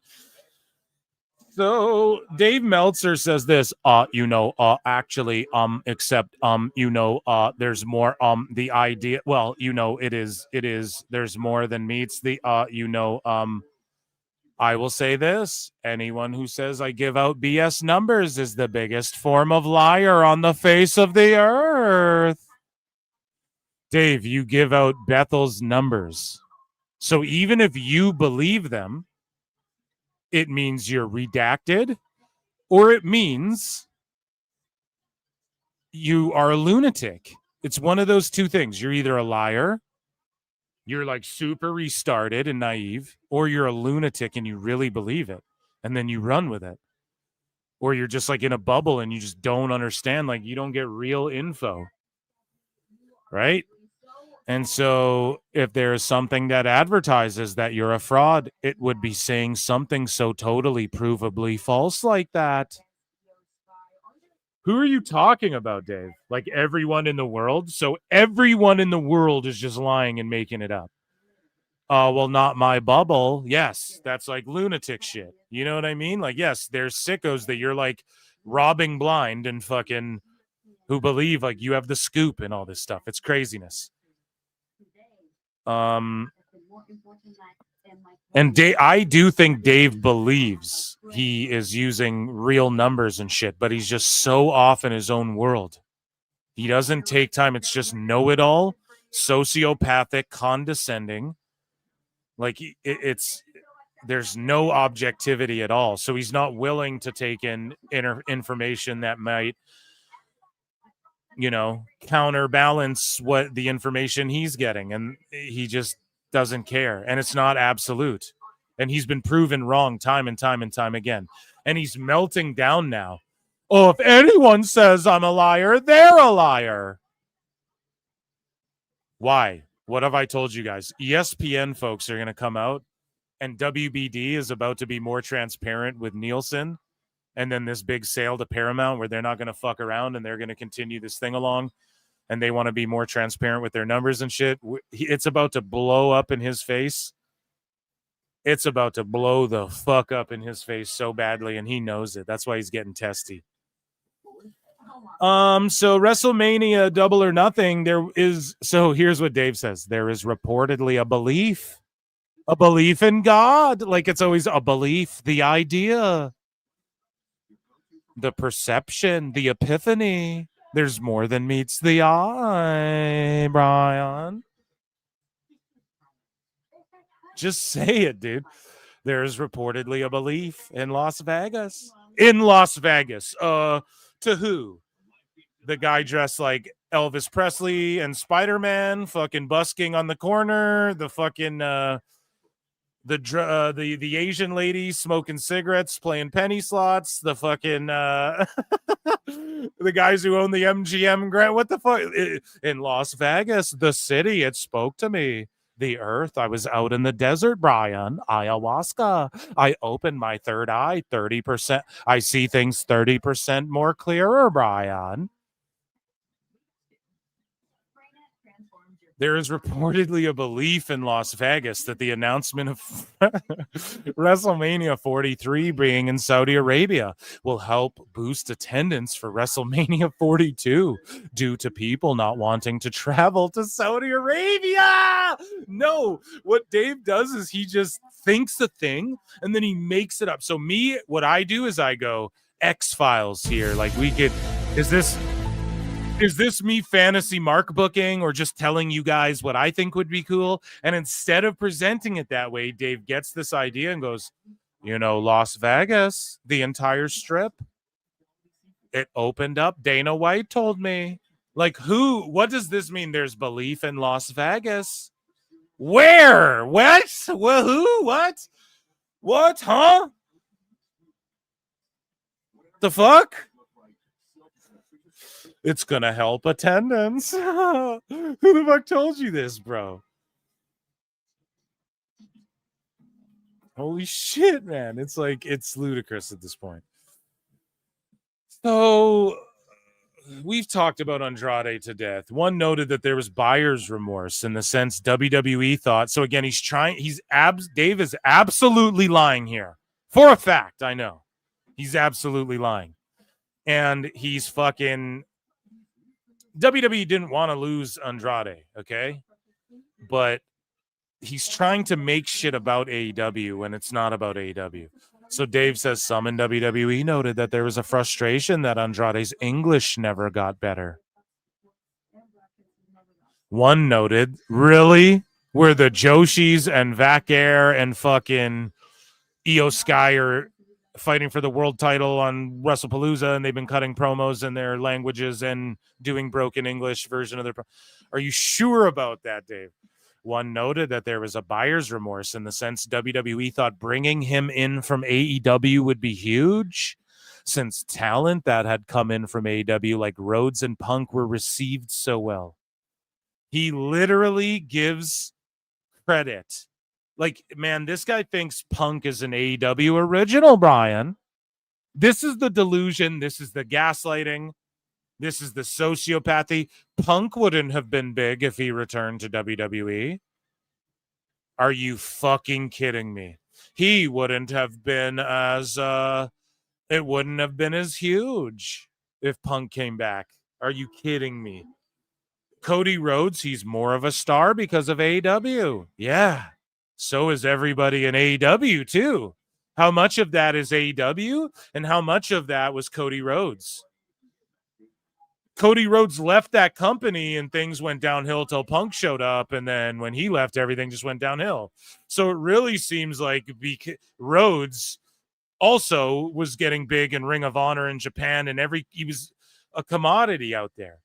So Dave Meltzer says this, actually, except, there's more, the idea, well, it is, there's more than meets the, I will say this, anyone who says I give out BS numbers is the biggest form of liar on the face of the earth. Dave, you give out Bethel's numbers. So even if you believe them, it means you're redacted, or it means you are a lunatic. It's one of those two things. You're either a liar, you're like super restarted and naive, or you're a lunatic and you really believe it, and then you run with it. Or you're just like in a bubble and you just don't understand, like you don't get real info, right? And so if there is something that advertises that you're a fraud, it would be saying something so totally provably false like that. Who are you talking about, Dave? Like everyone in the world? So everyone in the world is just lying and making it up. Well, not my bubble. Yes, that's like lunatic shit. You know what I mean? Like, yes, there's sickos that you're like robbing blind and fucking who believe like you have the scoop and all this stuff. It's craziness. And I do think Dave believes he is using real numbers and shit, but he's just so off in his own world. He doesn't take time. It's just know-it-all, sociopathic, condescending. Like there's no objectivity at all. So he's not willing to take in information that might, counterbalance what the information he's getting. And he just doesn't care. And it's not absolute. And he's been proven wrong time and time and time again. And he's melting down now. Oh, if anyone says I'm a liar, they're a liar. Why? What have I told you guys? ESPN folks are going to come out, and WBD is about to be more transparent with Nielsen. And then this big sale to Paramount where they're not going to fuck around and they're going to continue this thing along. And they want to be more transparent with their numbers and shit. It's about to blow up in his face. It's about to blow the fuck up in his face so badly, and he knows it. That's why he's getting testy. So WrestleMania Double or Nothing, so here's what Dave says. There is reportedly a belief in God. Like it's always a belief, the idea, the perception, the epiphany. There's more than meets the eye, Brian. Just say it, dude. There's reportedly a belief in Las Vegas. In Las Vegas. To who? The guy dressed like Elvis Presley and Spider-Man, fucking busking on the corner. The fucking the Asian lady smoking cigarettes, playing penny slots. The fucking the guys who own the MGM Grand. What the fuck? In Las Vegas, the city, it spoke to me. The earth. I was out in the desert, Brian. Ayahuasca. I opened my third eye 30%. I see things 30% more clearer, Brian. There is reportedly a belief in Las Vegas that the announcement of WrestleMania 43 being in Saudi Arabia will help boost attendance for WrestleMania 42 due to people not wanting to travel to Saudi Arabia. No, what Dave does is he just thinks the thing and then he makes it up. So what I do is I go X-Files here. Like is this me fantasy mark booking or just telling you guys what I think would be cool? And instead of presenting it that way, Dave gets this idea and goes, Las Vegas, the entire strip, it opened up. Dana White told me. Like what does this mean? There's belief in Las Vegas. Where? What? Well, who? What? What? Huh? The fuck? It's gonna help attendance. Who the fuck told you this, bro? Holy shit, man. It's ludicrous at this point. So we've talked about Andrade to death. One noted that there was buyer's remorse in the sense WWE thought. So again, Dave is absolutely lying here. For a fact, I know. He's absolutely lying. And he's fucking... WWE didn't want to lose Andrade, okay? But he's trying to make shit about AEW when it's not about AEW. So Dave says some in WWE noted that there was a frustration that Andrade's English never got better. One noted, really? Where the Joshis and Vac Air and fucking Io Sky are fighting for the world title on WrestlePalooza, and they've been cutting promos in their languages and doing broken English version of their... Are you sure about that, Dave? One noted that there was a buyer's remorse in the sense WWE thought bringing him in from AEW would be huge, since talent that had come in from AEW like Rhodes and Punk were received so well. He literally gives credit. Like, man, this guy thinks Punk is an AEW original, Brian. This is the delusion. This is the gaslighting. This is the sociopathy. Punk wouldn't have been big if he returned to WWE. Are you fucking kidding me? He wouldn't have been as, it wouldn't have been as huge if Punk came back. Are you kidding me? Cody Rhodes, he's more of a star because of AEW. Yeah. So is everybody in AEW too. How much of that is AEW and how much of that was Cody Rhodes? Cody Rhodes left that company and things went downhill till Punk showed up, and then when he left, everything just went downhill. So it really seems like Rhodes also was getting big in Ring of Honor in Japan, and he was a commodity out there.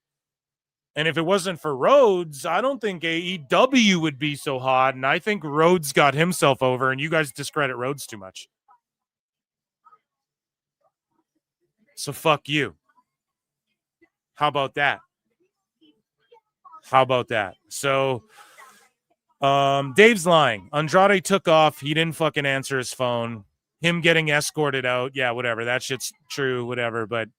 And if it wasn't for Rhodes, I don't think AEW would be so hot. And I think Rhodes got himself over, and you guys discredit Rhodes too much. So fuck you. How about that? How about that? So Dave's lying. Andrade took off. He didn't fucking answer his phone. Him getting escorted out. Yeah, whatever. That shit's true, whatever. But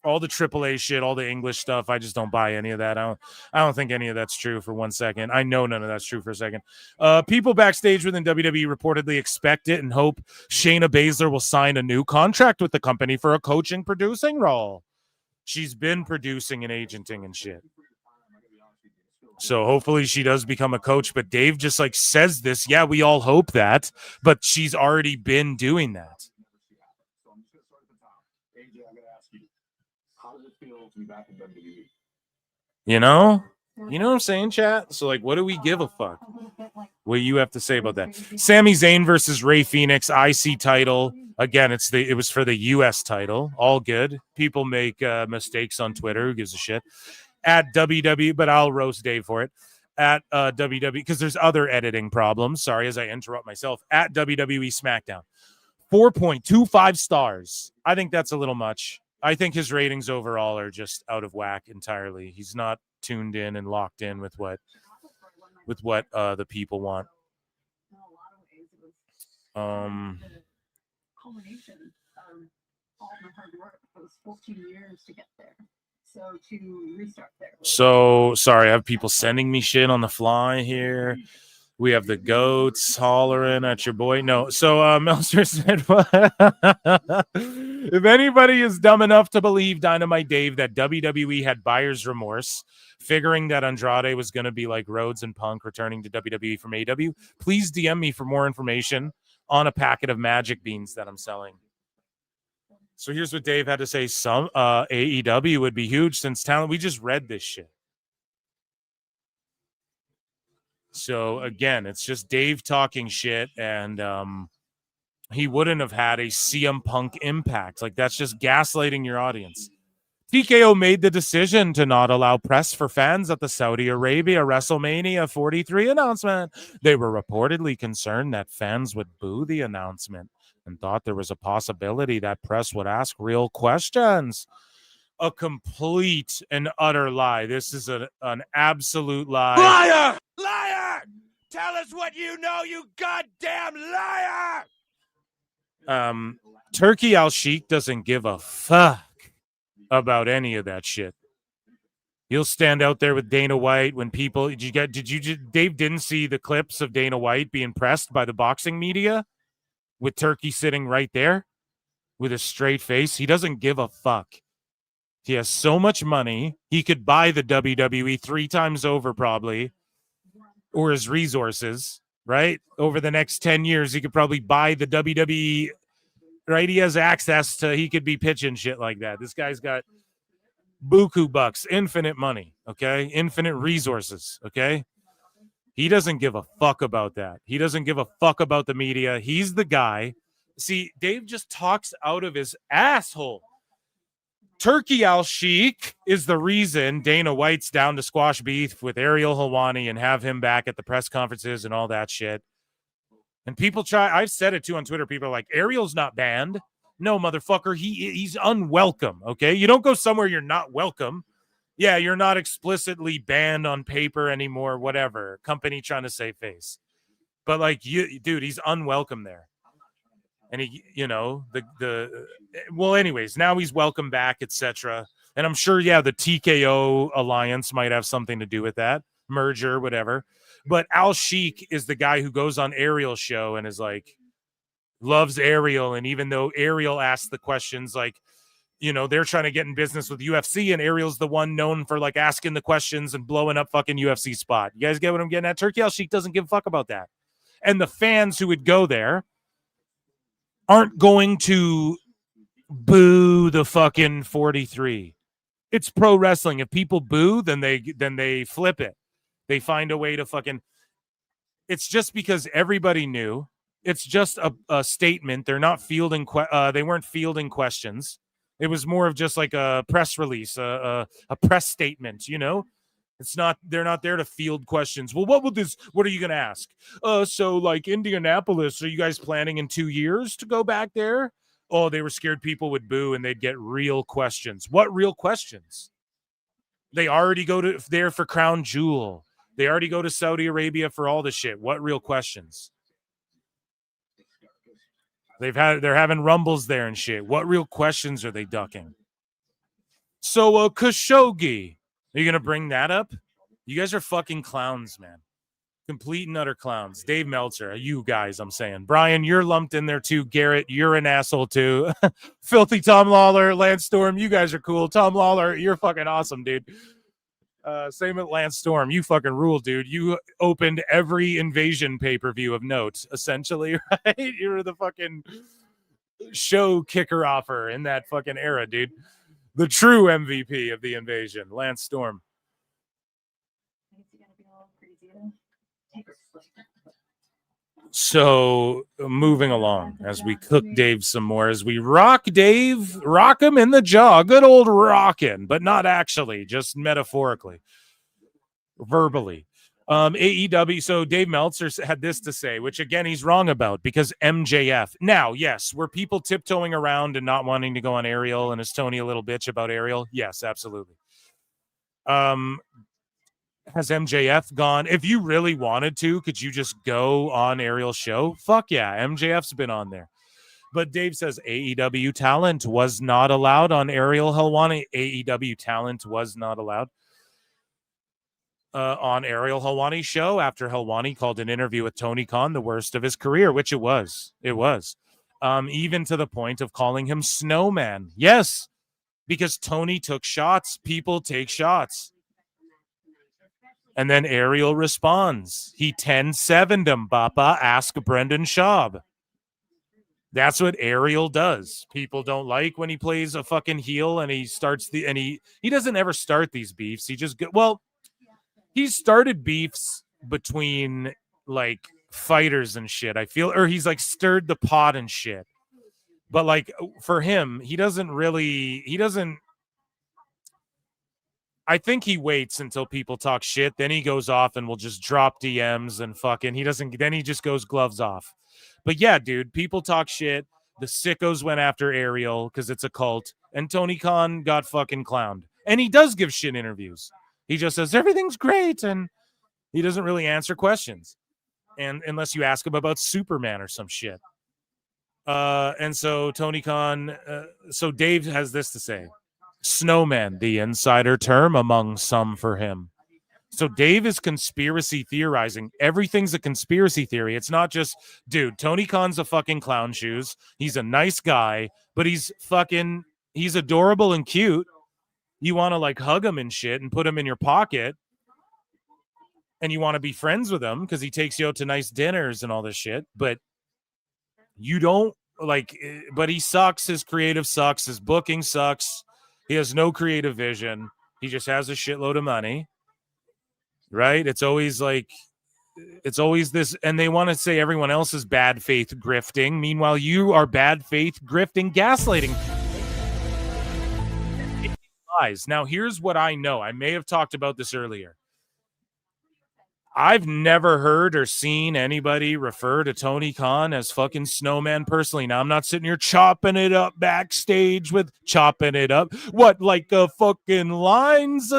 all the AAA shit, all the English stuff, I just don't buy any of that. I don't think any of that's true for 1 second. I know none of that's true for a second. People backstage within WWE reportedly expect it and hope Shayna Baszler will sign a new contract with the company for a coaching producing role. She's been producing and agenting and shit. So hopefully she does become a coach. But Dave just like says this. Yeah, we all hope that. But she's already been doing that. You know what I'm saying, chat? So, like, what do we give a fuck? What do you have to say about that? Sami Zayn versus Rey Fenix, IC title. Again, it was for the US title. All good. People make mistakes on Twitter. Who gives a shit? At WWE, but I'll roast Dave for it. At WWE, because there's other editing problems. Sorry, as I interrupt myself. At WWE SmackDown. 4.25 stars. I think that's a little much. I think his ratings overall are just out of whack entirely. He's not tuned in and locked in with what the people want. Culmination of all the hard work, those 14 years to get there. So to restart there. So sorry, I have people sending me shit on the fly here. We have the goats hollering at your boy. No. So Meltzer said, if anybody is dumb enough to believe Dynamite Dave that WWE had buyer's remorse, figuring that Andrade was going to be like Rhodes and Punk returning to WWE from AEW, please DM me for more information on a packet of magic beans that I'm selling. So here's what Dave had to say. Some AEW would be huge since talent. We just read this shit. So again, it's just Dave talking shit, and he wouldn't have had a CM Punk impact. Like, that's just gaslighting your audience. TKO made the decision to not allow press for fans at the Saudi Arabia WrestleMania 43 announcement. They were reportedly concerned that fans would boo the announcement and thought there was a possibility that press would ask real questions. A complete and utter lie. This is an absolute lie. Liar! Liar! Tell us what you know, you goddamn liar! Turkey Al Sheik doesn't give a fuck about any of that shit. He'll stand out there with Dana White when people Dave didn't see the clips of Dana White being pressed by the boxing media? with Turkey sitting right there with a straight face. He doesn't give a fuck. He has so much money, he could buy the WWE 3 times over probably, or his resources, right? Over the next 10 years, he could probably buy the WWE, right? He has access to, he could be pitching shit like that. This guy's got buku bucks, infinite money, okay? Infinite resources, okay? He doesn't give a fuck about that. He doesn't give a fuck about the media. He's the guy. See, Dave just talks out of his asshole. Turkey Al-Sheikh is the reason Dana White's down to squash beef with Ariel Helwani and have him back at the press conferences and all that shit. And people I've said it too on Twitter. People are like, Ariel's not banned. No, motherfucker, he's unwelcome, okay? You don't go somewhere you're not welcome. Yeah, you're not explicitly banned on paper anymore, whatever. Company trying to save face. But like, dude, he's unwelcome there. And he, well, anyways, now he's welcome back, etc. And I'm sure, yeah, the TKO alliance might have something to do with that merger, whatever. But Al-Sheikh is the guy who goes on Ariel's show and is like, loves Ariel. And even though Ariel asks the questions, like, they're trying to get in business with UFC, and Ariel's the one known for like asking the questions and blowing up fucking UFC spot. You guys get what I'm getting at? Turkey Al-Sheikh doesn't give a fuck about that. And the fans who would go there aren't going to boo the fucking 43. It's pro wrestling. If people boo, then they flip it. They find a way to fucking. It's just because everybody knew. It's just a statement. They're not fielding. They weren't fielding questions. It was more of just like a press release, a press statement. It's not. They're not there to field questions. Well, what are you going to ask? So like Indianapolis, are you guys planning in 2 years to go back there? Oh, they were scared people would boo and they'd get real questions. What real questions? They already go there for Crown Jewel. They already go to Saudi Arabia for all the shit. What real questions? They're having rumbles there and shit. What real questions are they ducking? So Khashoggi. Are you going to bring that up? You guys are fucking clowns, man. Complete and utter clowns. Dave Meltzer, you guys, I'm saying. Brian, you're lumped in there too. Garrett, you're an asshole too. Filthy Tom Lawler, Lance Storm, you guys are cool. Tom Lawler, you're fucking awesome, dude. Same with Lance Storm. You fucking rule, dude. You opened every Invasion pay-per-view of note, essentially, right? You were the fucking show kicker-offer in that fucking era, dude. The true MVP of the Invasion, Lance Storm. So moving along as we cook Dave some more, as we rock Dave, rock him in the jaw, good old rockin', but not actually, just metaphorically, verbally. AEW. So Dave Meltzer had this to say, which again, he's wrong about because MJF. Now, yes, were people tiptoeing around and not wanting to go on Ariel, and is Tony a little bitch about Ariel? Yes, absolutely. Has MJF gone? If you really wanted to, could you just go on Ariel's show? Fuck yeah, MJF's been on there. But Dave says AEW talent was not allowed on Ariel Helwani. AEW talent was not allowed on Ariel Helwani's show after Helwani called an interview with Tony Khan the worst of his career, which it was. It was. Even to the point of calling him Snowman. Yes, because Tony took shots. People take shots. And then Ariel responds. He 10-7'd him, Papa. Ask Brendan Schaub. That's what Ariel does. People don't like when he plays a fucking heel and he starts he doesn't ever start these beefs. He just he's started beefs between like fighters and shit. I feel, or he's like stirred the pot and shit. But like for him, he doesn't. I think he waits until people talk shit. Then he goes off and will just drop DMs and fucking, then he just goes gloves off. But yeah, dude, people talk shit. The sickos went after Ariel because it's a cult. And Tony Khan got fucking clowned. And he does give shit interviews. He just says, everything's great. And he doesn't really answer questions. And unless you ask him about Superman or some shit. And so Tony Khan, so Dave has this to say. Snowman, the insider term among some for him. So Dave is conspiracy theorizing. Everything's a conspiracy theory. It's not just, dude, Tony Khan's a fucking clown shoes. He's a nice guy, but he's adorable and cute. You want to like hug him and shit and put him in your pocket. And you want to be friends with him because he takes you out to nice dinners and all this shit. But you don't but he sucks. His creative sucks. His booking sucks. He has no creative vision. He just has a shitload of money. Right? It's always this, and they want to say everyone else is bad faith grifting. Meanwhile, you are bad faith grifting, gaslighting. Lies. Now, here's what I know. I may have talked about this earlier. I've never heard or seen anybody refer to Tony Khan as fucking Snowman personally. Now, I'm not sitting here chopping it up backstage with chopping it up. What, like a fucking lines?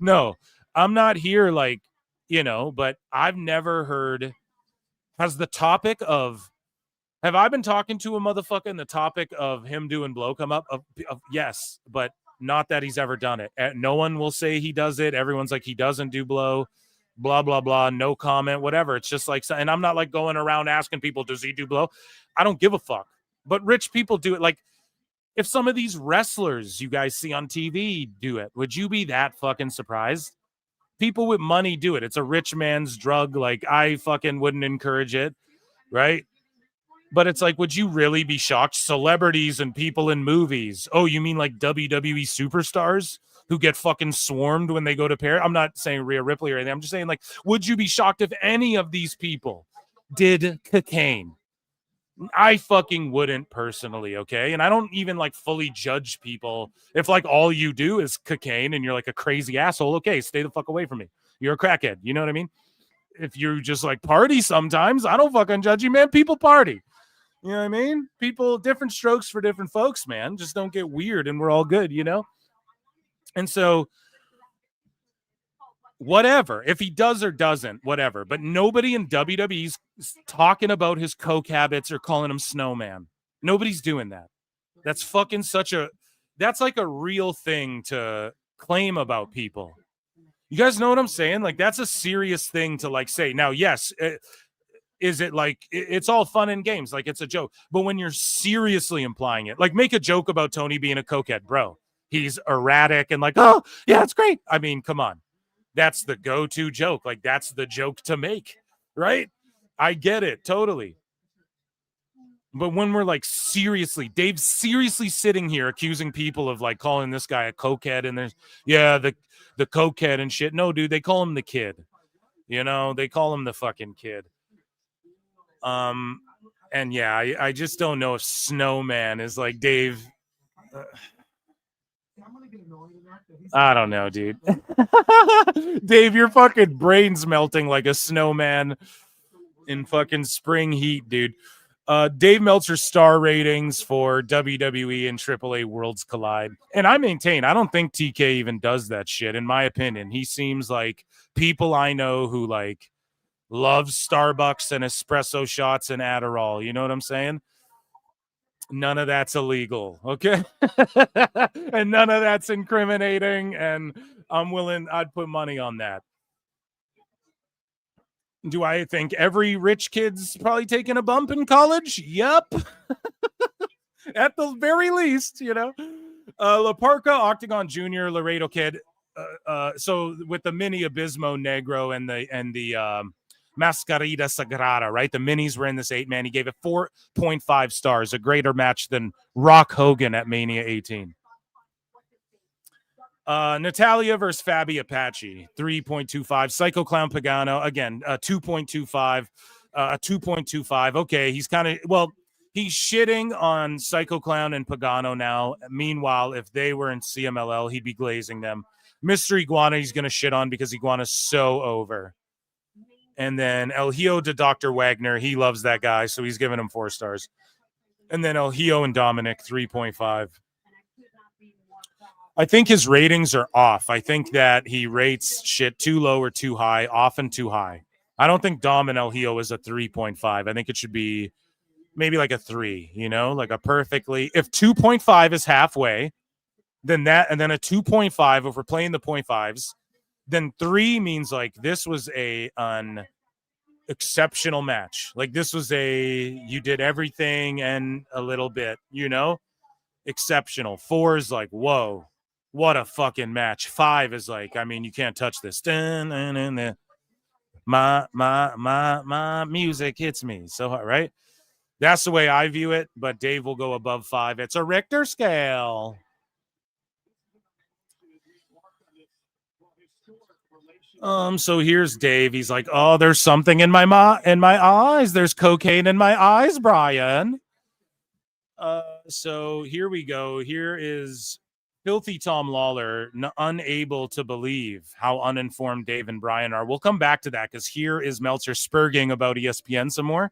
No, I'm not here like, but I've never heard. Has the topic of, have I been talking to a motherfucker and the topic of him doing blow come up? Yes, but not that he's ever done it. No one will say he does it. Everyone's like, he doesn't do blow. Blah, blah, blah, no comment, whatever. It's just like, and I'm not like going around asking people, does he do blow? I don't give a fuck. But rich people do it. Like, if some of these wrestlers you guys see on TV do it, would you be that fucking surprised? People with money do it. It's a rich man's drug. Like, I fucking wouldn't encourage it, right? But it's like, would you really be shocked? Celebrities and people in movies. Oh, you mean like WWE superstars who get fucking swarmed when they go to Paris? I'm not saying Rhea Ripley or anything. I'm just saying, like, would you be shocked if any of these people did cocaine? I fucking wouldn't personally, okay? And I don't even like fully judge people. If like all you do is cocaine and you're like a crazy asshole, okay, stay the fuck away from me. You're a crackhead. You know what I mean? If you just like party sometimes, I don't fucking judge you, man. People party. You know what I mean? People, different strokes for different folks, man. Just don't get weird and we're all good, And so, whatever. If he does or doesn't, whatever. But nobody in WWE's talking about his coke habits or calling him Snowman. Nobody's doing that. That's fucking that's like a real thing to claim about people. You guys know what I'm saying? Like, that's a serious thing to like say. Now, yes, is it like, it's all fun and games, like it's a joke. But when you're seriously implying it, like make a joke about Tony being a cokehead, bro. He's erratic and like, oh, yeah, it's great. I mean, come on. That's the go-to joke. Like, that's the joke to make, right? I get it, totally. But when we're like Dave's seriously sitting here accusing people of like calling this guy a cokehead and there's, the cokehead and shit. No, dude, they call him the kid. They call him the fucking kid. And yeah, I just don't know if Snowman is like Dave. I don't know, dude. Dave, your fucking brain's melting like a snowman in fucking spring heat, dude. Dave Meltzer's star ratings for WWE and AAA Worlds Collide. And I maintain, I don't think TK even does that shit, in my opinion. He seems like people I know who like loves Starbucks and espresso shots and Adderall. You know what I'm saying? None of that's illegal, okay? And none of that's incriminating, and I'd put money on that. Do I think every rich kid's probably taking a bump in college? Yep. At the very least, La Parca, Octagon Jr., Laredo Kid. So with the mini Abismo Negro and the Mascarita Sagrada, right? The minis were in this 8-man. He gave it 4.5 stars, a greater match than Rock Hogan at Mania 18. Natalia versus Fabi Apache, 3.25. Psycho Clown Pagano, again, 2.25. 2.25. Okay, he's kind of, he's shitting on Psycho Clown and Pagano now. Meanwhile, if they were in CMLL, he'd be glazing them. Mr. Iguana, he's going to shit on because Iguana's so over. And then El Hijo to Dr. Wagner, he loves that guy, so he's giving him 4 stars. And then El Hijo and Dominic, 3.5. I think his ratings are off. I think that he rates shit too low or too high, often too high. I don't think Dom and El Hijo is a 3.5. I think it should be maybe like a 3, like a perfectly. If 2.5 is halfway, then that, and then a 2.5, if we're playing the 0.5s, then 3 means like this was an exceptional match. Like this was you did everything and a little bit, exceptional. 4 is like, whoa, what a fucking match. 5 is like, I mean, you can't touch this. My music hits me so hard, right? That's the way I view it, but Dave will go above 5. It's a Richter scale. So here's Dave. He's like, oh, there's something in my eyes. There's cocaine in my eyes, Brian. So here we go. Here is Filthy Tom Lawler, unable to believe how uninformed Dave and Brian are. We'll come back to that because here is Meltzer spurging about ESPN some more.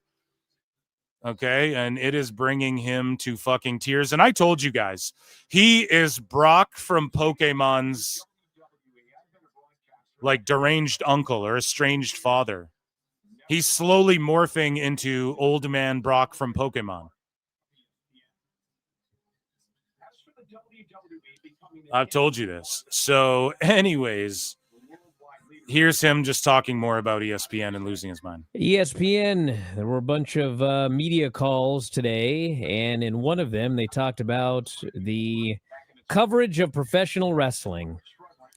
Okay, and it is bringing him to fucking tears. And I told you guys, he is Brock from Pokemon's like deranged uncle or estranged father. He's slowly morphing into old man Brock from Pokemon. I've told you this. So anyways, here's him just talking more about ESPN and losing his mind. ESPN, there were a bunch of media calls today, and in one of them, they talked about the coverage of professional wrestling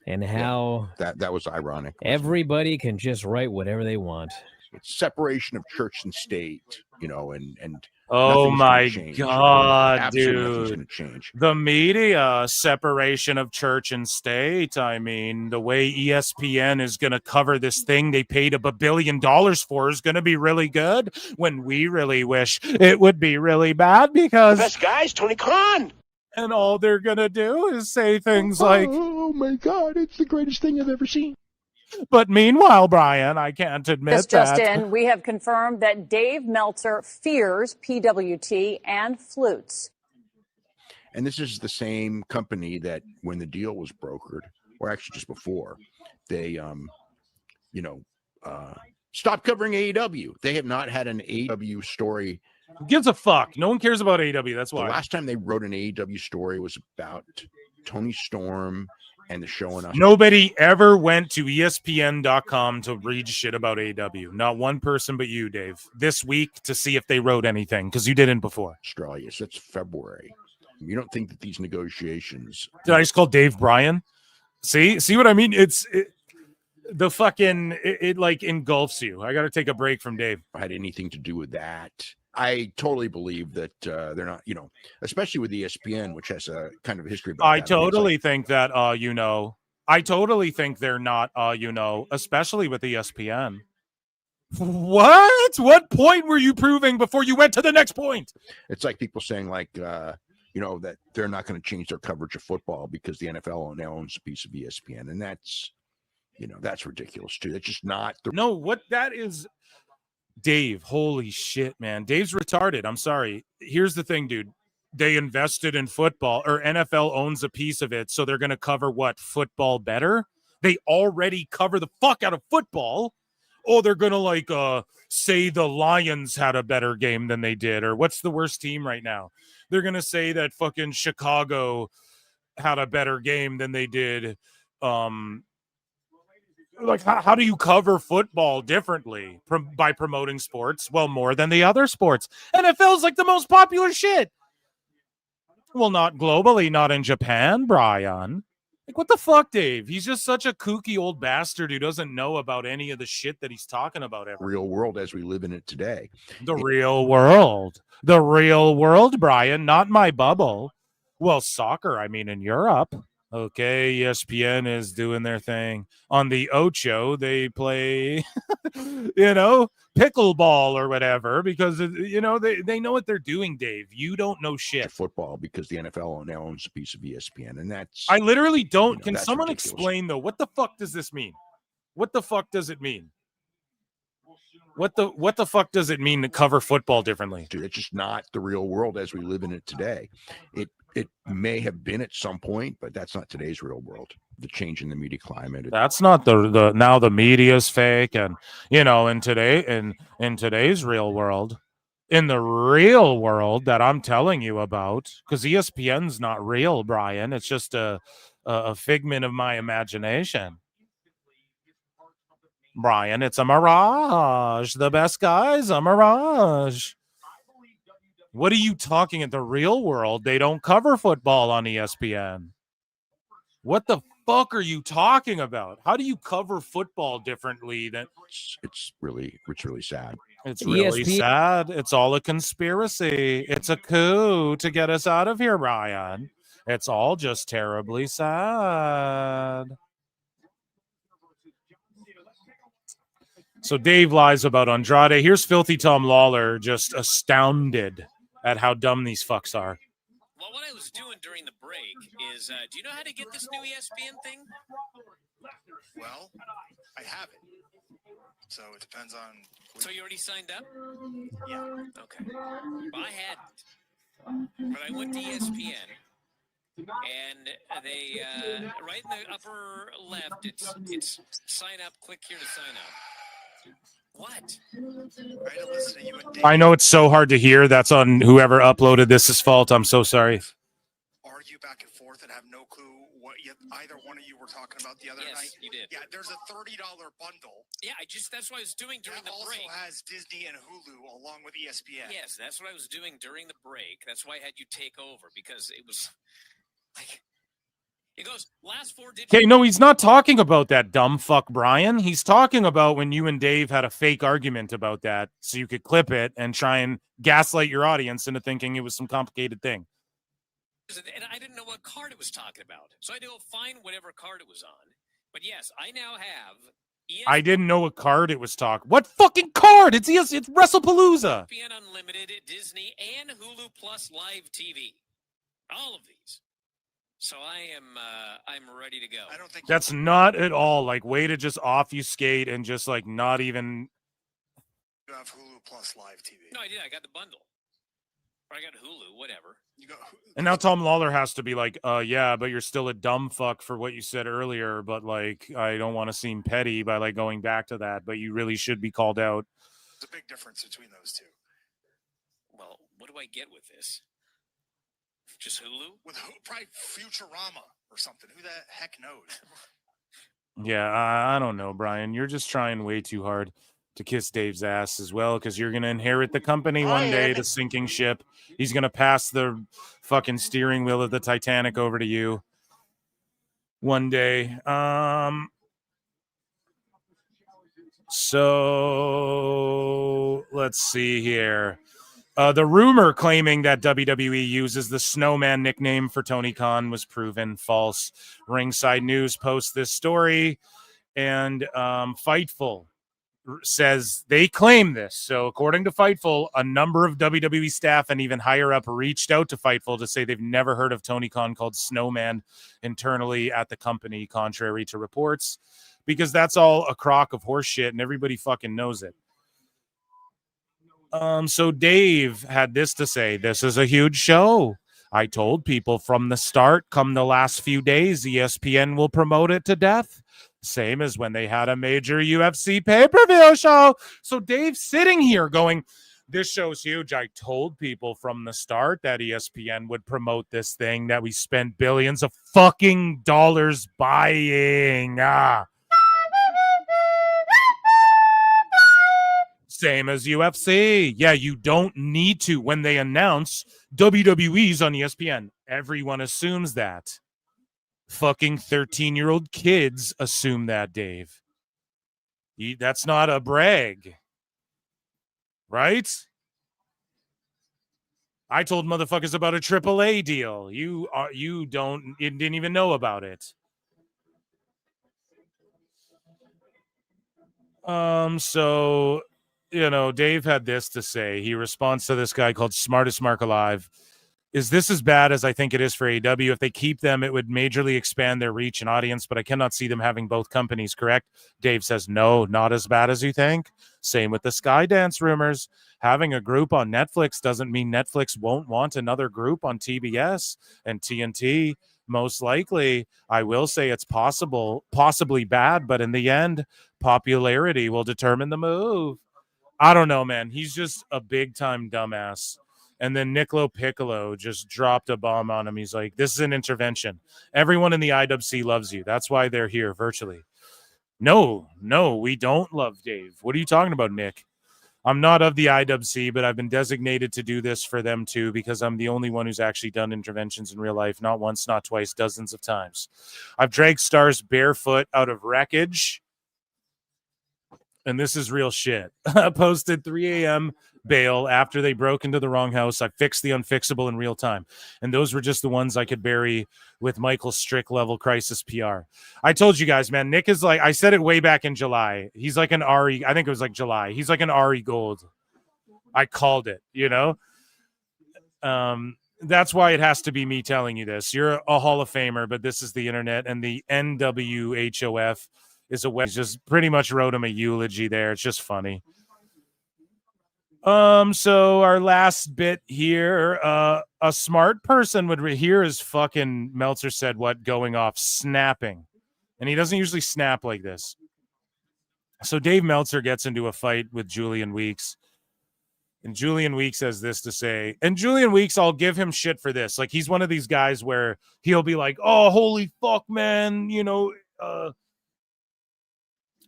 and how that was ironic. Everybody can just write whatever they want. It's separation of church and state, and oh my God, Absolutely nothing's dude. gonna change. The media separation of church and state. I mean, the way ESPN is going to cover this thing they paid $1 billion for is going to be really good when we really wish it would be really bad because The best guy's Tony Khan. And all they're going to do is say things like, oh my God, it's the greatest thing I've ever seen. But meanwhile, Brian, I can't admit This that. just in, we have confirmed that Dave Meltzer fears PWT and flutes. And this is the same company that when the deal was brokered, or actually just before, they, stopped covering AEW. They have not had an AEW story. Who gives a fuck? No one cares about AEW. That's why. The last time they wrote an AEW story was about Tony Storm and the show in us. Nobody ever went to ESPN.com to read shit about AEW. Not one person but you, Dave, this week to see if they wrote anything because you didn't before. Australia. So it's February. You don't think that these negotiations. Did I just call Dave Brian? See what I mean? It like engulfs you. I got to take a break from Dave. Had anything to do with that. I totally believe that they're not, especially with ESPN, which has a kind of history. I totally think that, I totally think they're not, especially with ESPN. What point were you proving before you went to the next point? It's like people saying that they're not going to change their coverage of football because the NFL now owns a piece of ESPN. And that's ridiculous too. That's just not what that is. Dave, holy shit, man. Dave's retarded. I'm sorry. Here's the thing, dude. They invested in football, or NFL owns a piece of it, so they're going to cover what? Football better? They already cover the fuck out of football. Oh, they're going to say the Lions had a better game than they did, or what's the worst team right now? They're going to say that fucking Chicago had a better game than they did. How do you cover football differently by promoting sports? Well, more than the other sports. NFL's like the most popular shit. Well, not globally, not in Japan, Brian. Like, what the fuck, Dave? He's just such a kooky old bastard who doesn't know about any of the shit that he's talking about ever. Real world as we live in it today. The real world. The real world, Brian, not my bubble. Well, soccer, I mean, in Europe. Okay, ESPN is doing their thing. On the Ocho, they play, pickleball or whatever because, they know what they're doing, Dave. You don't know shit. Football because the NFL now owns a piece of ESPN. And that's... I literally don't. Can someone ridiculous. Explain, though, what the fuck does this mean? What the fuck does it mean? What the fuck does it mean to cover football differently? Dude, it's just not the real world as we live in it today. It may have been at some point, but that's not today's real world. The change in the media climate. That's not the now the media is fake, and in today's real world, in the real world that I'm telling you about, because ESPN's not real, Brian. It's just a figment of my imagination. Brian, it's a mirage. The best guy's a mirage. What are you talking in the real world? They don't cover football on ESPN. What the fuck are you talking about? How do you cover football differently than It's really sad. It's really sad. It's all a conspiracy. It's a coup to get us out of here, Ryan. It's all just terribly sad. So Dave lies about Andrade. Here's Filthy Tom Lawler just astounded at how dumb these fucks are. Well, what I was doing during the break is, do you know how to get this new ESPN thing? Well, I have it. So it depends on. So you already signed up? Yeah. Okay. Well, I hadn't. But I went to ESPN, and they, right in the upper left, it's sign up, click here to sign up. What? I had to listen to you and Dave I know it's so hard to hear. That's on whoever uploaded this' fault. I'm so sorry. argue back and forth and have no clue what either one of you were talking about the other night. Yes, you did. Yeah, there's a $30 bundle. Yeah, that's what I was doing during the break. Also has Disney and Hulu along with ESPN. Yes, that's what I was doing during the break. That's why I had you take over, because it was like, it goes last four digits. Okay, no, he's not talking about that dumb fuck, Brian. He's talking about when you and Dave had a fake argument about that, so you could clip it and try and gaslight your audience into thinking it was some complicated thing. And I didn't know what card it was talking about, so I had to go find whatever card it was on. But yes, I now have ESPN. I didn't know what card it was talking. What fucking card? It's WrestlePalooza. ESPN Unlimited, Disney, and Hulu Plus Live TV. All of these. So I'm ready to go. I don't think That's not at all like way to just obfuscate and just like not even. you have Hulu Plus Live TV. No, I did. I got the bundle. Or I got Hulu, whatever. You got And now Tom Lawler has to be like, yeah, but you're still a dumb fuck for what you said earlier. But like, I don't want to seem petty by like going back to that, but you really should be called out. There's a big difference between those two. Well, what do I get with this? Just Hulu? With probably Futurama or something. Who the heck knows? Yeah, I don't know, Brian. You're just trying way too hard to kiss Dave's ass as well, because you're going to inherit the company one day, the sinking ship. He's going to pass the fucking steering wheel of the Titanic over to you one day. So let's see here. The rumor claiming that WWE uses the Snowman nickname for Tony Khan was proven false. Ringside News posts this story, and Fightful says they claim this. So according to Fightful, a number of WWE staff and even higher up reached out to Fightful to say they've never heard of Tony Khan called Snowman internally at the company, contrary to reports, because that's all a crock of horse shit and everybody fucking knows it. So Dave had this to say: this is a huge show. I told people from the start, come the last few days, ESPN will promote it to death. Same as when they had a major UFC pay-per-view show. So Dave's sitting here going, this show's huge. I told people from the start that ESPN would promote this thing that we spent billions of fucking dollars buying. Same as UFC. Yeah, you don't need to. When they announce WWE's on ESPN, everyone assumes that. Fucking 13-year-old kids assume that, Dave. That's not a brag. Right? I told motherfuckers about a AAA deal. You didn't even know about it. So, you know, Dave had this to say. He responds to this guy called Smartest Mark Alive. Is this as bad as I think it is for AEW? If they keep them, it would majorly expand their reach and audience, but I cannot see them having both companies, correct? Dave says, no, not as bad as you think. Same with the Skydance rumors. Having a group on Netflix doesn't mean Netflix won't want another group on TBS and TNT. Most likely, I will say it's possibly bad, but in the end, popularity will determine the move. I don't know, man. He's just a big-time dumbass. And then Nicolo Piccolo just dropped a bomb on him. He's like, this is an intervention. Everyone in the IWC loves you. That's why they're here virtually. No, we don't love Dave. What are you talking about, Nick? I'm not of the IWC, but I've been designated to do this for them too because I'm the only one who's actually done interventions in real life, not once, not twice, dozens of times. I've dragged stars barefoot out of wreckage, and this is real shit. I posted 3 a.m. bail after they broke into the wrong house. I fixed the unfixable in real time, and those were just the ones I could bury with Michael Strick level crisis PR. I told you guys, man, Nick is like, I said it way back in July. He's like an Ari, I think it was like July. He's like an Ari Gold. I called it, you know? That's why it has to be me telling you this. You're a Hall of Famer, but this is the internet, and the NWHOF is a web. Just pretty much wrote him a eulogy there. It's just funny. So our last bit here, a smart person would hear his fucking Meltzer said what going off snapping. And he doesn't usually snap like this. So Dave Meltzer gets into a fight with Julian Weeks. And Julian Weeks has this to say. And Julian Weeks, I'll give him shit for this. Like, he's one of these guys where he'll be like, oh, holy fuck, man, you know,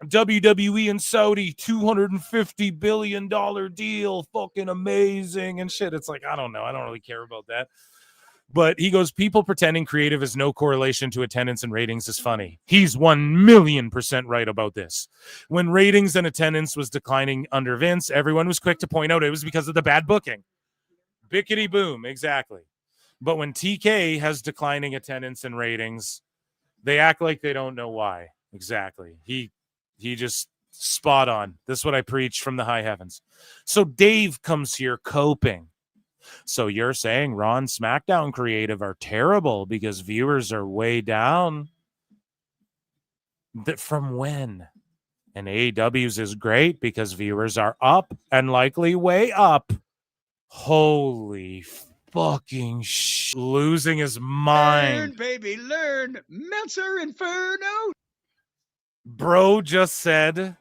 WWE and Saudi $250 billion deal, fucking amazing and shit. It's like, I don't know. I don't really care about that. But he goes, people pretending creative has no correlation to attendance and ratings is funny. He's 1,000,000% right about this. When ratings and attendance was declining under Vince, everyone was quick to point out it was because of the bad booking. Bickety boom, exactly. But when TK has declining attendance and ratings, they act like they don't know why. Exactly. He just spot on. This is what I preach from the high heavens. So Dave comes here coping. So you're saying Raw and SmackDown creative are terrible because viewers are way down? From when? And AEW's is great because viewers are up and likely way up. Holy fucking shit. Losing his mind. Learn, baby, learn. Meltzer Inferno. Bro just said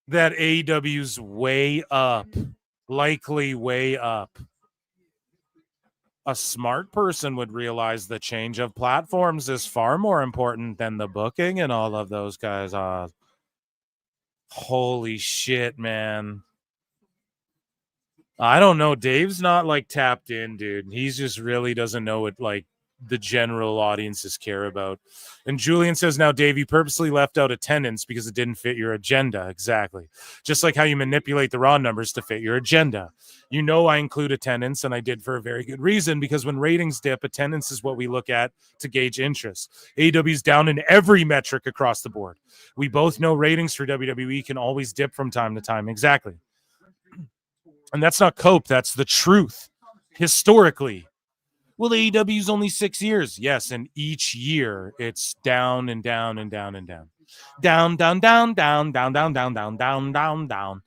that AEW's way up. Likely way up. A smart person would realize the change of platforms is far more important than the booking and all of those guys. Holy shit, man. I don't know. Dave's not like tapped in, dude. He just really doesn't know what like the general audiences care about. And Julian says, now, Dave, you purposely left out attendance because it didn't fit your agenda. Exactly. Just like how you manipulate the Raw numbers to fit your agenda. You know, I include attendance, and I did for a very good reason, because when ratings dip, attendance is what we look at to gauge interest. AEW's down in every metric across the board. We both know ratings for WWE can always dip from time to time. Exactly. And that's not cope. That's the truth. Historically. Well, AEW's only 6 years. Yes, and each year it's down and down and down and down. Down, down, down, down, down, down, down, down, down, down, down.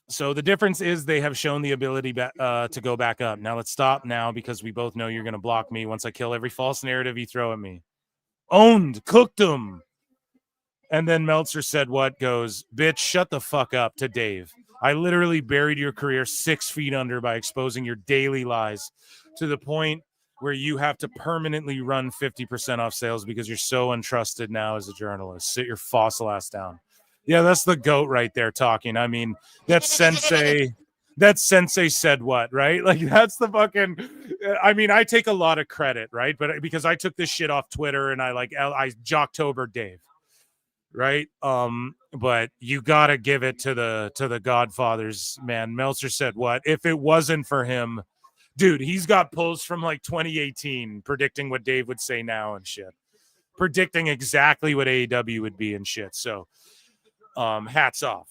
So the difference is they have shown the ability to go back up. Now let's stop now because we both know you're going to block me once I kill every false narrative you throw at me. Owned, cooked them. And then Meltzer said what goes, bitch, shut the fuck up to Dave. I literally buried your career 6 feet under by exposing your daily lies to the point where you have to permanently run 50% off sales because you're so untrusted now as a journalist. Sit your fossil ass down. Yeah, that's the GOAT right there talking. I mean, that's Sensei. That Sensei said what, right? Like, that's the fucking, I mean, I take a lot of credit, right? But because I took this shit off Twitter and I Jocktober Dave. Right. But you gotta give it to the Godfathers, man. Meltzer said what? If it wasn't for him, dude, he's got pulls from like 2018 predicting what Dave would say now and shit. Predicting exactly what AEW would be and shit. So hats off.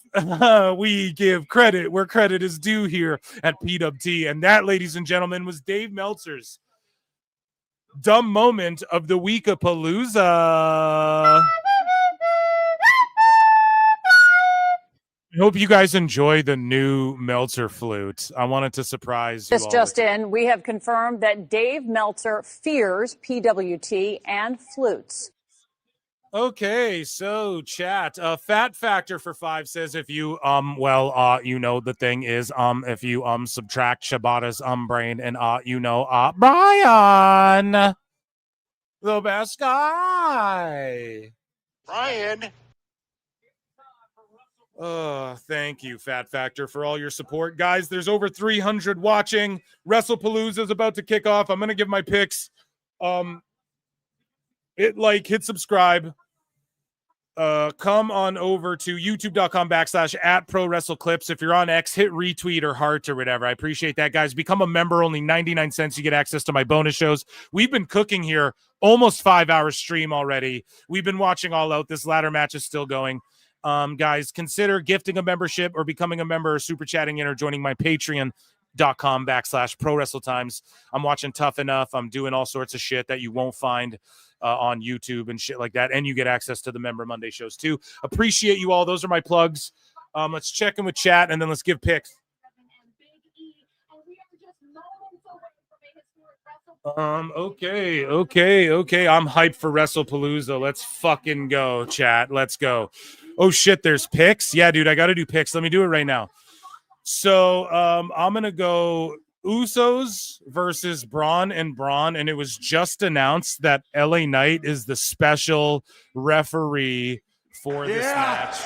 We give credit where credit is due here at PWT. And that, ladies and gentlemen, was Dave Meltzer's dumb moment of the week of Palooza. I hope you guys enjoy the new Meltzer flute. I wanted to surprise you all. Just in, we have confirmed that Dave Meltzer fears PWT and flutes. Okay, so chat. Fat Factor for 5 says if you you know the thing is if you subtract Shibata's brain and Brian. The best guy. Brian. Oh, thank you, Fat Factor, for all your support. Guys, there's over 300 watching. WrestlePalooza is about to kick off. I'm going to give my picks. Hit subscribe. Come on over to youtube.com/@ProWrestleClips. If you're on X, hit retweet or heart or whatever. I appreciate that, guys. Become a member, only 99 cents. You get access to my bonus shows. We've been cooking here almost 5 hours stream already. We've been watching All Out. This ladder match is still going. Guys, consider gifting a membership or becoming a member or super chatting in or joining my patreon.com/ProWrestleTimes. I'm watching Tough Enough. I'm doing all sorts of shit that you won't find on YouTube and shit like that. And you get access to the Member Monday shows too. Appreciate you all. Those are my plugs. Let's check in with chat and then let's give picks. Okay. I'm hyped for WrestlePalooza. Let's fucking go, chat. Let's go. Oh shit, there's picks. Yeah, dude, I got to do picks. Let me do it right now. So, I'm going to go Usos versus Braun, and it was just announced that LA Knight is the special referee for this match.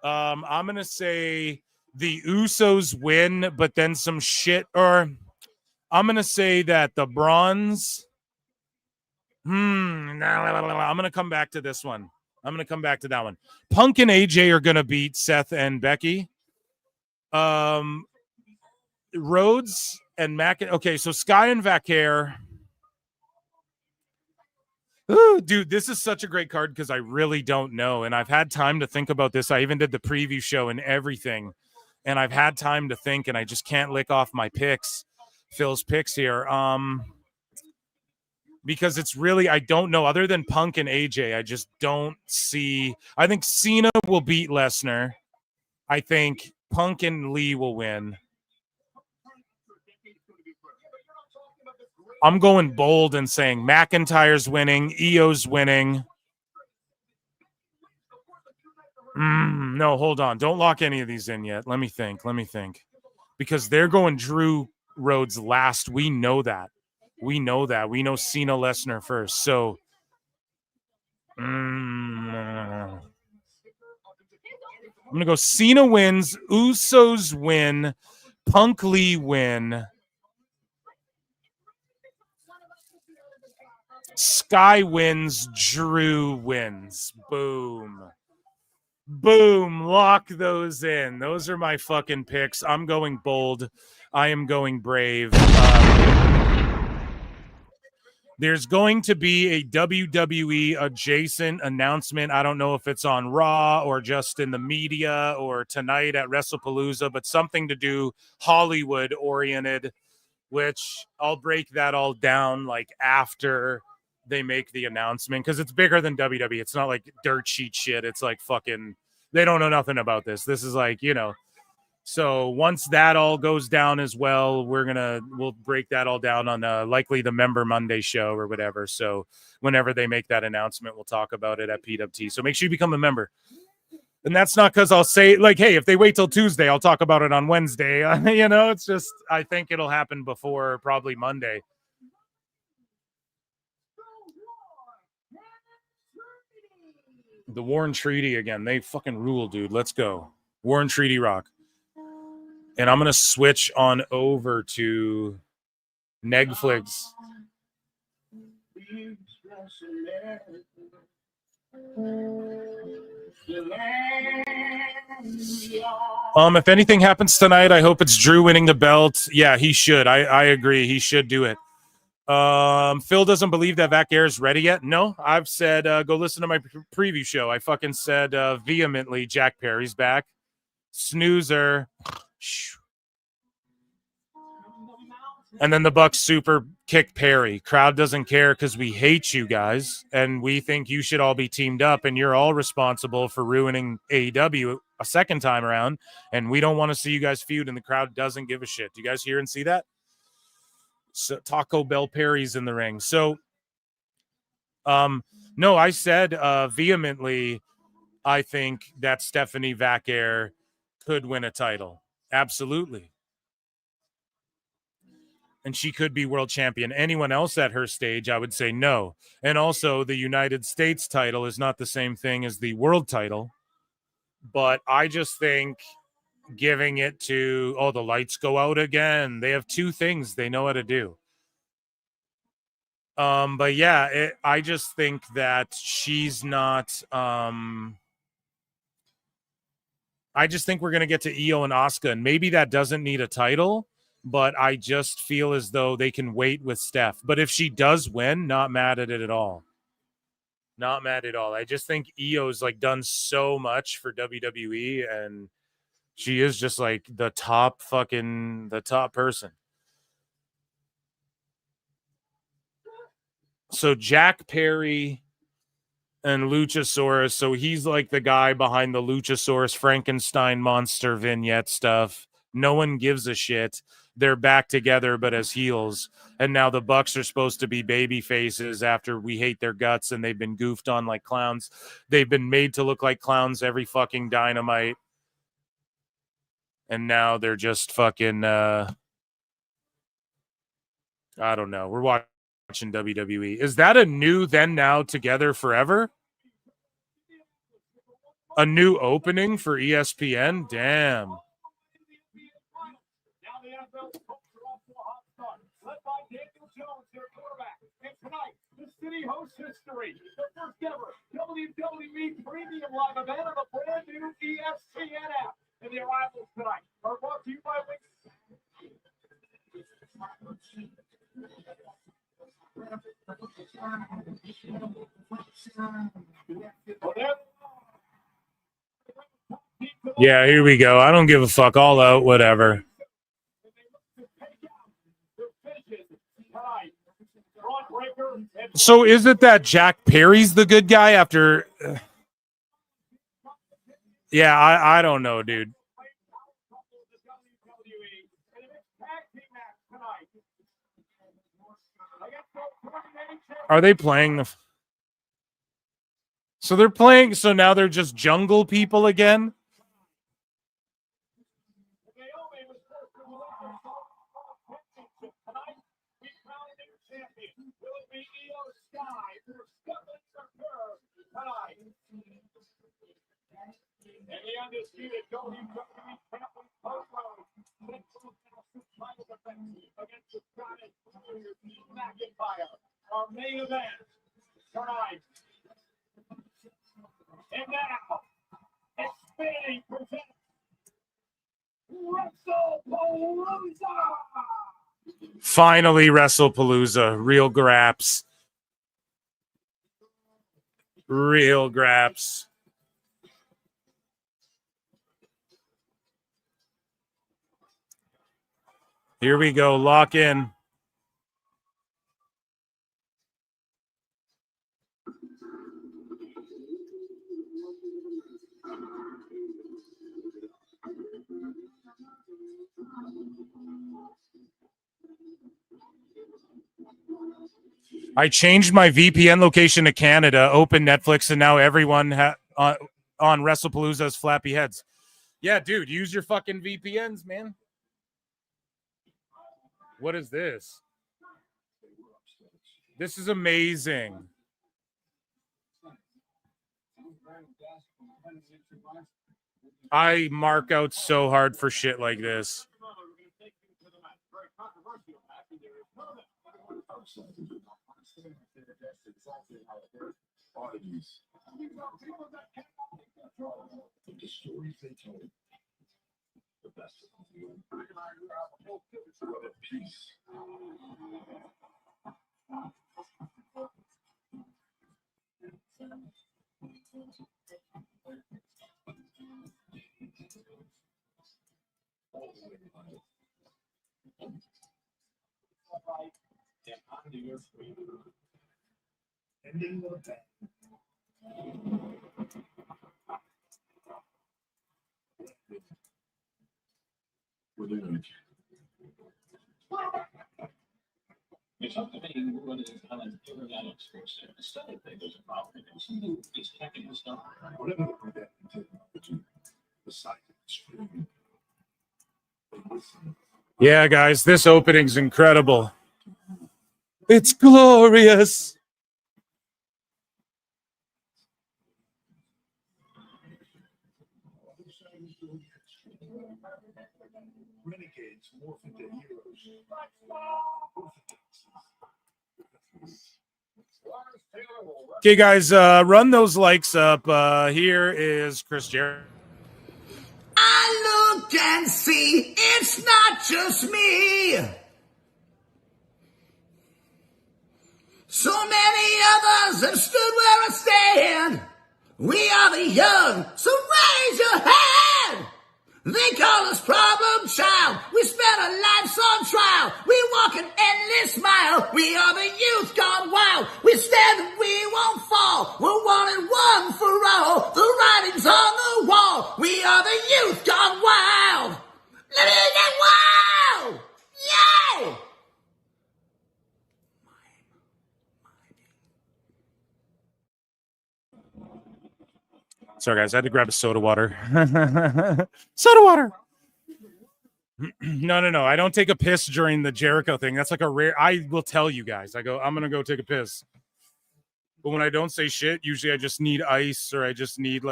I'm going to say the Usos win, but then some shit, or I'm going to say that the Brauns. I'm going to come back to this one. I'm going to come back to that one. Punk and AJ are going to beat Seth and Becky. Rhodes and Mac. Okay, so Sky and Vaquer. Ooh, dude, this is such a great card because I really don't know. And I've had time to think about this. I even did the preview show and everything. And I've had time to think, and I just can't lick off my picks. Phil's picks here. Because it's really, I don't know. Other than Punk and AJ, I just don't see. I think Cena will beat Lesnar. I think Punk and Lee will win. I'm going bold and saying McIntyre's winning, Io's winning. No, hold on. Don't lock any of these in yet. Let me think. Because they're going Drew Rhodes last. We know that. We know Cena Lesnar first. So, I'm going to go Cena wins, Usos win, Punk Lee win. Sky wins, Drew wins. Boom. Lock those in. Those are my fucking picks. I'm going bold. I am going brave. There's going to be a WWE adjacent announcement. I don't know if it's on Raw or just in the media or tonight at WrestlePalooza, but something to do Hollywood oriented, which I'll break that all down like after they make the announcement, because it's bigger than WWE. It's not like dirt sheet shit. It's like fucking, they don't know nothing about this. This is like, so once that all goes down as well, we'll break that all down on likely the Member Monday show or whatever. So whenever they make that announcement, we'll talk about it at PWT. So make sure you become a member. And that's not because I'll say like, hey, if they wait till Tuesday, I'll talk about it on Wednesday. It's just, I think it'll happen before probably Monday. The Warren Treaty again. They fucking rule, dude. Let's go. Warren Treaty rock. And I'm going to switch on over to Netflix. If anything happens tonight, I hope it's Drew winning the belt. Yeah, he should. I agree. He should do it. Phil doesn't believe that Vaquer is ready yet. No, I've said go listen to my preview show. I fucking said vehemently Jack Perry's back. Snoozer. And then the Bucks super kick Perry. Crowd doesn't care because we hate you guys and we think you should all be teamed up and you're all responsible for ruining AEW a second time around, and we don't want to see you guys feud, and the crowd doesn't give a shit. Do you guys hear and see that? So Taco Bell Perry's in the ring. So no, I said vehemently I think that Stephanie Vaquer could win a title. Absolutely. and she could be world champion. Anyone else at her stage, I would say no. And also, the United States title is not the same thing as the world title. But I just think giving it to, oh, the lights go out again. They have two things they know how to do. But yeah, I just think that she's not. I just think we're going to get to Io and Asuka, and maybe that doesn't need a title, but I just feel as though they can wait with Steph. But if she does win, not mad at it at all. Not mad at all. I just think Io's like done so much for WWE, and she is just like the top person. So Jack Perry and Luchasaurus. So he's like the guy behind the Luchasaurus Frankenstein monster vignette stuff. No one gives a shit. They're back together, but as heels. And now the Bucks are supposed to be baby faces after we hate their guts and they've been goofed on like clowns. They've been made to look like clowns every fucking Dynamite. And now they're just fucking, I don't know. We're watching WWE. Is that a new then now together forever? A new opening for ESPN? Damn. The city hosts history. The first ever WWE Premium Live event on the brand new ESPN app. And the arrivals tonight are brought to you by Yeah, here we go. I don't give a fuck. All out, whatever. So is it that Jack Perry's the good guy after? Yeah, I don't know, dude. Are they playing the? So they're playing. So now they're just jungle people again. And the undisputed WWE champion against the Scottish McIntyre. Our main event tonight. And now, expanding presents WrestlePalooza. Finally, WrestlePalooza. Real graps. Real graps. Here we go. Lock in. I changed my VPN location to Canada, opened Netflix, and now everyone on WrestlePalooza's flappy heads. Yeah, dude, use your fucking VPNs, man. What is this? This is amazing. I mark out so hard for shit like this. The stories they told. The best of you. Peace. Ending the event. With energy. It's up to me what is talent every other sports. Instead of there's a problem. Something is hacking the stuff. Whatever the prevent the side stream. Listen. Yeah, guys, this opening's incredible. It's glorious. Renegades morph into heroes. Okay, guys, run those likes up. Here is Chris Jericho. I look and see it's not just me. So many others have stood where I stand. We are the young, so raise your hand. They call us problem child. We spent our lives on trial. We walk an endless mile. We are the youth gone wild. We stand and we won't fall. We're one and one for all. The writing's on the wall. We are the youth gone wild. Let it get wild! Yay! Sorry, guys, I had to grab a soda water. Soda water. No. I don't take a piss during the Jericho thing. That's like a rare. I will tell you guys. I'm gonna go take a piss. But when I don't say shit, usually I just need ice or I just need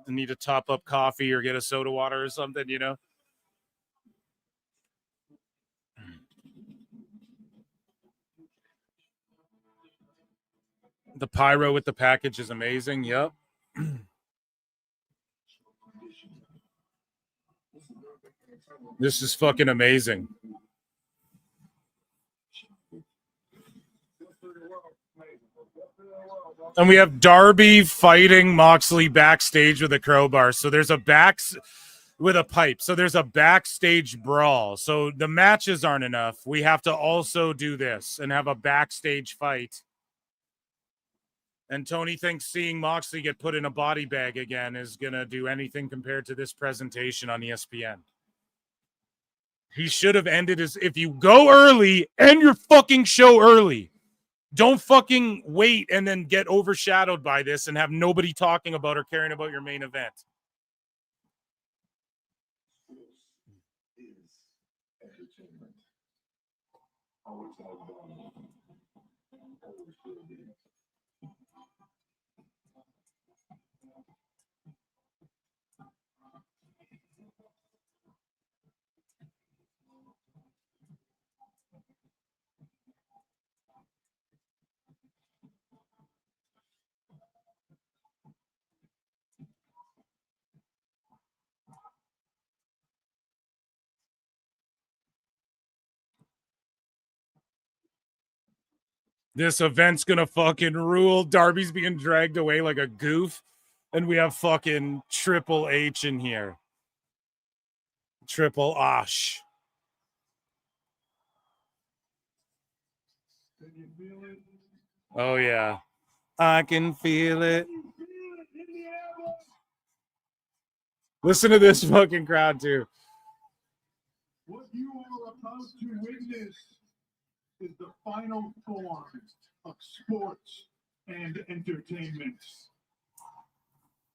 need to top up coffee or get a soda water or something, you know. The pyro with the package is amazing. Yep. This is fucking amazing. And we have Darby fighting Moxley backstage with a crowbar. So there's a with a pipe. So there's a backstage brawl. So the matches aren't enough. We have to also do this and have a backstage fight. And Tony thinks seeing Moxley get put in a body bag again is going to do anything compared to this presentation on ESPN. He should have ended his, if you go early, end your fucking show early. Don't fucking wait and then get overshadowed by this and have nobody talking about or caring about your main event. This event's gonna fucking rule. Darby's being dragged away like a goof. And we have fucking Triple H in here. Triple Osh. Oh, yeah. I can feel it. Listen to this fucking crowd, too. What you are about to witness is the final form of sports and entertainment.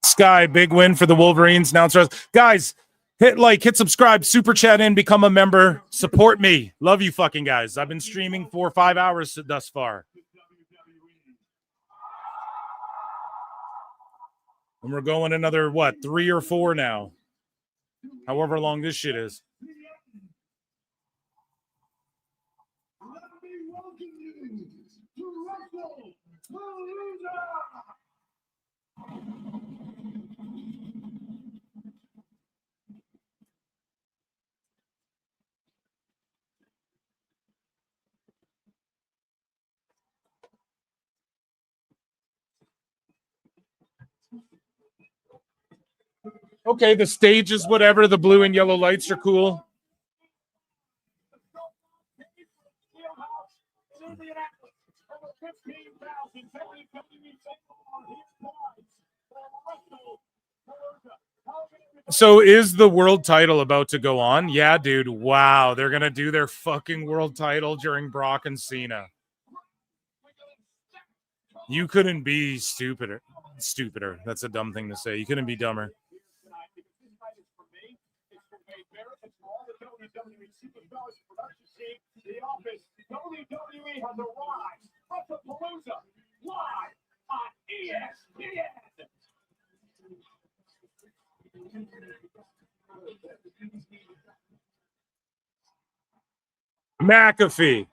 Sky, big win for the Wolverines. Announcers. Guys, hit like, hit subscribe, super chat in, become a member. Support me. Love you fucking guys. I've been streaming 4 or 5 hours thus far. And we're going another, 3 or 4 now. However long this shit is. Okay, the stage is whatever. The blue and yellow lights are cool. So is the world title about to go on? Yeah, dude. Wow. They're going to do their fucking world title during Brock and Cena. You couldn't be stupider. That's a dumb thing to say. You couldn't be dumber. superstars production team, The Office, WWE has arrived. WrestlePalooza, live on ESPN. McAfee.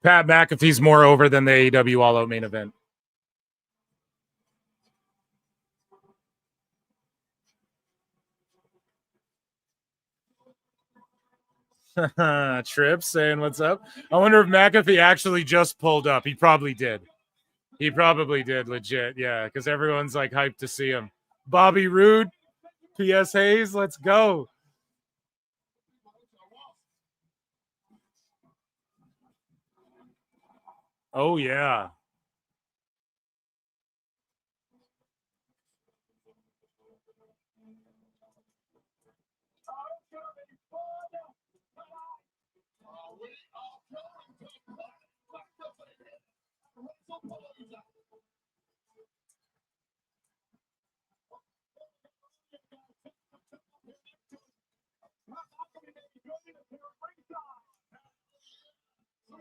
Pat McAfee's more over than the AEW All Out main event. Trip saying what's up. I wonder if McAfee actually just pulled up. He probably did. He probably did, legit. Yeah, because everyone's like hyped to see him. Bobby Roode, P.S. Hayes, let's go. Oh, yeah.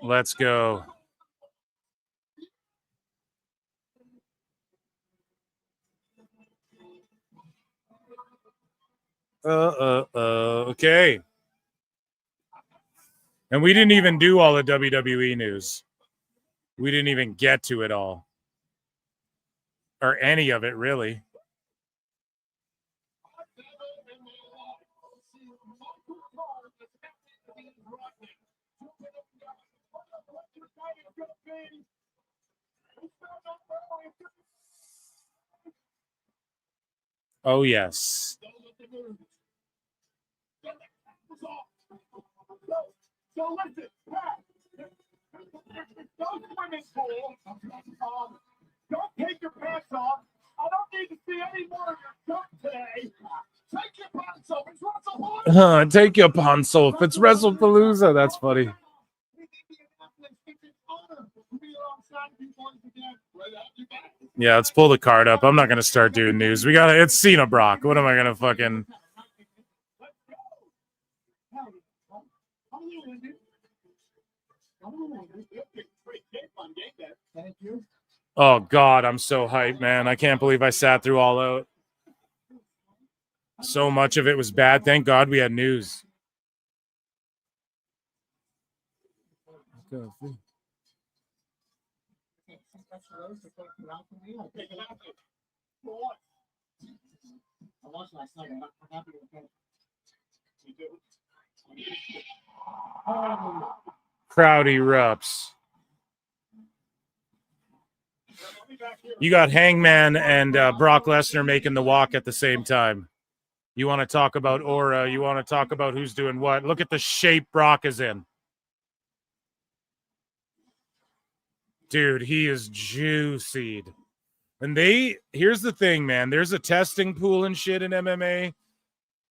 Let's go. Okay. And we didn't even do all the WWE news. We didn't even get to it all. Or any of it, really. Oh, yes. So listen, Pat, don't swimming pool. Don't take your pants off. I don't need to see any more of your junk today. Take your pants off. It's WrestlePalooza. Take your pants off. It's WrestlePalooza. That's funny. Yeah, let's pull the card up. I'm not going to start doing news. It's Cena Brock. What am I going to fucking... Oh, God, I'm so hyped, man. I can't believe I sat through All Out. So much of it was bad. Thank God we had news. Crowd erupts. You got Hangman and Brock Lesnar making the walk at the same time. You want to talk about aura. You want to talk about who's doing what. Look at the shape Brock is in. Dude, he is juicied. And here's the thing, man. There's a testing pool and shit in MMA,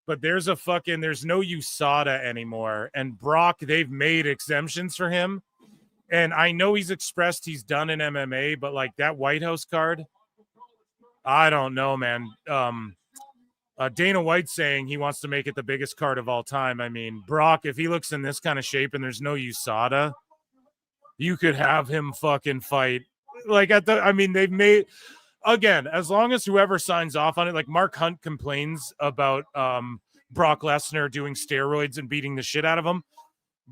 but there's no USADA anymore. And Brock, they've made exemptions for him. And I know he's expressed he's done in MMA, but like that White House card, I don't know, man. Dana White's saying he wants to make it the biggest card of all time. I mean, Brock, if he looks in this kind of shape and there's no USADA, you could have him fucking fight. Like they've made, again, as long as whoever signs off on it, like Mark Hunt complains about Brock Lesnar doing steroids and beating the shit out of him,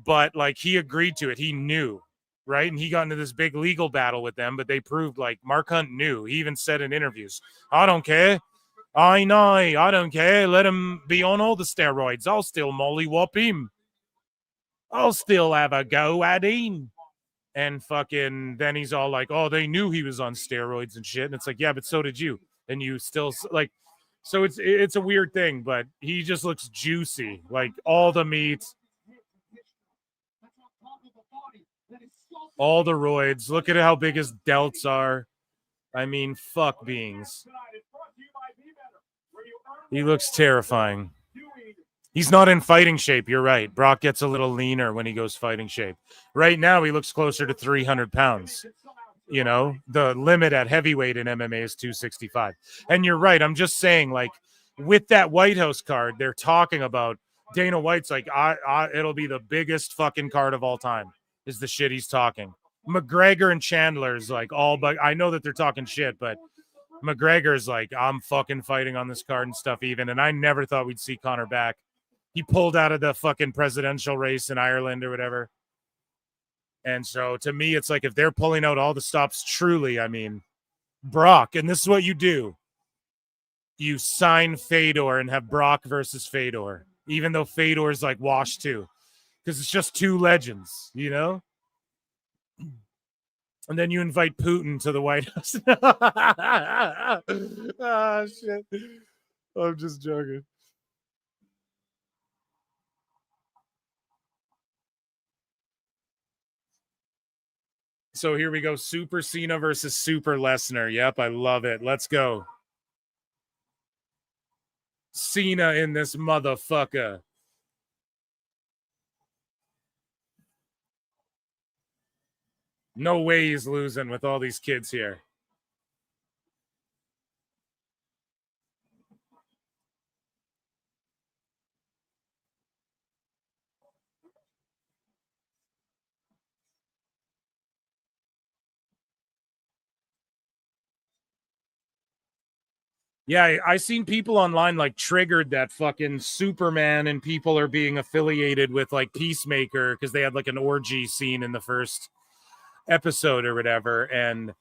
but like he agreed to it. He knew. Right. And he got into this big legal battle with them, but they proved like Mark Hunt knew. He even said in interviews, I don't care. I know. I don't care. Let him be on all the steroids. I'll still mollywop him. I'll still have a go at him. And fucking then he's all like, oh, they knew he was on steroids and shit. And it's like, yeah, but so did you. And you still like, so it's a weird thing, but he just looks juicy. Like all the meat. All the roids. Look at how big his delts are. I mean, fuck beings. He looks terrifying. He's not in fighting shape. You're right. Brock gets a little leaner when he goes fighting shape. Right now, he looks closer to 300 pounds. You know, the limit at heavyweight in MMA is 265. And you're right. I'm just saying, like, with that White House card, they're talking about Dana White's like, it'll be the biggest fucking card of all time, is the shit he's talking. McGregor and Chandler's like all, but I know that they're talking shit, but McGregor's like, I'm fucking fighting on this card and stuff even. And I never thought we'd see Conor back. He pulled out of the fucking presidential race in Ireland or whatever. And so to me, it's like if they're pulling out all the stops truly, I mean, Brock, and this is what you do. You sign Fedor and have Brock versus Fedor, even though Fedor's like washed too, because it's just two legends, you know? And then you invite Putin to the White House. Ah, shit. I'm just joking. So here we go. Super Cena versus Super Lesnar. Yep, I love it. Let's go. Cena in this motherfucker. No way he's losing with all these kids here. Yeah, I seen people online like triggered that fucking Superman and people are being affiliated with like Peacemaker because they had like an orgy scene in the first episode or whatever. And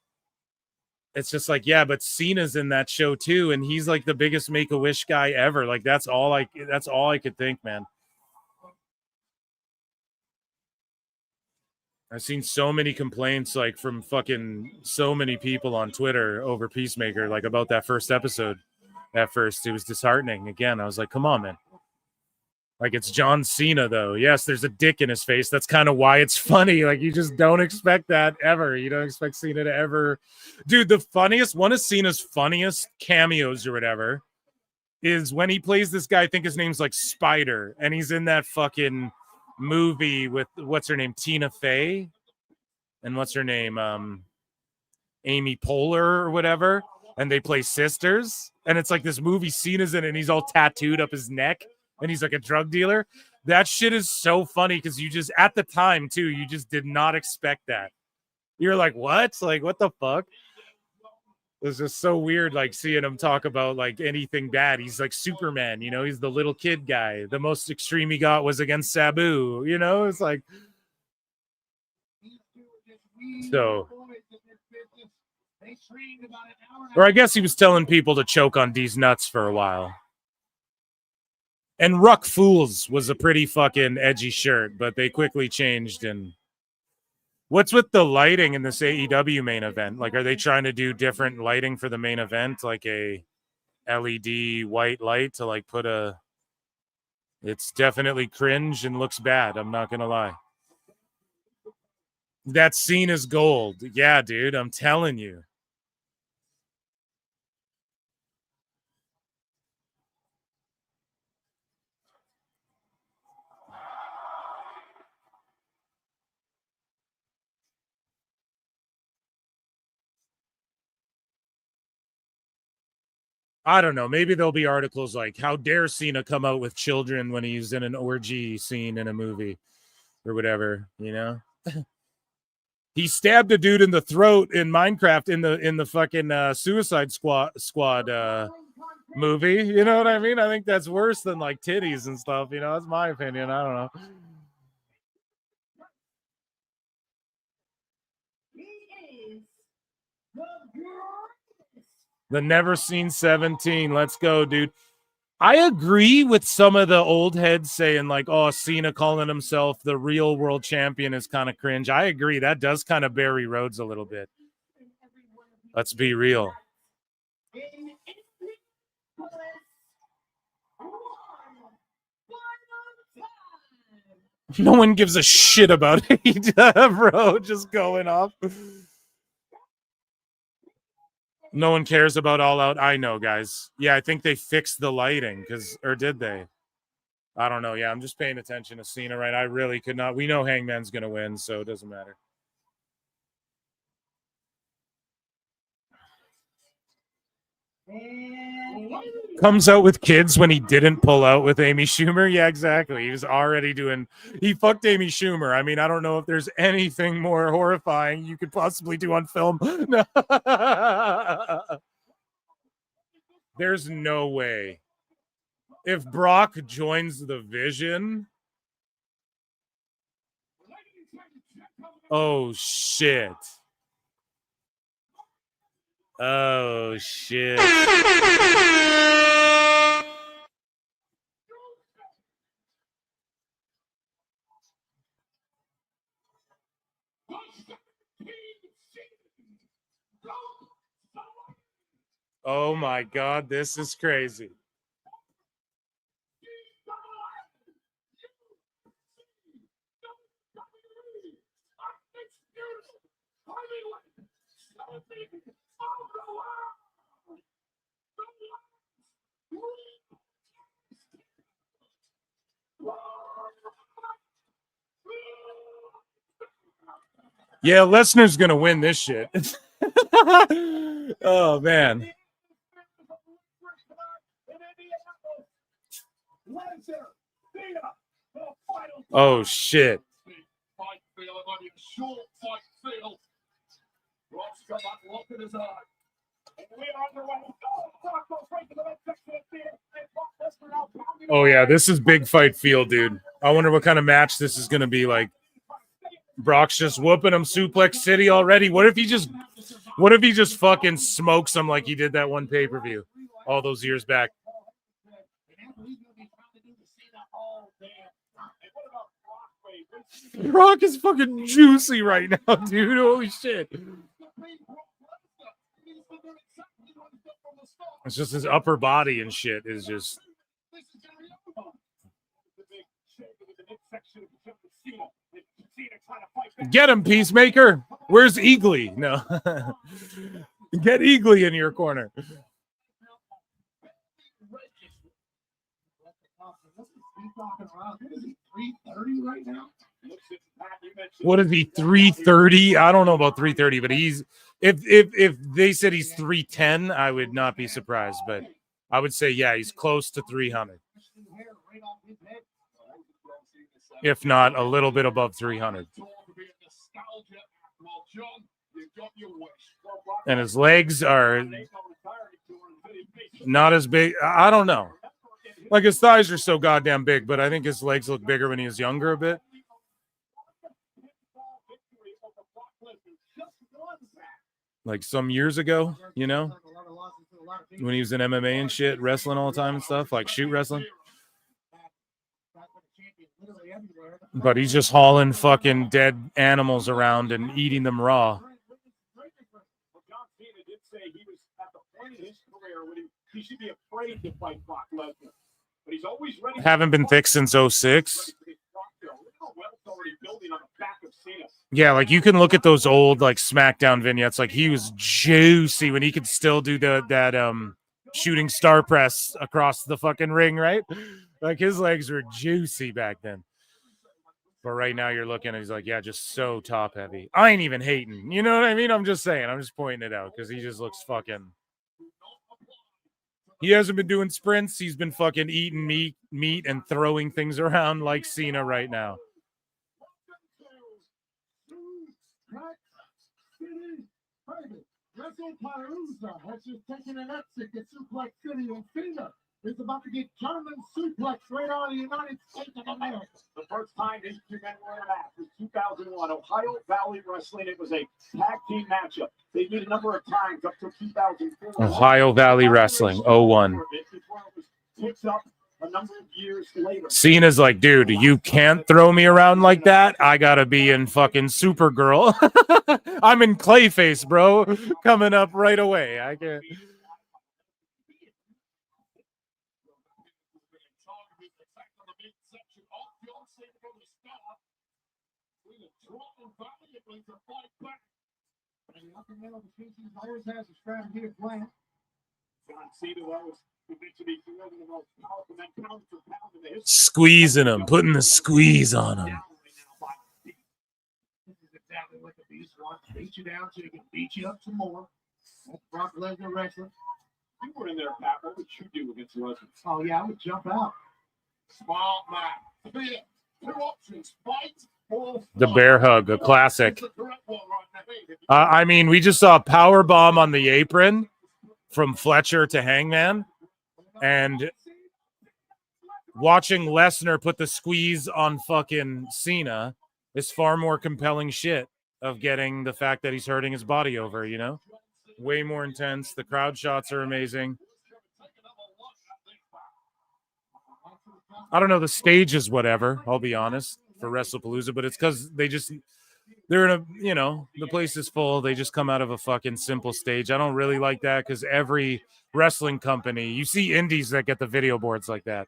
it's just like, yeah, but Cena's in that show too. And he's like the biggest Make-A-Wish guy ever. Like that's all I could think, man. I've seen so many complaints like from fucking so many people on Twitter over Peacemaker, like about that first episode. At first, it was disheartening. Again, I was like, come on, man. Like, it's John Cena, though. Yes, there's a dick in his face. That's kind of why it's funny. Like, you just don't expect that ever. You don't expect Cena to ever. Dude, the funniest, one of Cena's funniest cameos or whatever is when he plays this guy, I think his name's like Spider, and he's in that fucking movie with, what's her name, Tina Fey? And what's her name? Amy Poehler or whatever. And they play sisters. And it's like this movie Cena's in it, and he's all tattooed up his neck. And he's like a drug dealer. That shit is so funny because you just, at the time too, you just did not expect that. You're like, what? Like, what the fuck? It was just so weird, like seeing him talk about like anything bad. He's like Superman, you know, he's the little kid guy. The most extreme he got was against Sabu, you know, it's like, so, or I guess he was telling people to choke on these nuts for a while. And Ruck Fools was a pretty fucking edgy shirt, but they quickly changed. And what's with the lighting in this AEW main event? Like, are they trying to do different lighting for the main event? Like a LED white light to like put a, it's definitely cringe and looks bad. I'm not going to lie. That scene is gold. Yeah, dude, I'm telling you. I don't know. Maybe there'll be articles like, how dare Cena come out with children when he's in an orgy scene in a movie or whatever, you know? He stabbed a dude in the throat in Minecraft in the fucking Suicide Squad movie. You know what I mean? I think that's worse than like titties and stuff. You know, that's my opinion. I don't know. The Never Seen 17. Let's go, dude. I agree with some of the old heads saying like, oh, Cena calling himself the real world champion is kind of cringe. I agree. That does kind of bury Rhodes a little bit. Let's be real. No one gives a shit about it, bro. Just going off. No one cares about All Out. I know, guys. Yeah, I think they fixed the lighting or did they? I don't know. Yeah, I'm just paying attention to Cena, right? I really could not. We know Hangman's going to win, so it doesn't matter. Comes out with kids when he didn't pull out with Amy Schumer. Yeah, exactly. He was already doing. He fucked Amy Schumer. I mean, I don't know if there's anything more horrifying you could possibly do on film. No. There's no way. If Brock joins the Vision. Oh shit. Oh shit. Oh my God, this is crazy. Yeah, Lesnar's gonna win this shit. Oh man. Oh shit. Oh yeah, this is big fight field, dude. I wonder what kind of match this is gonna be like. Brock's just whooping him Suplex City already. What if he just fucking smokes him like he did that one pay-per-view all those years back? Brock is fucking juicy right now, dude. Holy shit. It's just his upper body and shit is just. Get him, Peacemaker. Where's Eagly? No. Get Eagly in your corner. What is he, 330? I don't know about 330, but he's if they said he's 310, I would not be surprised, but I would say yeah, he's close to 300. If not a little bit above 300. And his legs are not as big. I don't know. Like his thighs are so goddamn big, but I think his legs look bigger when he was younger a bit. Like some years ago, you know, when he was in MMA and shit, wrestling all the time and stuff, like shoot wrestling. But he's just hauling fucking dead animals around and eating them raw. Haven't been thick since 06. Yeah, like you can look at those old like SmackDown vignettes. Like he was juicy when he could still do that shooting star press across the fucking ring, right? Like his legs were juicy back then. But right now you're looking and he's like, yeah, just so top heavy. I ain't even hating. You know what I mean? I'm just saying. I'm just pointing it out because he just looks fucking. He hasn't been doing sprints. He's been fucking eating meat and throwing things around like Cena right now. WrestlePalooza has just taken an exit to Suplex City, and Cena is about to get German suplex right out of the United States of America. The first time these two men were in a match was 2001, Ohio Valley Wrestling. It was a tag team matchup. They did a number of times up to 2004. Ohio Valley Wrestling, 01. Picks up a number of years later. Cena's like, dude, you can't throw me around like that. I gotta be in fucking Supergirl. I'm in Clayface, bro. Coming up right away. I can't. Always has a strategy to plan. Squeezing him, putting the squeeze on him. This is exactly what the Beast wants. Beat you down so he can beat you up some more. That's Brock Lesnar wrestling. You were in there, Pat. What would you do against Lesnar? Oh, yeah, I would jump out. Smart man. Clear. 2 options. Fight or The bear hug, a classic. I mean, we just saw a power bomb on the apron from Fletcher to Hangman, and watching Lesnar put the squeeze on fucking Cena is far more compelling shit of getting the fact that he's hurting his body over, you know? Way more intense. The crowd shots are amazing. I don't know, the stage is whatever, I'll be honest, for WrestlePalooza, but it's because they're in a, you know, the place is full. They just come out of a fucking simple stage. I don't really like that because every wrestling company, you see indies that get the video boards like that.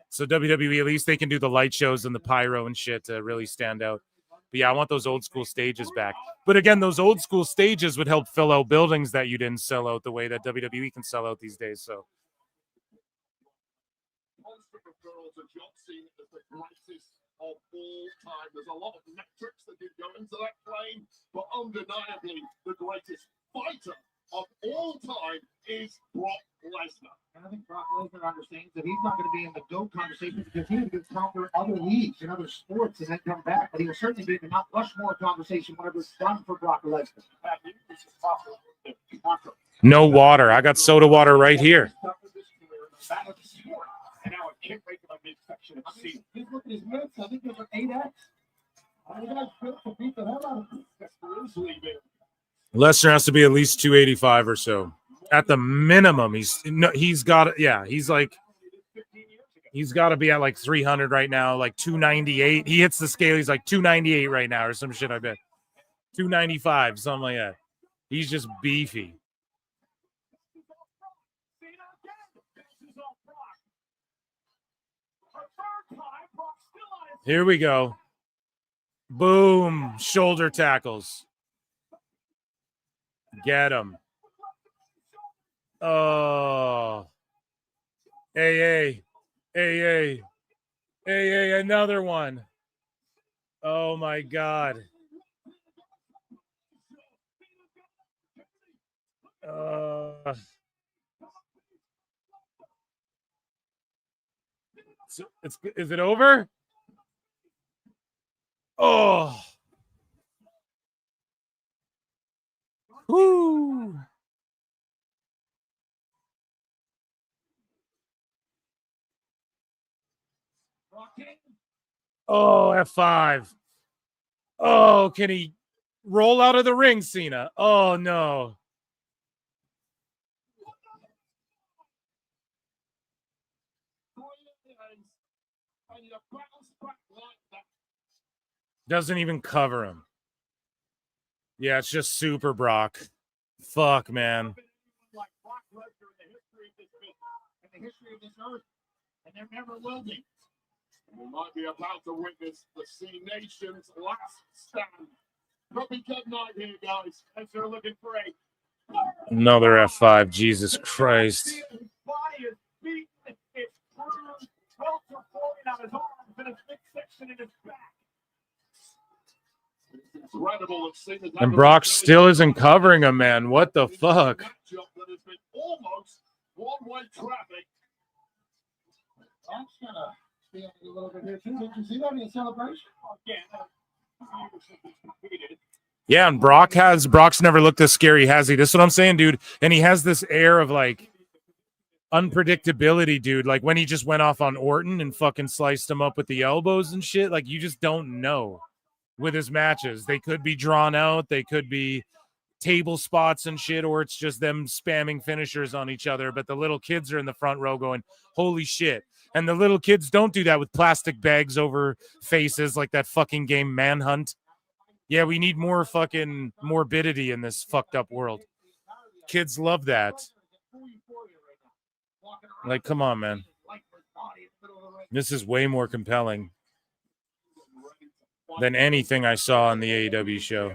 So WWE, at least they can do the light shows and the pyro and shit to really stand out. But yeah, I want those old school stages back. But again, those old school stages would help fill out buildings that you didn't sell out the way that WWE can sell out these days. So of all time. There's a lot of metrics that did go into that claim, but undeniably the greatest fighter of all time is Brock Lesnar. And I think Brock Lesnar understands that he's not going to be in the GOAT conversation because he can conquer other leagues and other sports and then come back. But he will certainly be in the Mount Rushmore conversation whenever it's done for Brock Lesnar. no water. I got soda water right here. And now a kick right to my midsection of Cena. Just look at his mitts. I think there's an 8X. The guy's built to beat the hell out of him. Lesnar has to be at least 285 or so. At the minimum, he's got to be at like 300 right now, like 298. He hits the scale. He's like 298 right now or some shit, I bet. 295, something like that. He's just beefy. Here we go. Boom. Shoulder tackles. Get him. Oh. AA. Another one. Oh, my God. Is it over? Oh. Woo. Oh, F5. Oh, can he roll out of the ring, Cena? Oh, no. Doesn't even cover him. Yeah, it's just Super Brock. Fuck, man. In the history of this earth, and there never will be. We might be about to witness the C Nation's last stand. Probably good night here, guys, as they're looking for Another F5. Jesus Christ. his body is beaten, it's bruised, Meltzer falling on his arms and his midsection in his back. It's incredible. And Brock still isn't covering him, man. What the fuck? That has been almost one-way traffic. I'm going to stand a little bit here, too. Did you see that in celebration? Yeah, and Brock's never looked this scary, has he? This is what I'm saying, dude. And he has this air of like unpredictability, dude. Like when he just went off on Orton and fucking sliced him up with the elbows and shit. Like you just don't know with his matches. They could be drawn out, they could be table spots and shit, or it's just them spamming finishers on each other. But the little kids are in the front row going, holy shit. And the little kids don't do that with plastic bags over faces like that fucking game Manhunt. Yeah, we need more fucking morbidity in this fucked up world. Kids love that. Like, come on, man. This is way more compelling than anything I saw on the AEW show.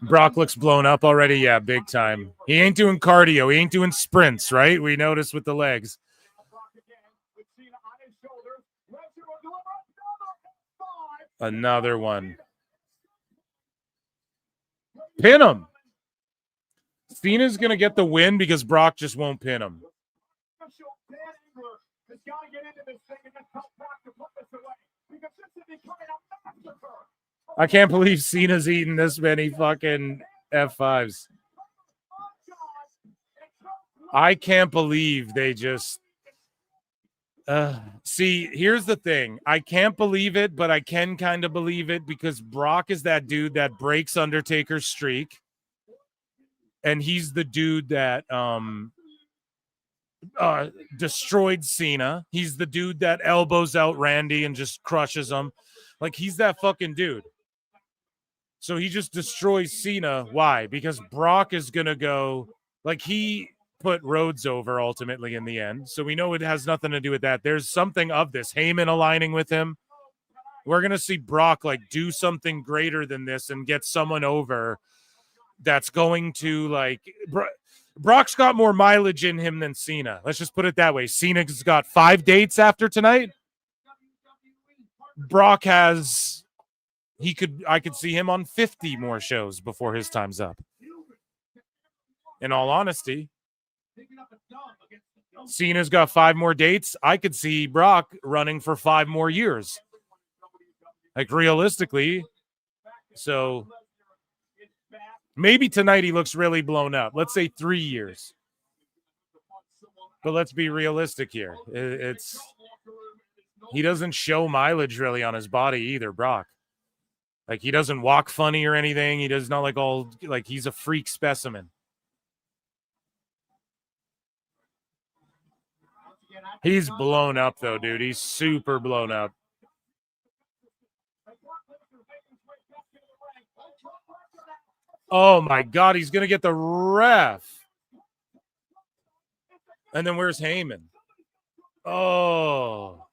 Brock looks blown up already. Yeah, big time. He ain't doing cardio. He ain't doing sprints, right? We noticed with the legs. Another one. Pin him. Cena's going to get the win because Brock just won't pin him. I can't believe Cena's eating this many fucking F5s. I can't believe they just... see, here's the thing. I can't believe it, but I can kind of believe it because Brock is that dude that breaks Undertaker's streak. And he's the dude that destroyed Cena. He's the dude that elbows out Randy and just crushes him. Like, he's that fucking dude. So he just destroys Cena. Why? Because Brock is going to go... Like, he put Rhodes over ultimately in the end. So we know it has nothing to do with that. There's something of this. Heyman aligning with him. We're going to see Brock, like, do something greater than this and get someone over that's going to, like... Brock's got more mileage in him than Cena. Let's just put it that way. Cena's got 5 dates after tonight. Brock has... I could see him on 50 more shows before his time's up. In all honesty, Cena's got 5 more dates. I could see Brock running for 5 more years. Like, realistically. So maybe tonight he looks really blown up. Let's say 3 years. But let's be realistic here. He doesn't show mileage really on his body either, Brock. Like, he doesn't walk funny or anything. He does not like he's a freak specimen. He's blown up though, dude. He's super blown up. Oh my God, he's gonna get the ref. And then where's Heyman? Oh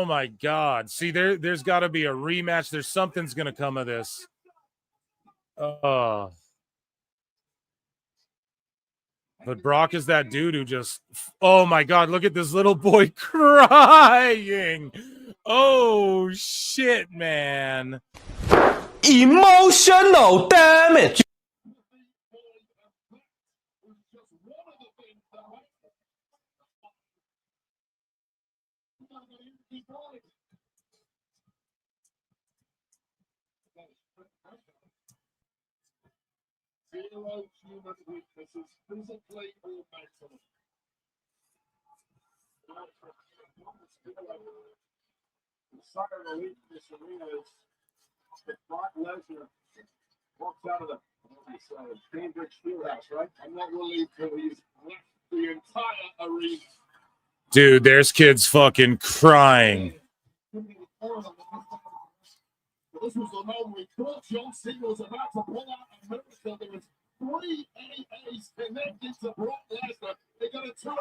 my God. See, there's got to be a rematch. There's something's going to come of this. But Brock is that dude who just... Oh, my God. Look at this little boy crying. Oh, shit, man. Emotional damage. Zero human weaknesses, physically or mentally. The sign of relief in this arena is that Brock Lesnar walks out of the Cambridge Fieldhouse, right? I'm not relieved till he's left the entire arena. Dude, there's kids fucking crying. This was the moment we thought John Cena was about to pull out a miracle. There was 3 AAs connected to Brock Lesnar. They got a 2.5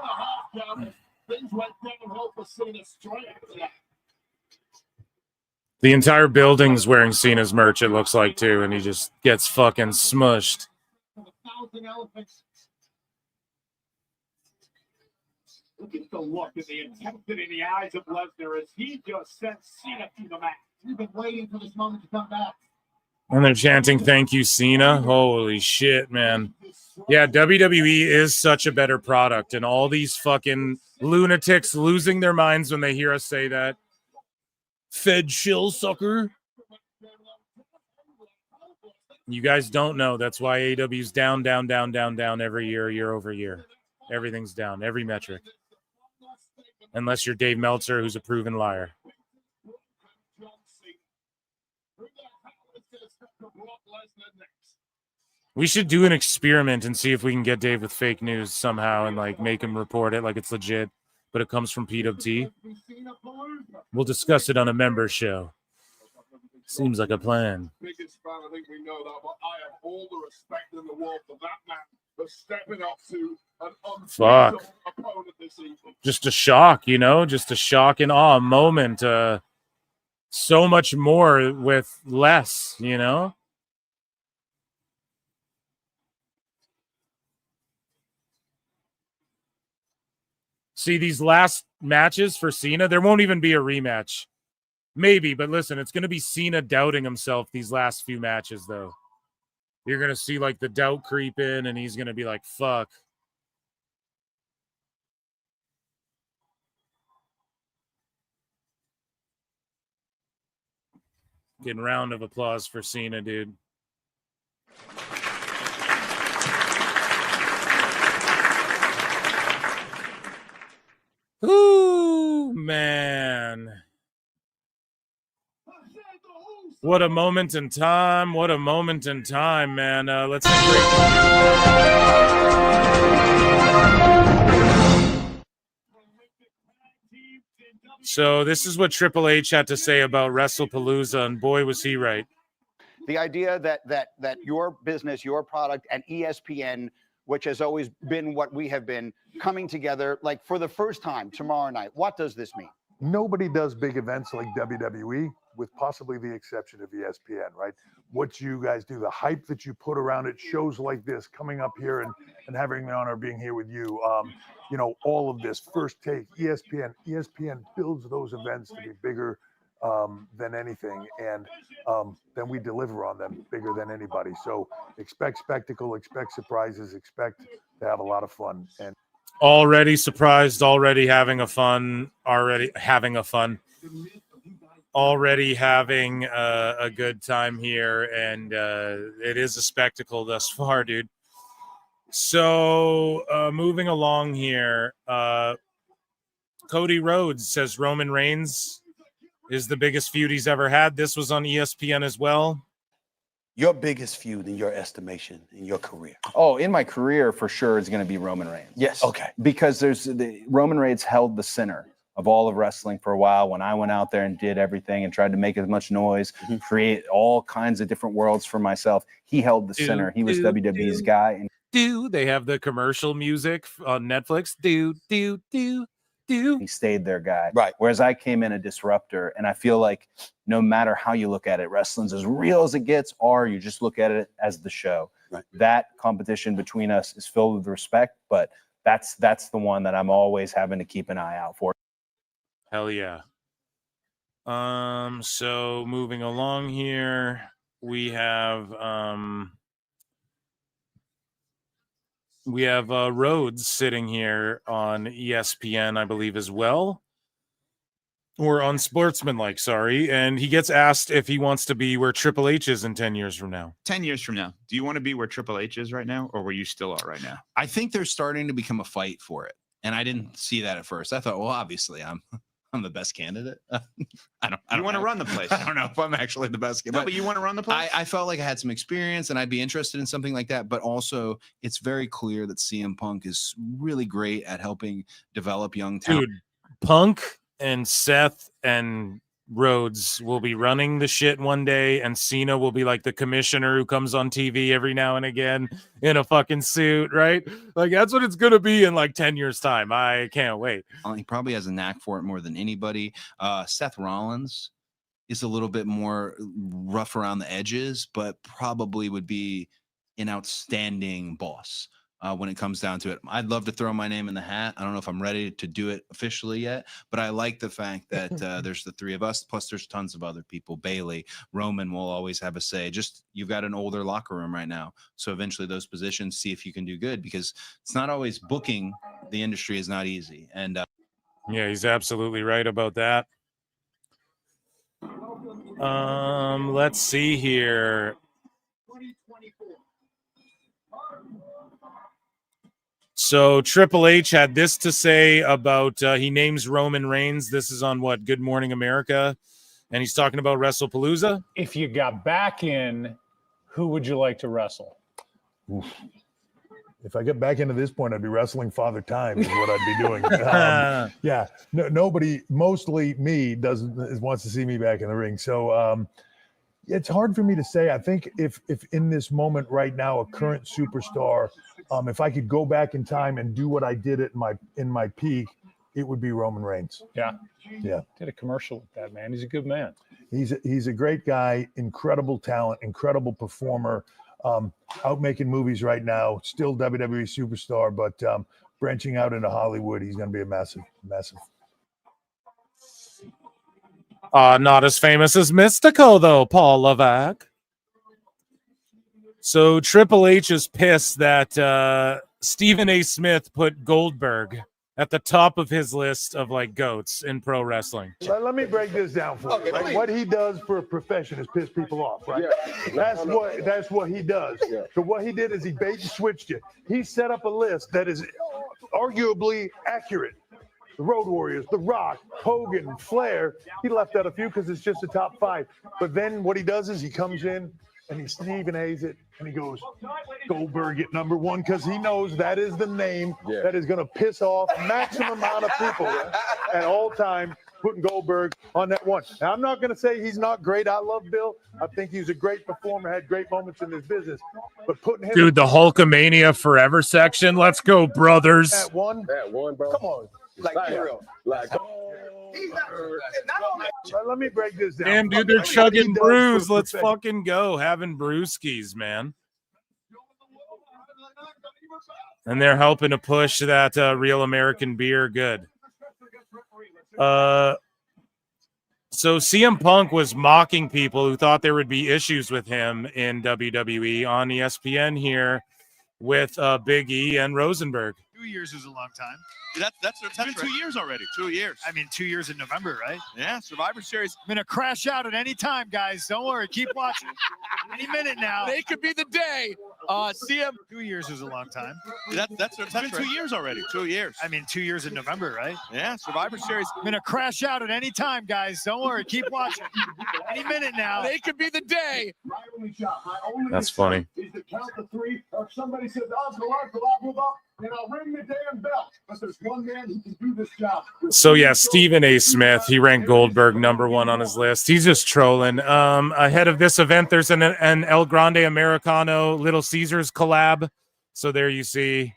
count, and things went downhill for Cena straight after that. The entire building's wearing Cena's merch, it looks like, too, and he just gets fucking smushed. Look at the look and the intensity in the eyes of Lesnar as he just sent Cena to the mat. We've been waiting for this moment to come back. And they're chanting, "Thank you, Cena." Holy shit, man. Yeah, WWE is such a better product, and all these fucking lunatics losing their minds when they hear us say that. Fed shill sucker. You guys don't know. That's why AEW's down every year over year. Everything's down, every metric. Unless you're Dave Meltzer, who's a proven liar. We should do an experiment and see if we can get Dave with fake news somehow and like make him report it like it's legit, but it comes from PWT. We'll discuss it on a member show. Seems like a plan. Biggest fan, I think we know that, but I have all the respect in the world for that man for stepping up to an unbeatable opponent this evening. Just a shock, you know, just a shock and awe moment. So much more with less, you know. See, these last matches for Cena, there won't even be a rematch. Maybe, but listen, it's going to be Cena doubting himself these last few matches, though. You're going to see, like, the doubt creep in, and he's going to be like, fuck. Getting round of applause for Cena, dude. Ooh, man. What a moment in time. What a moment in time, man. Let's So this is what Triple H had to say about WrestlePalooza, and boy, was he right. The idea that your business, your product, and ESPN, which has always been what we have been, coming together, like for the first time tomorrow night, what does this mean? Nobody does big events like WWE, with possibly the exception of ESPN, right? What you guys do, the hype that you put around it, shows like this, coming up here and having the honor of being here with you. You know, all of this, First Take, ESPN builds those events to be bigger than anything, and then we deliver on them bigger than anybody. So expect spectacle, expect surprises, expect to have a lot of fun. And already surprised, already having a fun, already having a good time here, and it is a spectacle thus far, dude. So moving along here, Cody Rhodes says Roman Reigns is the biggest feud he's ever had. This was on ESPN as well. Your biggest feud in your estimation in your career? Oh, in my career, for sure, is going to be Roman Reigns. Yes. Okay. Because Roman Reigns held the center of all of wrestling for a while. When I went out there and did everything and tried to make as much noise, create all kinds of different worlds for myself, he held the center. He was WWE's guy. And they have the commercial music on Netflix. He stayed their guy. Right. Whereas I came in a disruptor, and I feel like no matter how you look at it, wrestling's as real as it gets, or you just look at it as the show. Right. That competition between us is filled with respect, but that's the one that I'm always having to keep an eye out for. Hell yeah. So moving along here, we have Rhodes sitting here on ESPN, I believe, as well. Or on Sportsmanlike, sorry. And he gets asked if he wants to be where Triple H is in 10 years from now. 10 years from now. Do you want to be where Triple H is right now, or where you still are right now? I think there's starting to become a fight for it. And I didn't see that at first. I thought, well, obviously I'm the best candidate. I don't want to run the place. I don't know if I'm actually the best candidate. No, but you want to run the place? I felt like I had some experience and I'd be interested in something like that. But also, it's very clear that CM Punk is really great at helping develop young talent. Dude, Punk and Seth and Rhodes will be running the shit one day, and Cena will be like the commissioner who comes on TV every now and again in a fucking suit, right? Like, that's what it's gonna be in like 10 years time. I can't wait. He probably has a knack for it more than anybody. Seth Rollins is a little bit more rough around the edges, but probably would be an outstanding boss. When it comes down to it, I'd love to throw my name in the hat. I don't know if I'm ready to do it officially yet, but I like the fact that there's the three of us, plus there's tons of other people. Bailey, Roman will always have a say. Just, you've got an older locker room right now. So eventually those positions, see if you can do good, because it's not always booking. The industry is not easy. And yeah, he's absolutely right about that. Let's see here. So Triple H had this to say about, he names Roman Reigns. This is on what, Good Morning America. And he's talking about WrestlePalooza. If you got back in, who would you like to wrestle? Oof. If I get back into this point, I'd be wrestling Father Time is what I'd be doing. Yeah, nobody, mostly me, wants to see me back in the ring. So it's hard for me to say. I think if in this moment right now, a current superstar, if I could go back in time and do what I did in my peak, it would be Roman Reigns. Yeah. Did a commercial with that, man. He's a good man. He's a great guy, incredible talent, incredible performer. Out making movies right now, still WWE superstar, but branching out into Hollywood. He's going to be a massive. Not as famous as Mystico, though, Paul Levesque. So Triple H is pissed that Stephen A. Smith put Goldberg at the top of his list of like goats in pro wrestling. Let me break this down for you. Right? What he does for a profession is piss people off, right? Yeah. That's what he does. Yeah. So what he did is he bait and switched you. He set up a list that is arguably accurate. The Road Warriors, The Rock, Hogan, Flair. He left out a few because it's just the top 5. But then what he does is he comes in and he Stephen A's it, and he goes Goldberg at number 1 because he knows that is the name that is going to piss off maximum amount of people at all time, putting Goldberg on that 1. Now, I'm not going to say he's not great. I love Bill. I think he's a great performer, had great moments in his business. But putting him... Dude, the Hulkamania Forever section. Let's go, brothers. At 1? At 1, bro. Come on. Like, for real. Like, let me break this down. Damn, dude, they're chugging brews. Let's fucking go. Having brewskis, man. And they're helping to push that real American beer. Good. So CM Punk was mocking people who thought there would be issues with him in WWE on ESPN here with Big E and Rosenberg. 2 years is a long time. That's been 2 years already. 2 years. I mean, 2 years in November, right? Yeah, Survivor Series. I'm gonna crash out at any time, guys. Don't worry. Keep watching. Any minute now. They could be the day. CM. 2 years is a long time. That's been 2 years already. 2 years. I mean, 2 years in November, right? Yeah, Survivor Series. I'm gonna crash out at any time, guys. Don't worry. Keep watching. Any minute now. They could be the day. That's funny. Is to count to 3, or if somebody says, I'll move up, and I'll ring the damn bell. But there's one man who can do this job. So yeah, Stephen A. Smith, he ranked Goldberg number 1 on his list. He's just trolling. Ahead of this event, there's an El Grande Americano Little Caesars collab. So there you see.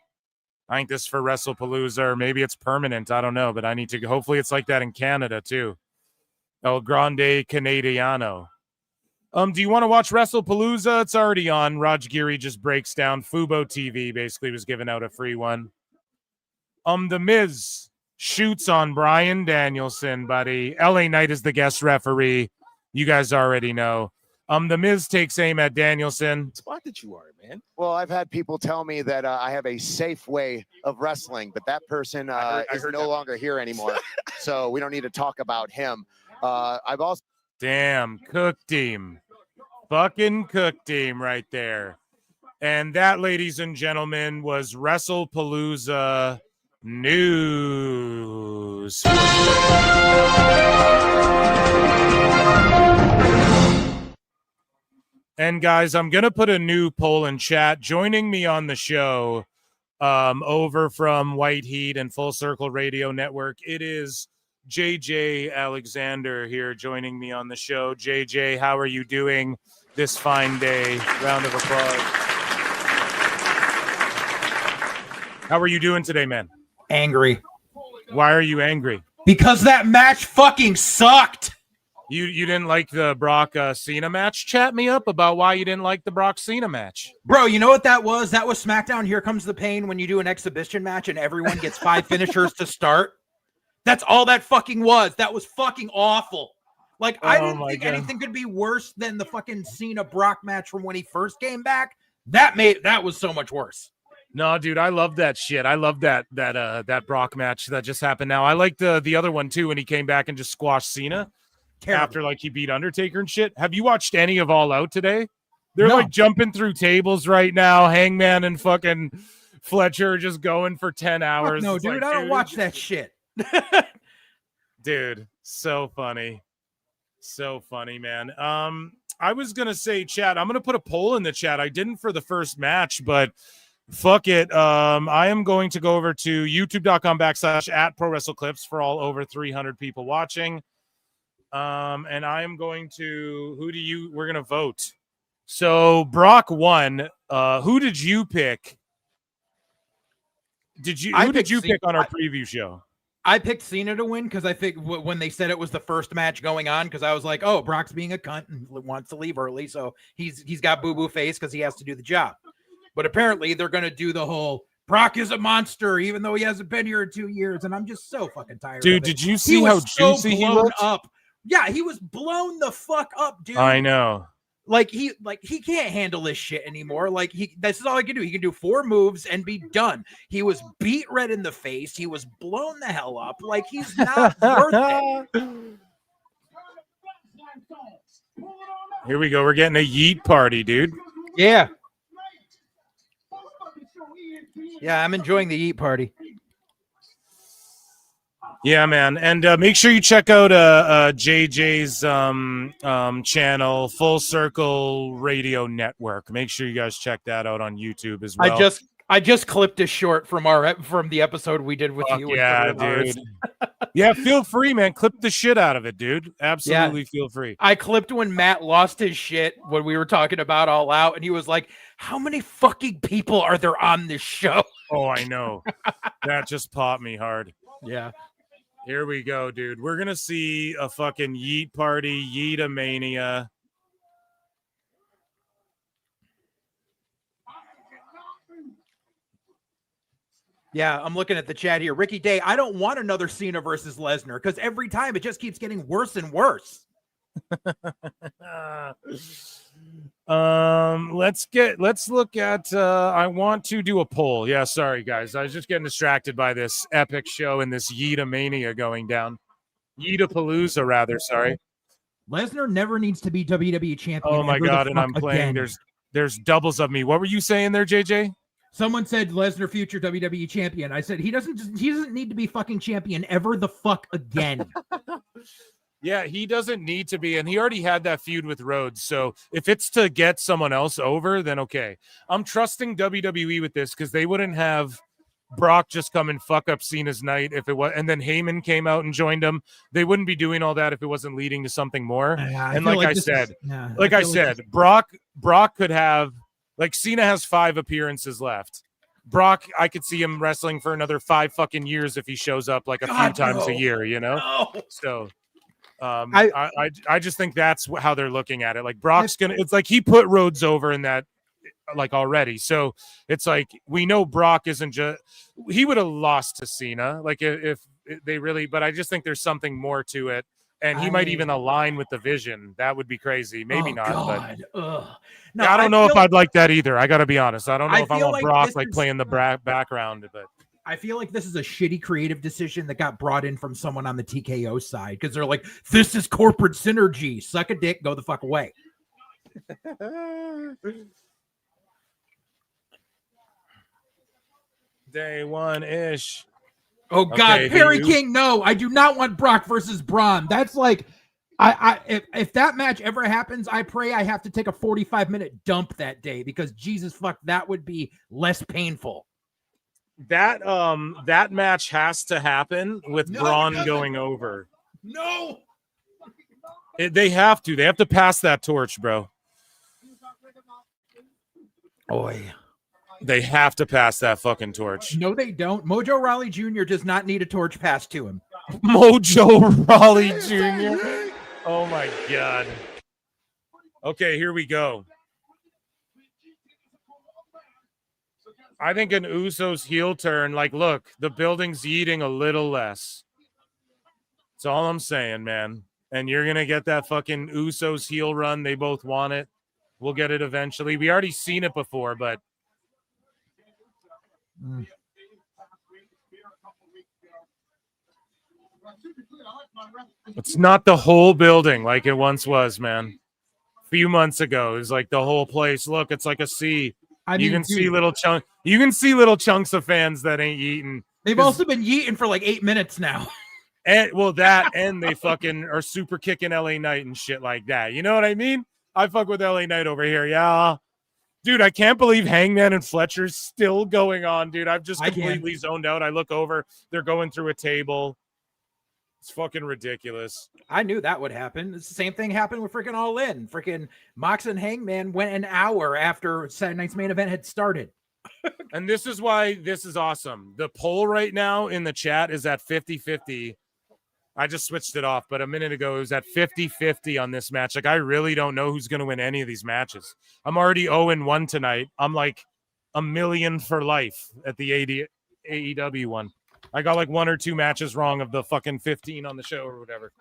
I think this is for WrestlePalooza, or maybe it's permanent. I don't know, but I need to. Hopefully, it's like that in Canada too. El Grande Canadiano. Do you want to watch WrestlePalooza? It's already on. Raj Giri just breaks down. Fubo TV basically was giving out a free one. The Miz shoots on Bryan Danielson, buddy. LA Knight is the guest referee. You guys already know. The Miz takes aim at Danielson. Spot that you are, man. Well, I've had people tell me that I have a safe way of wrestling, but that person is no longer here anymore. So we don't need to talk about him. I've also... Damn, cooked him. Fucking cooked him right there. And that, ladies and gentlemen, was WrestlePalooza news. And guys, I'm going to put a new poll in chat. Joining me on the show over from White Heat and Full Circle Radio Network, it is JJ Alexander here joining me on the show. JJ, how are you doing this fine day? Round of applause. How are you doing today, man? Angry. Why are you angry? Because that match fucking sucked. You didn't like the Brock Cena match? Chat me up about why you didn't like the Brock Cena match. Bro, you know what that was? That was SmackDown Here Comes the Pain when you do an exhibition match and everyone gets 5 finishers to start. That's all that fucking was. That was fucking awful. Like, I didn't think anything could be worse than the fucking Cena Brock match from when he first came back. That was so much worse. No, dude, I love that shit. I love that Brock match that just happened now. I liked the other one too when he came back and just squashed Cena after like he beat Undertaker and shit. Have you watched any of All Out today? They're like jumping through tables right now. Hangman and fucking Fletcher just going for 10 hours. No, It's dude, like, I don't watch that shit. Dude, so funny. So funny, man. I was going to say, chat, I'm going to put a poll in the chat. I didn't for the first match, but fuck it. I am going to go over to youtube.com/@ProWrestleClips for all over 300 people watching. And I am going to, we're going to vote. So Brock won. Who did you pick? Who did you pick on our preview show? I picked Cena to win because I think when they said it was the first match going on, because I was like, oh, Brock's being a cunt and wants to leave early, so he's got boo-boo face because he has to do the job. But apparently they're going to do the whole Brock is a monster, even though he hasn't been here in 2 years, and I'm just so fucking tired. Dude, of it. did you He see was how so juicy he blown looked? up? Yeah, he was blown the fuck up, dude. I know. Like he can't handle this shit anymore. Like this is all he can do. He can do 4 moves and be done. He was beat red in the face. He was blown the hell up. Like he's not worth it. Here we go. We're getting a yeet party, dude. Yeah. Yeah, I'm enjoying the eat party. Yeah, man. And make sure you check out JJ's channel, Full Circle Radio Network. Make sure you guys check that out on YouTube as well. I just clipped a short from the episode we did with you. Yeah, dude. Yeah, feel free, man. Clip the shit out of it, dude. Absolutely feel free. I clipped when Matt lost his shit when we were talking about All Out, and he was like, how many fucking people are there on this show? Oh, I know. That just popped me hard. Yeah. Here we go, dude. We're going to see a fucking yeet party, yeet-a-mania. Yeah, I'm looking at the chat here. Ricky Day, I don't want another Cena versus Lesnar because every time it just keeps getting worse and worse. Let's look at I want to do a poll. Yeah, sorry guys. I was just getting distracted by this epic show and this Yeetamania going down. Yeetapalooza rather, sorry. Lesnar never needs to be WWE champion. Oh my god, and I'm playing there's doubles of me. What were you saying there, JJ? Someone said Lesnar future WWE champion. I said he doesn't need to be fucking champion ever the fuck again. Yeah, he doesn't need to be, and he already had that feud with Rhodes. So if it's to get someone else over, then okay. I'm trusting WWE with this because they wouldn't have Brock just come and fuck up Cena's night if it was, and then Heyman came out and joined him. They wouldn't be doing all that if it wasn't leading to something more. And like I said, Brock could have, like, Cena has 5 appearances left. Brock, I could see him wrestling for another 5 fucking years if he shows up like a few times a year, you know? No. So I just think that's how they're looking at it. Like Brock's gonna, it's like he put Rhodes over in that, like, already. So it's like we know Brock isn't just, he would have lost to Cena, like if they really, but I just think there's something more to it. And he might even align with the vision. That would be crazy. Maybe not. God. But no, I don't know if I'd like that either. I got to be honest. I don't know if I want Brock playing the background. But I feel like this is a shitty creative decision that got brought in from someone on the TKO side because they're like, this is corporate synergy. Suck a dick. Go the fuck away. Day 1-ish. Oh God, Okay, Perry King, no, I do not want Brock versus Braun. That's like, if that match ever happens, I pray I have to take a 45-minute dump that day because Jesus fuck, that would be less painful. That match has to happen with Braun going over. No, they have to. They have to pass that torch, bro. Boy. They have to pass that fucking torch. No, they don't. Mojo Rawley Jr. does not need a torch passed to him. Mojo Rawley Jr. Oh my God. Okay, here we go. I think an Usos heel turn, like, look, the building's eating a little less. That's all I'm saying, man. And you're going to get that fucking Usos heel run. They both want it. We'll get it eventually. We already seen it before, but it's not the whole building like it once was, man. A few months ago, it was like the whole place. Look, it's like a sea. You can see little chunks of fans that ain't eating. They've also been eating for like 8 minutes now. And and they fucking are super kicking LA Knight and shit like that. You know what I mean? I fuck with LA Knight over here. Yeah. Dude, I can't believe Hangman and Fletcher's still going on, dude. I've just completely zoned out. I look over, they're going through a table. It's fucking ridiculous. I knew that would happen. It's the same thing happened with freaking All In. Freaking Mox and Hangman went an hour after Saturday night's main event had started. And this is why this is awesome. The poll right now in the chat is at 50-50. I just switched it off, but a minute ago it was at 50-50 on this match. Like, I really don't know who's going to win any of these matches. I'm already 0-1 tonight. I'm like $1 million for life at the AEW one. I got like 1 or 2 matches wrong of the fucking 15 on the show or whatever.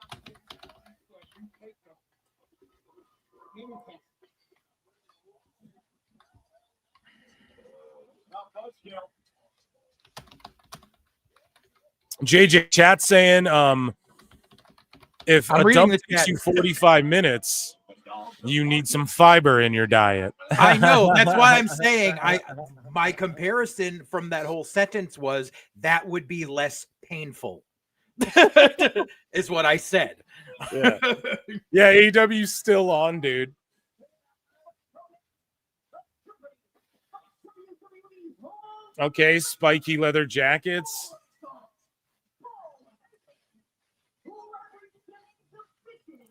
JJ chat saying if I'm a reading dump the takes chat. you 45 minutes, you need some fiber in your diet. I know. That's why I'm saying my comparison from that whole sentence was that would be less painful. Is what I said. Yeah. Yeah, AEW's still on, dude. Okay, spiky leather jackets.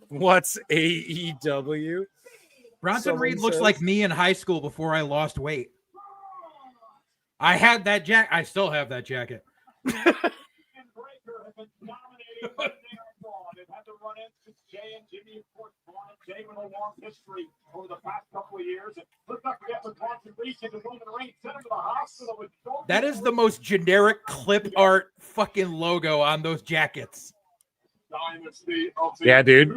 What's AEW? Bronson Someone Reed looks says. like me in high school before I lost weight. I had that jacket. I still have that jacket. That is the most generic clip art fucking logo on those jackets. Yeah, dude.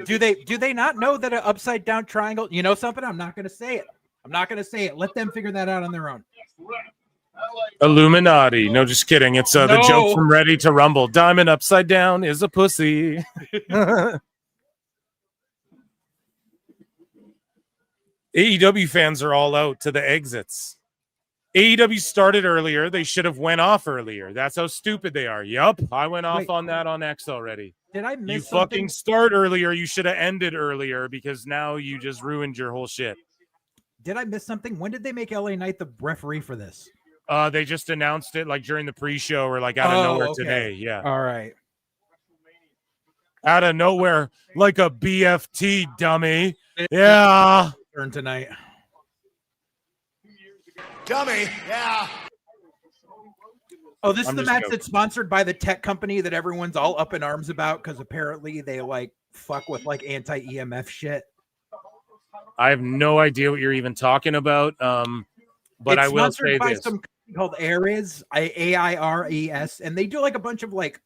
Do they not know that an upside down triangle? You know something? I'm not going to say it. I'm not going to say it. Let them figure that out on their own. Illuminati. No, just kidding. It's the No. joke from Ready to Rumble. Diamond upside down is a pussy. AEW fans are all out to the exits. AEW started earlier. They should have went off earlier. That's how stupid they are. Yup, I went off Wait. on that on X already. Did I You miss fucking something? start earlier. You should have ended earlier because now you just ruined your whole shit. Did I miss something? When did they make LA Knight the referee for this? They just announced it like during the pre-show or like out of nowhere today. Yeah. All right. Out of nowhere, like a BFT dummy. Yeah. Turn tonight. Dummy, yeah. Oh, this is I'm the just match joking. that's sponsored by the tech company that everyone's all up in arms about because apparently they like fuck with like anti-EMF shit. I have no idea what you're even talking about. But It's I will sponsored say by this. some company called Ares, AIRES, and they do like a bunch of like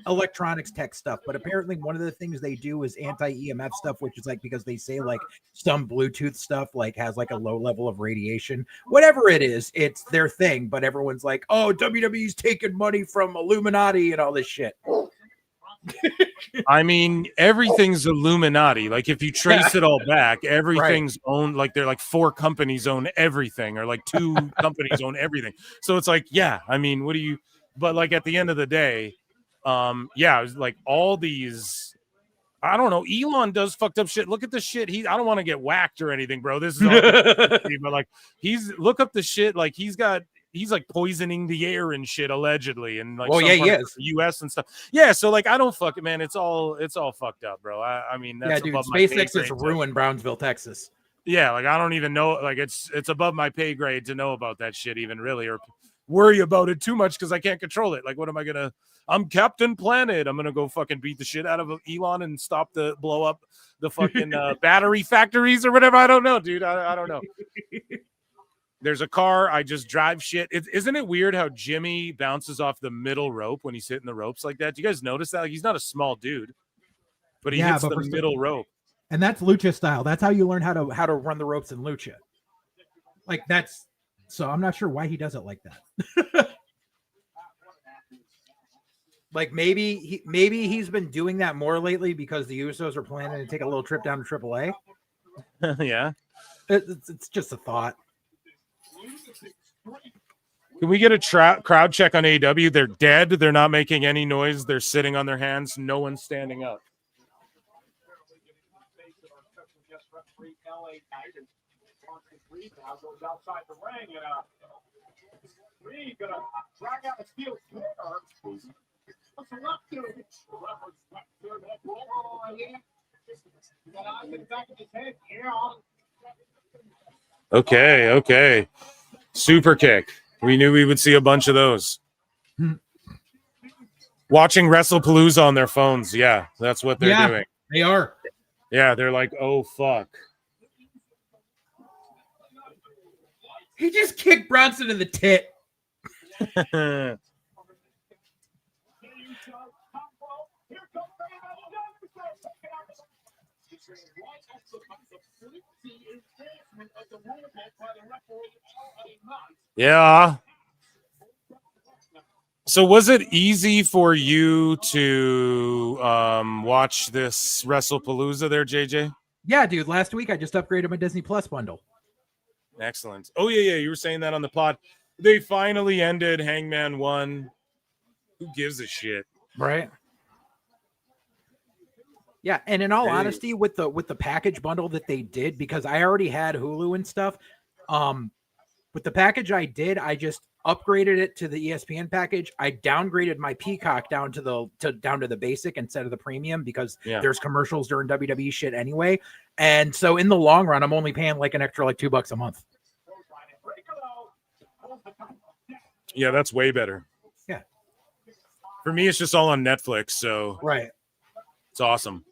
electronics tech stuff. But apparently, one of the things they do is anti-EMF stuff, which is like because they say like some Bluetooth stuff like has like a low level of radiation. Whatever it is, it's their thing. But everyone's like, "Oh, WWE's taking money from Illuminati and all this shit." I mean, everything's Illuminati. Like, if you trace it all back, everything's owned. Like, they're like 4 companies own everything, or like 2 companies own everything. So it's like, yeah, I mean, what do you? But like at the end of the day, yeah, it was like all these. I don't know. Elon does fucked up shit. Look at the shit. I don't want to get whacked or anything, bro. This is all, but like look up the shit. Like he's like poisoning the air and shit allegedly, and like Oh some yeah, part he of is. the US and stuff. Yeah, so like I don't fuck it, man. It's all fucked up, bro. I mean, that's Yeah, dude. above my pay SpaceX grade has to- ruined Brownsville, Texas. Yeah, like I don't even know. Like it's above my pay grade to know about that shit, even really, or worry about it too much because I can't control it. Like, what am I gonna? I'm Captain Planet. I'm gonna go fucking beat the shit out of Elon and blow up the fucking battery factories or whatever. I don't know, dude. I don't know. There's a car. I just drive shit. Isn't it weird how Jimmy bounces off the middle rope when he's hitting the ropes like that? Do you guys notice that? Like, he's not a small dude, but he hits the middle rope. And that's lucha style. That's how you learn how to run the ropes in lucha. Like that's so I'm not sure why he does it like that. Like maybe he's been doing that more lately because the Usos are planning to take a little trip down to AAA. Yeah. It's just a thought. Can we get a crowd check on AEW? They're dead. They're not making any noise. They're sitting on their hands. No one's standing up. Okay. Super kick. We knew we would see a bunch of those. Watching WrestlePalooza on their phones. Yeah, that's what they're doing. They are. Yeah, they're like, oh, fuck. He just kicked Bronson in the tit. Yeah. So was it easy for you to watch this WrestlePalooza there, JJ? Yeah, dude. Last week I just upgraded my Disney Plus bundle. Excellent. Oh, yeah. You were saying that on the pod. They finally ended Hangman 1. Who gives a shit? Right. Yeah, and in all honesty, with the package bundle that they did, because I already had Hulu and stuff, with the package I did, I just upgraded it to the ESPN package. I downgraded my Peacock down to the basic instead of the premium because there's commercials during WWE shit anyway. And so in the long run, I'm only paying like an extra like $2 a month. Yeah, that's way better. Yeah. For me, it's just all on Netflix, so right. It's awesome.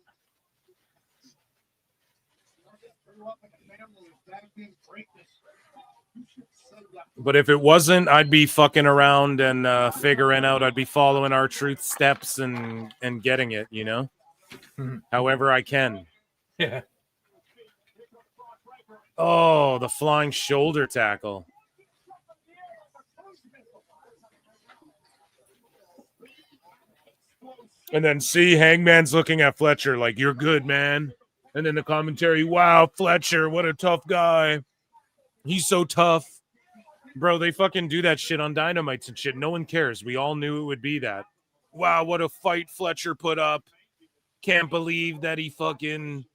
But if it wasn't, I'd be fucking around and figuring out. I'd be following our truth steps and getting it, you know, however I can. Yeah. Oh, the flying shoulder tackle. And then see Hangman's looking at Fletcher like, you're good, man. And then the commentary, wow, Fletcher, what a tough guy. He's so tough. Bro, they fucking do that shit on Dynamites and shit. No one cares. We all knew it would be that. Wow, what a fight Fletcher put up. Can't believe that he fucking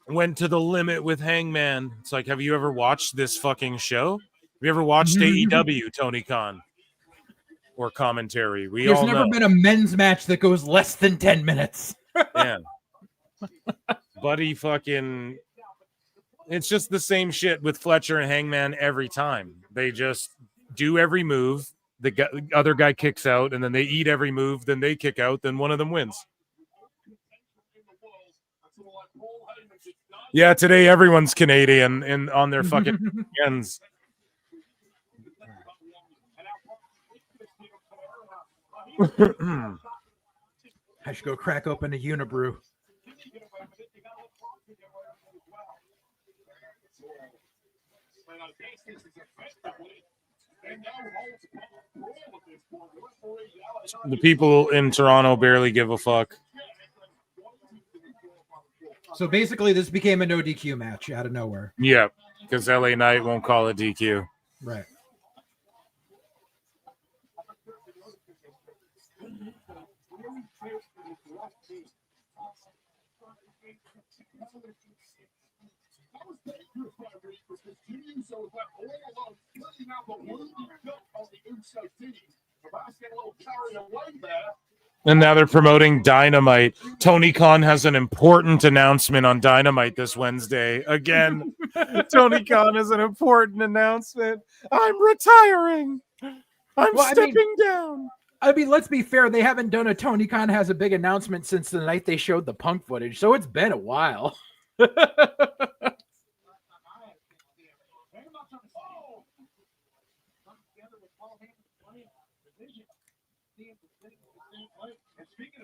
went to the limit with Hangman. It's like, have you ever watched this fucking show? Have you ever watched AEW, Tony Khan? Or commentary? There's never been a men's match that goes less than 10 minutes. Yeah. Buddy fucking... It's just the same shit with Fletcher and Hangman every time. They just do every move. The other guy kicks out, and then they eat every move. Then they kick out. Then one of them wins. Yeah, today everyone's Canadian and on their fucking ends. I should go crack open a Unibrew. The people in Toronto barely give a fuck. So basically, this became a no DQ match out of nowhere. Yeah, because LA Knight won't call it DQ. Right. And now they're promoting Dynamite. Tony Khan has an important announcement on Dynamite this Wednesday. Again, Tony Khan has an important announcement. I'm retiring. I'm stepping down. I mean, let's be fair. They haven't done a Tony Khan has a big announcement since the night they showed the Punk footage. So it's been a while.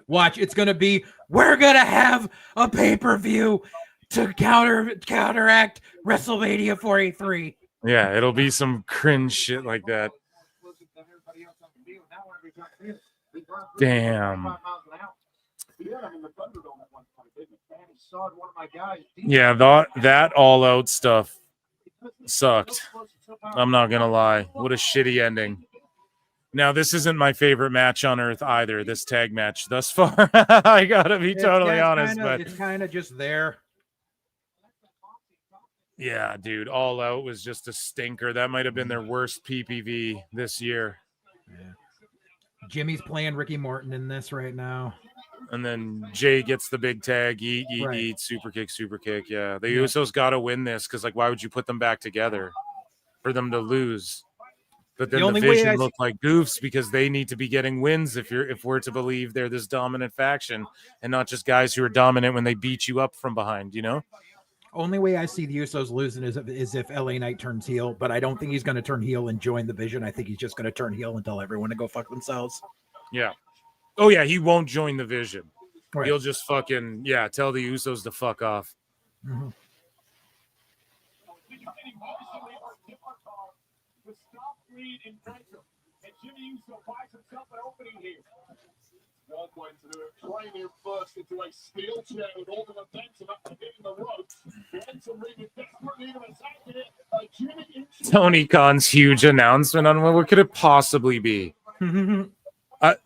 Watch, it's going to be, we're going to have a pay-per-view to counteract WrestleMania 483. Yeah, it'll be some cringe shit like that. Damn. Yeah, that all-out stuff sucked. I'm not going to lie. What a shitty ending. Now, this isn't my favorite match on earth either, this tag match thus far. I gotta be totally honest. But it's kind of just there. Yeah, dude, All Out was just a stinker. That might have been their worst PPV this year. Yeah. Jimmy's playing Ricky Morton in this right now. And then Jay gets the big tag, eat, super kick. Yeah, the Usos got to win this because, like, why would you put them back together for them to lose? But then the Vision looked like goofs because they need to be getting wins if we're to believe they're this dominant faction and not just guys who are dominant when they beat you up from behind, you know? Only way I see the Usos losing is if LA Knight turns heel, but I don't think he's going to turn heel and join the Vision. I think he's just going to turn heel and tell everyone to go fuck themselves. Yeah. Oh yeah, he won't join the Vision. Right. He'll just fucking tell the Usos to fuck off. Mm-hmm. Training first into a steel chair with all the momentum up to hitting the ropes. Desperately attacking it. Jimmy Tony Khan's huge announcement on what could it possibly be.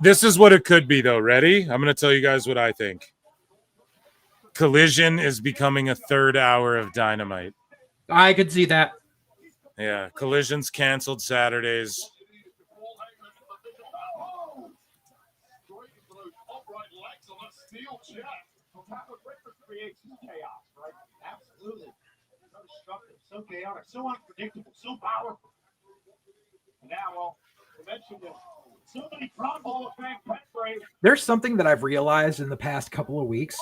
This is what it could be, though. Ready? I'm going to tell you guys what I think. Collision is becoming a third hour of Dynamite. I could see that. Yeah, Collision's canceled Saturdays. Steel chair. Creates chaos, right? Absolutely. So destructive, so chaotic, so unpredictable, so powerful. And now, well, you mentioned it. So many Pro Hall of Fame pet praise. There's something that I've realized in the past couple of weeks.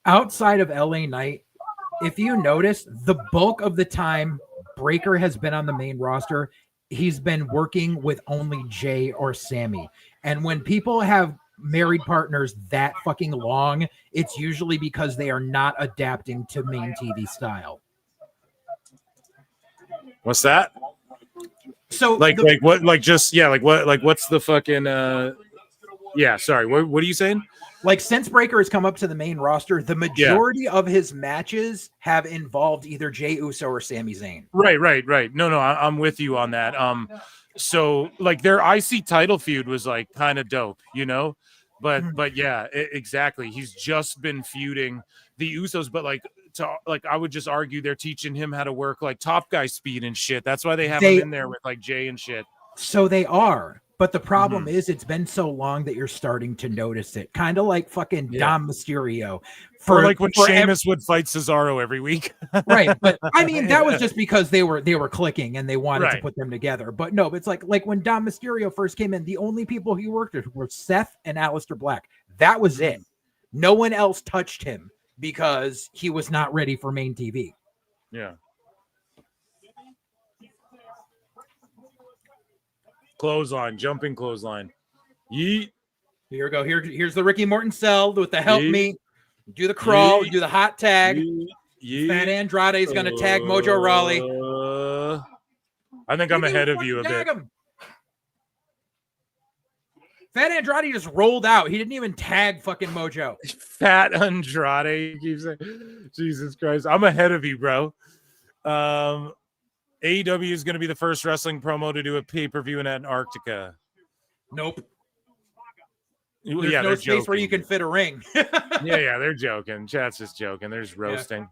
Outside of LA Knight, if you notice, the bulk of the time Breaker has been on the main roster, he's been working with only Jay or Sammy. And when people have married partners that fucking long, it's usually because they are not adapting to main TV style. What's that? So like what? Like just like what? Like what's the fucking? Yeah, sorry. What are you saying? Like since Breaker has come up to the main roster, the majority of his matches have involved either Jey Uso or Sami Zayn. Right. No, I'm with you on that. So like their IC title feud was like kind of dope, you know. But yeah, exactly. He's just been feuding the Usos, but like I would just argue they're teaching him how to work like top guy speed and shit. That's why they have him in there with like Jay and shit. So they are. But the problem is it's been so long that you're starting to notice it. Kind of like fucking Dom Mysterio. For like when Sheamus would fight Cesaro every week. Right. But I mean, that was just because they were clicking and they wanted to put them together. But no, it's like when Dom Mysterio first came in, the only people he worked with were Seth and Aleister Black. That was it. No one else touched him because he was not ready for main TV. Yeah. Clothesline, jumping clothesline. Yeet. Here we go. Here's the Ricky Morton cell with the help me. Do the crawl, do the hot tag. Fat Andrade is going to tag Mojo Rawley. I think I'm ahead of you a bit. Fat Andrade just rolled out. He didn't even tag fucking Mojo. Fat Andrade. Keeps saying, Jesus Christ. I'm ahead of you, bro. AEW is going to be the first wrestling promo to do a pay-per-view in Antarctica. Nope. There's no space where you can fit a ring. yeah, they're joking. Chat's just joking. There's roasting.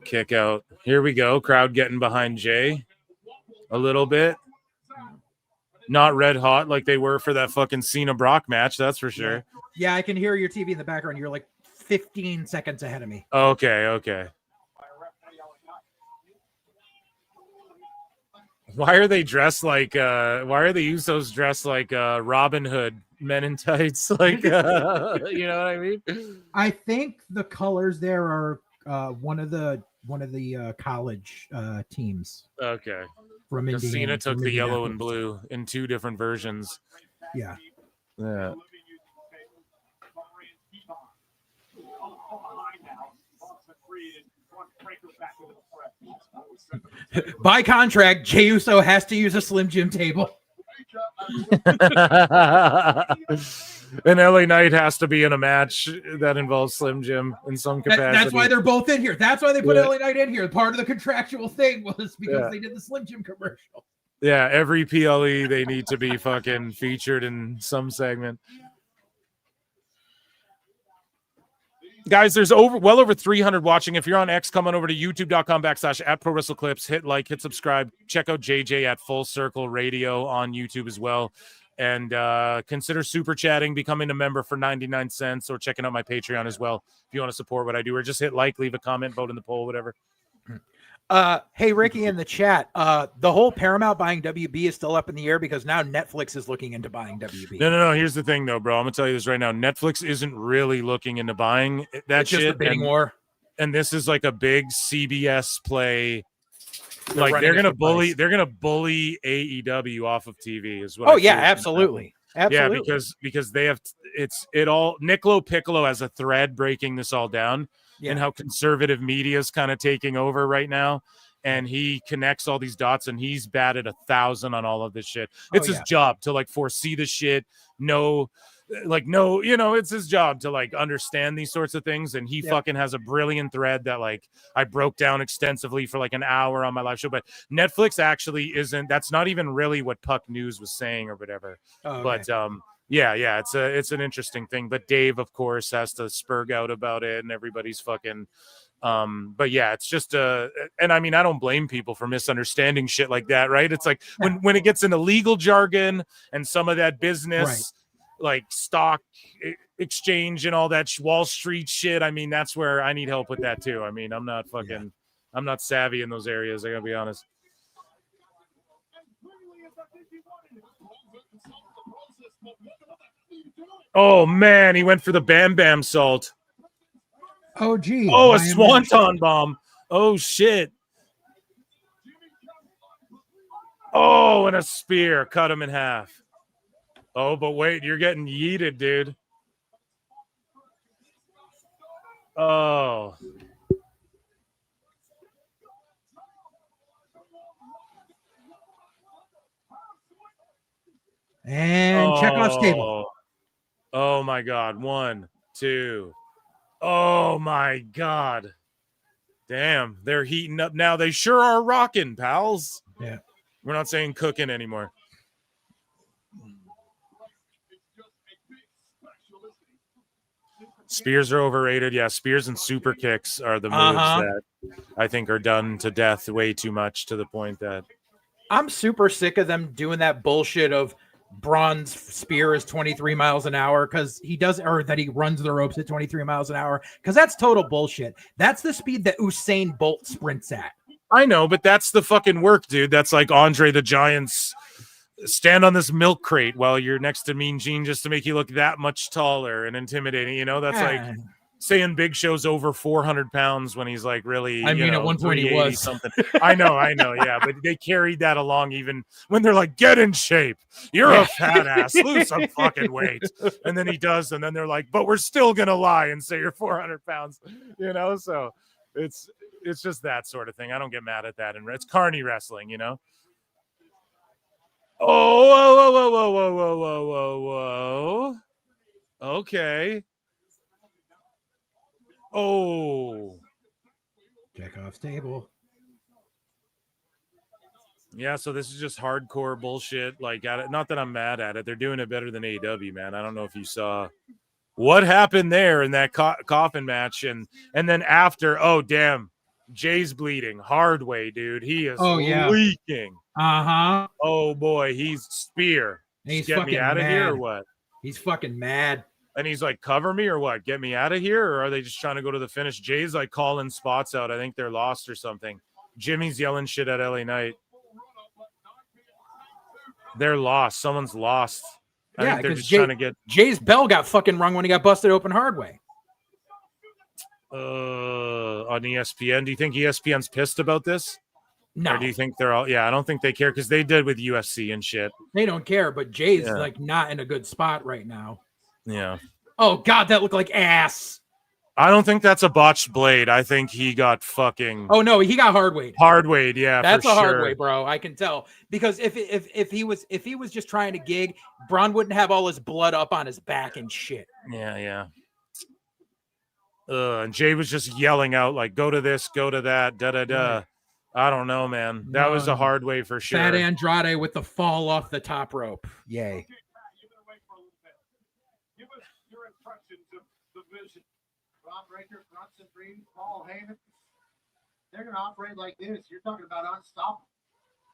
Kick out. Here we go. Crowd getting behind Jay a little bit. Not red hot like they were for that fucking Cena Brock match, that's for sure. Yeah, I can hear your TV in the background. You're like 15 seconds ahead of me. Okay. Why are they dressed like why are the Usos dressed like Robin Hood men in tights? Like you know what I mean? I think the colors there are one of the college teams. Okay. From Indiana. Cena took the yellow and blue in two different versions. Yeah. By contract, Jey Uso has to use a Slim Jim table. And LA Knight has to be in a match that involves Slim Jim in some capacity. That's why they're both in here. That's why they put LA Knight in here. Part of the contractual thing was because they did the Slim Jim commercial. Yeah, every PLE they need to be fucking featured in some segment. Guys, there's well over 300 watching. If you're on X, come on over to youtube.com/@ProWrestleClips. Hit like, hit subscribe. Check out JJ at Full Circle Radio on YouTube as well. And consider super chatting, becoming a member for 99 cents, or checking out my Patreon as well if you want to support what I do, or just hit like, leave a comment, vote in the poll, whatever. Hey, Ricky in the chat. The whole Paramount buying WB is still up in the air because now Netflix is looking into buying WB. No. Here's the thing, though, bro. I'm gonna tell you this right now. Netflix isn't really looking into buying that It's shit. just a bidding war. And this is like a big CBS play. Like they're gonna bully AEW off of TV is what. Oh yeah, absolutely. Yeah, because they have it all. Niccolo Piccolo has a thread breaking this all down, and how conservative media is kind of taking over right now. And he connects all these dots, and he's batted 1,000 on all of this shit. It's his job to like foresee the shit. It's his job to like understand these sorts of things. And he fucking has a brilliant thread that like I broke down extensively for like an hour on my live show. But Netflix actually isn't. That's not even really what Puck News was saying or whatever. Oh, okay. But yeah, it's an interesting thing. But Dave, of course, has to spurg out about it, and everybody's fucking. But yeah, it's just and I mean, I don't blame people for misunderstanding shit like that, right? It's like when it gets into legal jargon and some of that business, like stock exchange and all that Wall Street shit. I mean, that's where I need help with that too. I mean, I'm not savvy in those areas. I gotta be honest. Oh man, he went for the Bam Bam salt. Oh gee. Oh, a swanton bomb. Oh shit. Oh, and a spear cut him in half. Oh, but wait, you're getting yeeted, dude. Oh. And Chekhov's table. Oh my God. 1, 2. Oh my God. Damn, they're heating up now. They sure are rocking, pals. Yeah. We're not saying cooking anymore. Spears are overrated. Yeah, spears and super kicks are the moves that I think are done to death way too much, to the point that I'm super sick of them doing that bullshit of Braun's spear is 23 miles an hour because he does, or that he runs the ropes at 23 miles an hour, because that's total bullshit. That's the speed that Usain Bolt sprints at. I know, but that's the fucking work, dude. That's like Andre the Giant's stand on this milk crate while you're next to Mean Gene just to make you look that much taller and intimidating. You know, that's like saying Big Show's over 400 pounds when he's like really, I mean, at one point he was something. I know. Yeah. But they carried that along even when they're like, get in shape. You're a fat ass. Lose some fucking weight. And then he does. And then they're like, but we're still going to lie and say you're 400 pounds, you know? So it's just that sort of thing. I don't get mad at that. And it's carny wrestling, you know? Whoa. Okay. Oh. Chekhov's table. Yeah, so this is just hardcore bullshit. Like, not that I'm mad at it. They're doing it better than AEW, man. I don't know if you saw what happened there in that coffin match. And then after, oh, damn, Jay's bleeding. Hard way, dude. He is leaking. Oh, boy, he's spear. He's get me out of here or what? He's fucking mad. And he's like, cover me or what? Get me out of here? Or are they just trying to go to the finish? Jay's like calling spots out. I think they're lost or something. Jimmy's yelling shit at LA Knight. They're lost. Someone's lost. I think they're just trying to get Jay's bell got fucking rung when he got busted open hard way. On ESPN. Do you think ESPN's pissed about this? No. Or do you think they're all? Yeah, I don't think they care because they did with UFC and shit. They don't care, but Jay's like not in a good spot right now. Yeah. Oh God, that looked like ass. I don't think that's a botched blade. I think he got fucking. Oh no, he got hard weight. Hard weight, yeah. That's for a hard sure. weight, bro. I can tell because if he was just trying to gig, Braun wouldn't have all his blood up on his back and shit. Yeah. And Jay was just yelling out like, "Go to this, go to that, da da da." Right. I don't know, man. That was a hard way for sure. Fat Andrade with the fall off the top rope. Yay. Give us your impressions of the vision. Rob Breaker, Bronson Reed, Paul Heyman. They're going to operate like this. You're talking about unstoppable.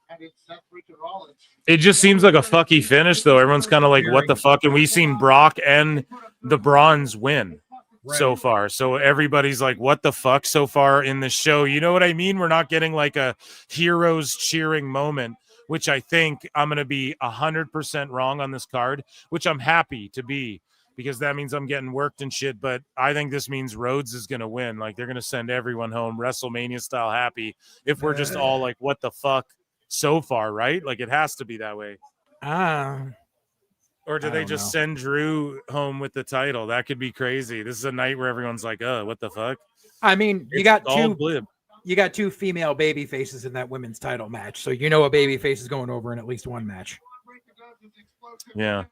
And it's Seth Freaking Rollins. It just seems like a fucky finish, though. Everyone's kind of like, what the fuck? And we've seen Brock and the Bronze win. so far. So everybody's like, what the fuck so far in the show? You know what I mean? We're not getting like a heroes cheering moment, which I think I'm going to be 100% wrong on this card, which I'm happy to be, because that means I'm getting worked and shit. But I think this means Rhodes is going to win. Like, they're going to send everyone home WrestleMania style happy if we're just all like, what the fuck so far, right? Like, it has to be that way. Or do they just send Drew home with the title? That could be crazy. This is a night where everyone's like, oh, what the fuck? I mean, you It's got all two blib. You got two female baby faces in that women's title match. So you know a baby face is going over in at least one match. Yeah.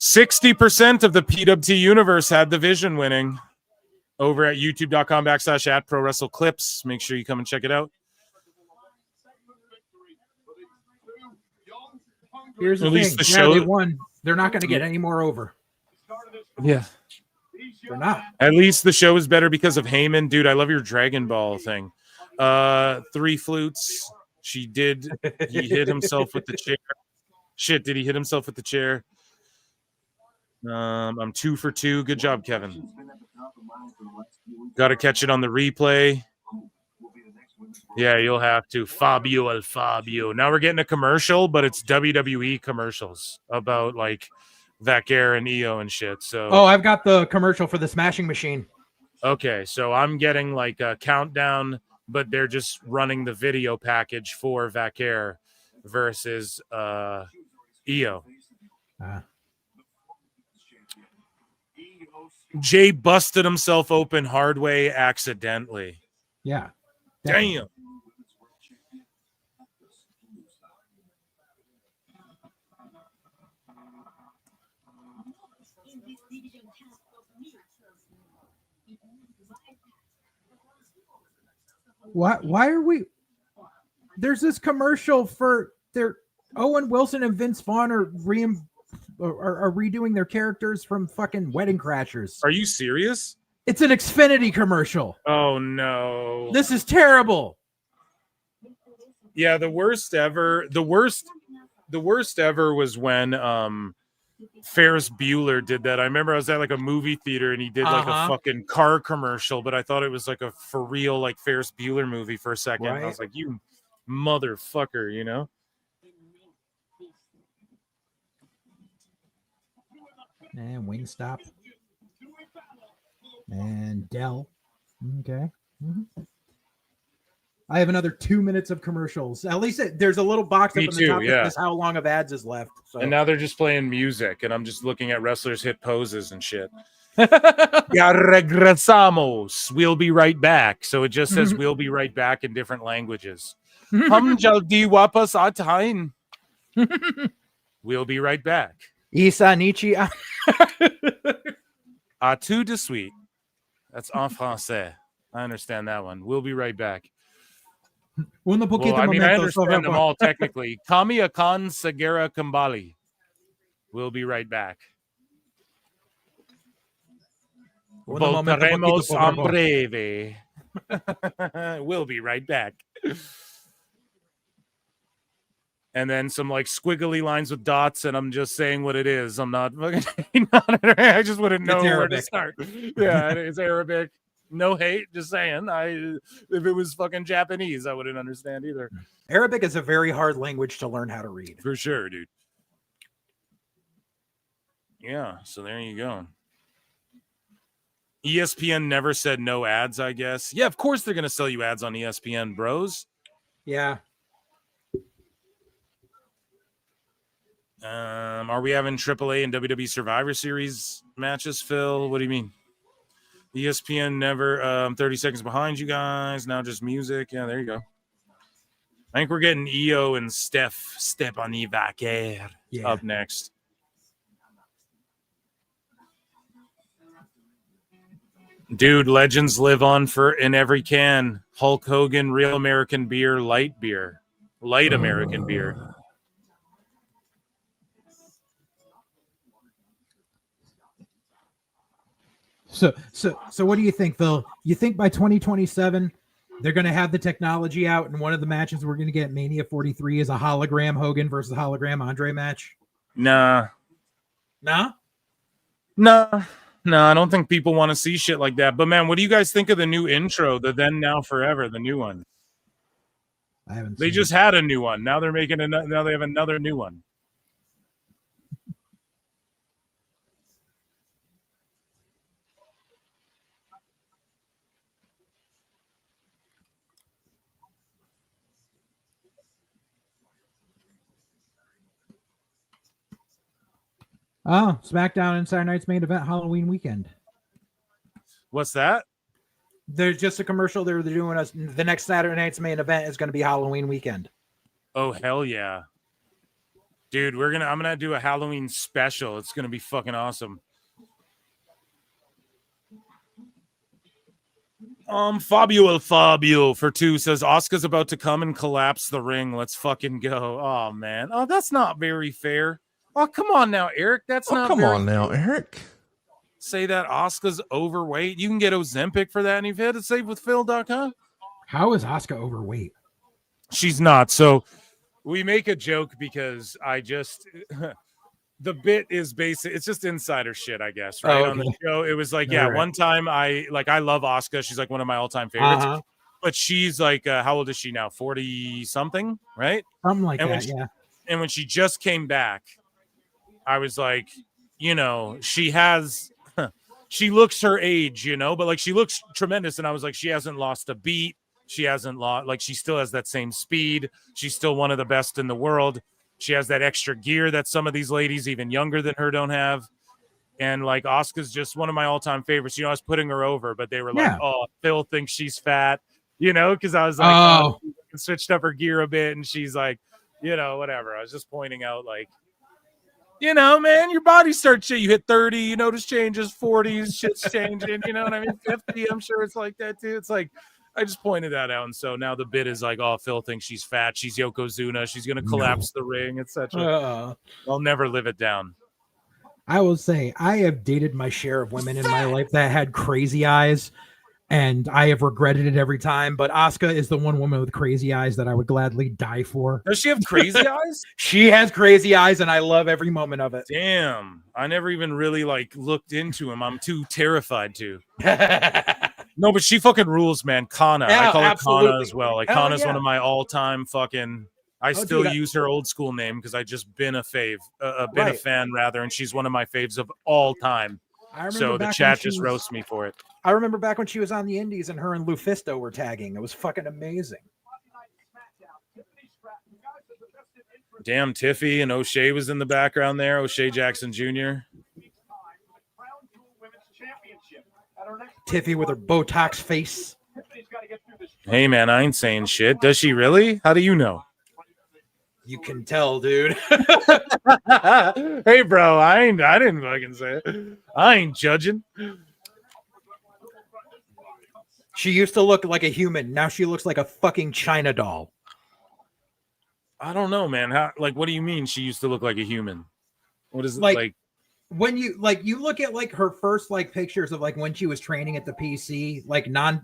60% of the PWT universe had the Vision winning over at youtube.com/@ProWrestleClips. Make sure you come and check it out. Here's the At least thing. the Yeah, show- they won. They're not going to get any more over. Yeah. They're not. At least the show is better because of Heyman. Dude, I love your Dragon Ball thing. 3 flutes. He hit himself with the chair. Shit, did he hit himself with the chair? I'm 2 for 2. Good job, Kevin. Got to catch it on the replay. Yeah, you'll have to. Fabio El Fabio. Now we're getting a commercial, but it's WWE commercials about like Vaquer and EO and shit. So Oh, I've got the commercial for the Smashing Machine. okay, so I'm getting like a countdown, but they're just running the video package for Vaquer versus EO. Jay busted himself open hard way accidentally. Yeah. Damn. Why are we? There's this commercial for their Owen Wilson and Vince Vaughn are redoing their characters from fucking Wedding Crashers. Are you serious? It's an Xfinity commercial. Oh no. This is terrible. Yeah, the worst ever was when Ferris Bueller did that. I remember I was at like a movie theater and he did like a fucking car commercial, but I thought it was like a for real like Ferris Bueller movie for a second. Right. I was like, you motherfucker, you know? And Wingstop. And Dell. Okay. I have another 2 minutes of commercials. At least there's a little box Me up on too, the top yeah. that says how long of ads is left. So. And now they're just playing music, and I'm just looking at wrestlers hit poses and shit. Ya regresamos. We'll be right back. So it just says we'll be right back in different languages. Hum jaldi wapas atain. We'll be right back. Isa Nichi. A tout de suite. That's en français. I understand that one. We'll be right back. Un poquito I mean, I momento, understand them all technically. Kami akan Sagara Kambali. We'll be right back. Voltaremos en breve. We'll be right back. And then some like squiggly lines with dots, and I'm just saying what it is. I'm not fucking. I just wouldn't know where to start. Yeah, it's Arabic. No hate, just saying. If it was fucking Japanese, I wouldn't understand either. Arabic is a very hard language to learn how to read. For sure, dude. Yeah, so there you go. ESPN never said no ads, I guess. Yeah, of course they're going to sell you ads on ESPN, bros. Yeah. Are we having AAA and WWE Survivor Series matches, Phil? What do you mean? ESPN never 30 seconds behind you guys. Now just music. Yeah, there you go. I think we're getting EO and Stephanie Vaquer up next. Dude, legends live on in every can. Hulk Hogan, Real American Beer, Light American Beer. So what do you think, Phil? You think by 2027 they're going to have the technology out, and one of the matches we're going to get Mania 43 is a hologram Hogan versus hologram Andre match? Nah. Nah? Nah. No, I don't think people want to see shit like that. But man, what do you guys think of the new intro, the Then Now Forever, the new one? I haven't. They just had a new one. Now they're making another. Now they have another new one. Oh, SmackDown and Saturday Night's Main Event Halloween weekend. What's that? There's just a commercial they're doing us. The next Saturday Night's Main Event is going to be Halloween weekend. Oh hell yeah, dude! I'm gonna do a Halloween special. It's gonna be fucking awesome. Fabio El Fabio for 2 says Asuka's about to come and collapse the ring. Let's fucking go. Oh man. Oh, that's not very fair. Oh, come on now, Eric. That's not come very on now, fair. Eric. Say that Asuka's overweight. You can get Ozempic for that, and you've had it saved with Phil.com. How is Asuka overweight? She's not. So we make a joke because I just the bit is basic. It's just insider shit, I guess. Right on the show, it was like, yeah, Right. one time I love Asuka. She's like one of my all-time favorites. Uh-huh. But she's like, how old is she now? 40 something, right? Something like And when that, she- yeah. And when she just came back, I was like, you know, she has. She looks her age, you know, but like she looks tremendous. And I was like, she hasn't lost a beat. She hasn't lost, like she still has that same speed. She's still one of the best in the world. She has that extra gear that some of these ladies even younger than her don't have. And like Asuka's just one of my all-time favorites. You know, I was putting her over, but they were like, Yeah. oh, Phil thinks she's fat, you know, because I was like, Oh. switched up her gear a bit. And she's like, you know, whatever. I was just pointing out like, you know, man, your body starts shit. You hit 30, you notice changes, 40s, shit's changing, you know what I mean? 50, I'm sure it's like that too. It's like, I just pointed that out. And so now the bit is like, oh, Phil thinks she's fat. She's Yokozuna. She's going to collapse the ring, etc. I'll never live it down. I will say I have dated my share of women in my life that had crazy eyes, and I have regretted it every time. But Asuka is the one woman with crazy eyes that I would gladly die for. Does she have crazy eyes? She has crazy eyes, and I love every moment of it. Damn. I never even really like looked into him. I'm too terrified to. No, but she fucking rules, man. Kana. Yeah, I call absolutely. her Kana as well. Like Hell Kana's yeah. one of my all-time fucking. I still dude, use her old school name because I just been a fave, been a Right. fan rather, and she's one of my faves of all time. I remember So the back when chat she just was- roasts me for it. I remember back when she was on the Indies and her and Lufisto were tagging. It was fucking amazing. Damn, Tiffy and O'Shea was in the background there. O'Shea Jackson Jr. Tiffy with her Botox face. Hey, man, I ain't saying shit. Does she really? How do you know? You can tell, dude. Hey, bro, I didn't fucking say it. I ain't judging. She used to look like a human. Now she looks like a fucking China doll. I don't know, man. How? Like, what do you mean she used to look like a human? What is it Like- like? When you look at like her first like pictures of like when she was training at the PC, like non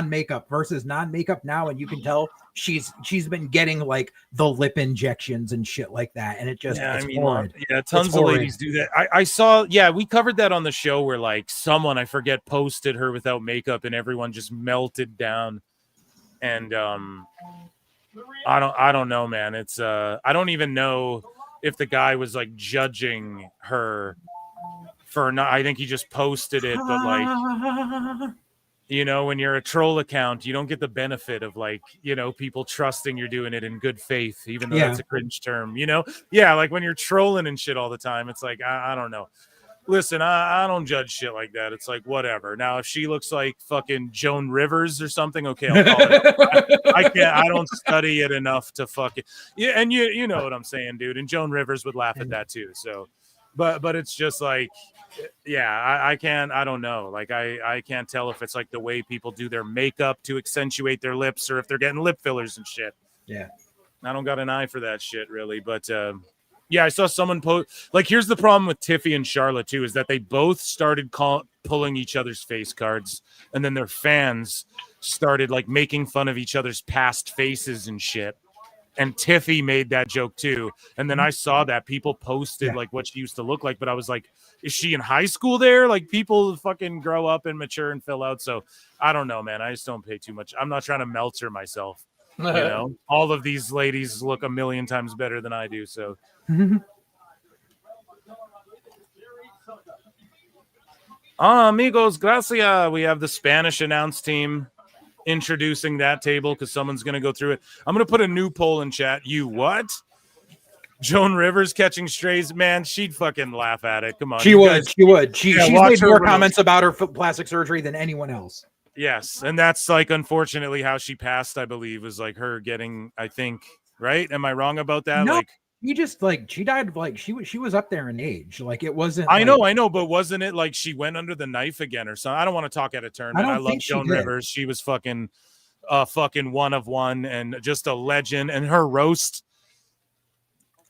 makeup versus non makeup now, and you can tell she's been getting like the lip injections and shit like that, and it just it's horrid. Yeah, tons It's of horrid. ladies do that. I saw, yeah, we covered that on the show where like someone I forget posted her without makeup, and everyone just melted down. And I don't know, man. It's I don't even know if the guy was like judging her for not. I think he just posted it, but like, you know, when you're a troll account, you don't get the benefit of like, you know, people trusting you're doing it in good faith, even though Yeah. that's a cringe term, you know? Yeah, like when you're trolling and shit all the time, it's like, I don't know. Listen, I don't judge shit like that. It's like, whatever. Now, if she looks like fucking Joan Rivers or something, okay, I'll call it. I can't, I don't study it enough to fucking, yeah, and you know what I'm saying, dude. And Joan Rivers would laugh at that too. So, but it's just like, yeah, I can't, I don't know. Like, I can't tell if it's like the way people do their makeup to accentuate their lips or if they're getting lip fillers and shit. Yeah. I don't got an eye for that shit really, but yeah, I saw someone post. Like, here's the problem with Tiffy and Charlotte too, is that they both started pulling each other's face cards, and then their fans started like making fun of each other's past faces and shit. And Tiffy made that joke too. And then I saw that people posted like what she used to look like, but I was like, is she in high school there? Like people fucking grow up and mature and fill out. So I don't know, man. I just don't pay too much. I'm not trying to Meltzer myself. You know, all of these ladies look a million times better than I do. So amigos, gracias. We have the Spanish announce team introducing that table because someone's going to go through it. I'm going to put a new poll in chat. You what? Joan Rivers catching strays? Man, she'd fucking laugh at it. Come on. She would. She's made more comments roast. about her plastic surgery than anyone else. Yes, and that's like unfortunately how she passed, I believe, was like her getting, I think, right? Am I wrong about that? No, like you just like she died like she was up there in age. Like it wasn't. I know, but wasn't it like she went under the knife again or something? I don't want to talk out of turn, but I love Joan Rivers. She was fucking one of one and just a legend. And her roast,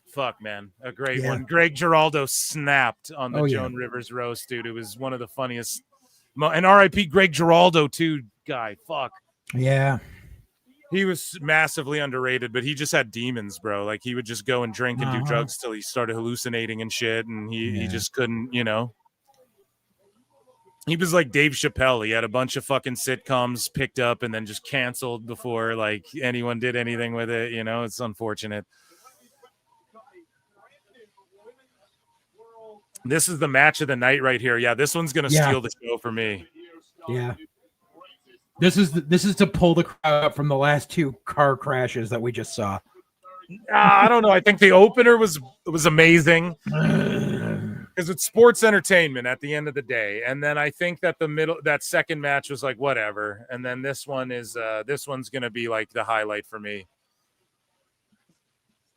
fuck man, a great one. Greg Giraldo snapped on the Joan Rivers roast, dude. It was one of the funniest. And R.I.P. Greg Giraldo too, guy. Fuck. Yeah. He was massively underrated, but he just had demons, bro. Like he would just go and drink and do drugs till he started hallucinating and shit, and he just couldn't, you know. He was like Dave Chappelle. He had a bunch of fucking sitcoms picked up and then just canceled before like anyone did anything with it. You know, it's unfortunate. This is the match of the night right here. Yeah, this one's gonna steal the show for me. Yeah. This is to pull the crowd up from the last two car crashes that we just saw. I don't know. I think the opener was amazing because it's sports entertainment at the end of the day. And then I think that that second match was like whatever. And then this one's gonna be like the highlight for me.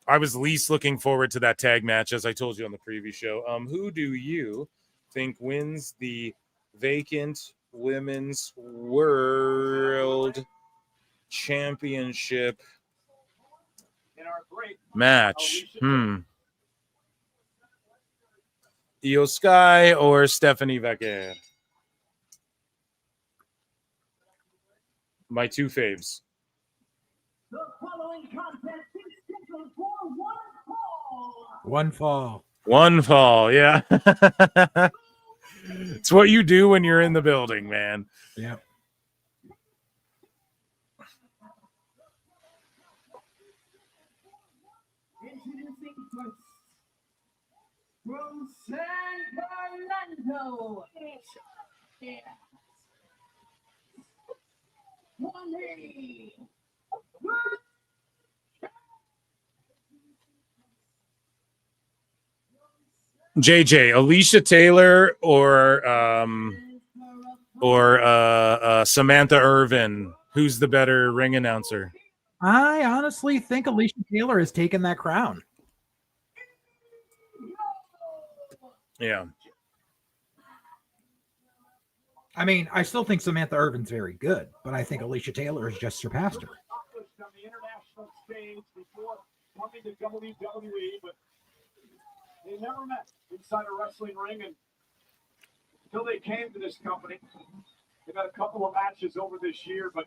I was least looking forward to that tag match, as I told you on the preview show. Who do you think wins the vacant Women's World Championship match? Io Sky or Stephanie Becker? My two faves. The following contest is scheduled for One fall. One fall, yeah. It's what you do when you're in the building, man. Yeah. Introducing first from San Fernando. Yeah. JJ, Alicia Taylor or Samantha Irvin? Who's the better ring announcer? I honestly think Alicia Taylor has taken that crown. Yeah. I mean, I still think Samantha Irvin's very good, but I think Alicia Taylor has just surpassed her. On the international stage before coming to WWE, but they never met inside a wrestling ring, and until they came to this company, they've had a couple of matches over this year, but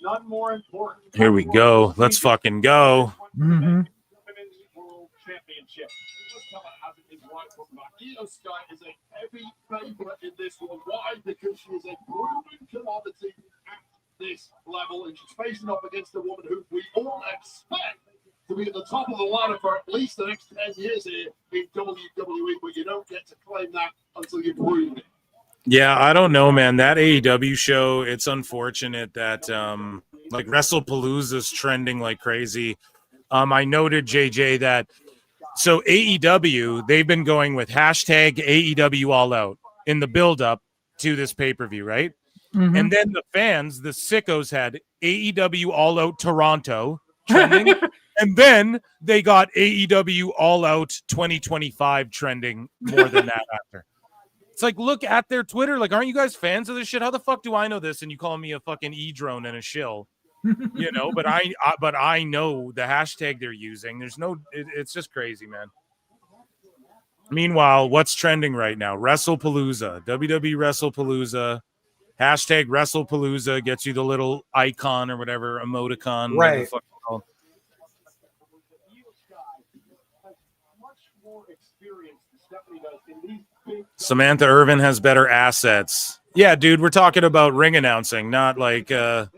none more important. Here we go. Let's fucking go. Mm-hmm. Women's World Championship. Let's tell it as it is right from back. Io Sky is a heavy favorite in this one. Why? Because she is a proven commodity at this level, and she's facing up against a woman who we all expect to be at the top of the ladder for at least the next 10 years here in WWE, but you don't get to claim that until you've proven it. Yeah, I don't know, man. That AEW show, it's unfortunate that like WrestlePalooza is trending like crazy. I noted, JJ, that so AEW, they've been going with hashtag AEW All Out in the build-up to this pay-per-view, right? Mm-hmm. And then the fans, the sickos, had AEW All Out Toronto trending. And then they got AEW All Out 2025 trending more than that after. It's like, look at their Twitter. Like, aren't you guys fans of this shit? How the fuck do I know this? And you call me a fucking e-drone and a shill, you know? But I know the hashtag they're using. There's no. It's just crazy, man. Meanwhile, what's trending right now? WrestlePalooza, WWE WrestlePalooza, hashtag WrestlePalooza gets you the little icon or whatever emoticon, right? Samantha Irvin has better assets. Yeah, dude, we're talking about ring announcing, not like RIP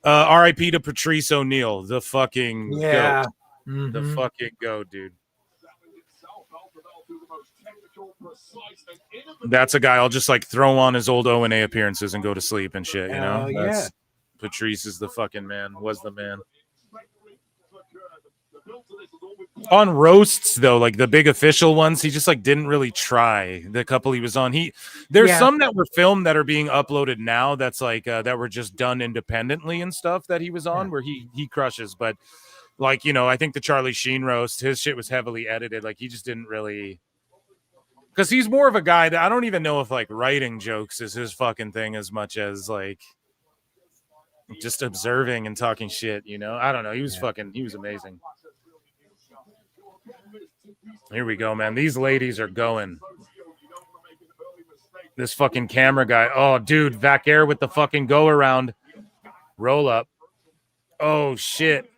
to Patrice O'Neal, the fucking goat. The fucking goat, dude. That's a guy I'll just like throw on his old O&A appearances and go to sleep and shit, you know? Yeah. Patrice is the fucking man, was the man. On roasts though, like the big official ones, he just like didn't really try. The couple he was on, there's some that were filmed that are being uploaded now. That's like that were just done independently and stuff that he was on, where he crushes. But like, you know, I think the Charlie Sheen roast, his shit was heavily edited. Like he just didn't really, because he's more of a guy that I don't even know if like writing jokes is his fucking thing as much as like just observing and talking shit. You know, I don't know. He was he was amazing. Here we go, man. These ladies are going. This fucking camera guy. Oh, dude, Vac Air with the fucking go around. Roll up. Oh shit.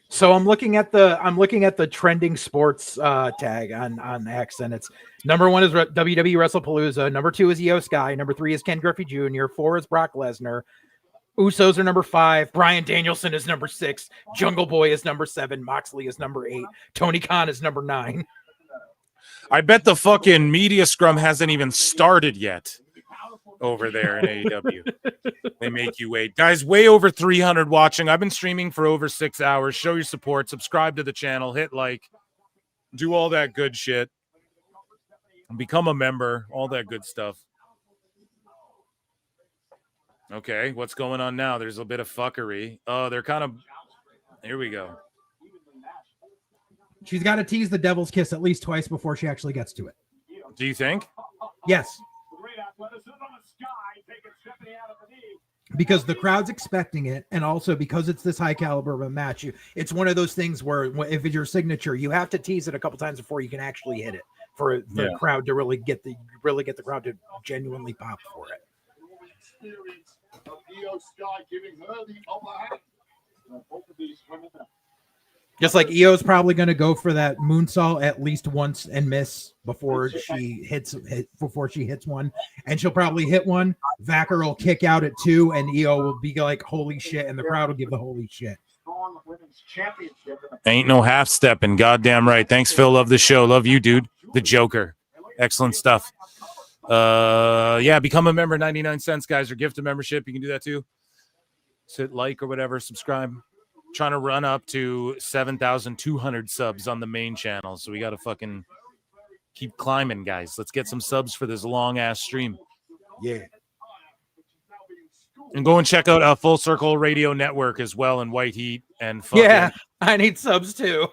So I'm looking at the trending sports tag on X, and it's number 1 is WWE WrestlePalooza, number 2 is Io Sky, number 3 is Ken Griffey Jr., 4 is Brock Lesnar. Usos are number 5. Bryan Danielson is number 6. Jungle Boy is number 7. Moxley is number 8. Tony Khan is number 9. I bet the fucking media scrum hasn't even started yet over there in AEW. They make you wait. Guys, way over 300 watching. I've been streaming for over 6 hours. Show your support. Subscribe to the channel. Hit like. Do all that good shit. Become a member. All that good stuff. Okay, what's going on now? There's a bit of fuckery. Oh, they're kind of... Here we go. She's got to tease the devil's kiss at least twice before she actually gets to it. Do you think? Yes. Because the crowd's expecting it, and also because it's this high caliber of a match, it's one of those things where if it's your signature, you have to tease it a couple times before you can actually hit it for the crowd to really get the crowd to genuinely pop for it. Of Io Sky giving her the upper hand. Both of these women. Just like Io's probably going to go for that moonsault at least once and miss before she hits one, and she'll probably hit one. Vacker will kick out at 2, and Io will be like, "Holy shit!" and the crowd will give the holy shit. Ain't no half stepping. Goddamn right. Thanks, Phil. Love the show. Love you, dude. The Joker. Excellent stuff. Yeah, become a member, 99 cents, guys, or gift a membership. You can do that too. Hit like or whatever, subscribe. Trying to run up to 7,200 subs on the main channel, so we got to fucking keep climbing, guys. Let's get some subs for this long ass stream. Yeah. And go and check out Full Circle Radio Network as well, and White Heat and fucking... Yeah, I need subs too.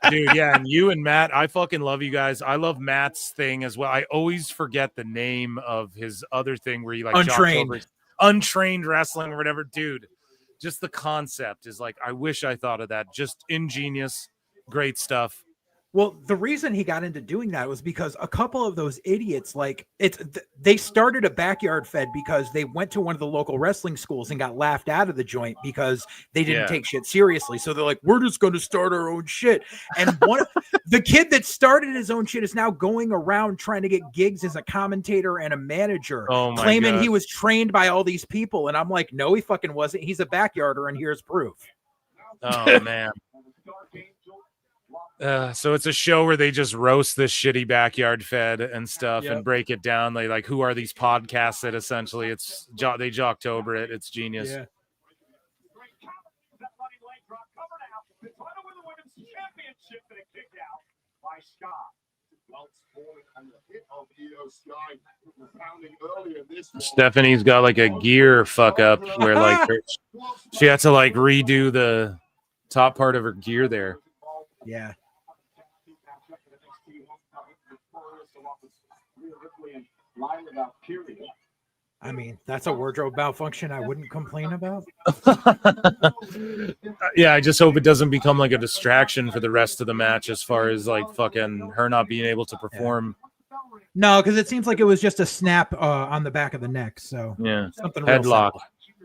Dude, yeah, and you and Matt, I fucking love you guys. I love Matt's thing as well. I always forget the name of his other thing where he like untrained wrestling or whatever. Dude, just the concept is like, I wish I thought of that. Just ingenious, great stuff. Well, the reason he got into doing that was because a couple of those idiots, like they started a backyard fed because they went to one of the local wrestling schools and got laughed out of the joint because they didn't take shit seriously. So they're like, we're just going to start our own shit. And the kid that started his own shit is now going around trying to get gigs as a commentator and a manager, claiming he was trained by all these people. And I'm like, no, he fucking wasn't. He's a backyarder, and here's proof. Oh, man. So it's a show where they just roast this shitty backyard fed and stuff and break it down. They like, who are these podcasts that essentially they jocktober it. It's genius. Yeah. Stephanie's got like a gear fuck up where like she had to like redo the top part of her gear there. Yeah. I mean, that's a wardrobe malfunction I wouldn't complain about. Yeah, I just hope it doesn't become like a distraction for the rest of the match as far as like fucking her not being able to perform. No, because it seems like it was just a snap on the back of the neck. So yeah, something headlock.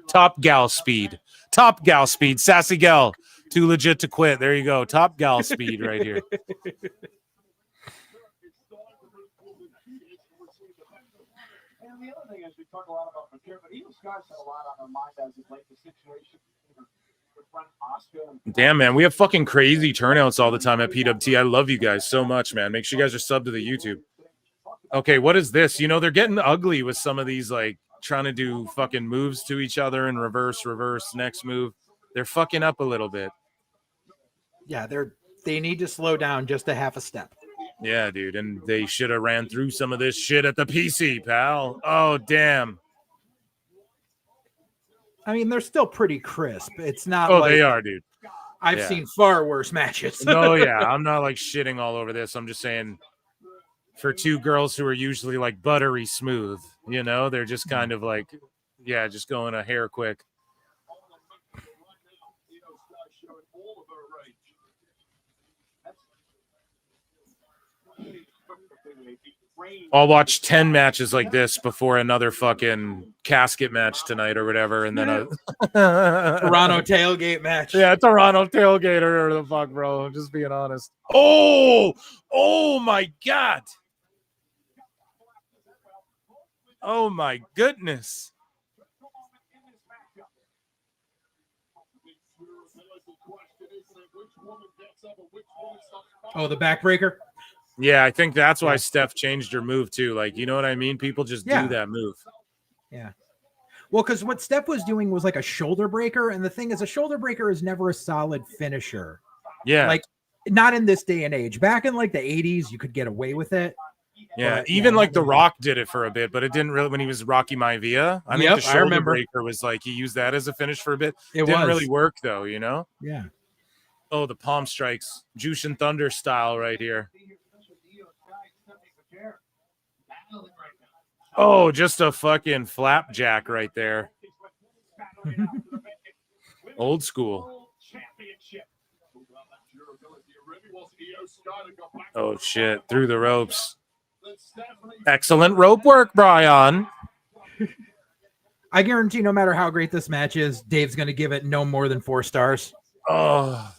Top gal speed. Sassy gal. Too legit to quit. There you go. Top gal speed right here. And the other thing is, we talk a lot about Material, but even Scott's had a lot on their mind as of late, the situation with friend Oscar. Damn, man. We have fucking crazy turnouts all the time at PWT. I love you guys so much, man. Make sure you guys are subbed to the YouTube. Okay, what is this? You know, they're getting ugly with some of these, like, trying to do fucking moves to each other and reverse, next move. They're fucking up a little bit. Yeah, they need to slow down just a half a step. Yeah, dude, and they should have ran through some of this shit at the PC, pal. Oh, damn. I mean, they're still pretty crisp. It's not Oh, like they are, dude. I've Yeah. seen far worse matches. No, yeah, I'm not, like, shitting all over this. I'm just saying for two girls who are usually, like, buttery smooth, you know, they're just kind of like, yeah, just going a hair quick. I'll watch 10 matches like this before another fucking casket match tonight or whatever, and then a Toronto tailgate match. Yeah, Toronto tailgate or the fuck, bro. I'm just being honest. Oh my God. Oh my goodness. Oh, the backbreaker. Yeah, I think that's why Steph changed her move too. Like, you know what I mean? People just Yeah. do that move. Yeah. Well, because what Steph was doing was like a shoulder breaker, and the thing is, a shoulder breaker is never a solid finisher. Yeah. Like, not in this day and age. Back in like the 80s, you could get away with it. Yeah, But, even yeah, like The Rock did it for a bit, but it didn't really when he was Rocky Maivia. I think Yep, the I shoulder remember. breaker was like he used that as a finish for a bit. It Didn't was. really work though, you know? Yeah. Oh, the palm strikes. Jushin Thunder style right here. Oh, just a fucking flapjack right there. Old school. Oh shit, through the ropes. Excellent rope work, Brian. I guarantee no matter how great this match is, Dave's going to give it no more than 4 stars. Oh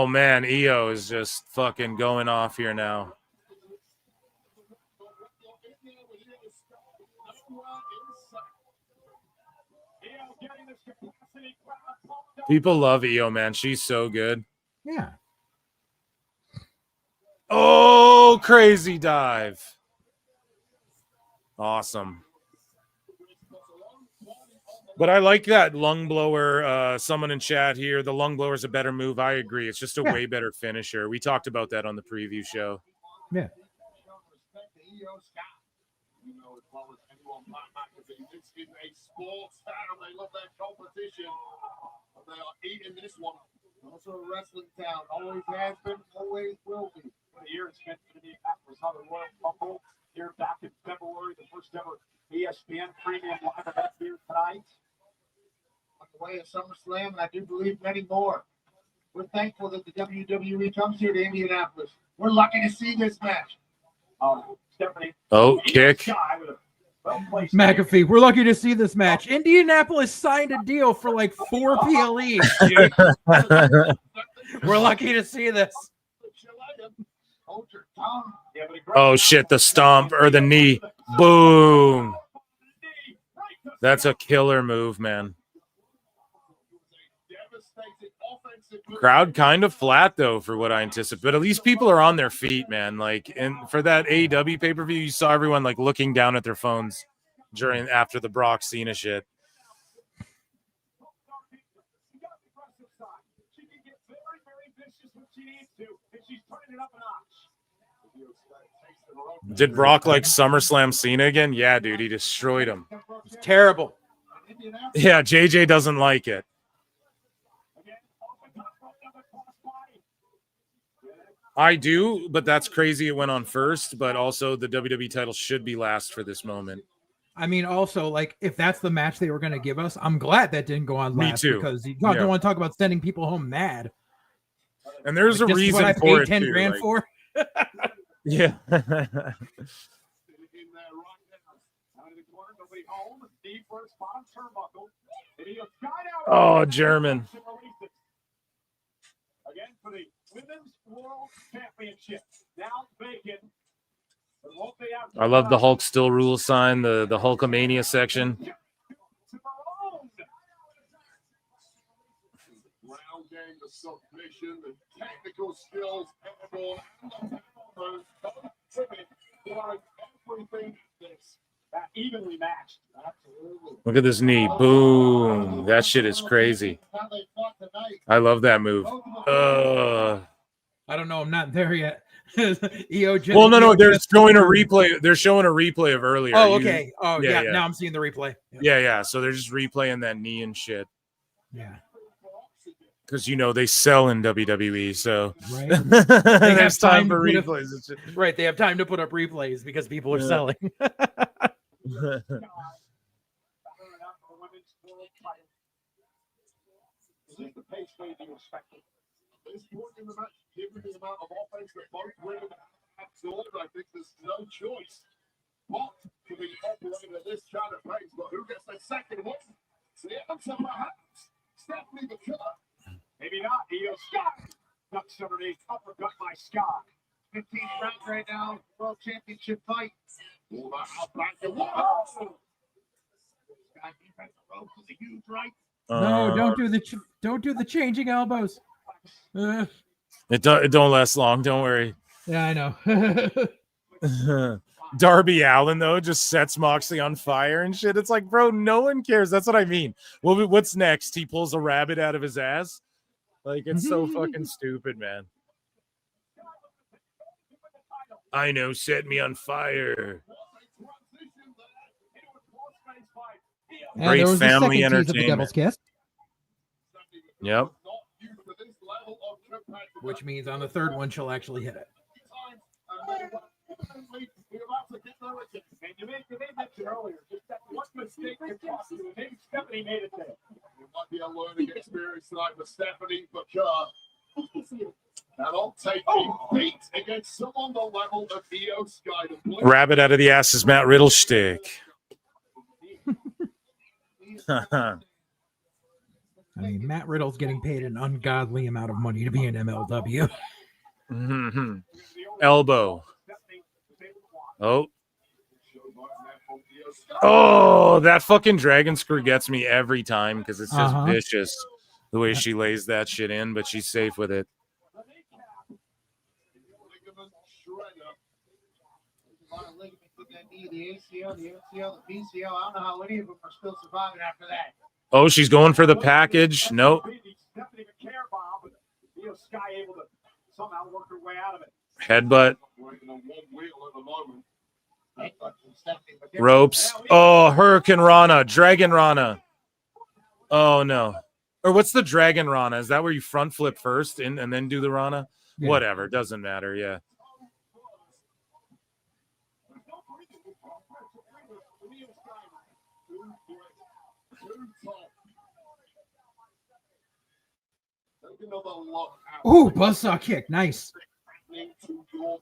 man, EO is just fucking going off here now. People love EO, man. She's so good. Yeah. Oh, crazy dive. Awesome. But I like that lung blower. Someone in chat here, the lung blower is a better move. I agree. It's just a way better finisher. We talked about that on the preview show. Yeah. This is a sports town. They love their competition. And they are eating this one. Also a wrestling town. Always has been, always will be. For the year it's been for the Indianapolis Royal Rumble. Here back in February, the first ever ESPN premium live event here tonight. On the way of SummerSlam, and I do believe many more. We're thankful that the WWE comes here to Indianapolis. We're lucky to see this match. Stephanie. Oh, kick. McAfee, we're lucky to see this match. Indianapolis signed a deal for like 4 PLEs, dude. We're lucky to see this. Oh shit, the stomp or the knee. Boom. That's a killer move, man. Crowd kind of flat though for what I anticipate, but at least people are on their feet, man. Like, and for that AEW pay-per-view, you saw everyone like looking down at their phones after the Brock Cena shit. Did Brock like SummerSlam Cena again? Yeah, dude, he destroyed him. It's terrible. Yeah, JJ doesn't like it. I do, but that's crazy. It went on first, but also the WWE title should be last for this moment. I mean, also, like, if that's the match they were going to give us, I'm glad that didn't go on Me last too. because you Yeah. don't want to talk about sending people home mad. And there's Like, a this is reason what I for paid it 10 too, grand like- for. Yeah. Oh, German. Again for the Women's World Championship. Now vacant. I love the Hulk still rule sign, the Hulkamania section. Ground game, the submission, the technical skills, everything is evenly matched. Absolutely. Look at this knee. Boom. That shit is crazy. I love that move. I don't know. I'm not there yet. EO Well, no, they're showing a replay. They're showing a replay of earlier. Oh, okay. Yeah. Now I'm seeing the replay. Yeah. So they're just replaying that knee and shit. Yeah. Because they sell in WWE, so right. There's time for replays. Right, they have time to put up replays because people are selling. This point in the match, given the amount of offense that both women absorbed, I think there's no choice but to be operating at this kind of pace. But who gets the second one? See it, perhaps Stephanie the killer. Maybe not. Io Sky. Ducks underneath. Uppercut by Sky. 15th round right now. World Championship fight. Sky defense ropes is a huge right. No, don't do the changing elbows. It don't last long. Don't worry. Yeah, I know. Darby Allin though just sets Moxley on fire and shit. It's like, bro, no one cares. That's what I mean. Well, what's next? He pulls a rabbit out of his ass. Like, it's so fucking stupid, man. I know, set me on fire. Great family entertainment. Yep. Which means on the third one, she'll actually hit it. And you made mention earlier, just that one mistake could cost you. Maybe Stephanie made it there. It might be a learning experience tonight for Stephanie, but that'll take a beat against someone the level of Io Sky. Rabbit out of the ass is Matt Riddle's shtick. I mean, Matt Riddle's getting paid an ungodly amount of money to be in MLW. Mm-hmm. Elbow. Oh, that fucking dragon screw gets me every time because it's just vicious the way she lays that shit in, but she's safe with it. The ACL, the MCL, the PCL. I don't know how any of them are still surviving after that. Oh, she's going for the package. Nope. Somehow work her way out of it. Headbutt. Ropes. Oh, Hurricane Rana. Dragon Rana. Oh, no. Or what's the Dragon Rana? Is that where you front flip first and then do the Rana? Yeah. Whatever. Doesn't matter. Yeah. Ooh, buzzsaw kick. Nice. We know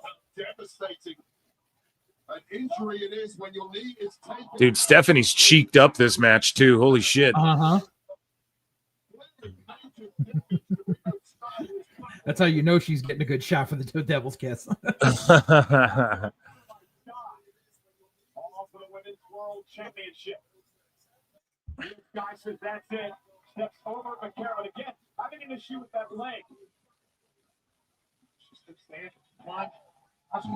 how devastating an injury it is when your knee is taken. Dude, Stephanie's cheeked up this match too. Holy shit. That's how you know she's getting a good shot for the Devil's Kiss. All for the Women's World Championship. This guy says that's it. Steps over McCarron again. Having an issue with that leg.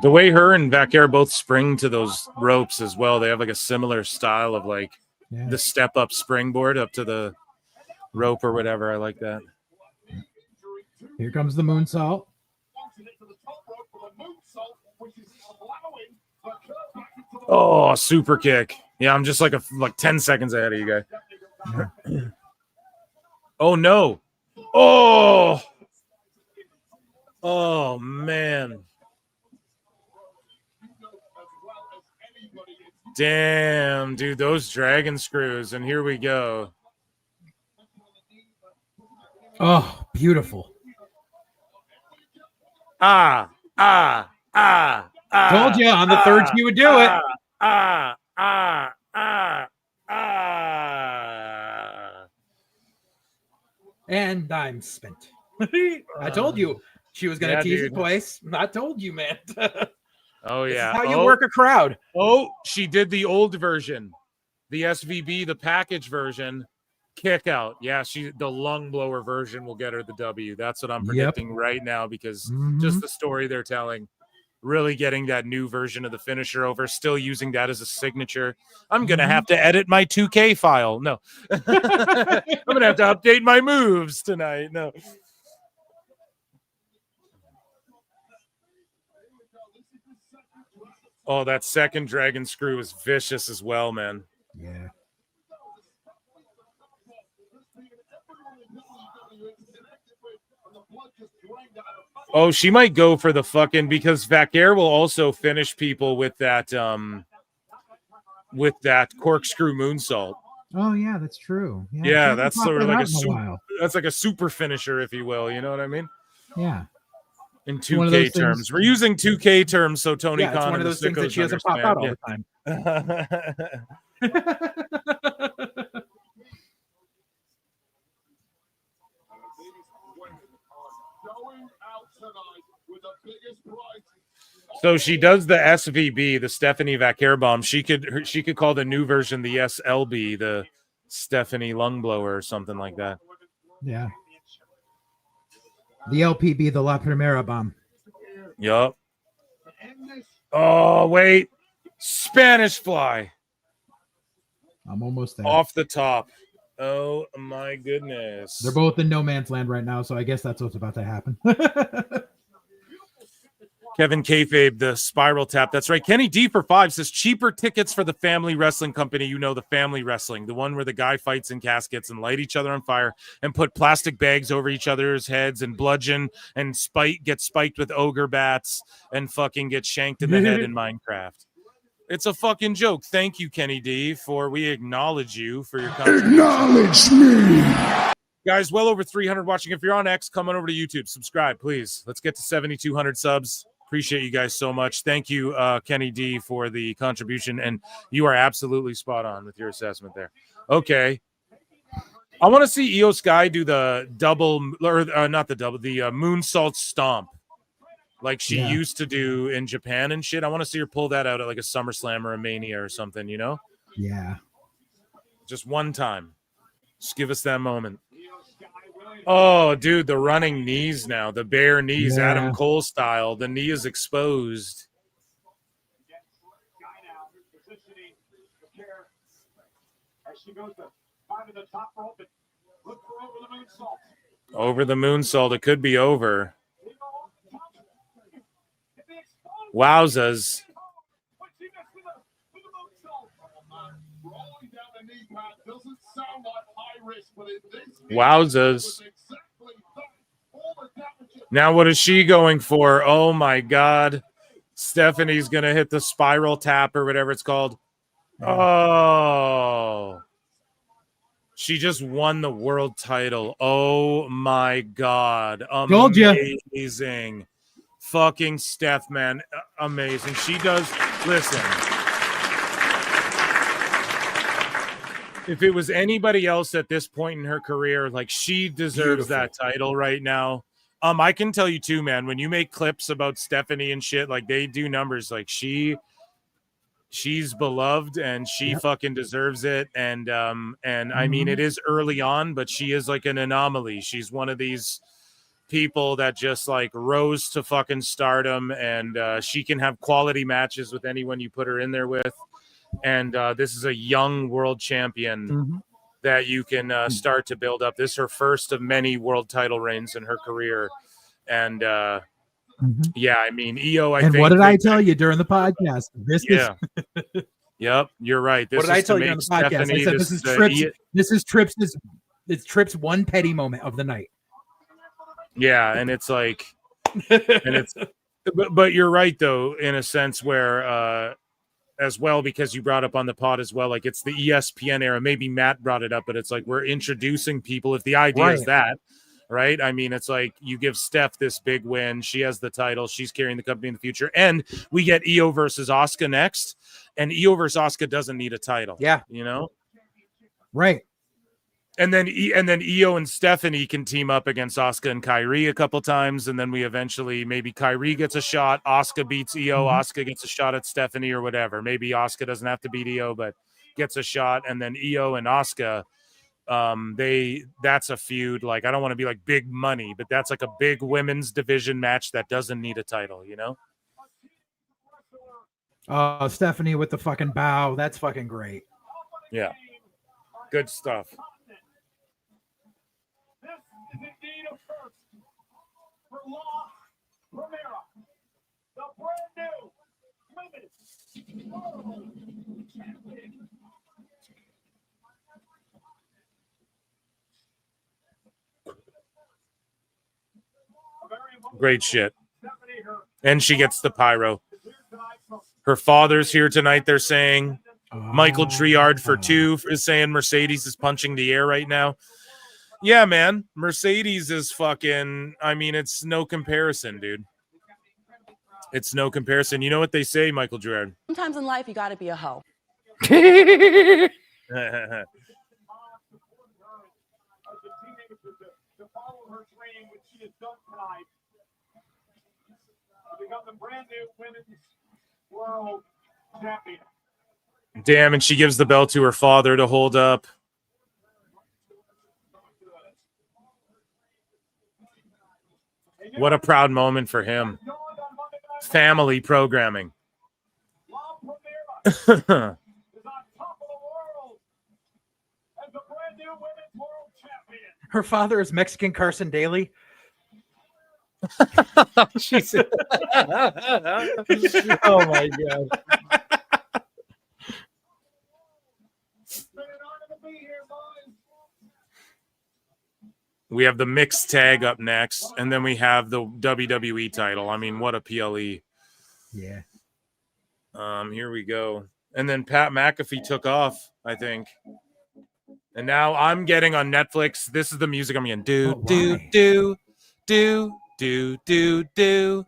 The way her and Vaquer both spring to those ropes as well, they have like a similar style of like the step up springboard up to the rope or whatever. I like that. Here comes the moonsault. Oh, super kick. Yeah, I'm just like 10 seconds ahead of you guys. Oh no. Oh man. Damn, dude, those dragon screws. And here we go. Oh, beautiful. Told you on the third she would do it. And I'm spent. I told you she was going to tease it twice. I told you, man. Oh, This is yeah. how you work a crowd. Oh, she did the old version. The SVB, the package version. Kick out. Yeah, the lung blower version will get her the W. That's what I'm predicting right now because just the story they're telling. Really getting that new version of the finisher over, still using that as a signature. I'm going to have to edit my 2K file. No. I'm going to have to update my moves tonight. No. Oh, that second dragon screw is vicious as well, man. Yeah. Oh, she might go for the fucking because Vaquer will also finish people with that corkscrew moonsault. Oh yeah, that's true. Yeah, that's sort of like that's like a super finisher, if you will. You know what I mean? Yeah. In 2K terms, we're using 2K terms, so Tony Khan. It's one of those things that she doesn't pop out all the time. So she does the SVB, the Stephanie Vaquer bomb. She could call the new version the SLB, the Stephanie lung blower or something like that. Yeah. The LPB, the La Primera bomb. Yup. Oh, wait. Spanish fly. I'm almost there. Off the top. Oh, my goodness. They're both in no man's land right now, so I guess that's what's about to happen. Kevin Kayfabe, the spiral tap. That's right. Kenny D for 5 says cheaper tickets for the family wrestling company. You know, the family wrestling, the one where the guy fights in caskets and light each other on fire and put plastic bags over each other's heads and bludgeon and get spiked with ogre bats and fucking get shanked in the head in Minecraft. It's a fucking joke. Thank you, Kenny D, we acknowledge you for your contribution. Acknowledge me. Guys, well over 300 watching. If you're on X, come on over to YouTube. Subscribe, please. Let's get to 7,200 subs. Appreciate you guys so much. Thank you, Kenny D, for the contribution. And you are absolutely spot on with your assessment there. Okay. I want to see Io Sky do the double, or not the double, the moonsault stomp like she used to do in Japan and shit. I want to see her pull that out at like a SummerSlam or a Mania or something, you know? Yeah. Just one time. Just give us that moment. Oh, dude, the running knees now. The bare knees, Adam Cole style. The knee is exposed. Over the moonsault. It could be over. Wowzas. Wowzas. Now what is she going for? Oh my God. Stephanie's going to hit the spiral tap or whatever it's called. Oh. She just won the world title. Oh my God. Told ya. Amazing. Fucking Steph, man. Amazing. She does. Listen. If it was anybody else at this point in her career, like she deserves that title right now. I can tell you too, man, when you make clips about Stephanie and shit, like they do numbers, like she's beloved and she fucking deserves it. And I mean, it is early on, but she is like an anomaly. She's one of these people that just like rose to fucking stardom, and she can have quality matches with anyone you put her in there with. And this is a young world champion that you can start to build up. This is her first of many world title reigns in her career. And yeah, I mean, Io, I think. And what did I tell you during the podcast? This is. Yep, you're right. This What did I tell you on the podcast? I said this is Tripp's one petty moment of the night. Yeah, and it's like, but you're right though, in a sense where, as well, because you brought up on the pod as well, like it's the ESPN era. Maybe Matt brought it up, but it's like we're introducing people. If the idea is that, right? I mean, it's like you give Steph this big win. She has the title. She's carrying the company in the future. And we get Io versus Asuka next. And Io versus Asuka doesn't need a title. Yeah. You know? Right. And then Io and Stephanie can team up against Asuka and Kyrie a couple times. And then we eventually, maybe Kyrie gets a shot. Asuka beats Io. Asuka gets a shot at Stephanie or whatever. Maybe Asuka doesn't have to beat Io, but gets a shot. And then Io and Asuka, that's a feud. Like, I don't want to be like big money, but that's like a big women's division match that doesn't need a title, you know? Stephanie with the fucking bow. That's fucking great. Yeah. Good stuff. Is indeed a first for La Primera, the brand new women's champion. Great shit. And she gets the pyro. Her father's here tonight, they're saying. Michael Triard for 2 is saying Mercedes is punching the air right now. Yeah, man. Mercedes is fucking, I mean, it's no comparison, dude. It's no comparison. You know what they say, Michael Triard? Sometimes in life, you got to be a hoe. Become the brand new women's world champion. Damn, and she gives the belt to her father to hold up. What a proud moment for him. Family programming. Her father is Mexican Carson Daly. Oh my god. We have the mixed tag up next, and then we have the WWE title. I mean, what a PLE. Yeah. Here we go. And then Pat McAfee took off, I think. And now I'm getting on Netflix. This is the music I'm getting. Do, do, do, do, do, do, do,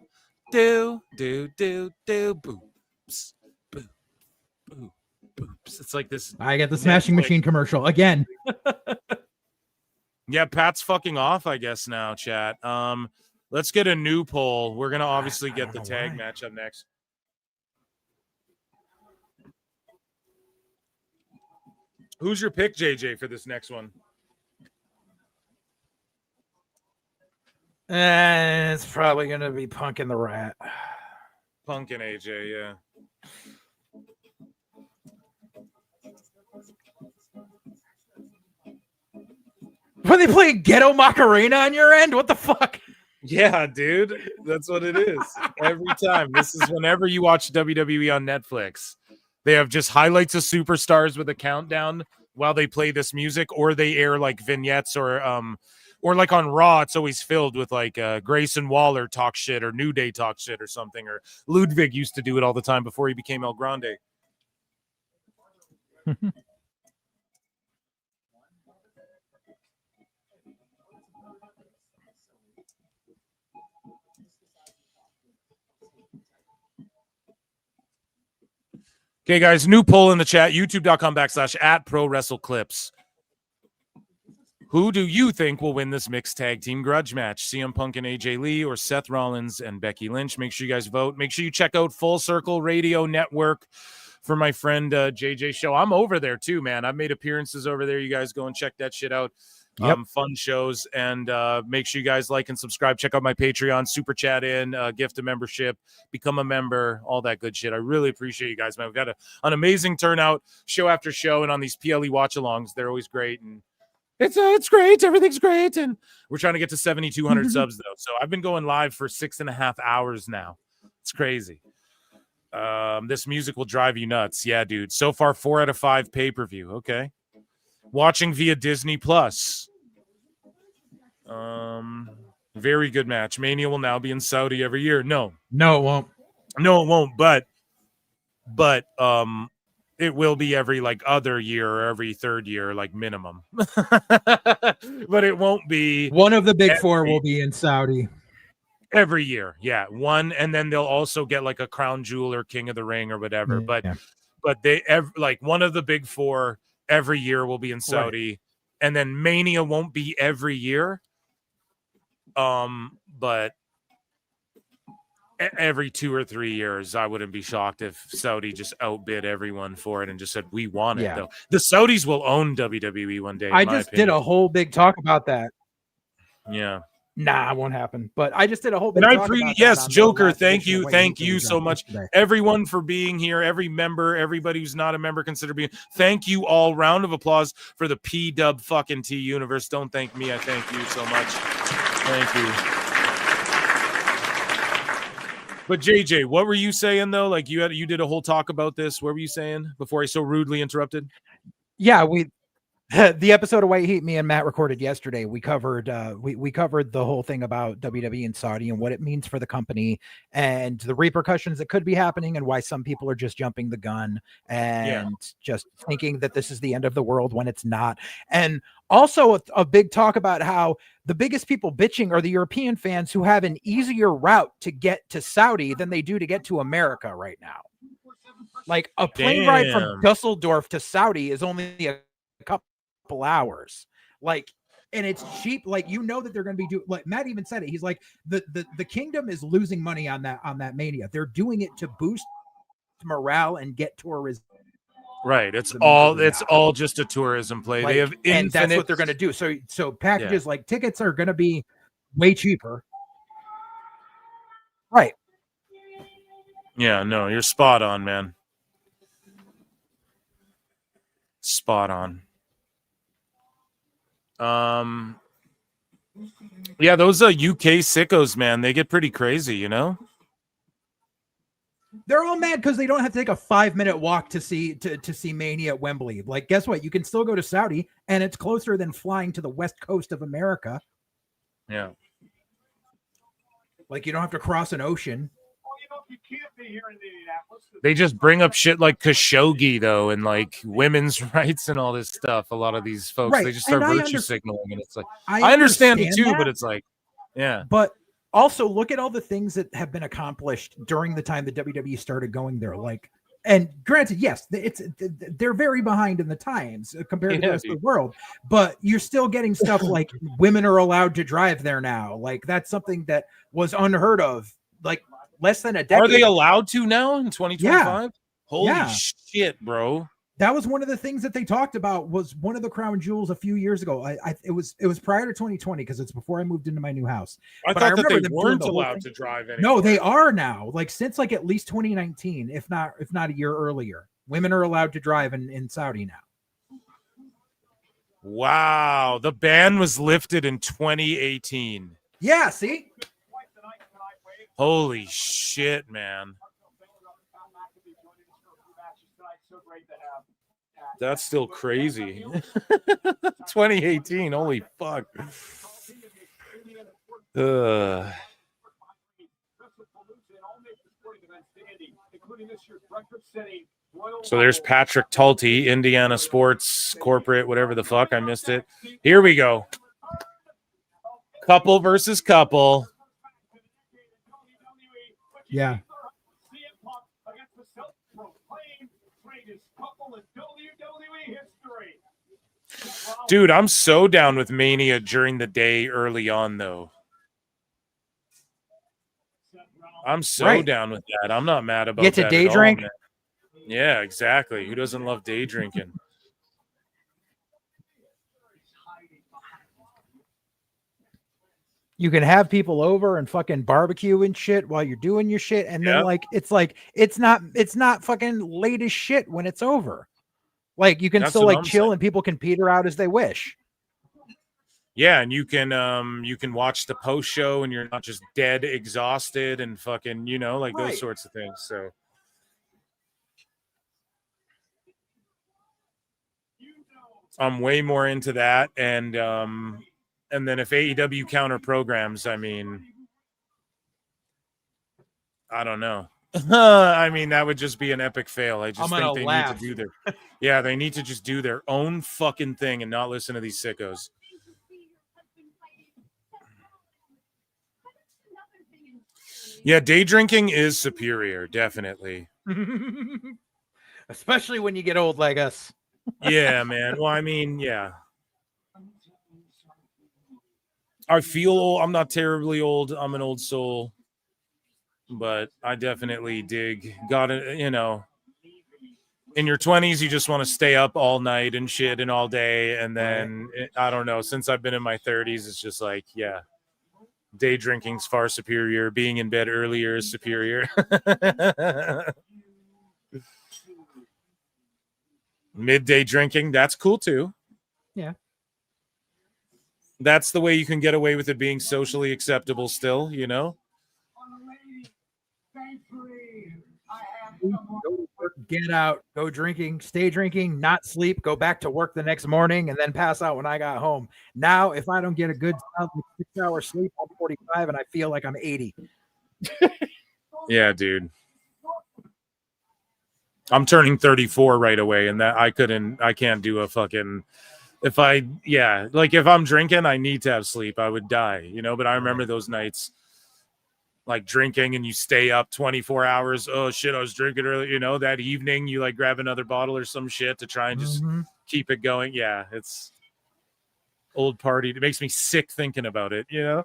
do, do, do, do, boops, boop, boop, boops. It's like this. I get the Smashing Machine commercial again. Yeah, Pat's fucking off, I guess, now, chat. Let's get a new poll. We're gonna obviously get the tag match up next. Who's your pick, JJ, for this next one? It's probably gonna be Punk and the Rat. Punk and AJ, yeah. Were they playing Ghetto Macarena on your end? What the fuck? Yeah, dude. That's what it is. Every time. This is whenever you watch WWE on Netflix. They have just highlights of superstars with a countdown while they play this music, or they air like vignettes, or like on Raw, it's always filled with like Grayson Waller talk shit, or New Day talk shit or something, or Ludwig used to do it all the time before he became El Grande. Okay, guys, new poll in the chat, youtube.com/@ProWrestleClips. Who do you think will win this mixed tag team grudge match? CM Punk and AJ Lee, or Seth Rollins and Becky Lynch? Make sure you guys vote. Make sure you check out Full Circle Radio Network for my friend JJ show. I'm over there too, man. I've made appearances over there. You guys go and check that shit out. Yep. Fun shows, and make sure you guys like and subscribe. Check out my Patreon, super chat in, gift a membership, become a member, all that good shit. I really appreciate you guys, man. We've got an amazing turnout, show after show, and on these PLE watch-alongs, they're always great, and it's great. Everything's great, and we're trying to get to 7,200 subs though. So I've been going live for 6.5 hours now. It's crazy. This music will drive you nuts. Yeah, dude. So far, 4 out of 5 pay-per-view. Okay. Watching via Disney Plus. Very good match. Mania will now be in Saudi every year. No, it won't. No, it won't. But It will be every like other year or every third year, like minimum. But it won't be One of the big four will be in Saudi. every year. Yeah, one, and then they'll also get like a crown jewel or king of the ring or whatever. Yeah. But they like one of the big four every year will be in Saudi, and then Mania won't be every year. But every 2 or 3 years, I wouldn't be shocked if Saudi just outbid everyone for it and just said, we want it. Yeah. Though the Saudis will own WWE one day. I just did a whole big talk about that. Yeah. Nah, it won't happen. But I just did a whole big And I talk appreciate, about yes, that on the Joker. last Thank edition of you. White Thank Heat that you we so dropped much. yesterday. Everyone for being here. Every member, everybody who's not a member, consider being. Thank you all. Round of applause for the PW fucking T universe. Don't thank me. I thank you so much. Thank you. But JJ, what were you saying though? Like you did a whole talk about this. What were you saying before I so rudely interrupted? Yeah, the episode of White Heat me and Matt recorded yesterday. We covered we covered the whole thing about WWE and Saudi and what it means for the company and the repercussions that could be happening and why some people are just jumping the gun and just thinking that this is the end of the world when it's not. And also a big talk about how the biggest people bitching are the European fans who have an easier route to get to Saudi than they do to get to America right now. Like a plane ride from Dusseldorf to Saudi is only a couple hours, like, and it's cheap. Like, you know that they're going to be doing, like Matt even said it, he's like, the kingdom is losing money on that Mania. They're doing it to boost morale and get tourism. Right, it's all just a tourism play. Like, They have infinite, and that's what they're going to do. So packages like tickets are going to be way cheaper. Right. Yeah, no, you're spot on, man. Spot on. Yeah, those UK sickos, man, they get pretty crazy, you know? They're all mad because they don't have to take a 5-minute walk to see Mania at Wembley. Like, guess what? You can still go to Saudi, and it's closer than flying to the west coast of America. Yeah. Like, you don't have to cross an ocean. They just bring up shit like Khashoggi, though, and like women's rights and all this stuff. A lot of these folks, Right. they just start And virtue signaling, and it's like, I I understand it too, that, but it's like, yeah. But also look at all the things that have been accomplished during the time the WWE started going there. Like, and granted, yes, they're very behind in the times compared to the rest of the world, but you're still getting stuff like women are allowed to drive there now. Like, that's something that was unheard of. Like, less than a decade. Are they allowed to now in 2025? Yeah. Holy Yeah. shit, bro. That was one of the things that they talked about, was one of the crown jewels a few years ago. It was prior to 2020 because it's before I moved into my new house. I But thought that remember they them doing weren't the whole allowed thing. to drive anymore. No, they are now. Like, since like at least 2019, if not a year earlier, women are allowed to drive in Saudi now. Wow, the ban was lifted in 2018. Yeah, see? Holy shit, man. That's still crazy. 2018, holy fuck. So there's Patrick Tulty, Indiana Sports Corporate, whatever the fuck. I missed it. Here we go. Couple versus couple. Yeah. Dude, I'm so down with Mania during the day early on, though. I'm so down with that. I'm not mad about Get to that day at all, drink? man. Yeah, exactly. Who doesn't love day drinking? You can have people over and fucking barbecue and shit while you're doing your shit. And then it's not fucking late as shit when it's over. Like, you can That's still what like I'm chill saying. and people can peter out as they wish. Yeah, and you can watch the post show and you're not just dead exhausted and fucking, you know, like those sorts of things. So I'm way more into that. And then if AEW counter programs, I mean, I don't know. I mean, that would just be an epic fail. I just I'm think gonna they laugh. need to do their, yeah, they need to just do their own fucking thing and not listen to these sickos. Yeah, day drinking is superior, definitely. Especially when you get old like us. Yeah, man. Well, I mean, yeah. I feel old. I'm not terribly old. I'm an old soul. But I definitely dig. Got it, you know. In your 20s, you just want to stay up all night and shit and all day. And then, I don't know, since I've been in my 30s, it's just like, yeah, day drinking's far superior. Being in bed earlier is superior. Midday drinking, that's cool too. Yeah. That's the way you can get away with it being socially acceptable still, you know? Get out, go drinking, stay drinking, not sleep, go back to work the next morning, and then pass out when I got home. Now, if I don't get a good 6-hour sleep, I'm 45 and I feel like I'm 80. Yeah, dude. I'm turning 34 right away, and that I can't do a fucking, if I'm drinking, I need to have sleep. I would die, you know, but I remember those nights like drinking and you stay up 24 hours. Oh shit, I was drinking early, you know, that evening you like grab another bottle or some shit to try and just keep it going. Yeah, it's old party. It makes me sick thinking about it, you know?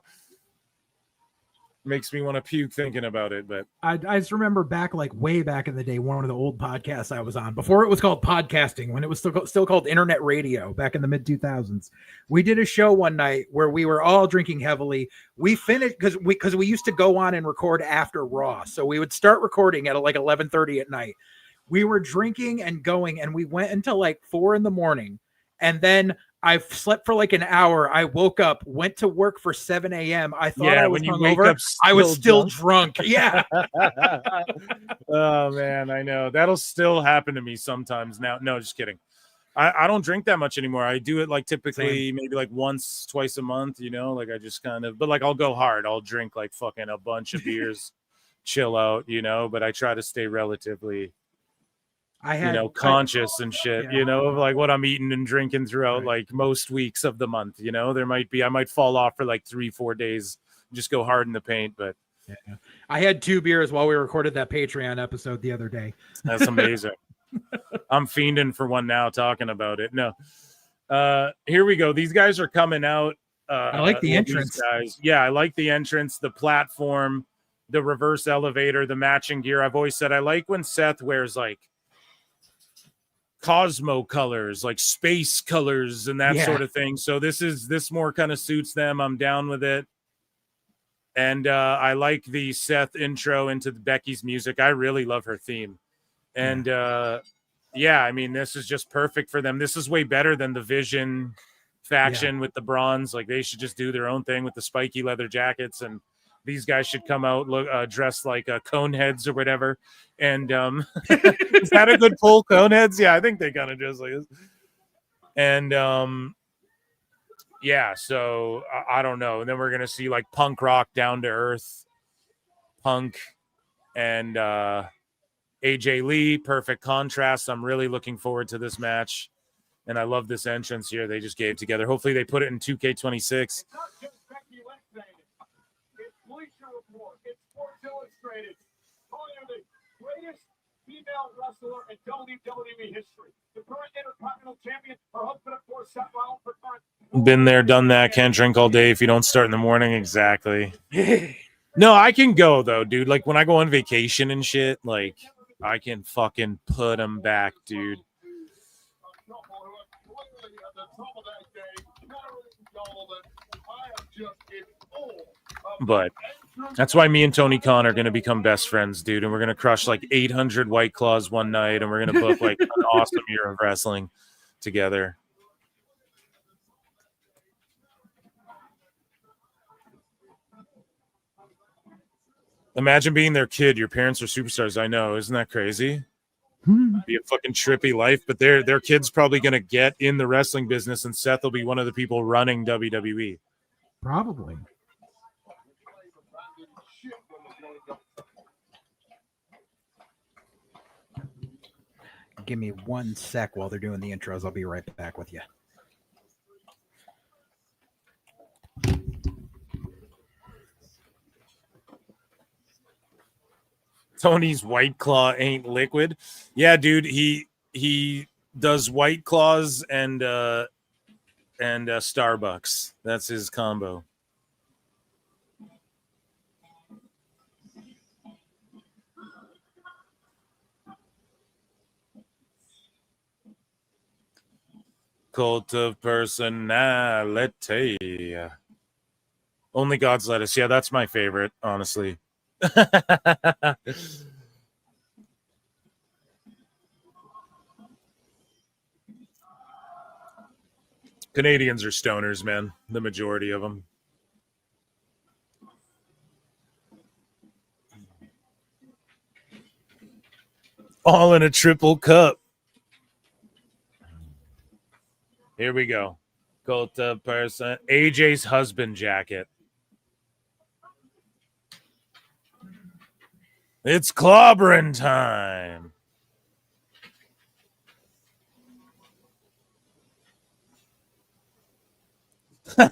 Makes me want to puke thinking about it. But I just remember back, like way back in the day, one of the old podcasts I was on before it was called podcasting, when it was still called internet radio back in the mid 2000s. We did a show one night where we were all drinking heavily. We finished because we used to go on and record after Raw. So we would start recording at like 11:30 at night. We were drinking and going, and we went until like 4 a.m. And then I slept for like an hour. I woke up, went to work for 7 a.m. I thought I was hungover. I was still drunk. Yeah. Oh man, I know that'll still happen to me sometimes now. No, just kidding. I don't drink that much anymore. I do it like typically maybe like once, twice a month, you know, like I just kind of, but like I'll go hard. I'll drink like fucking a bunch of beers, chill out, you know, but I try to stay relatively conscious and shit, you know, of like what I'm eating and drinking throughout like most weeks of the month, you know. I might fall off for like 3-4 days, just go hard in the paint, but yeah. I had 2 beers while we recorded that Patreon episode the other day. That's amazing. I'm fiending for one now talking about it. No. Here we go. These guys are coming out. I like the entrance. Guys. Yeah, I like the entrance, the platform, the reverse elevator, the matching gear. I've always said I like when Seth wears like Cosmo colors, like space colors and that sort of thing. So this more kind of suits them. I'm down with it. And I like the Seth intro into Becky's music. I really love her theme. And I mean, this is just perfect for them. This is way better than the Vision faction with the bronze. Like they should just do their own thing with the spiky leather jackets, and these guys should come out dressed like cone heads or whatever. And is that a good pull, cone heads? Yeah, I think they kind of dress like this. And so I don't know. And then we're gonna see like punk rock, down to earth punk, and AJ Lee, perfect contrast. I'm really looking forward to this match, and I love this entrance here they just gave together. Hopefully they put it in 2K26. Female wrestler in WWE history. The current Intercontinental Champion, her husband, of course, Seth Rollins, for current. Been there, done that. Can't drink all day if you don't start in the morning. Exactly. No, I can go though, dude. Like when I go on vacation and shit, like I can fucking put them back, dude. But that's why me and Tony Khan are going to become best friends, dude. And we're going to crush like 800 White Claws one night. And we're going to book like an awesome year of wrestling together. Imagine being their kid. Your parents are superstars. I know. Isn't that crazy? Be a fucking trippy life. But their kid's probably going to get in the wrestling business. And Seth will be one of the people running WWE. Probably. Give me 1 sec while they're doing the intros. I'll be right back with you. Tony's White Claw ain't liquid. Yeah, dude, he does White Claws and Starbucks. That's his combo. Cult of personality. Only God's lettuce. Yeah, that's my favorite, honestly. Canadians are stoners, man. The majority of them. All in a triple cup. Here we go. Cult of person. AJ's husband jacket. It's clobbering time.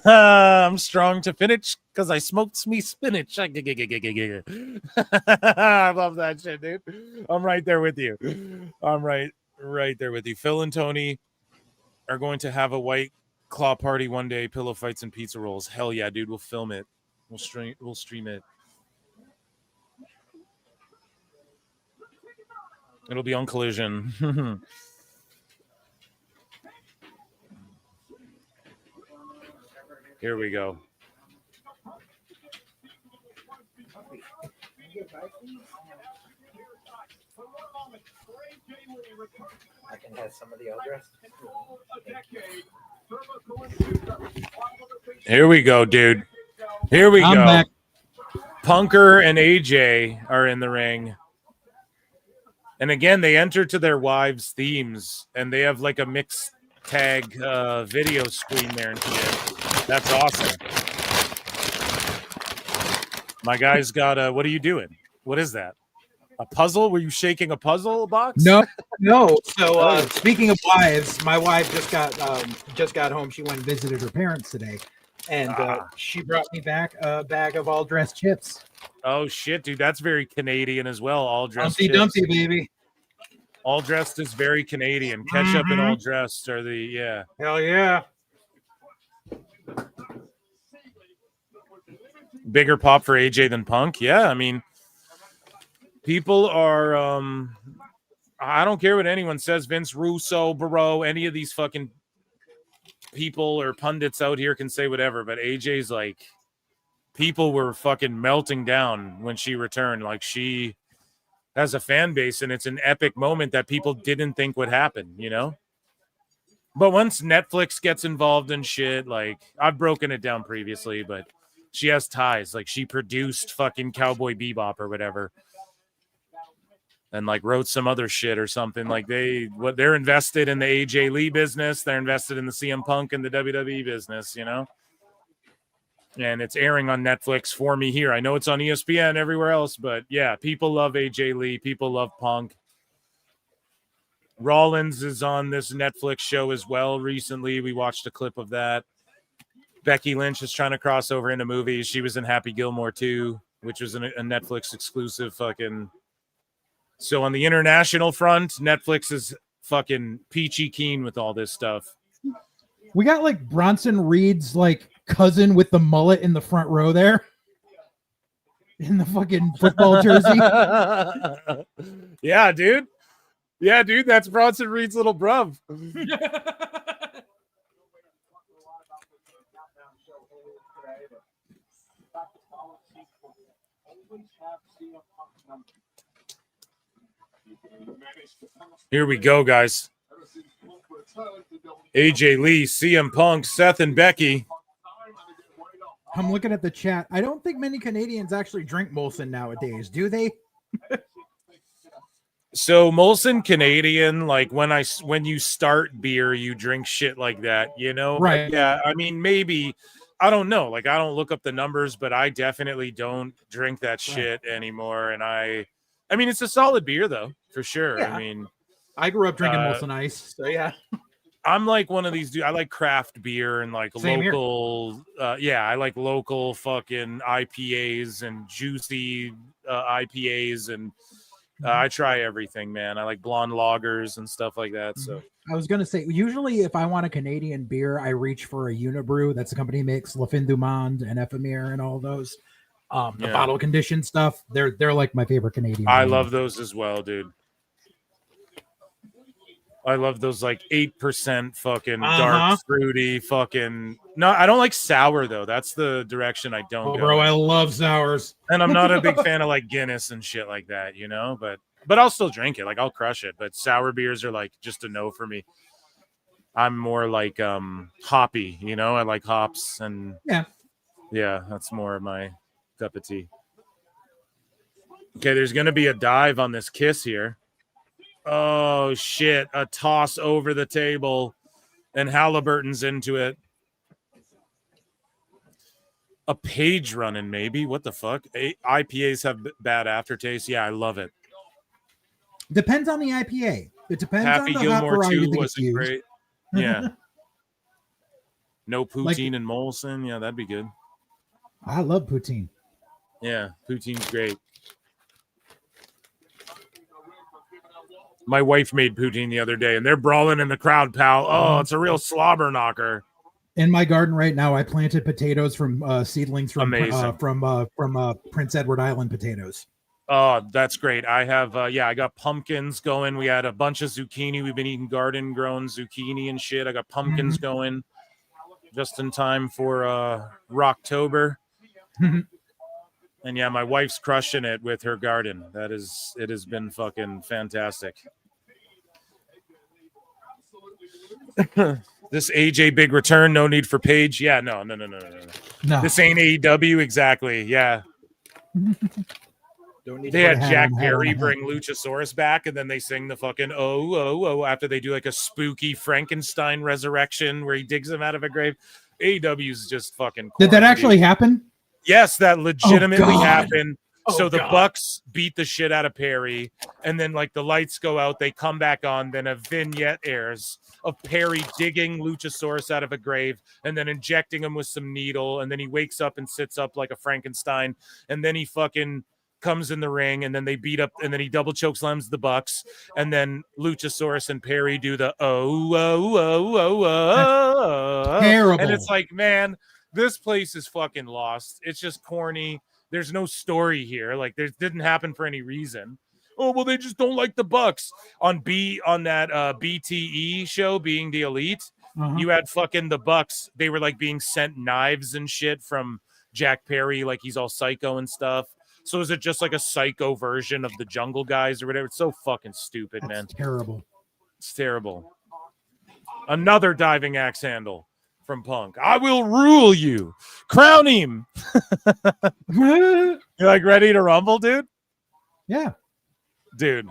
I'm strong to finish because I smoked me spinach. I love that shit, dude. I'm right there with you. I'm right there with you. Phil and Tony are going to have a White Claw party one day. Pillow fights and pizza rolls. Hell yeah, dude. We'll film it. We'll stream it. It'll be on Collision. Here we go. I can have some of the address. Here we go, dude. Here we I'm go. back. Punker and AJ are in the ring. And again, they enter to their wives' themes, and they have like a mixed tag video screen there and shit. That's awesome. My guy's got what are you doing? What is that? A puzzle? Were you shaking a puzzle box? No. So speaking of wives, my wife just got home. She went and visited her parents today, and she brought me back a bag of all dressed chips. Oh shit, dude, that's very Canadian as well. All dressed. Humpty Dumpty, baby. All dressed is very Canadian. Ketchup and all dressed are the Hell yeah. Bigger pop for AJ than Punk. Yeah, I mean, people are I don't care what anyone says, Vince Russo, Barrow, any of these fucking people or pundits out here can say whatever, but AJ's like, people were fucking melting down when she returned. Like, she has a fan base, and it's an epic moment that people didn't think would happen, you know? But once Netflix gets involved in shit, like, I've broken it down previously, but she has ties. Like, she produced fucking Cowboy Bebop or whatever, and like wrote some other shit or something. Like, they're invested in the AJ Lee business. They're invested in the CM Punk and the WWE business, you know? And it's airing on Netflix for me here. I know it's on ESPN everywhere else, but yeah, people love AJ Lee. People love Punk. Rollins is on this Netflix show as well recently. We watched a clip of that. Becky Lynch is trying to cross over into movies. She was in Happy Gilmore too, which was a Netflix exclusive fucking. So on the international front, Netflix is fucking peachy keen with all this stuff. We got like Bronson Reed's like cousin with the mullet in the front row there. In the fucking football jersey. Yeah, dude. Yeah, dude, that's Bronson Reed's little bruv. Here we go, guys. AJ Lee, CM Punk, Seth, and Becky. I'm looking at the chat. I don't think many Canadians actually drink Molson nowadays, do they? So Molson Canadian, like when you start beer, you drink shit like that, you know? Right. But yeah, I mean, maybe, I don't know. Like, I don't look up the numbers, but I definitely don't drink that shit anymore. And I mean, it's a solid beer though, for sure. Yeah. I mean, I grew up drinking Molson Ice, so yeah. I'm like one of these dudes. I like craft beer and like Same here. local. I like local fucking IPAs and juicy IPAs, and I try everything, man. I like blonde lagers and stuff like that. So I was gonna say, usually if I want a Canadian beer, I reach for a Unibrew. That's the company makes Le Fin du Monde and Ephemere and all those. The Yeah. bottle conditioned stuff. They're like my favorite Canadian. I beer. love those as well, dude. I love those like 8% fucking dark fruity fucking. No, I don't like sour though. That's the direction I don't go. Bro, in. I love sours. And I'm not a big fan of like Guinness and shit like that, you know, but I'll still drink it. Like I'll crush it. But sour beers are like just a no for me. I'm more like hoppy, you know. I like hops and yeah, that's more of my cup of tea. Okay, there's gonna be a dive on this kiss here. Oh shit, a toss over the table and Halliburton's into it. A page running, maybe. What the fuck? IPAs have bad aftertaste. Yeah, I love it. Depends on the IPA. It depends Happy on the hop Gilmore variety 2 that wasn't gets used. great. Yeah. No poutine Like- and Molson. Yeah, that'd be good. I love poutine. Yeah, poutine's great. My wife made poutine the other day, and they're brawling in the crowd, pal. Oh, it's a real slobber knocker. In my garden right now, I planted potatoes from seedlings from Amazing. Prince Edward Island potatoes. Oh, that's great. I have, I got pumpkins going. We had a bunch of zucchini. We've been eating garden grown zucchini and shit. I got pumpkins going just in time for Rocktober. And yeah, my wife's crushing it with her garden. It has been fucking fantastic. This AJ big return, no need for Paige. Yeah, no. No. This ain't AEW, exactly. Yeah. They had Jack Perry bring Luchasaurus back, and then they sing the fucking oh after they do like a spooky Frankenstein resurrection where he digs him out of a grave. AEW's just fucking Did that corny, actually dude. happen? Yes, that legitimately God. happened. Oh, So the God. Bucks beat the shit out of Perry, and then like the lights go out, they come back on, then a vignette airs of Perry digging Luchasaurus out of a grave and then injecting him with some needle, and then he wakes up and sits up like a Frankenstein, and then he fucking comes in the ring, and then they beat up, and then he double choke slams the Bucks, and then Luchasaurus and Perry do the Terrible. and it's like, man, this place is fucking lost. It's just corny. There's no story here. Like, there didn't happen for any reason. Oh, well, they just don't like the Bucks. On that BTE show, Being the Elite, you had fucking the Bucks. They were like being sent knives and shit from Jack Perry, like he's all psycho and stuff. So is it just like a psycho version of the Jungle Guys or whatever? It's so fucking stupid, man. Terrible. It's terrible. Another diving axe handle from Punk. I will rule you. Crown him. You like ready to rumble, dude? Yeah. Dude.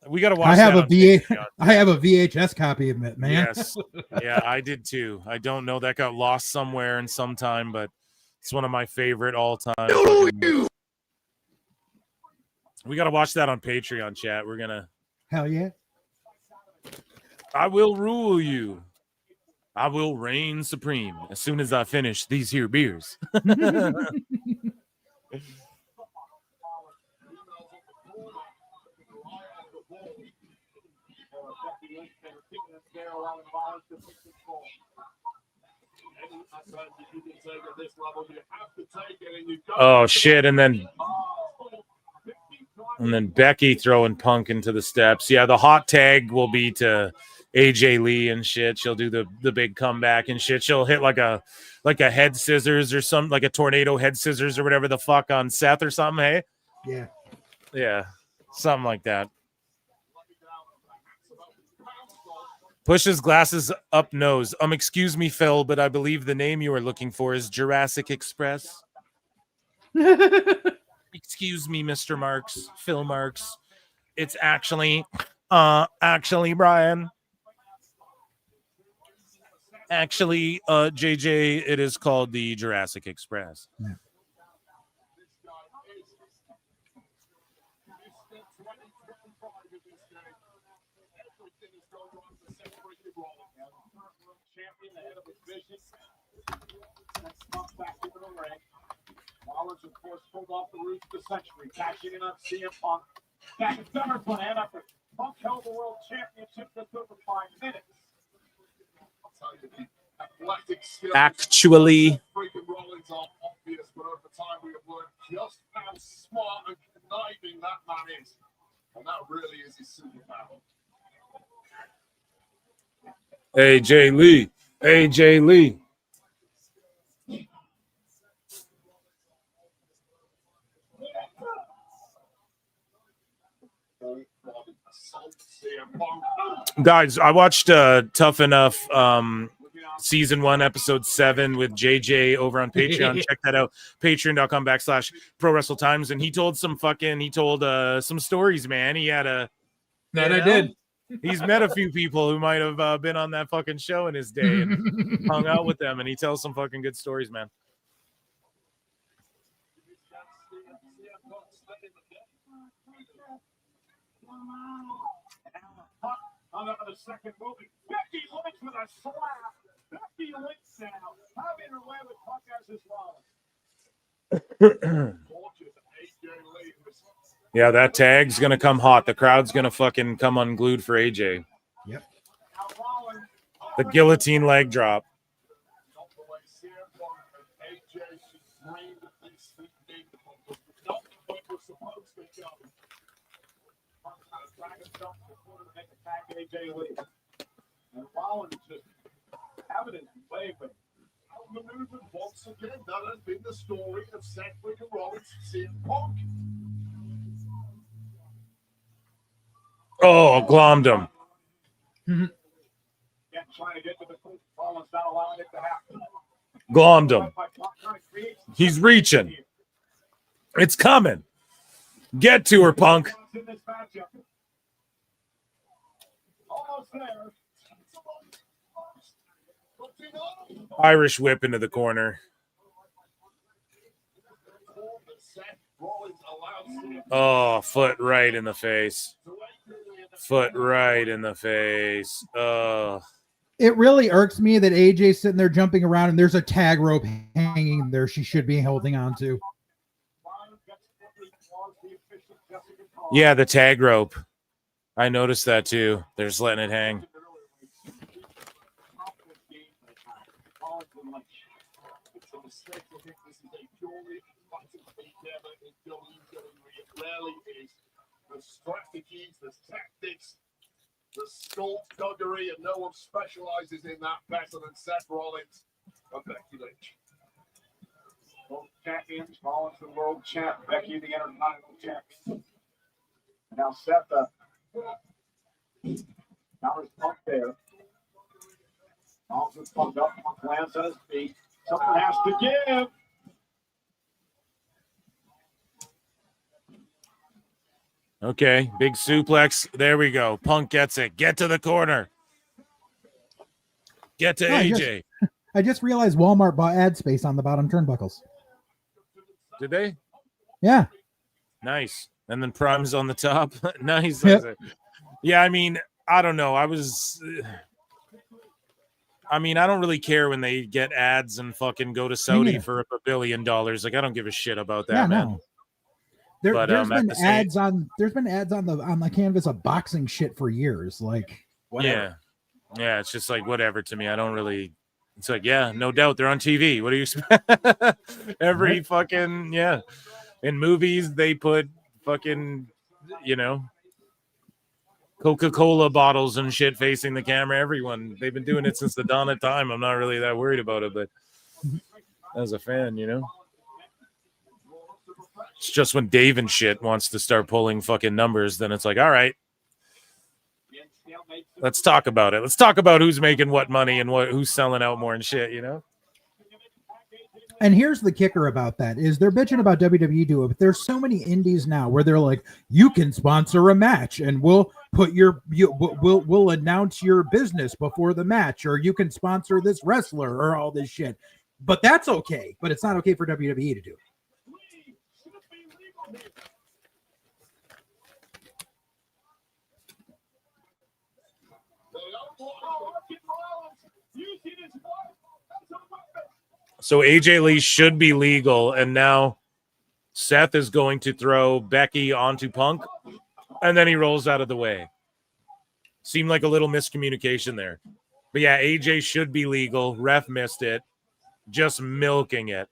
We got to watch I have that a on VH. I have a VHS copy of it, man. Yes. Yeah, I did too. I don't know. That got lost somewhere in some time, but it's one of my favorite all-time. We got to watch that on Patreon, chat. We're going to... Hell yeah. I will rule you. I will reign supreme as soon as I finish these here beers. Oh shit, and then Becky throwing Punk into the steps. Yeah, the hot tag will be to AJ Lee and shit. She'll do the big comeback and shit. She'll hit like a head scissors or something, like a tornado head scissors or whatever the fuck on Seth or something, hey? Yeah. Yeah, something like that. Pushes glasses up nose. Excuse me, Phil, but I believe the name you are looking for is Jurassic Express. Excuse me, Mr. Marks, Phil Marks. It's actually Brian. Actually, JJ, it is called the Jurassic Express. Yeah. Rollins, of course, pulled off the roof of the century, cashing in on CM Punk. Back in SummerSlam after Punk held the World Championship just over 5 minutes. Actually, Freaking Rollins are obvious, but over time we have learned just how smart and conniving that man is. And that really is his superpower. AJ Lee. AJ Lee. Guys, I watched Tough Enough season 1, episode 7 with JJ over on Patreon. Check that out. Patreon.com/ProWrestleTimes. And he told some stories, man. He had a That I did. He's met a few people who might have been on that fucking show in his day and hung out with them, and he tells some fucking good stories, man. On the second movie, Becky Lynch with a slap. Becky Lynch now having her way with Punk as his Rollins. Yeah, that tag's gonna come hot. The crowd's gonna fucking come unglued for AJ. Yep. The guillotine leg drop. AJ Lee. And Rollins just having his way, but outmaneuvered once again. That has been the story of Seth freaking Rollins and CM Punk. Oh, glommed him. Yeah, trying to get to the foot. Rollins not allowing it to happen. Glommed him. He's reaching. It's coming. Get to her, Punk. Almost there. Irish whip into the corner. Oh, foot right in the face. Foot right in the face. Oh. It really irks me that AJ's sitting there jumping around and there's a tag rope hanging there she should be holding on to. Yeah, the tag rope. I noticed that too. They're just letting it hang. The strategies, the tactics, the skullduggery, and no one specializes in that better than Seth Rollins and Becky Lynch. Both champions, Rollins the world champ, Becky the Intercontinental champion. Now Seth, now there's Punk there. Rollins is pumped up, Punk lands on his feet. Something has to give. Okay, big suplex. There we go. Punk gets it. Get to the corner. Get to AJ. I just realized Walmart bought ad space on the bottom turnbuckles. Did they? Yeah. Nice. And then Prime's on the top. Nice. Yep. Yeah, I mean, I don't know. I don't really care when they get ads and fucking go to Saudi for $1 billion. Like, I don't give a shit about that, Yeah, man. no. There's been ads on the canvas of boxing shit for years. Like, whatever. Yeah, it's just like whatever to me. I don't really. It's like, yeah, no doubt they're on TV. What do you expect? Every fucking in movies they put fucking Coca-Cola bottles and shit facing the camera. Everyone, they've been doing it since the dawn of time. I'm not really that worried about it, but as a fan, it's just when Dave and shit wants to start pulling fucking numbers, then it's like, all right, let's talk about it. Let's talk about who's making what money and who's selling out more and shit, And here's the kicker about that is they're bitching about WWE do it, but there's so many indies now where they're like, you can sponsor a match and we'll put we'll announce your business before the match, or you can sponsor this wrestler or all this shit. But that's okay. But it's not okay for WWE to do. So AJ Lee should be legal, and now Seth is going to throw Becky onto Punk, and then he rolls out of the way. Seemed like a little miscommunication there. But yeah, AJ should be legal. Ref missed it. Just milking it.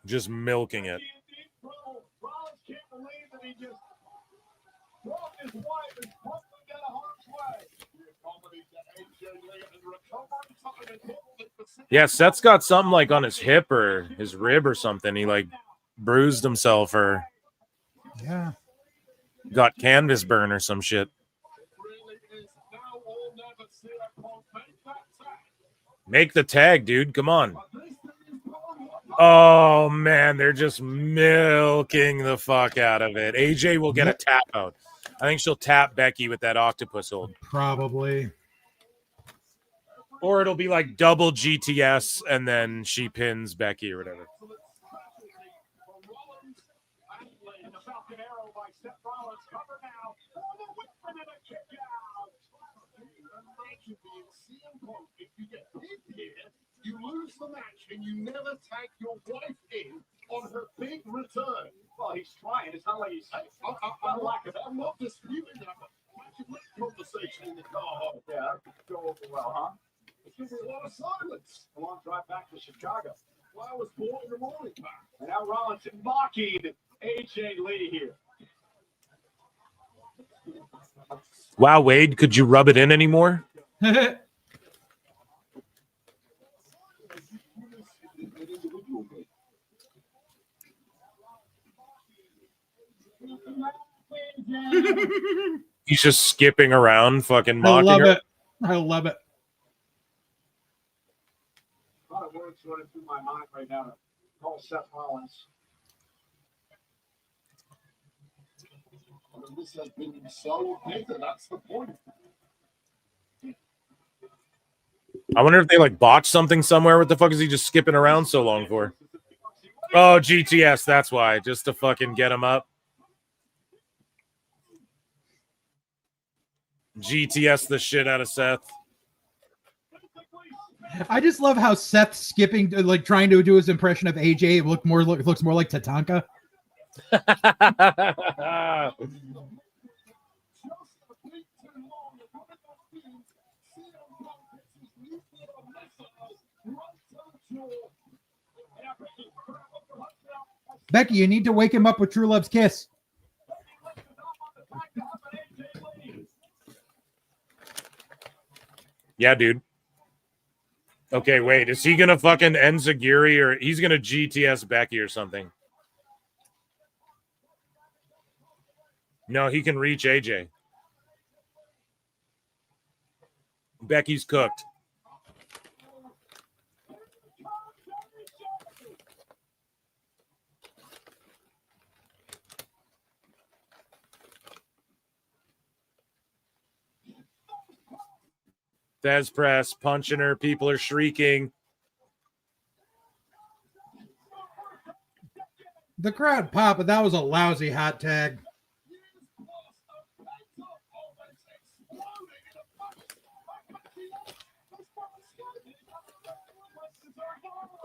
Just milking it. Yeah, Seth's got something like on his hip or his rib or something. He like bruised himself or Yeah. got canvas burn or some shit. Make the tag, dude. Come on. Oh, man. They're just milking the fuck out of it. AJ will get a tap out. I think she'll tap Becky with that octopus hold. Probably. Or it'll be like double GTS and then she pins Becky or whatever. You lose the match and you never tag your wife in on her big return. Well, he's trying. It's not like he's saying, I'm not disputing that. Why don't you let conversation in the car? Yeah, go over well, huh? It's going to be a lot of silence. A long drive back to Chicago. Well, I was born in the morning. And now Rollins mocking AJ Lee here. Wow, Wade, could you rub it in anymore? He's just skipping around, fucking mocking her. I love it. A lot of words running through my mind right now to call Seth Rollins. This has been so bitter. That's the point. I wonder if they like botched something somewhere. What the fuck is he just skipping around so long for? Oh, GTS, that's why. Just to fucking get him up. GTS the shit out of Seth. I just love how Seth skipping, like trying to do his impression of AJ. It looks more like Tatanka. Becky, you need to wake him up with True Love's kiss. Yeah, dude. Okay, wait. Is he going to fucking Enziguri or he's going to GTS Becky or something? No, he can reach AJ. Becky's cooked. Thesz press, punching her. People are shrieking. The crowd pop, but that was a lousy hot tag.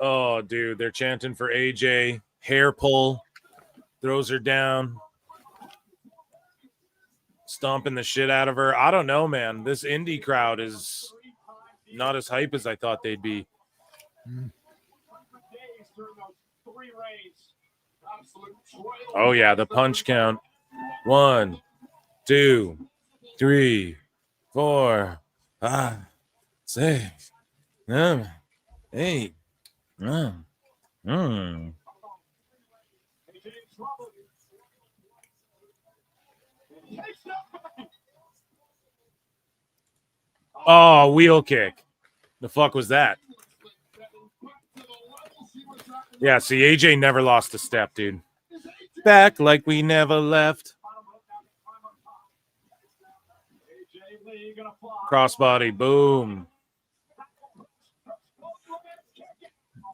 Oh, dude, they're chanting for AJ. Hair pull. Throws her down. Stomping the shit out of her. I don't know, man. This indie crowd is not as hype as I thought they'd be. Oh, yeah, the punch count. 1, 2, 3, 4, 5, 6, 7, 8, 9. Oh, wheel kick. The fuck was that? Yeah, see, AJ never lost a step, dude. Back like we never left. Crossbody, boom.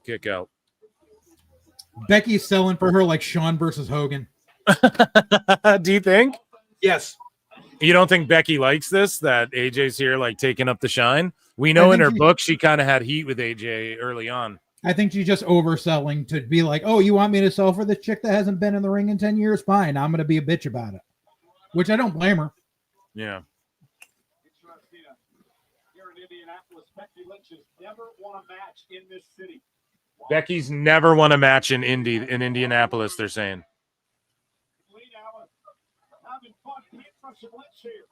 Kick out. Becky's selling for her like Shawn versus Hogan. Do you think? Yes. You don't think Becky likes this, that AJ's here like taking up the shine? We know in her book she kind of had heat with AJ early on. I think she's just overselling to be like, oh, you want me to sell for this chick that hasn't been in the ring in 10 years? Fine. I'm going to be a bitch about it, which I don't blame her. Yeah. Here in Indianapolis, Becky Lynch has never won a match in this city. Becky's never won a match in Indianapolis, they're saying. Having fun, Russian Lynch here.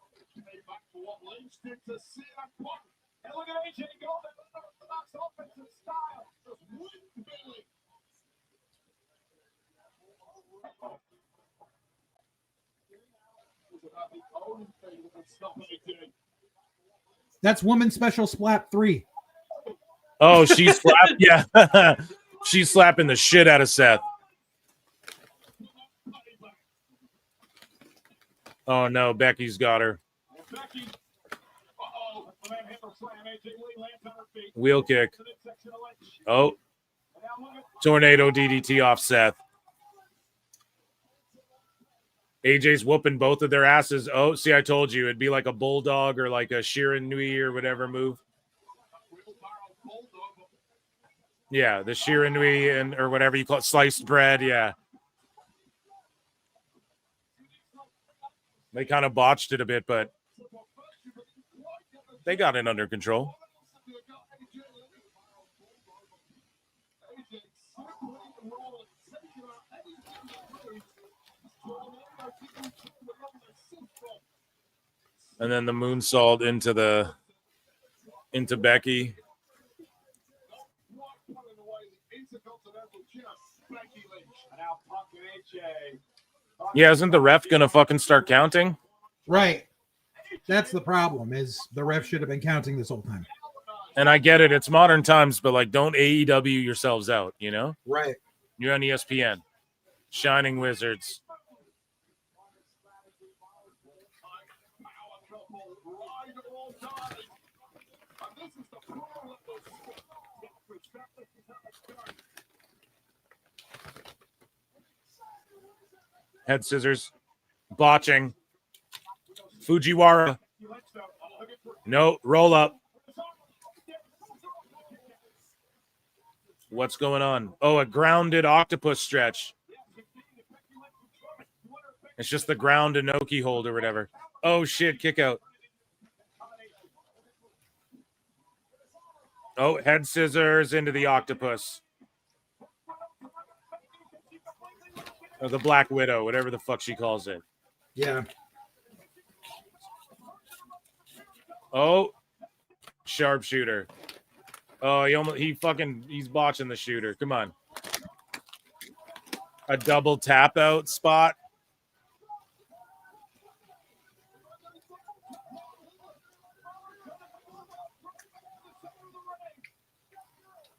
Back for what Lynch did to CM Punk. And look at AJ go. Unorthodox offensive style. Just wouldn't Bailey. That's Woman Special Splat 3. Oh, she's slapping. Yeah. She's slapping the shit out of Seth. Oh, no. Becky's got her. Wheel kick. Oh. Tornado DDT off Seth. AJ's whooping both of their asses. Oh, see, I told you. It'd be like a bulldog or like a Shirin Nui or whatever move. Yeah, the Shirin Nui and or whatever you call it, sliced bread. Yeah. They kind of botched it a bit, but they got it under control. And then the moonsault into Becky. Yeah, isn't the ref gonna fucking start counting? Right. That's the problem, is the ref should have been counting this whole time. And I get it, it's modern times, but like don't AEW yourselves out, you know? Right. You're on ESPN. Shining Wizards. Head scissors. Botching. Fujiwara. No, roll up. What's going on? Oh, a grounded octopus stretch. It's just the ground Inoki hold or whatever. Oh, shit, kick out. Oh, head scissors into the octopus. Or the Black Widow, whatever the fuck she calls it. Yeah. Oh, sharpshooter. Oh, he's botching the shooter. Come on. A double tap out spot.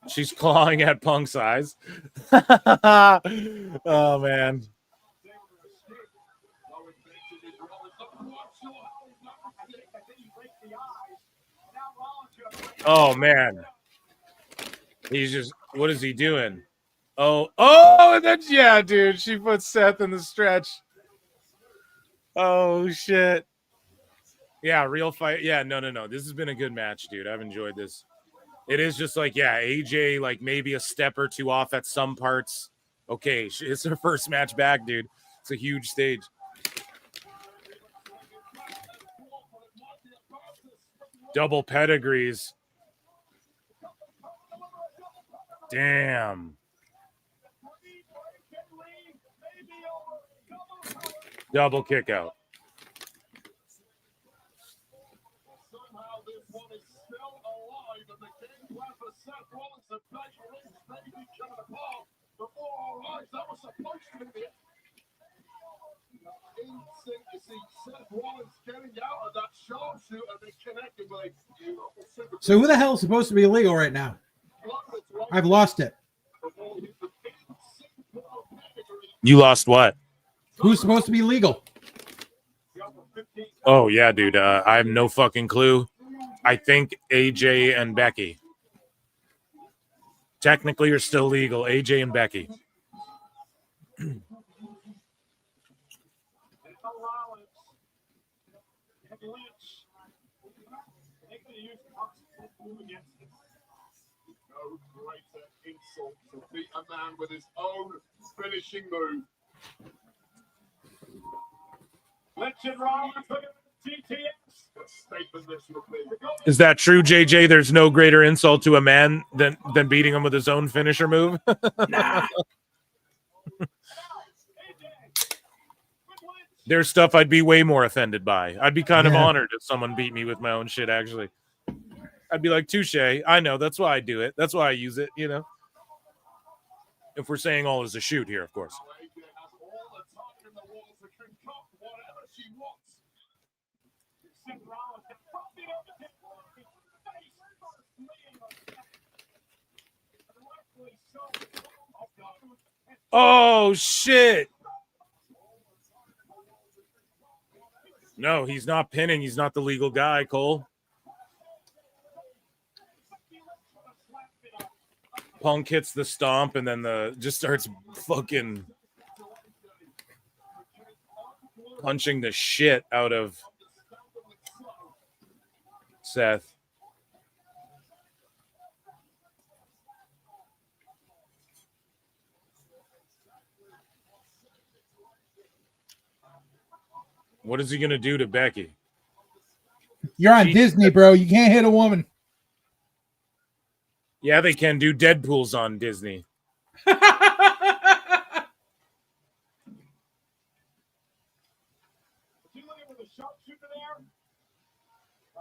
She's clawing at Punk's eyes. Oh, man. Oh, man. He's just, what is he doing? Oh, and then, yeah, dude. She puts Seth in the stretch. Oh, shit. Yeah, real fight. Yeah, no. This has been a good match, dude. I've enjoyed this. It is just like, yeah, AJ, like maybe a step or two off at some parts. Okay, it's her first match back, dude. It's a huge stage. Double pedigrees. Damn. Double kick out. So who the hell is supposed to be illegal right now? I've lost it. You lost what? Who's supposed to be legal? Oh, yeah, dude. I have no fucking clue. I think AJ and Becky. Technically, you're still legal. AJ and Becky. insult to beat a man with his own finishing move. Legend Rollins, look at TTS. What statement this would be. Is that true, JJ? There's no greater insult to a man than beating him with his own finisher move. Nah. There's stuff I'd be way more offended by. I'd be kind of Yeah. honored if someone beat me with my own shit, actually. I'd be like, touche. I know. That's why I do it. That's why I use it, you know? If we're saying all is a shoot here, of course. Oh, shit. No, he's not pinning. He's not the legal guy, Cole. Punk hits the stomp and then just starts fucking punching the shit out of Seth. What is he going to do to Becky? You're on Disney, bro. You can't hit a woman. Yeah, they can do Deadpool's on Disney. Right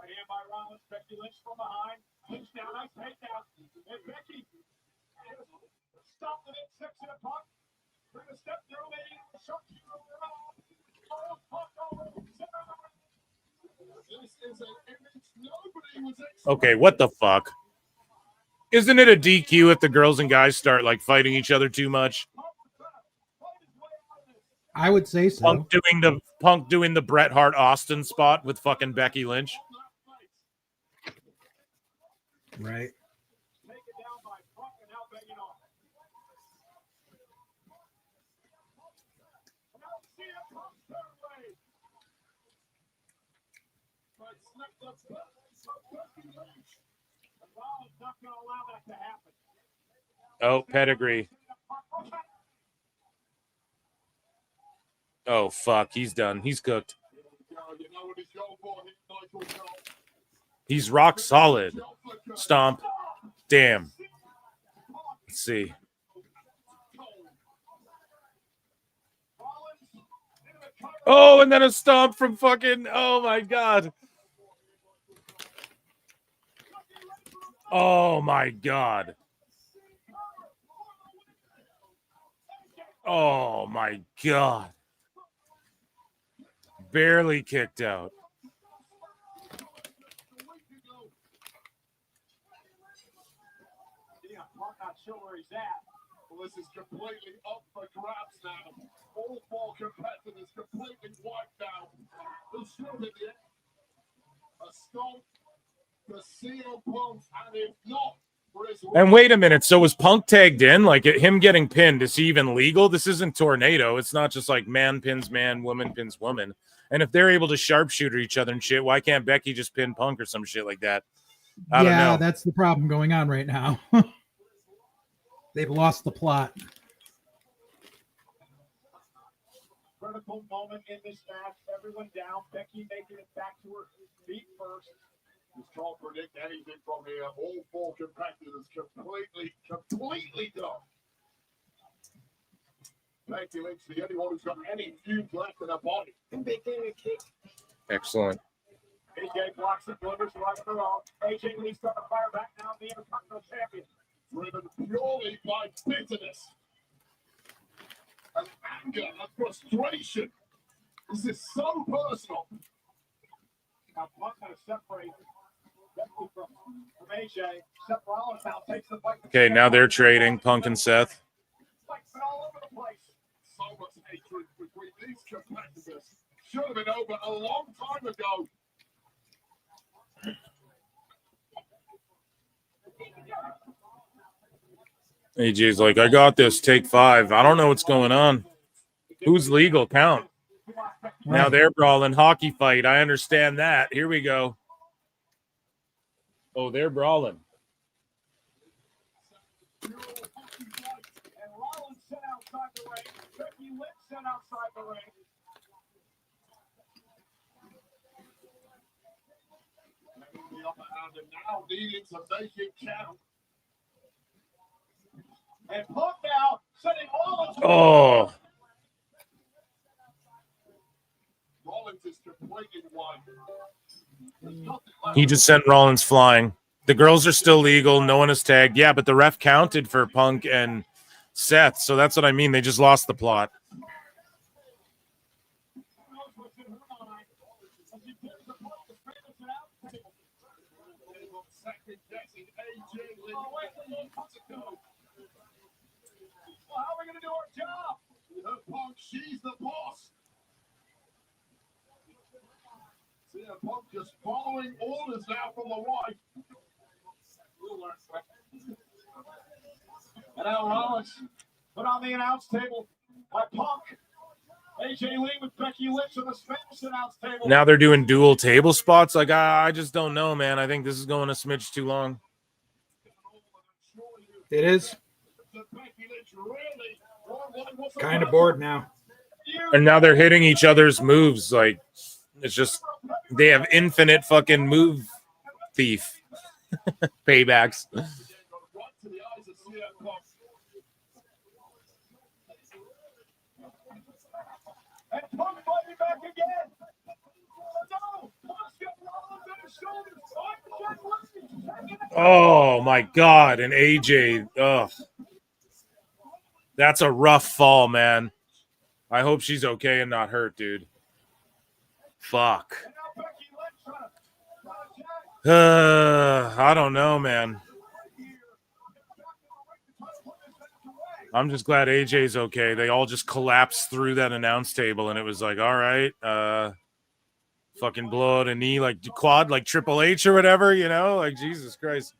hand by Rollins, Becky Lynch from behind. Lynch down, nice takedown. And Becky stopped the next section of Punk. Bring a step through, lady. Sharpshooter around. This is an image nobody was Okay, what the fuck? Isn't it a DQ if the girls and guys start like fighting each other too much? I would say so. Punk doing the Bret Hart Austin spot with fucking Becky Lynch. Right. Oh, pedigree. Oh, fuck. He's done. He's cooked. He's rock solid. Stomp. Damn. Let's see. Oh, and then a stomp from fucking... Oh, my God. Oh, my God. Oh, my God. Barely kicked out. Yeah, Punk not sure where he's at. Well, this is completely up for grabs now. All four competitors completely wiped out. This should be a stomp to seal Punk, and if not, And wait a minute. So was Punk tagged in? Like him getting pinned, is he even legal? This isn't Tornado. It's not just like man pins man, woman pins woman. And if they're able to sharpshooter each other and shit, why can't Becky just pin Punk or some shit like that? I don't know. That's the problem going on right now. They've lost the plot. Critical moment in this match. Everyone down. Becky making it back to her feet first. Just can't predict anything from here. All four competitors completely done. Becky Lynch, the only one who's got any fumes left in her body. Excellent. AJ blocks it, delivers right on her own. AJ Lee's got to fire back now, the Intercontinental Champion. Driven purely by bitterness and anger and frustration. This is so personal. Now Punk's going to separate Becky from AJ. Seth Rollins now takes the fight. Okay, now they're trading, Punk and Seth. Fight's been all over the place. So much hatred between these competitors. Should have been over a long time ago. AJ's like, I got this. Take 5. I don't know what's going on. Who's legal? Count. Now they're brawling. Hockey fight. I understand that. Here we go. Oh, they're brawling. Now needing to make it count. And Punk now setting all of Oh, Rollins is completing one. he just sent Rollins flying. The girls are still legal. No one is tagged. Yeah, but the ref counted for Punk and Seth. So that's what I mean. They just lost the plot. Well, how are we going to do our job? Punk, she's the boss. See, Punk just following orders now from the wife. And now Rollins put on the announce table by Punk. AJ Lee with Becky Lynch on the Spanish announce table. Now they're doing dual table spots. Like, I just don't know, man. I think this is going a smidge too long. It is. Kind of bored now. And now they're hitting each other's moves. Like, it's just, they have infinite fucking move thief paybacks. And Punk fighting back again. No, Punk's got Rollins on his shoulders. Oh my God. And AJ, ugh. That's a rough fall, man. I hope she's okay and not hurt, dude. Fuck. I don't know, man. I'm just glad AJ's okay. They all just collapsed through that announce table, and it was like, all right, fucking blow out a knee like quad, like Triple H or whatever, you know? Like, Jesus Christ.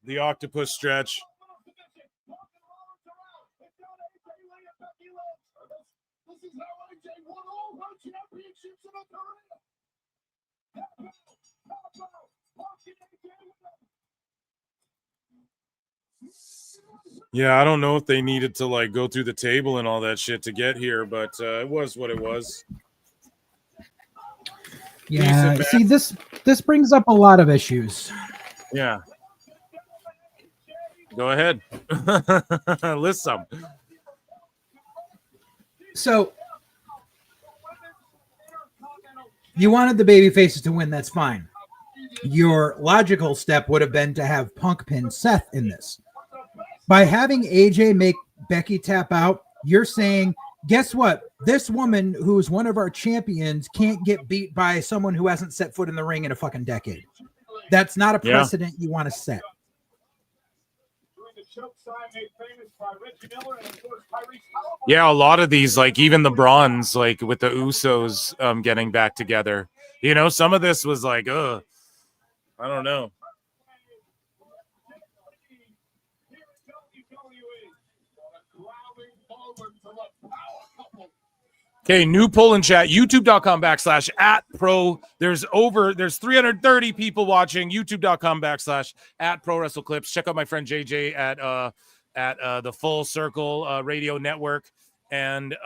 The octopus stretch. This is how AJ won all her championships in her career. Yeah, I don't know if they needed to like go through the table and all that shit to get here, but it was what it was. Yeah, see, this brings up a lot of issues. Yeah. Go ahead. List some. So you wanted the baby faces to win, that's fine. Your logical step would have been to have Punk pin Seth in this. By having AJ make Becky tap out, you're saying, guess what? This woman who's one of our champions can't get beat by someone who hasn't set foot in the ring in a fucking decade. That's not a precedent you want to set. Yeah, a lot of these, like even the Bronze, like with the Usos getting back together. You know, some of this was like, I don't know. Okay, new poll in chat, youtube.com/@pro. There's 330 people watching, youtube.com/@pro wrestle clips. Check out my friend JJ at the Full Circle Radio Network. And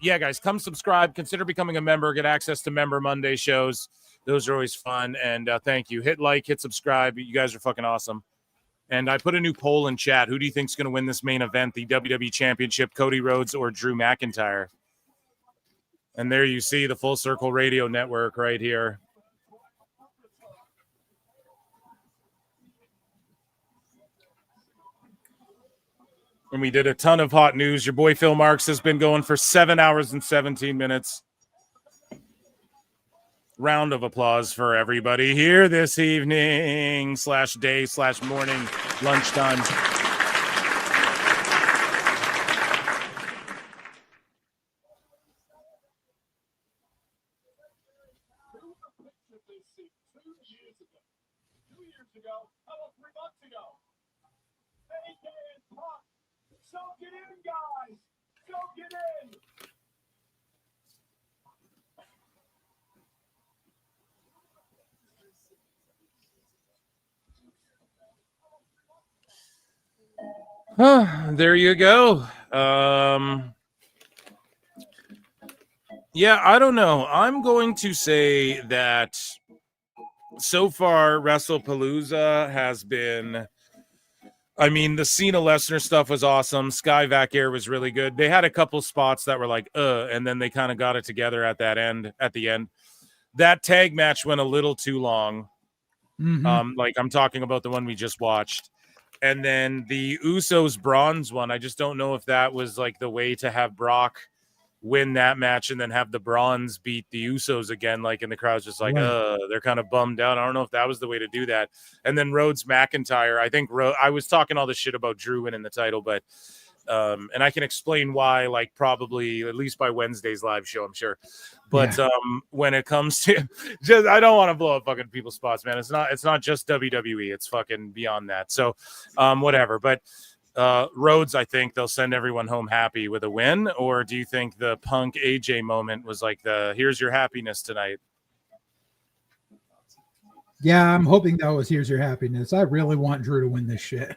yeah, guys, come subscribe, consider becoming a member, get access to Member Monday shows. Those are always fun. And thank you. Hit like, hit subscribe. You guys are fucking awesome. And I put a new poll in chat. Who do you think is going to win this main event, the WWE Championship, Cody Rhodes or Drew McIntyre? And there you see the Full Circle Radio Network right here. And we did a ton of hot news. Your boy Phil Marks has been going for 7 hours and 17 minutes. Round of applause for everybody here this evening /day/morning lunchtime. Soak it in, guys. Soak it in. There you go. Yeah, I don't know. I'm going to say that so far, WrestlePalooza has been. I mean, the Cena Lesnar stuff was awesome. Sky Vac Air was really good. They had a couple spots that were like, and then they kind of got it together at the end. That tag match went a little too long. Like I'm talking about the one we just watched. And then the Usos bronze one, I just don't know if that was like the way to have Brock win that match and then have the bronze beat the Usos again. Like, and the crowd's just like, they're kind of bummed out. I don't know if that was the way to do that. And then Rhodes McIntyre, I think I was talking all this shit about Drew winning the title, but and I can explain why, like probably at least by Wednesday's live show, I'm sure. But when it comes to just, I don't want to blow up fucking people's spots, man. It's not just WWE. It's fucking beyond that. So whatever. But Rhodes, I think they'll send everyone home happy with a win. Or do you think the Punk AJ moment was like the here's your happiness tonight? Yeah, I'm hoping that was here's your happiness. I really want Drew to win this shit.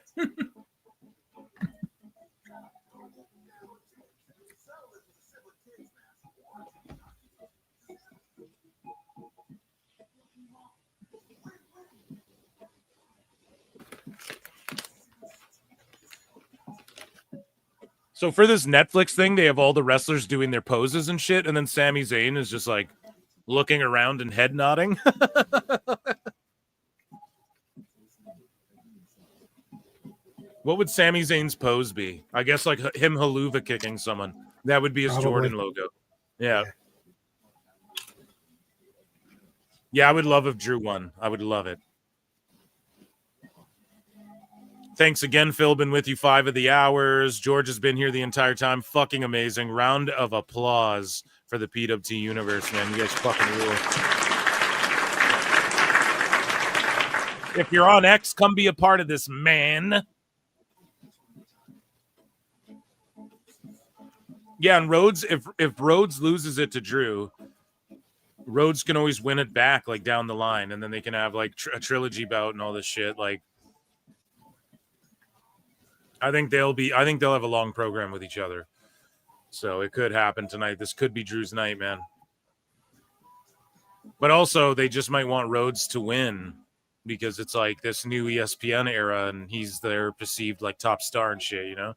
So for this Netflix thing, they have all the wrestlers doing their poses and shit, and then Sami Zayn is just like looking around and head nodding. What would Sami Zayn's pose be? I guess like him haluva kicking someone. That would be his Jordan logo. Yeah. Yeah, I would love if Drew won. I would love it. Thanks again, Phil. Been with you 5 of the hours. George has been here the entire time. Fucking amazing. Round of applause for the PWT universe, man. You guys fucking rule. If you're on X, come be a part of this, man. Yeah, and Rhodes, if Rhodes loses it to Drew, Rhodes can always win it back, like down the line, and then they can have like a trilogy bout and all this shit. Like, I think they'll have a long program with each other. So it could happen tonight. This could be Drew's night, man. But also, they just might want Rhodes to win because it's like this new ESPN era, and he's their perceived like top star and shit, you know?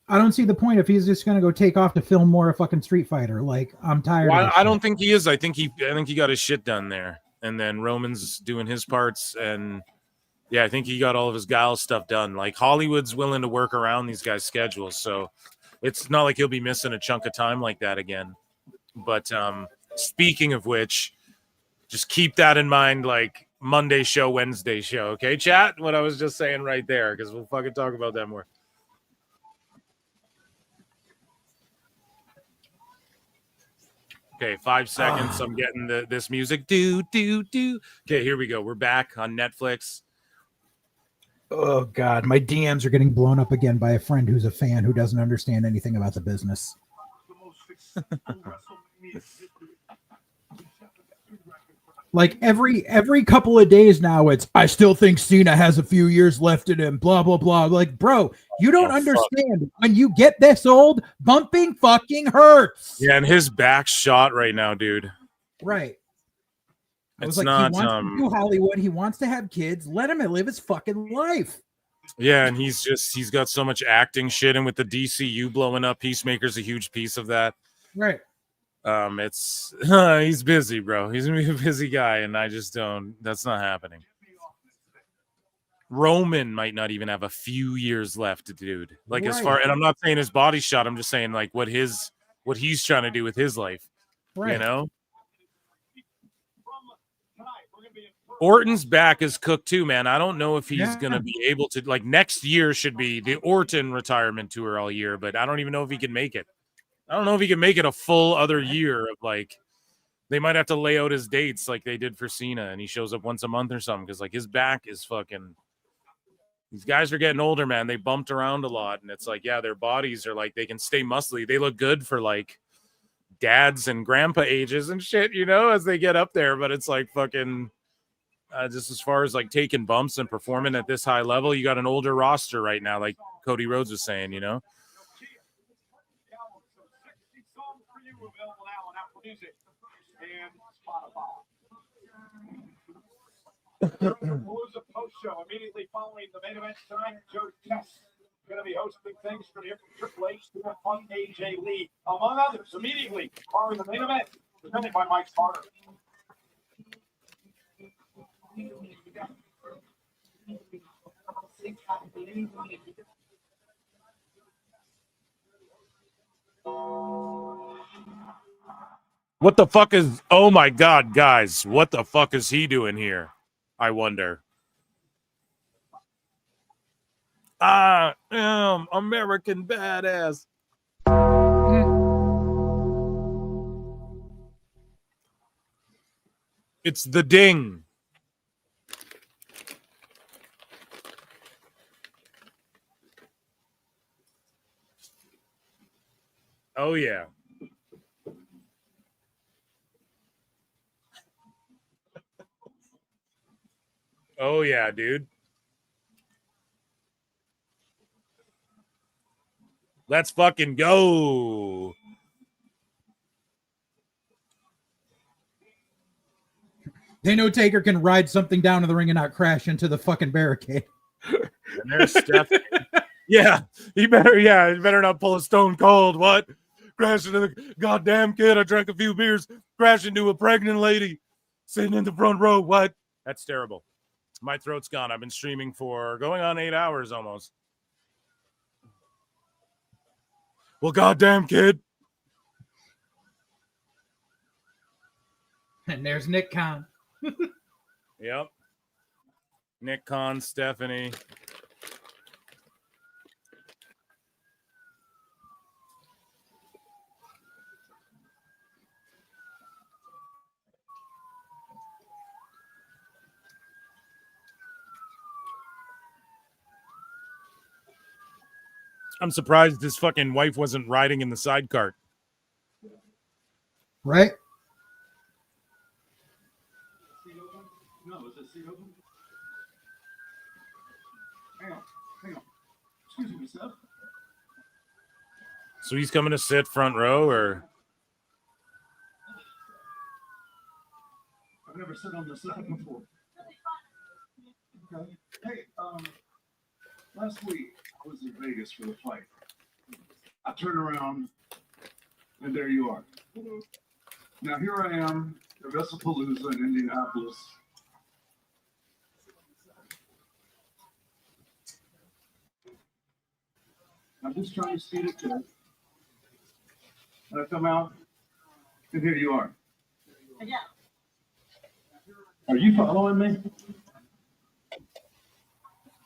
I don't see the point if he's just going to go take off to film more of fucking Street Fighter. Like, I'm tired. Well, I don't think he is. I think he got his shit done there. And then Roman's doing his parts, and yeah, I think he got all of his Guile stuff done. Like Hollywood's willing to work around these guys' schedules, so it's not like he'll be missing a chunk of time like that again. But speaking of which, just keep that in mind, like Monday show, Wednesday show, okay, chat? What I was just saying right there, because we'll fucking talk about that more. Okay, 5 seconds. I'm getting this music. Do. Okay, here we go. We're back on Netflix. Oh, God. My DMs are getting blown up again by a friend who's a fan who doesn't understand anything about the business. Like every couple of days now, it's I still think Cena has a few years left in him, blah, blah, blah. Like, bro, you don't understand. When you get this old, bumping fucking hurts. Yeah, and his back's shot right now, dude. Right. It's like, not he wants to do Hollywood. He wants to have kids. Let him live his fucking life. Yeah, and he's got so much acting shit, and with the DCU blowing up, Peacemaker's a huge piece of that. Right. He's busy, bro. He's gonna be a busy guy, and I just don't. That's not happening. Roman might not even have a few years left, dude. Like as far, and I'm not saying his body shot. I'm just saying like what he's trying to do with his life. Right. You know. Orton's back is cooked too, man. I don't know if he's gonna be able to. Like next year should be the Orton retirement tour all year, but I don't even know if he can make it. I don't know if he can make it a full other year of like, they might have to lay out his dates like they did for Cena and he shows up once a month or something because like his back is fucking, these guys are getting older, man. They bumped around a lot and it's like, yeah, their bodies are like, they can stay muscly. They look good for like dads and grandpa ages and shit, you know, as they get up there, but it's like fucking, just as far as like taking bumps and performing at this high level, you got an older roster right now, like Cody Rhodes was saying, you know. PWT post show immediately following the main event tonight. Joe Tess going to be hosting things. Going to hear from Triple H, CM Punk, AJ Lee, among others. Immediately following the main event, presented by Mike Carter. What the fuck is? Oh my God, guys! What the fuck is he doing here? I wonder. I am American Badass. It's the Ding. Oh yeah. Oh yeah, dude. Let's fucking go. They know Taker can ride something down to the ring and not crash into the fucking barricade. And there's Steph. Yeah, he better not pull a Stone Cold. What? Crash into the goddamn kid. I drank a few beers. Crash into a pregnant lady sitting in the front row. What? That's terrible. My throat's gone. I've been streaming for going on 8 hours almost. Well, goddamn kid. And there's Nick Khan. Yep. Nick Khan, Stephanie. I'm surprised his fucking wife wasn't riding in the side cart. Right? No, is the seat open? Hang on. Excuse me, Seth. So he's coming to sit front row, or? I've never sat on the side before. Okay. Hey, last week I was in Vegas for the fight. I turned around, and there you are. Now here I am at WrestlePalooza in Indianapolis. I'm just trying to see the kid. And I come out, and here you are. Yeah. Are you following me?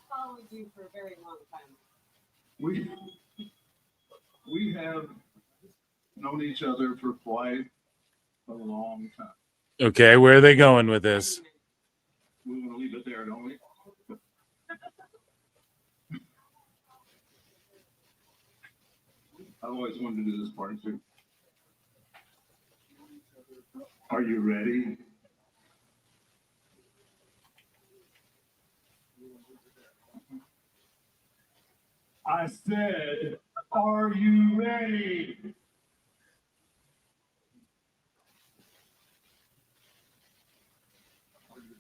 Followed you for a very long time. We have known each other for quite a long time. Okay, where are they going with this? We want to leave it there, don't we? I've always wanted to do this part too. Are you ready? I said, are you ready?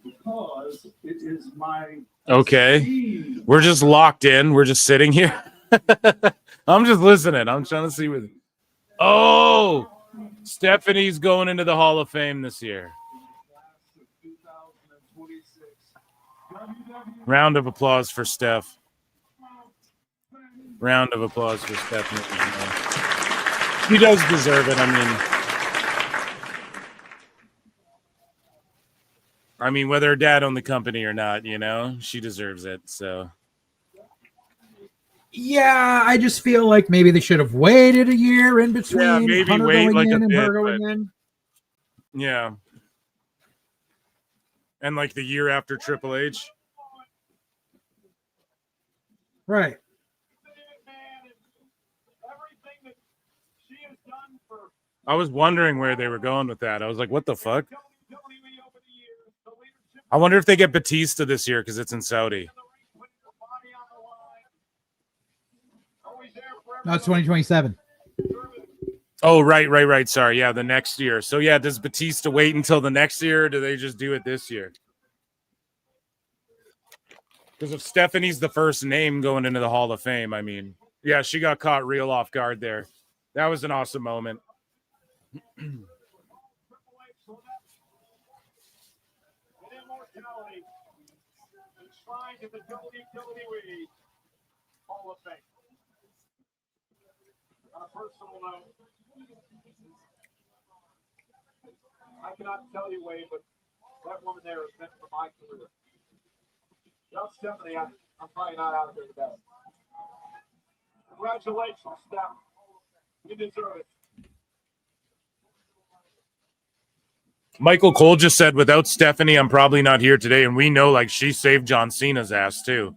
Because it is my Okay. We're just locked in. We're just sitting here. I'm just listening. I'm trying to see what. Oh, Stephanie's going into the Hall of Fame this year. Round of applause for Steph. Round of applause for Stephanie. She does deserve it. I mean, whether her dad owned the company or not, you know, she deserves it. So. Yeah, I just feel like maybe they should have waited a year in between. Yeah, maybe Hunter wait going like in a and bit, her going but- in. Yeah. And like the year after Triple H. Right. I was wondering where they were going with that. I was like, what the fuck? I wonder if they get Batista this year because it's in Saudi. No, it's 2027. Oh, right. Sorry. Yeah, the next year. So, yeah, does Batista wait until the next year, or do they just do it this year? Because if Stephanie's the first name going into the Hall of Fame, I mean, yeah, she got caught real off guard there. That was an awesome moment. Enshrined in the WWE Hall of Fame. On a personal note, I cannot tell you, Wade, but that woman there is meant for my career. Without Stephanie, I'm probably not out there today. Congratulations, Steph. You deserve it. Michael Cole just said, without Stephanie, I'm probably not here today. And we know, like, she saved John Cena's ass, too.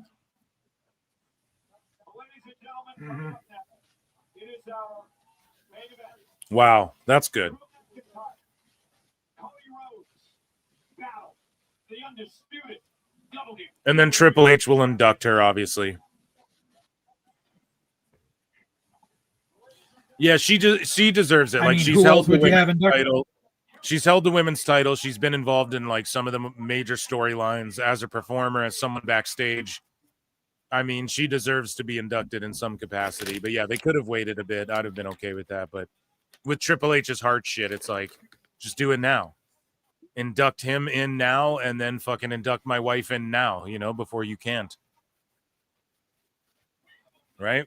Mm-hmm. It is our main event. Wow, that's good. Battle, the undisputed W. And then Triple H will induct her, obviously. Yeah, she deserves it. Like, she's held the women's title. She's held the women's title. She's been involved in, like, some of the major storylines as a performer, as someone backstage. I mean, she deserves to be inducted in some capacity. But, yeah, they could have waited a bit. I'd have been okay with that. But with Triple H's heart shit, it's like, just do it now. Induct him in now and then fucking induct my wife in now, you know, before you can't. Right?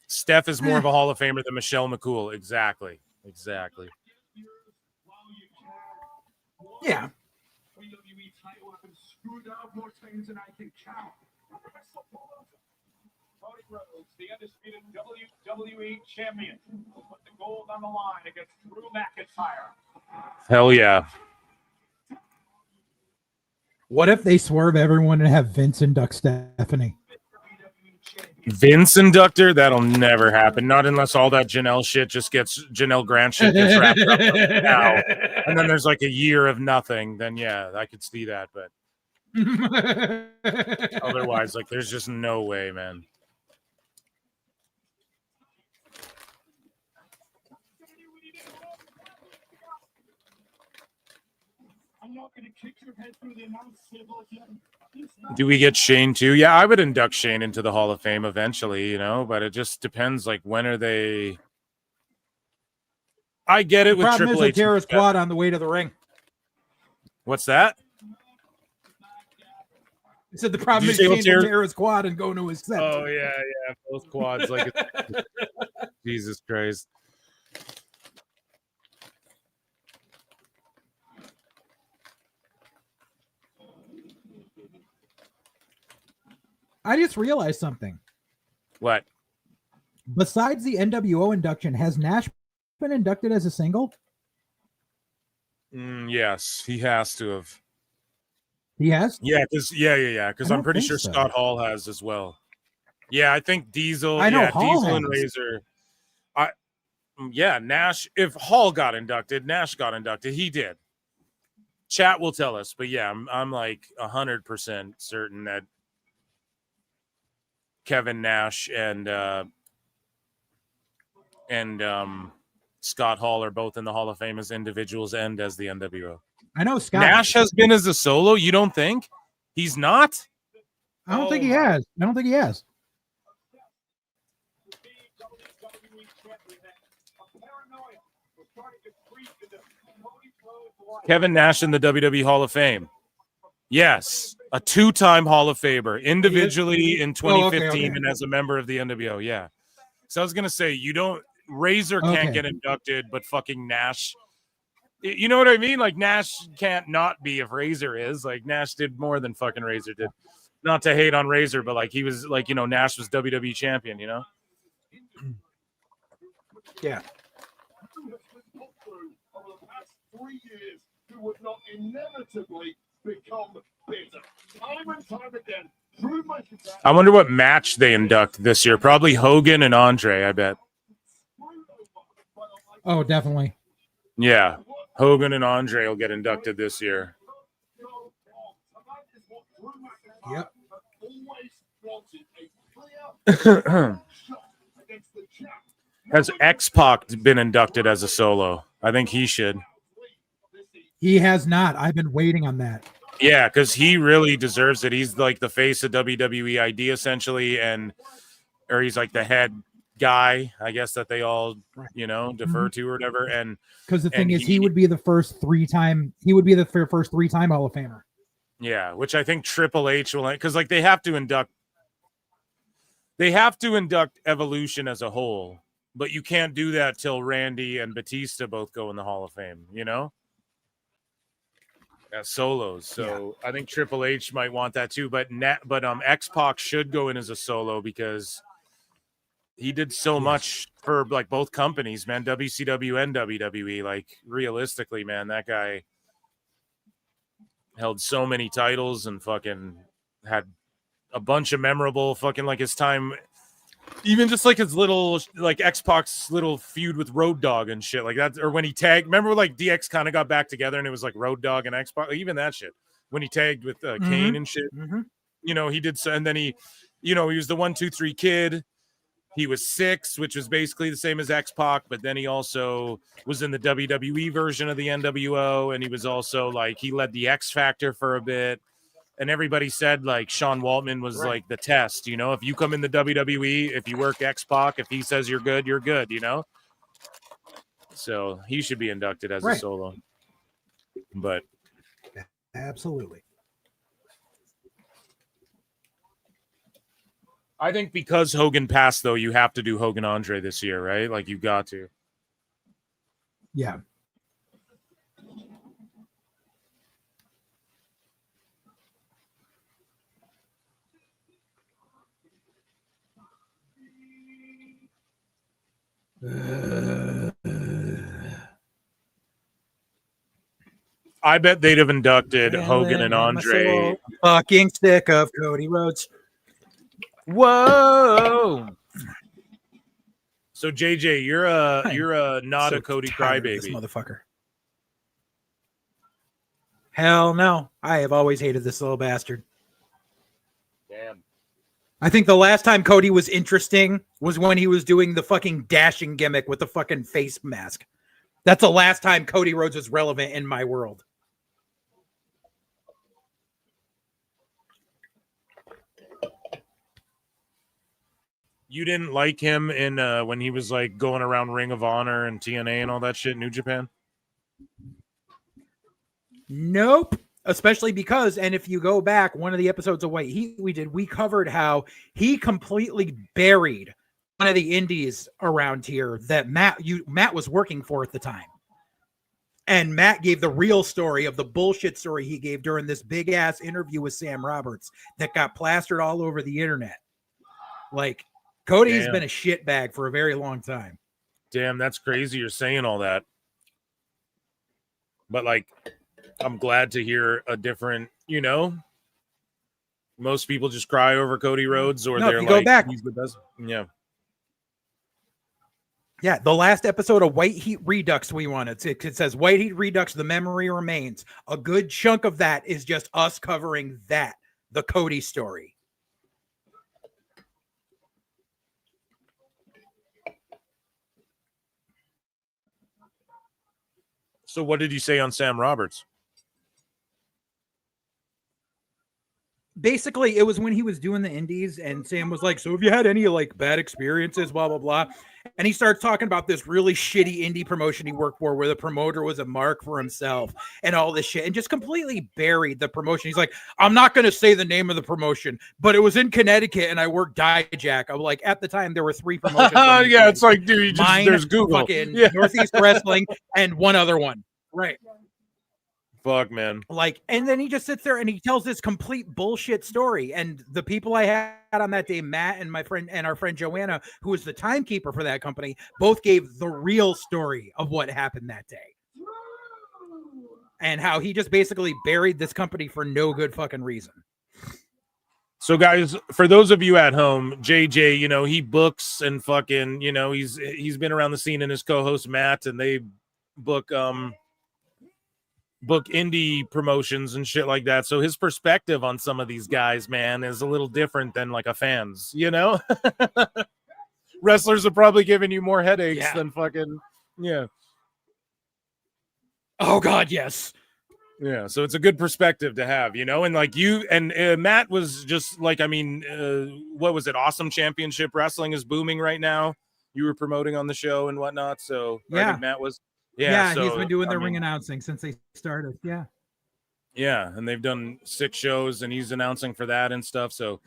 Steph is more of a Hall of Famer than Michelle McCool. Exactly. Yeah. WWE title have been screwed up more times than I can count. Cody Rhodes, the undisputed WWE champion, will put the gold on the line against Drew McIntyre. Hell yeah. What if they swerve everyone and have Vince induct Stephanie? Vince inductor? That'll never happen. Not unless all that Janelle shit just gets Janelle Grant shit gets wrapped up now. And then there's like a year of nothing. Then yeah, I could see that, but otherwise, like, there's just no way, man. I'm not going to kick your head through the announce table again. Do we get Shane too? Yeah, I would induct Shane into the Hall of Fame eventually, you know, but it just depends. Like, when are they? I get it with Triple H. Tear his quad on the way to the ring. What's that? He said the problem is Shane will tear his quad and go into his set. Oh yeah, both quads. Like, Jesus Christ. I just realized something. What? Besides the NWO induction, has Nash been inducted as a single? Yes, he has to have. He has? Yeah, because I'm pretty sure so. Scott Hall has as well. Yeah, I think Diesel. I know yeah, Hall Diesel and has. Razor. Nash. If Hall got inducted, Nash got inducted. He did. Chat will tell us, but yeah, I'm like 100% certain that Kevin Nash and Scott Hall are both in the Hall of Fame as individuals and as the NWO. I know Scott Nash has been as a solo. You don't think he's not? I don't think he has. Kevin Nash in the WWE Hall of Fame. Yes, a two-time Hall of Famer, individually in 2015 and as a member of the NWO. Yeah. So I was gonna say, Razor can't get inducted, but fucking Nash. You know what I mean? Like, Nash can't not be if Razor is. Like, Nash did more than fucking Razor did. Not to hate on Razor, but like, he was like, Nash was WWE champion. You know? Yeah. Over the past 3 years, who would not inevitably become better. Time and time again, Drew McIntyre. I wonder what match they induct this year. Probably Hogan and Andre, I bet. Oh, definitely. Yeah. Hogan and Andre will get inducted this year. Yep. Has X-Pac been inducted as a solo? I think he should. He has not. I've been waiting on that. Yeah, because he really deserves it. He's like the face of WWE ID essentially, or he's like the head guy, I guess, that they all defer to or whatever. And because the thing is, he would be the first three-time Hall of Famer. Yeah, which I think Triple H will, because like they have to induct Evolution as a whole, but you can't do that till Randy and Batista both go in the Hall of Fame, as solos. So I think Triple H might want that too, but X-Pac should go in as a solo because he did so much for like both companies, man, WCW and WWE. Like realistically, man, that guy held so many titles and fucking had a bunch of memorable fucking like his time, even just like his little like X-Pac's little feud with Road Dogg and shit like that, or when he tagged. Remember like DX kind of got back together and it was like Road Dogg and X-Pac, even that shit when he tagged with Kane and shit. He did so, and then he was the 1, 2, 3 kid. He was 6, which was basically the same as X-Pac, but then he also was in the WWE version of the NWO, and he was also like he led the X Factor for a bit. And everybody said like Sean Waltman was like the test, if you come in the WWE, if you work X-Pac, if he says you're good, So he should be inducted as a solo. But absolutely. I think because Hogan passed, though, you have to do Hogan Andre this year, right? Like you got to. Yeah. I bet they'd have inducted Hogan and Andre. Fucking sick of Cody Rhodes. Whoa. So JJ, you're not a Cody crybaby, motherfucker. Hell no. I have always hated this little bastard. Damn. I think the last time Cody was interesting was when he was doing the fucking dashing gimmick with the fucking face mask. That's the last time Cody Rhodes was relevant in my world. You didn't like him in when he was like going around Ring of Honor and TNA and all that shit, New Japan? Nope. Especially because, and if you go back, one of the episodes of White Heat we covered how he completely buried one of the indies around here that Matt was working for at the time. And Matt gave the real story of the bullshit story he gave during this big ass interview with Sam Roberts that got plastered all over the internet. Like, Cody's been a shitbag for a very long time. Damn, that's crazy you're saying all that. But like, I'm glad to hear a different, most people just cry over Cody Rhodes or they're like, go back. He's the best. Yeah. Yeah, the last episode of White Heat Redux we wanted. It says White Heat Redux, the memory remains. A good chunk of that is just us covering that, the Cody story. So what did you say on Sam Roberts? Basically, it was when he was doing the indies and Sam was like, so have you had any like bad experiences, blah, blah, blah. And he starts talking about this really shitty indie promotion he worked for where the promoter was a mark for himself and all this shit and just completely buried the promotion. He's like, I'm not going to say the name of the promotion, but it was in Connecticut and I worked Dijak. I'm like, at the time there were 3 promotions. Yeah, it's like, dude, there's Google. Fucking Northeast Wrestling and one other one. Right. Fuck, man. Like, and then he just sits there and he tells this complete bullshit story. And the people I had on that day, Matt and my friend and our friend Joanna, who was the timekeeper for that company, both gave the real story of what happened that day. And how he just basically buried this company for no good fucking reason. So guys, for those of you at home, JJ, he books and fucking, he's been around the scene and his co-host Matt, and they book book indie promotions and shit like that. So his perspective on some of these guys, man, is a little different than like a fan's, you know? Wrestlers are probably giving you more headaches than fucking, yeah. Oh God, yes. Yeah, so it's a good perspective to have, you know, and like you and Matt was just like, I mean, what was it? Awesome Championship Wrestling is booming right now. You were promoting on the show and whatnot, so I Yeah. think Matt was. Yeah, so, he's been doing I the ring mean, announcing since they started. Yeah. yeah, and they've done 6 shows, and he's announcing for that and stuff. So,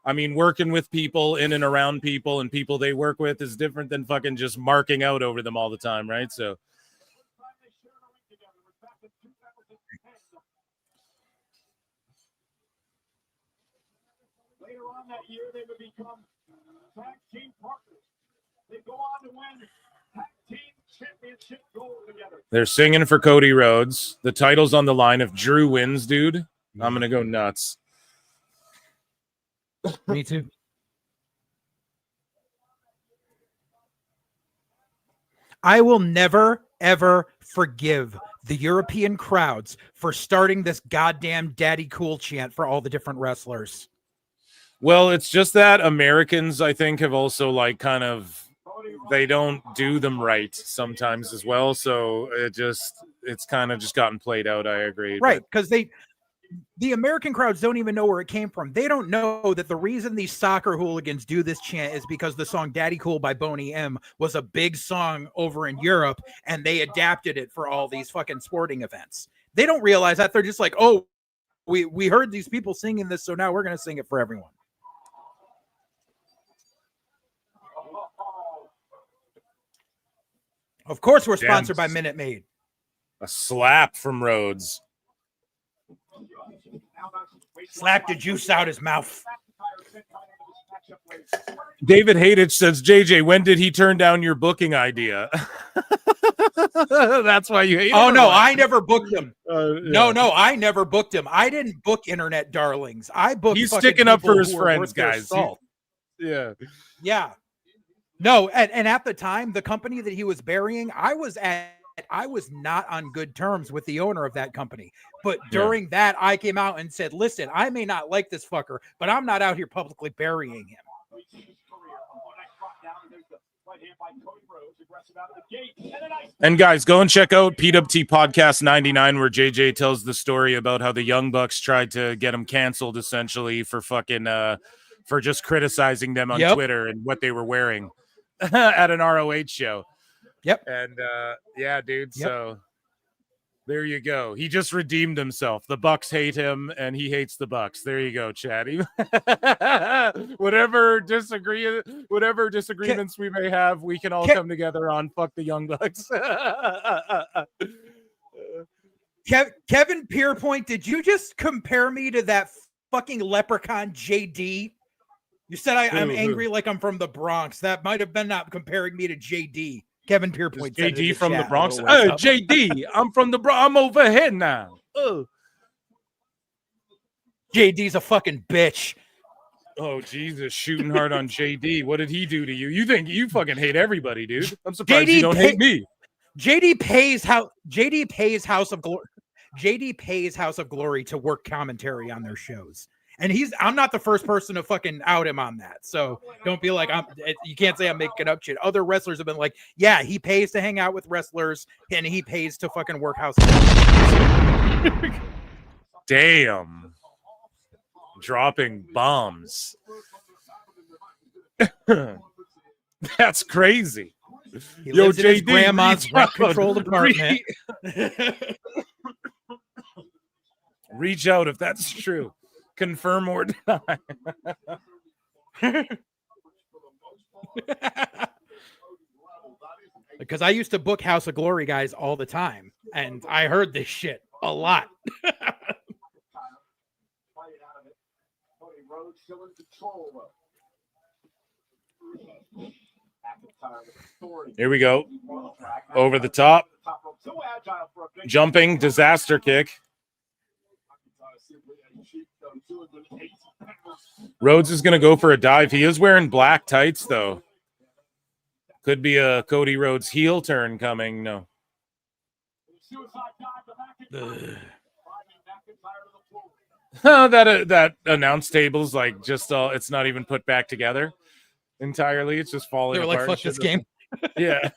I mean, working with people in and around people and people they work with is different than fucking just marking out over them all the time, right? So. Later on that year, they would become tag team partners. They go on to win tag team championship gold together. They're singing for Cody Rhodes. The title's on the line. If Drew wins, dude, I'm gonna go nuts. Me too. I will never, ever forgive the European crowds for starting this goddamn daddy cool chant for all the different wrestlers. Well, it's just that Americans, I think, have also like kind of, they don't do them right sometimes as well. So it's kind of just gotten played out. I agree. Right. Because the American crowds don't even know where it came from. They don't know that the reason these soccer hooligans do this chant is because the song Daddy Cool by Boney M was a big song over in Europe, and they adapted it for all these fucking sporting events. They don't realize that. They're just like, oh, we heard these people singing this, so now we're going to sing it for everyone. Of course, we're sponsored by Minute Maid. A slap from Rhodes. Slapped the juice out his mouth. David Haydich says, JJ, when did he turn down your booking idea? That's why you hate him. Oh, no, I never booked him. Yeah. No, I never booked him. I didn't book internet darlings. I booked. He's sticking up for his friends, guys. Yeah. No, and at the time, the company that he was burying, I was not on good terms with the owner of that company. But during that, I came out and said, listen, I may not like this fucker, but I'm not out here publicly burying him. And guys, go and check out PWT Podcast 99, where JJ tells the story about how the Young Bucks tried to get him canceled essentially for fucking for just criticizing them on Twitter and what they were wearing at an ROH show. Yep. And yeah, dude. So there you go. He just redeemed himself. The Bucks hate him, and he hates the Bucks. There you go, Chad. Whatever disagreements we may have, we can all come together on fuck the Young Bucks. Kevin Pierpoint, did you just compare me to that fucking leprechaun JD? You said I'm angry like I'm from the Bronx. That might have been not comparing me to JD. Kevin Pierpoint. JD from the Bronx. Hey, JD, I'm from the Bronx. I'm over here now. JD's a fucking bitch. Oh, Jesus, shooting hard on JD. What did he do to you? You think you fucking hate everybody, dude. I'm surprised you don't hate me. JD pays House of Glory to work commentary on their shows. And I'm not the first person to fucking out him on that. So don't be like, you can't say I'm making up shit. Other wrestlers have been like, yeah, he pays to hang out with wrestlers and he pays to fucking work House. Damn. Dropping bombs. That's crazy. He lives in his grandma's rock controlled apartment. Reach out if that's true. Confirm or deny. Because I used to book House of Glory guys all the time, and I heard this shit a lot. Here we go. Over the top. Jumping disaster kick. Rhodes is going to go for a dive. He is wearing black tights, though. Could be a Cody Rhodes heel turn coming. No. That announce table's like just all. It's not even put back together entirely. It's just falling They're like, apart. fuck this game. Yeah.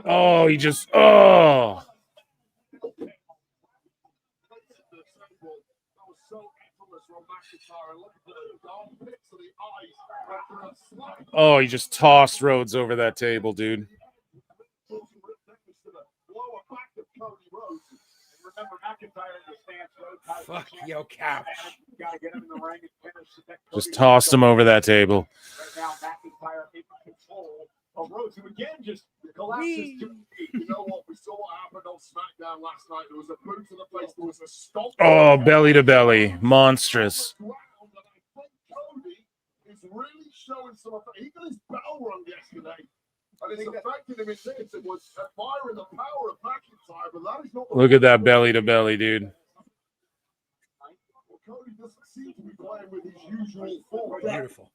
Oh, he just. Oh. Oh, he just tossed Rhodes over that table, dude. Fuck yo, couch. Just tossed him over that table. Rhodes, who again just collapses to you know what? We saw what happened on SmackDown last night. There was a boot to the face, there was a stomp. Oh, belly to belly. Monstrous. Cody is really showing some effect. He got his bell rung yesterday. And it's affected him in this. It was admiring the power of McIntyre, but that is not Look at that belly to belly, dude. Cody doesn't seem to be playing with his usual form. Beautiful.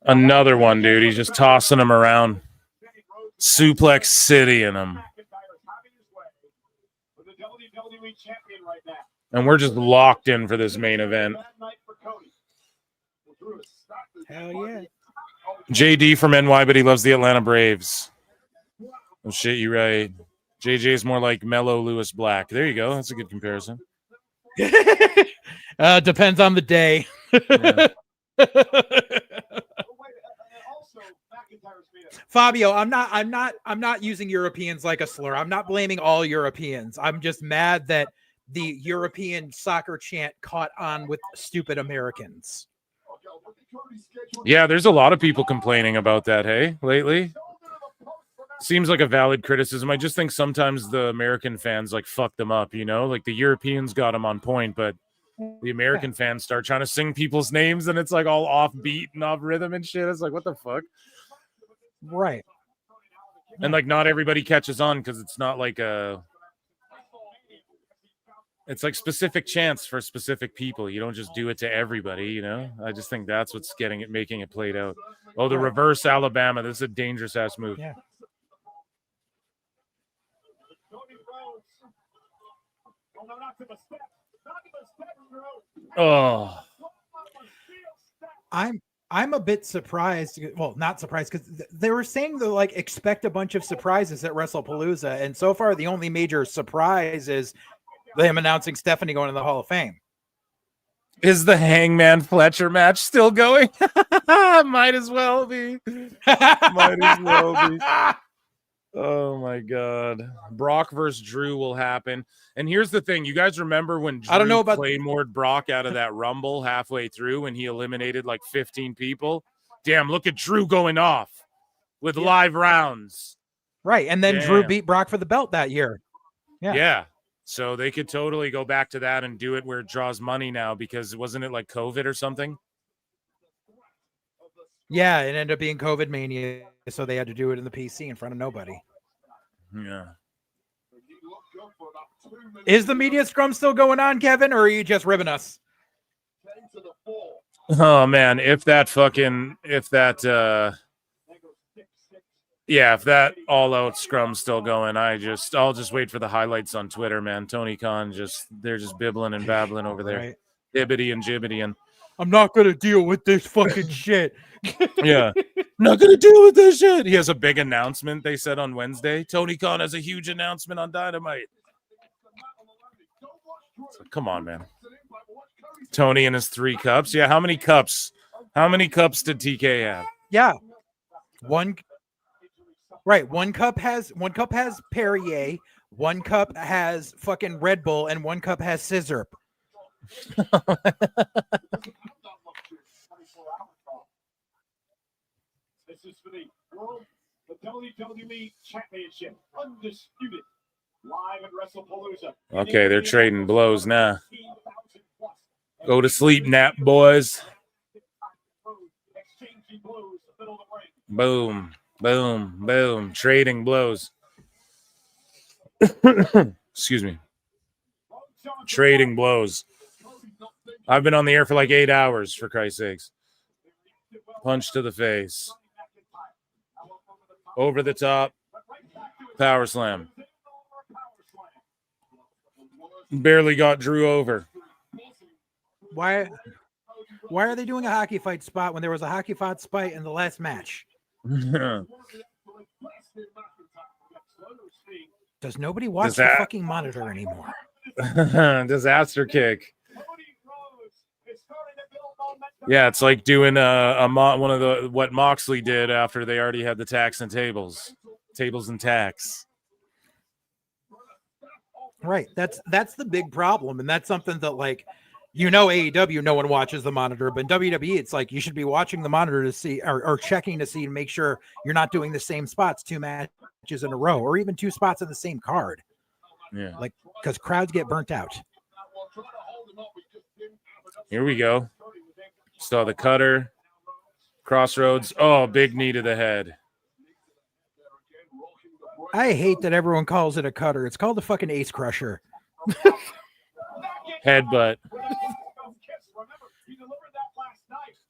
Another one, dude. He's just tossing him around. Suplex City in him. And we're just locked in for this main event. Hell yeah. JD from NY, but he loves the Atlanta Braves. Oh, shit, you're right. JJ is more like Mellow Lewis Black. There you go. That's a good comparison. Depends on the day. Yeah. Fabio, I'm not using Europeans like a slur. I'm not blaming all Europeans. I'm just mad that the European soccer chant caught on with stupid Americans. Yeah, there's a lot of people complaining about that, hey, lately. Seems like a valid criticism. I just think sometimes the American fans like fuck them up, you know? Like the Europeans got them on point, but the American fans start trying to sing people's names and it's like all off beat and off rhythm and shit. It's like, what the fuck? Right. And like not everybody catches on because it's not like it's like specific chants for specific people. You don't just do it to everybody, you know? I just think that's what's making it played out. Oh, the reverse Alabama. This is a dangerous ass move. Yeah. Oh. I'm a bit surprised. Well, not surprised because they were saying to like expect a bunch of surprises at WrestlePalooza, and so far the only major surprise is them announcing Stephanie going to the Hall of Fame. Is the Hangman Fletcher match still going? Might as well be. Might as well be. Oh my God. Brock versus Drew will happen. And here's the thing. You guys remember when Drew I don't know about Claymored Brock out of that Rumble halfway through when he eliminated like 15 people? Damn, look at Drew going off with live rounds. Right. And then Drew beat Brock for the belt that year. Yeah. So they could totally go back to that and do it where it draws money now because wasn't it like COVID or something? Yeah, it ended up being COVID mania, so they had to do it in the PC in front of nobody. Yeah. Is the media scrum still going on, Kevin, or are you just ribbing us? Oh man, if that all out scrum's still going, I'll just wait for the highlights on Twitter, man. Tony Khan they're just bibbling and babbling over there. Right. Hibbity and jibbity and I'm not gonna deal with this fucking shit. Yeah. Not gonna deal with this shit. He has a big announcement, they said on Wednesday. Tony Khan has a huge announcement on Dynamite. So, come on, man. Tony and his 3 cups. Yeah, how many cups? How many cups did TK have? Yeah. One cup has Perrier, one cup has fucking Red Bull, and one cup has scissor. This is for the WWE Championship, undisputed, live at WrestlePalooza. Okay, they're trading blows now. Go to sleep, nap boys. Boom, boom, boom. Trading blows. Excuse me. Trading blows. I've been on the air for like 8 hours, for Christ's sakes. Punch to the face. Over the top. Power slam. Barely got Drew over. Why are they doing a hockey fight spot when there was a hockey fight spot in the last match? Does nobody watch the fucking monitor anymore? Disaster kick. Yeah, it's like doing one of the what Moxley did after they already had the tax and tables and tax. Right. That's the big problem, and that's something that, like, AEW, no one watches the monitor, but in WWE, it's like you should be watching the monitor to see or checking to see and make sure you're not doing the same spots 2 matches in a row, or even 2 spots in the same card. Yeah, like, because crowds get burnt out. Here we go. Saw the cutter. Crossroads. Oh, big knee to the head. I hate that everyone calls it a cutter. It's called a fucking ace crusher. Headbutt.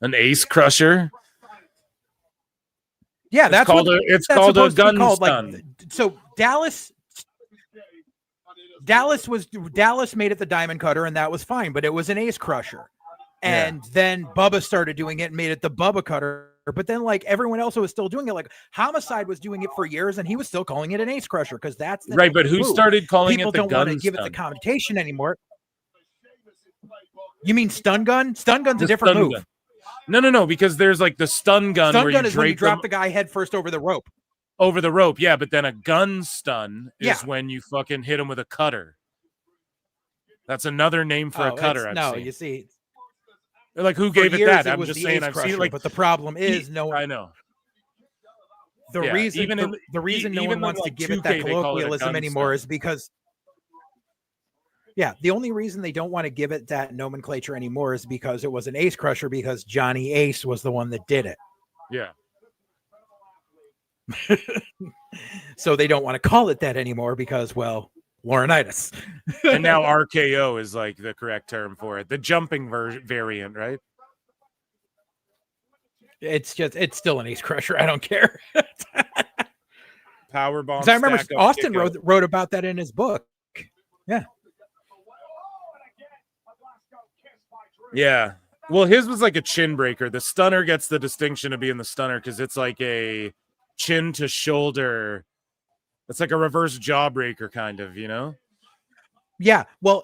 An ace crusher. Yeah, that's called a gun stun. Like, so Dallas made it the diamond cutter, and that was fine, but it was an ace crusher. And then Bubba started doing it and made it the Bubba cutter. But then, like, everyone else was still doing it. Like, Homicide was doing it for years, and he was still calling it an ace crusher because that's the right. But who started calling People it the don't gun want to give stun? it the connotation anymore. You mean stun gun? Stun gun's a different move. Gun. No, because there's like the stun gun. Stun where gun you is when you drop them the guy head first over the rope. Over the rope, yeah. But then a gun stun is when you fucking hit him with a cutter. That's another name for a cutter. You see. Like, who gave it that? I'm just saying I've seen it. Like, but the problem is I know. The reason no one wants to give it that colloquialism anymore is because the only reason they don't want to give it that nomenclature anymore is because it was an ace crusher, because Johnny Ace was the one that did it. Yeah. So they don't want to call it that anymore because, well, Laurinaitis. And now RKO is like the correct term for it. The jumping variant, right? It's still an ace crusher. I don't care. Power bomb. I remember Austin wrote about that in his book. Yeah. Yeah. Well, his was like a chin breaker. The stunner gets the distinction of being the stunner because it's like a chin to shoulder. It's like a reverse jawbreaker, kind of, Yeah. Well,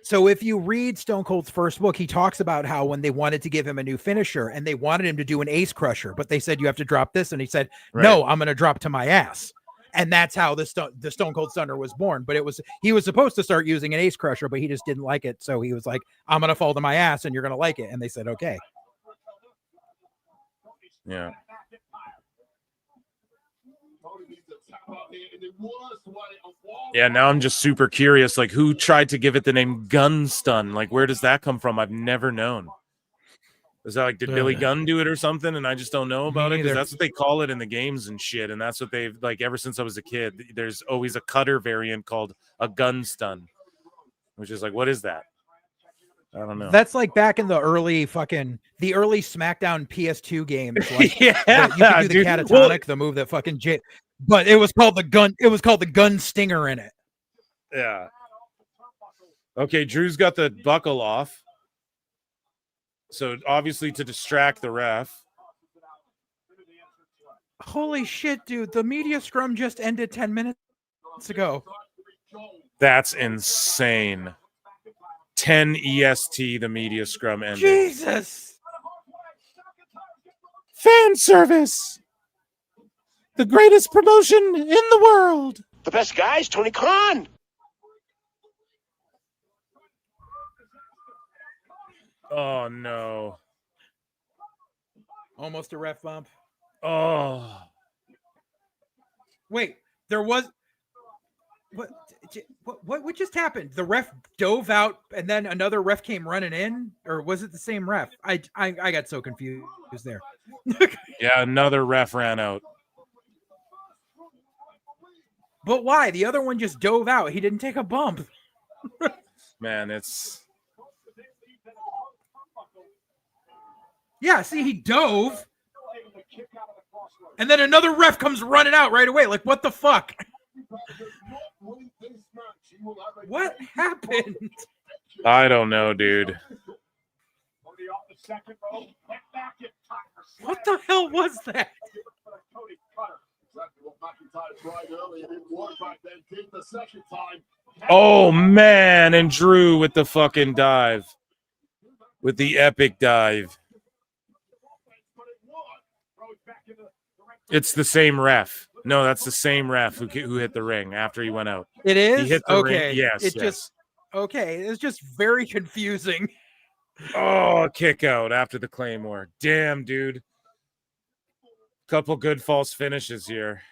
so if you read Stone Cold's first book, he talks about how when they wanted to give him a new finisher and they wanted him to do an ace crusher, but they said, you have to drop this. And he said, no, I'm going to drop to my ass. And that's how the Stone Cold Stunner was born. But he was supposed to start using an ace crusher, but he just didn't like it. So he was like, I'm going to fall to my ass and you're going to like it. And they said, okay. Yeah. Yeah, now I'm just super curious. Like, who tried to give it the name Gun Stun? Like, where does that come from? I've never known. Is that like, did Billy Gunn do it or something? And I just don't know about it because that's what they call it in the games and shit. And that's what they've like ever since I was a kid. There's always a cutter variant called a Gun Stun, which is like, what is that? I don't know. That's like back in the early SmackDown PS2 games. Like, you could do the catatonic, the move that fucking but it was called the gun. It was called the gun stinger in it. Yeah. Okay, Drew's got the buckle off. So obviously to distract the ref. Holy shit, dude. The media scrum just ended 10 minutes ago. That's insane. 10 EST, the media scrum ended. Jesus. Fan service. The greatest promotion in the world. The best guy is Tony Khan. Oh, no. Almost a ref bump. Oh. Wait, there was... What just happened? The ref dove out and then another ref came running in? Or was it the same ref? I got so confused there. Yeah, another ref ran out. But why? The other one just dove out. He didn't take a bump. Man, it's yeah. See, he dove, and then another ref comes running out right away. Like, what the fuck? What happened? I don't know, dude. What the hell was that? Oh man, and Drew with the fucking dive. With the epic dive. It's the same ref. No, that's the same ref who hit the ring after he went out. It is? He hit the okay. ring. Yes. It yes. just okay. It's just very confusing. Oh, kick out after the Claymore. Damn, dude. Couple good false finishes here.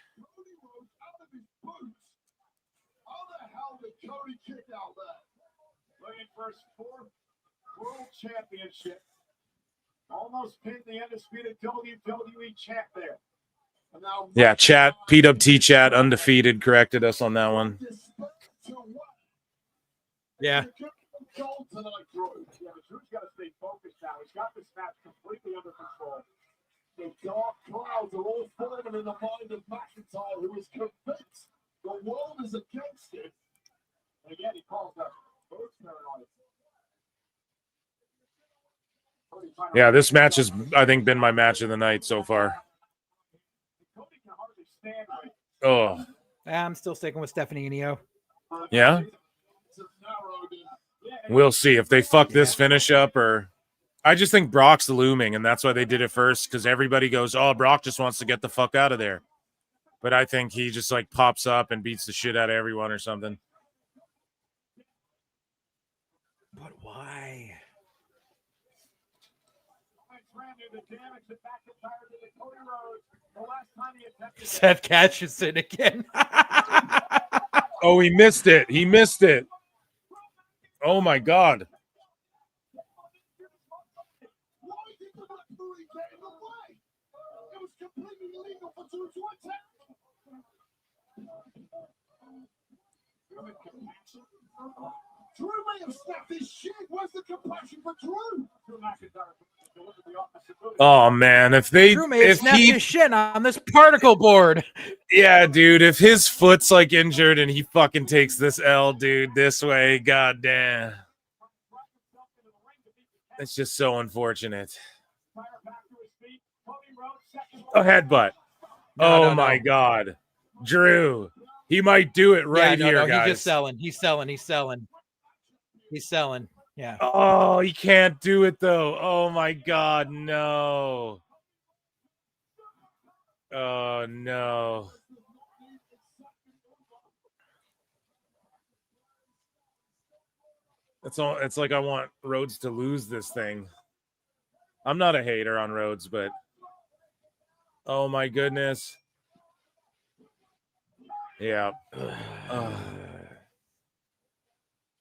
World Championship. Almost pinned the undisputed WWE champ there. Yeah, chat, PWT chat, undefeated, corrected us on that one. Yeah. Drew's got to stay focused now. He's got this match completely under control. The dark clouds are all forming in the mind of McIntyre, who is convinced the world is against him. And again, he calls that both paranoid. Yeah, this match has, I think, been my match of the night so far. Oh. I'm still sticking with Stephanie and Io. Yeah? We'll see if they fuck this finish up or... I just think Brock's looming, and that's why they did it first, because everybody goes, oh, Brock just wants to get the fuck out of there. But I think he just, like, pops up and beats the shit out of everyone or something. But why? Seth catches it again. Oh, he missed it. He missed it. Oh, my God. Drew may have snapped his shit. Where's the compassion for Drew? Oh man, if they Drew may have snapped his shit on this particle board. Yeah, dude, if his foot's like injured and he fucking takes this L, dude, this way, goddamn. It's just so unfortunate. A headbutt. Oh my God. Drew. He might do it right here, guys. He's just selling. He's selling. He's selling. He's selling. Yeah. Oh, he can't do it though. Oh my God, no. Oh no. It's like I want Rhodes to lose this thing. I'm not a hater on Rhodes, but oh my goodness. Yeah.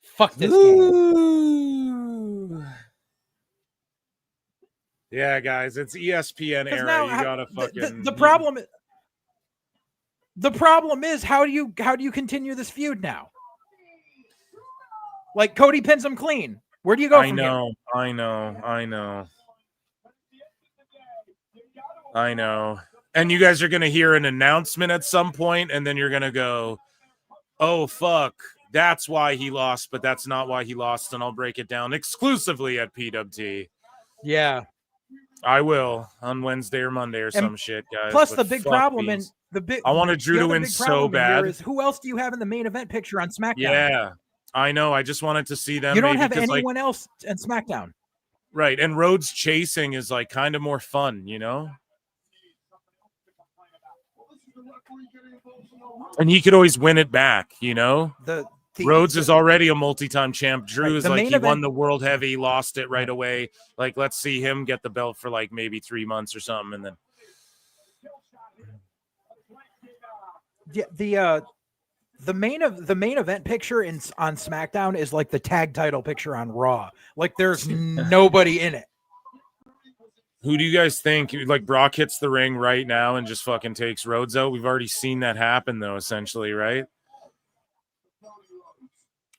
Fuck this game. Yeah, guys, it's ESPN era. Now, you gotta fucking the problem is how do you continue this feud now? Like Cody pins him clean. Where do you go from here? I know. And you guys are going to hear an announcement at some point, and then you're going to go, oh, fuck, that's why he lost, but that's not why he lost, and I'll break it down exclusively at PWT. Yeah. I will on Wednesday or Monday or some shit, guys. Plus, but the big fuck problem these. I wanted Drew to win so bad. Is who else do you have in the main event picture on SmackDown? Yeah, I know. I just wanted to see them. You don't have anyone else in SmackDown. Right, and Rhodes chasing is like kind of more fun, you know? And he could always win it back, you know? Rhodes is already a multi-time champ. Drew is like, he won the world heavy, lost it right away. Like, let's see him get the belt for like maybe 3 months or something, and then the main event picture on SmackDown is like the tag title picture on Raw. Like there's nobody in it. Who do you guys think? Like Brock hits the ring right now and just fucking takes Rhodes out. We've already seen that happen, though, essentially, right?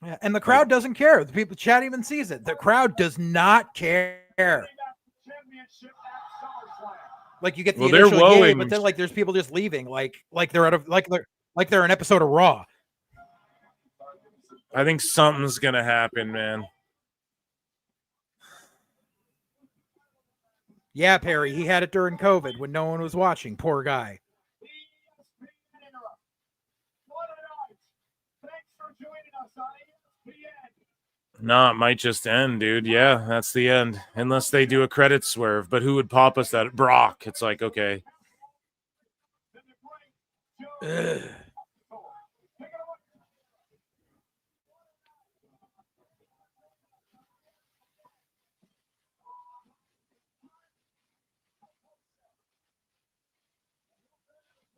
Yeah, and the crowd doesn't care. The people chat even sees it. The crowd does not care. Like you get the initial yay, but then like there's people just leaving, like they're out of like they're an episode of Raw. I think something's gonna happen, man. Yeah, Perry, he had it during COVID when no one was watching. Poor guy. No, it might just end, dude. Yeah, that's the end. Unless they do a credit swerve. But who would pop us that? Brock. It's like, okay. Ugh.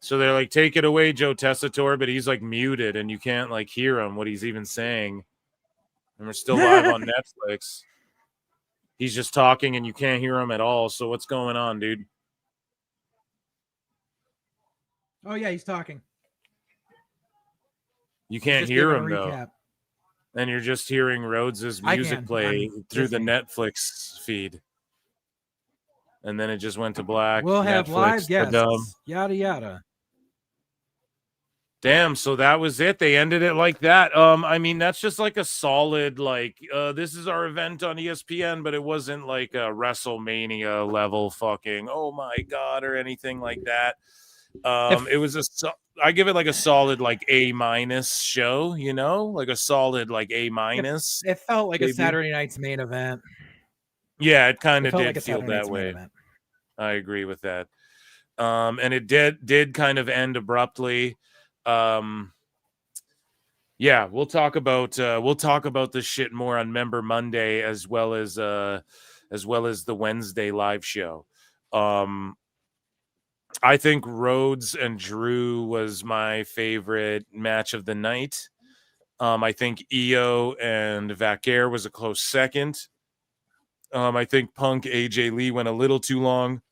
So they're like, take it away, Joe Tessitore, but he's like muted and you can't like hear him, what he's even saying. And we're still live on Netflix. He's just talking and you can't hear him at all. So what's going on, dude? Oh yeah, he's talking. You can't hear him though. And you're just hearing Rhodes's music play through the Netflix feed. And then it just went to black. We'll have Netflix, live guests. Yada yada. Damn, so that was it. They ended it like that. I mean, that's just like a solid, like, this is our event on ESPN, but it wasn't like a WrestleMania level fucking, oh my God, or anything like that. It was I give it like a solid, like A- show, you know, like a solid, like A-. It felt like a Saturday night's main event. Yeah, it kind of did like a feel Saturday that night's main way. event. I agree with that. And it did kind of end abruptly. Yeah, we'll talk about this shit more on Member Monday as well as the Wednesday live show. I think Rhodes and Drew was my favorite match of the night. I think Io and Vaquer was a close second. I think Punk AJ Lee went a little too long.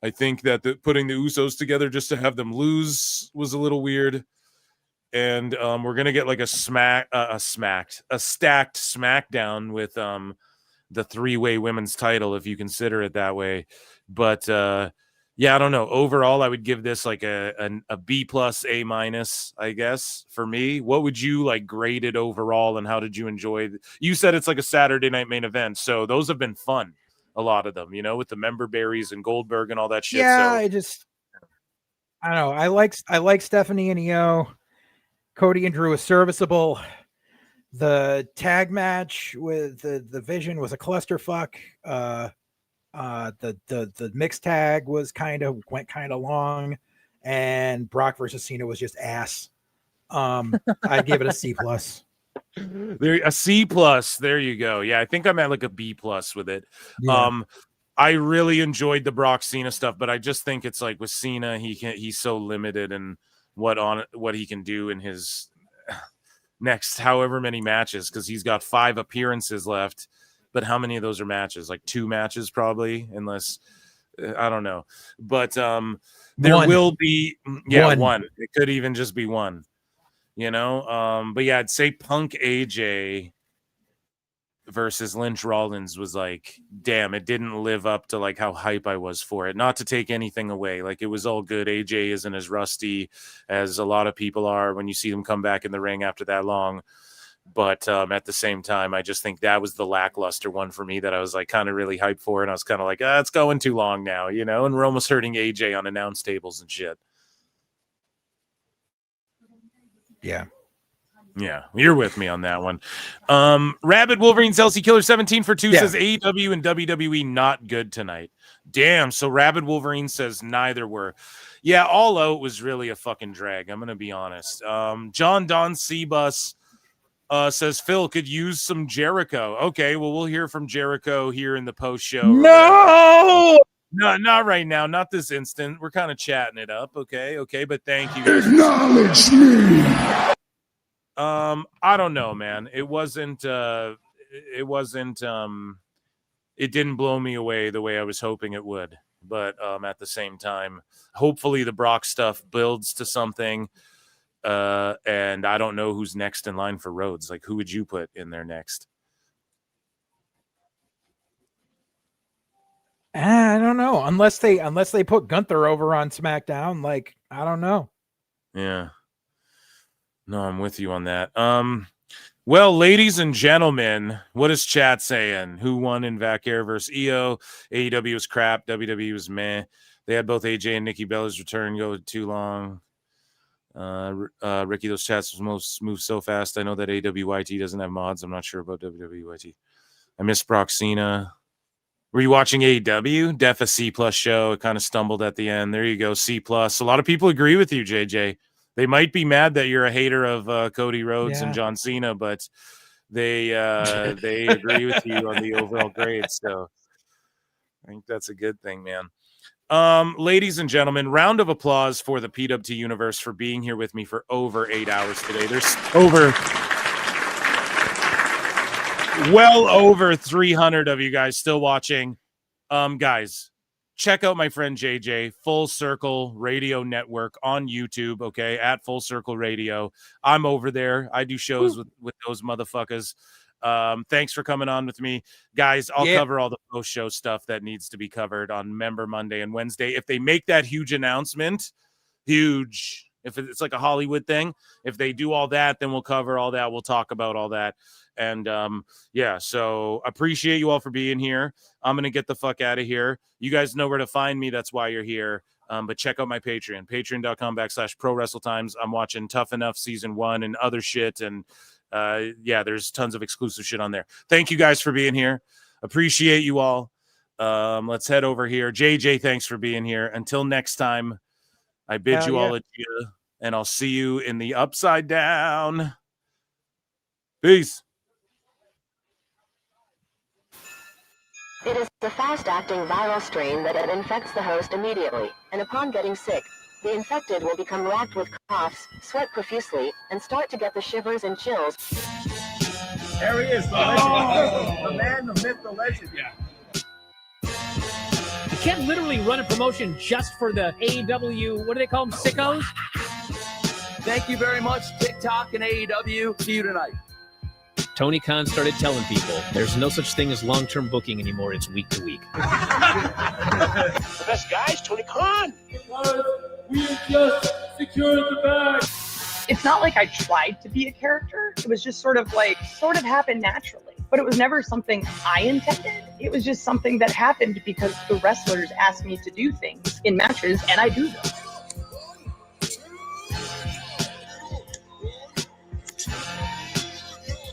I think that putting the Usos together just to have them lose was a little weird. And we're gonna get like a stacked SmackDown with the three-way women's title, if you consider it that way. But yeah, I don't know. Overall, I would give this like a B+, A-, I guess, for me. What would you like grade it overall, and how did you enjoy it? You said it's like a Saturday night main event, so those have been fun. A lot of them, you know, with the member berries and Goldberg and all that shit. Yeah, so I don't know. I like Stephanie and Io. Cody and Drew was serviceable. The tag match with the Vision was a clusterfuck. The mixed tag went kind of long, and Brock versus Cena was just ass. I give it a C+. A C+. There you go. Yeah, I think I'm at like a B+ with it. Yeah. I really enjoyed the Brock Cena stuff, but I just think it's like with Cena, he's so limited in what he can do in his next however many matches, because he's got 5 appearances left. But how many of those are matches? Like 2 matches probably, unless I don't know. But there will be one. It could even just be one. You know, but yeah, I'd say Punk AJ versus Lynch Rollins was like, damn, it didn't live up to like how hype I was for it. Not to take anything away, like it was all good. AJ isn't as rusty as a lot of people are when you see them come back in the ring after that long. But at the same time, I just think that was the lackluster one for me that I was like kind of really hyped for, and I was kind of like, it's going too long now, you know. And we're almost hurting AJ on announce tables and shit. Yeah, you're with me on that one. Rabid Wolverine Chelsea Killer 17 for 2 says AEW and WWE not good tonight. Damn, so Rabid Wolverine says neither were. Yeah, All Out was really a fucking drag. I'm gonna be honest. John Don Seabus says Phil could use some Jericho. Okay, well, we'll hear from Jericho here in the post show. No, not right now, not this instant. We're kind of chatting it up. Okay, but thank you. Acknowledge me. I don't know, man. It didn't blow me away the way I was hoping it would. But at the same time, hopefully the Brock stuff builds to something. And I don't know who's next in line for Rhodes. Like, who would you put in there next? I don't know. Unless they put Gunther over on SmackDown, like, I don't know. Yeah. No, I'm with you on that. Well, ladies and gentlemen, what is chat saying? Who won in Vac Air versus EO? AEW was crap. WWE was meh. They had both AJ and Nikki Bella's return go too long. Ricky, those chats move so fast. I know that AWYT doesn't have mods. I'm not sure about WWYT. I miss Brock Cena. Were you watching AEW? Def a C+ show. It kind of stumbled at the end. There you go, C+. A lot of people agree with you, JJ. They might be mad that you're a hater of Cody Rhodes and John Cena, but they agree with you on the overall grade. So I think that's a good thing, man. Ladies and gentlemen, round of applause for the PWT universe for being here with me for over 8 hours today. There's well over 300 of you guys still watching. Guys, check out my friend JJ, Full Circle Radio Network on YouTube, okay, at Full Circle Radio. I'm over there. I do shows with those motherfuckers. Thanks for coming on with me. Guys, I'll cover all the post-show stuff that needs to be covered on Member Monday and Wednesday. If they make that huge announcement, if it's like a Hollywood thing, if they do all that, then we'll cover all that. We'll talk about all that. And so appreciate you all for being here. I'm going to get the fuck out of here. You guys know where to find me. That's why you're here. But check out my Patreon, patreon.com/prowrestletimes. I'm watching Tough Enough Season 1 and other shit. And there's tons of exclusive shit on there. Thank you guys for being here. Appreciate you all. Let's head over here. JJ, thanks for being here. Until next time, I bid you all adieu, and I'll see you in the Upside Down. Peace. It is a fast-acting viral strain that infects the host immediately, and upon getting sick, the infected will become racked with coughs, sweat profusely, and start to get the shivers and chills. There he is, the legend. The man, the myth, the legend. Yeah. You can't literally run a promotion just for the AEW, what do they call them, sickos? Thank you very much, TikTok and AEW. See you tonight. Tony Khan started telling people there's no such thing as long-term booking anymore. It's week to week. The best guys, Tony Khan. We just secured the bag. It's not like I tried to be a character. It was just sort of happened naturally. But it was never something I intended. It was just something that happened because the wrestlers asked me to do things in matches, and I do them.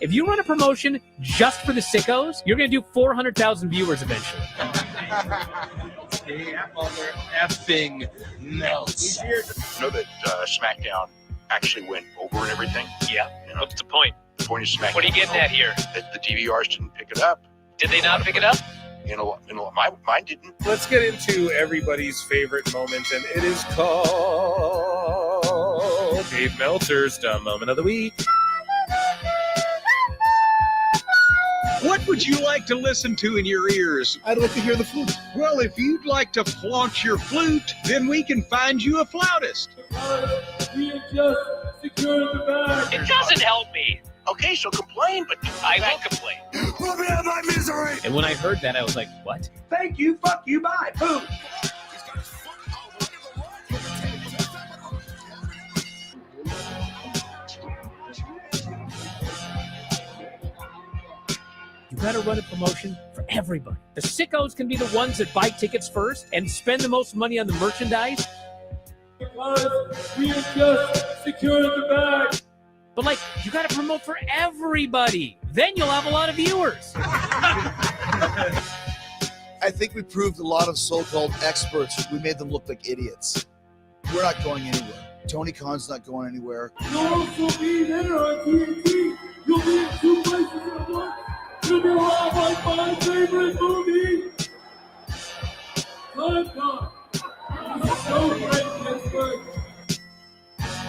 If you run a promotion just for the sickos, you're going to do 400,000 viewers eventually. Effing Meltzer. You know that SmackDown actually went over and everything? Yeah. You know, what's the point? The point is SmackDown. What are you getting at here? That the DVRs didn't pick it up. Did they not pick it up? Mine didn't. Let's get into everybody's favorite moment, and it is called Dave Meltzer's Dumb Moment of the Week. What would you like to listen to in your ears? I'd like to hear the flute. Well, if you'd like to flaunt your flute, then we can find you a flautist. We have just secured the bag. It doesn't help me. Okay, so complain, but I will complain. Let me have my misery. And when I heard that, I was like, what? Thank you, fuck you, bye. Boom. You got to run a promotion for everybody. The sickos can be the ones that buy tickets first and spend the most money on the merchandise. Because we have just secured the bag. But you got to promote for everybody. Then you'll have a lot of viewers. I think we proved a lot of so-called experts. We made them look like idiots. We're not going anywhere. Tony Khan's not going anywhere. You'll also be there on TNT. You'll be in 2 places at once. You'll be have my favorite movie. Time Gone. So great, Pittsburgh.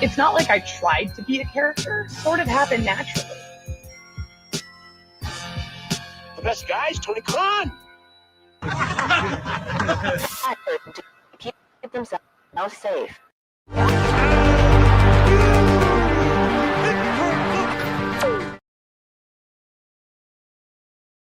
It's not like I tried to be a character. It sort of happened naturally. The best guys, Tony Khan. to keep themselves safe.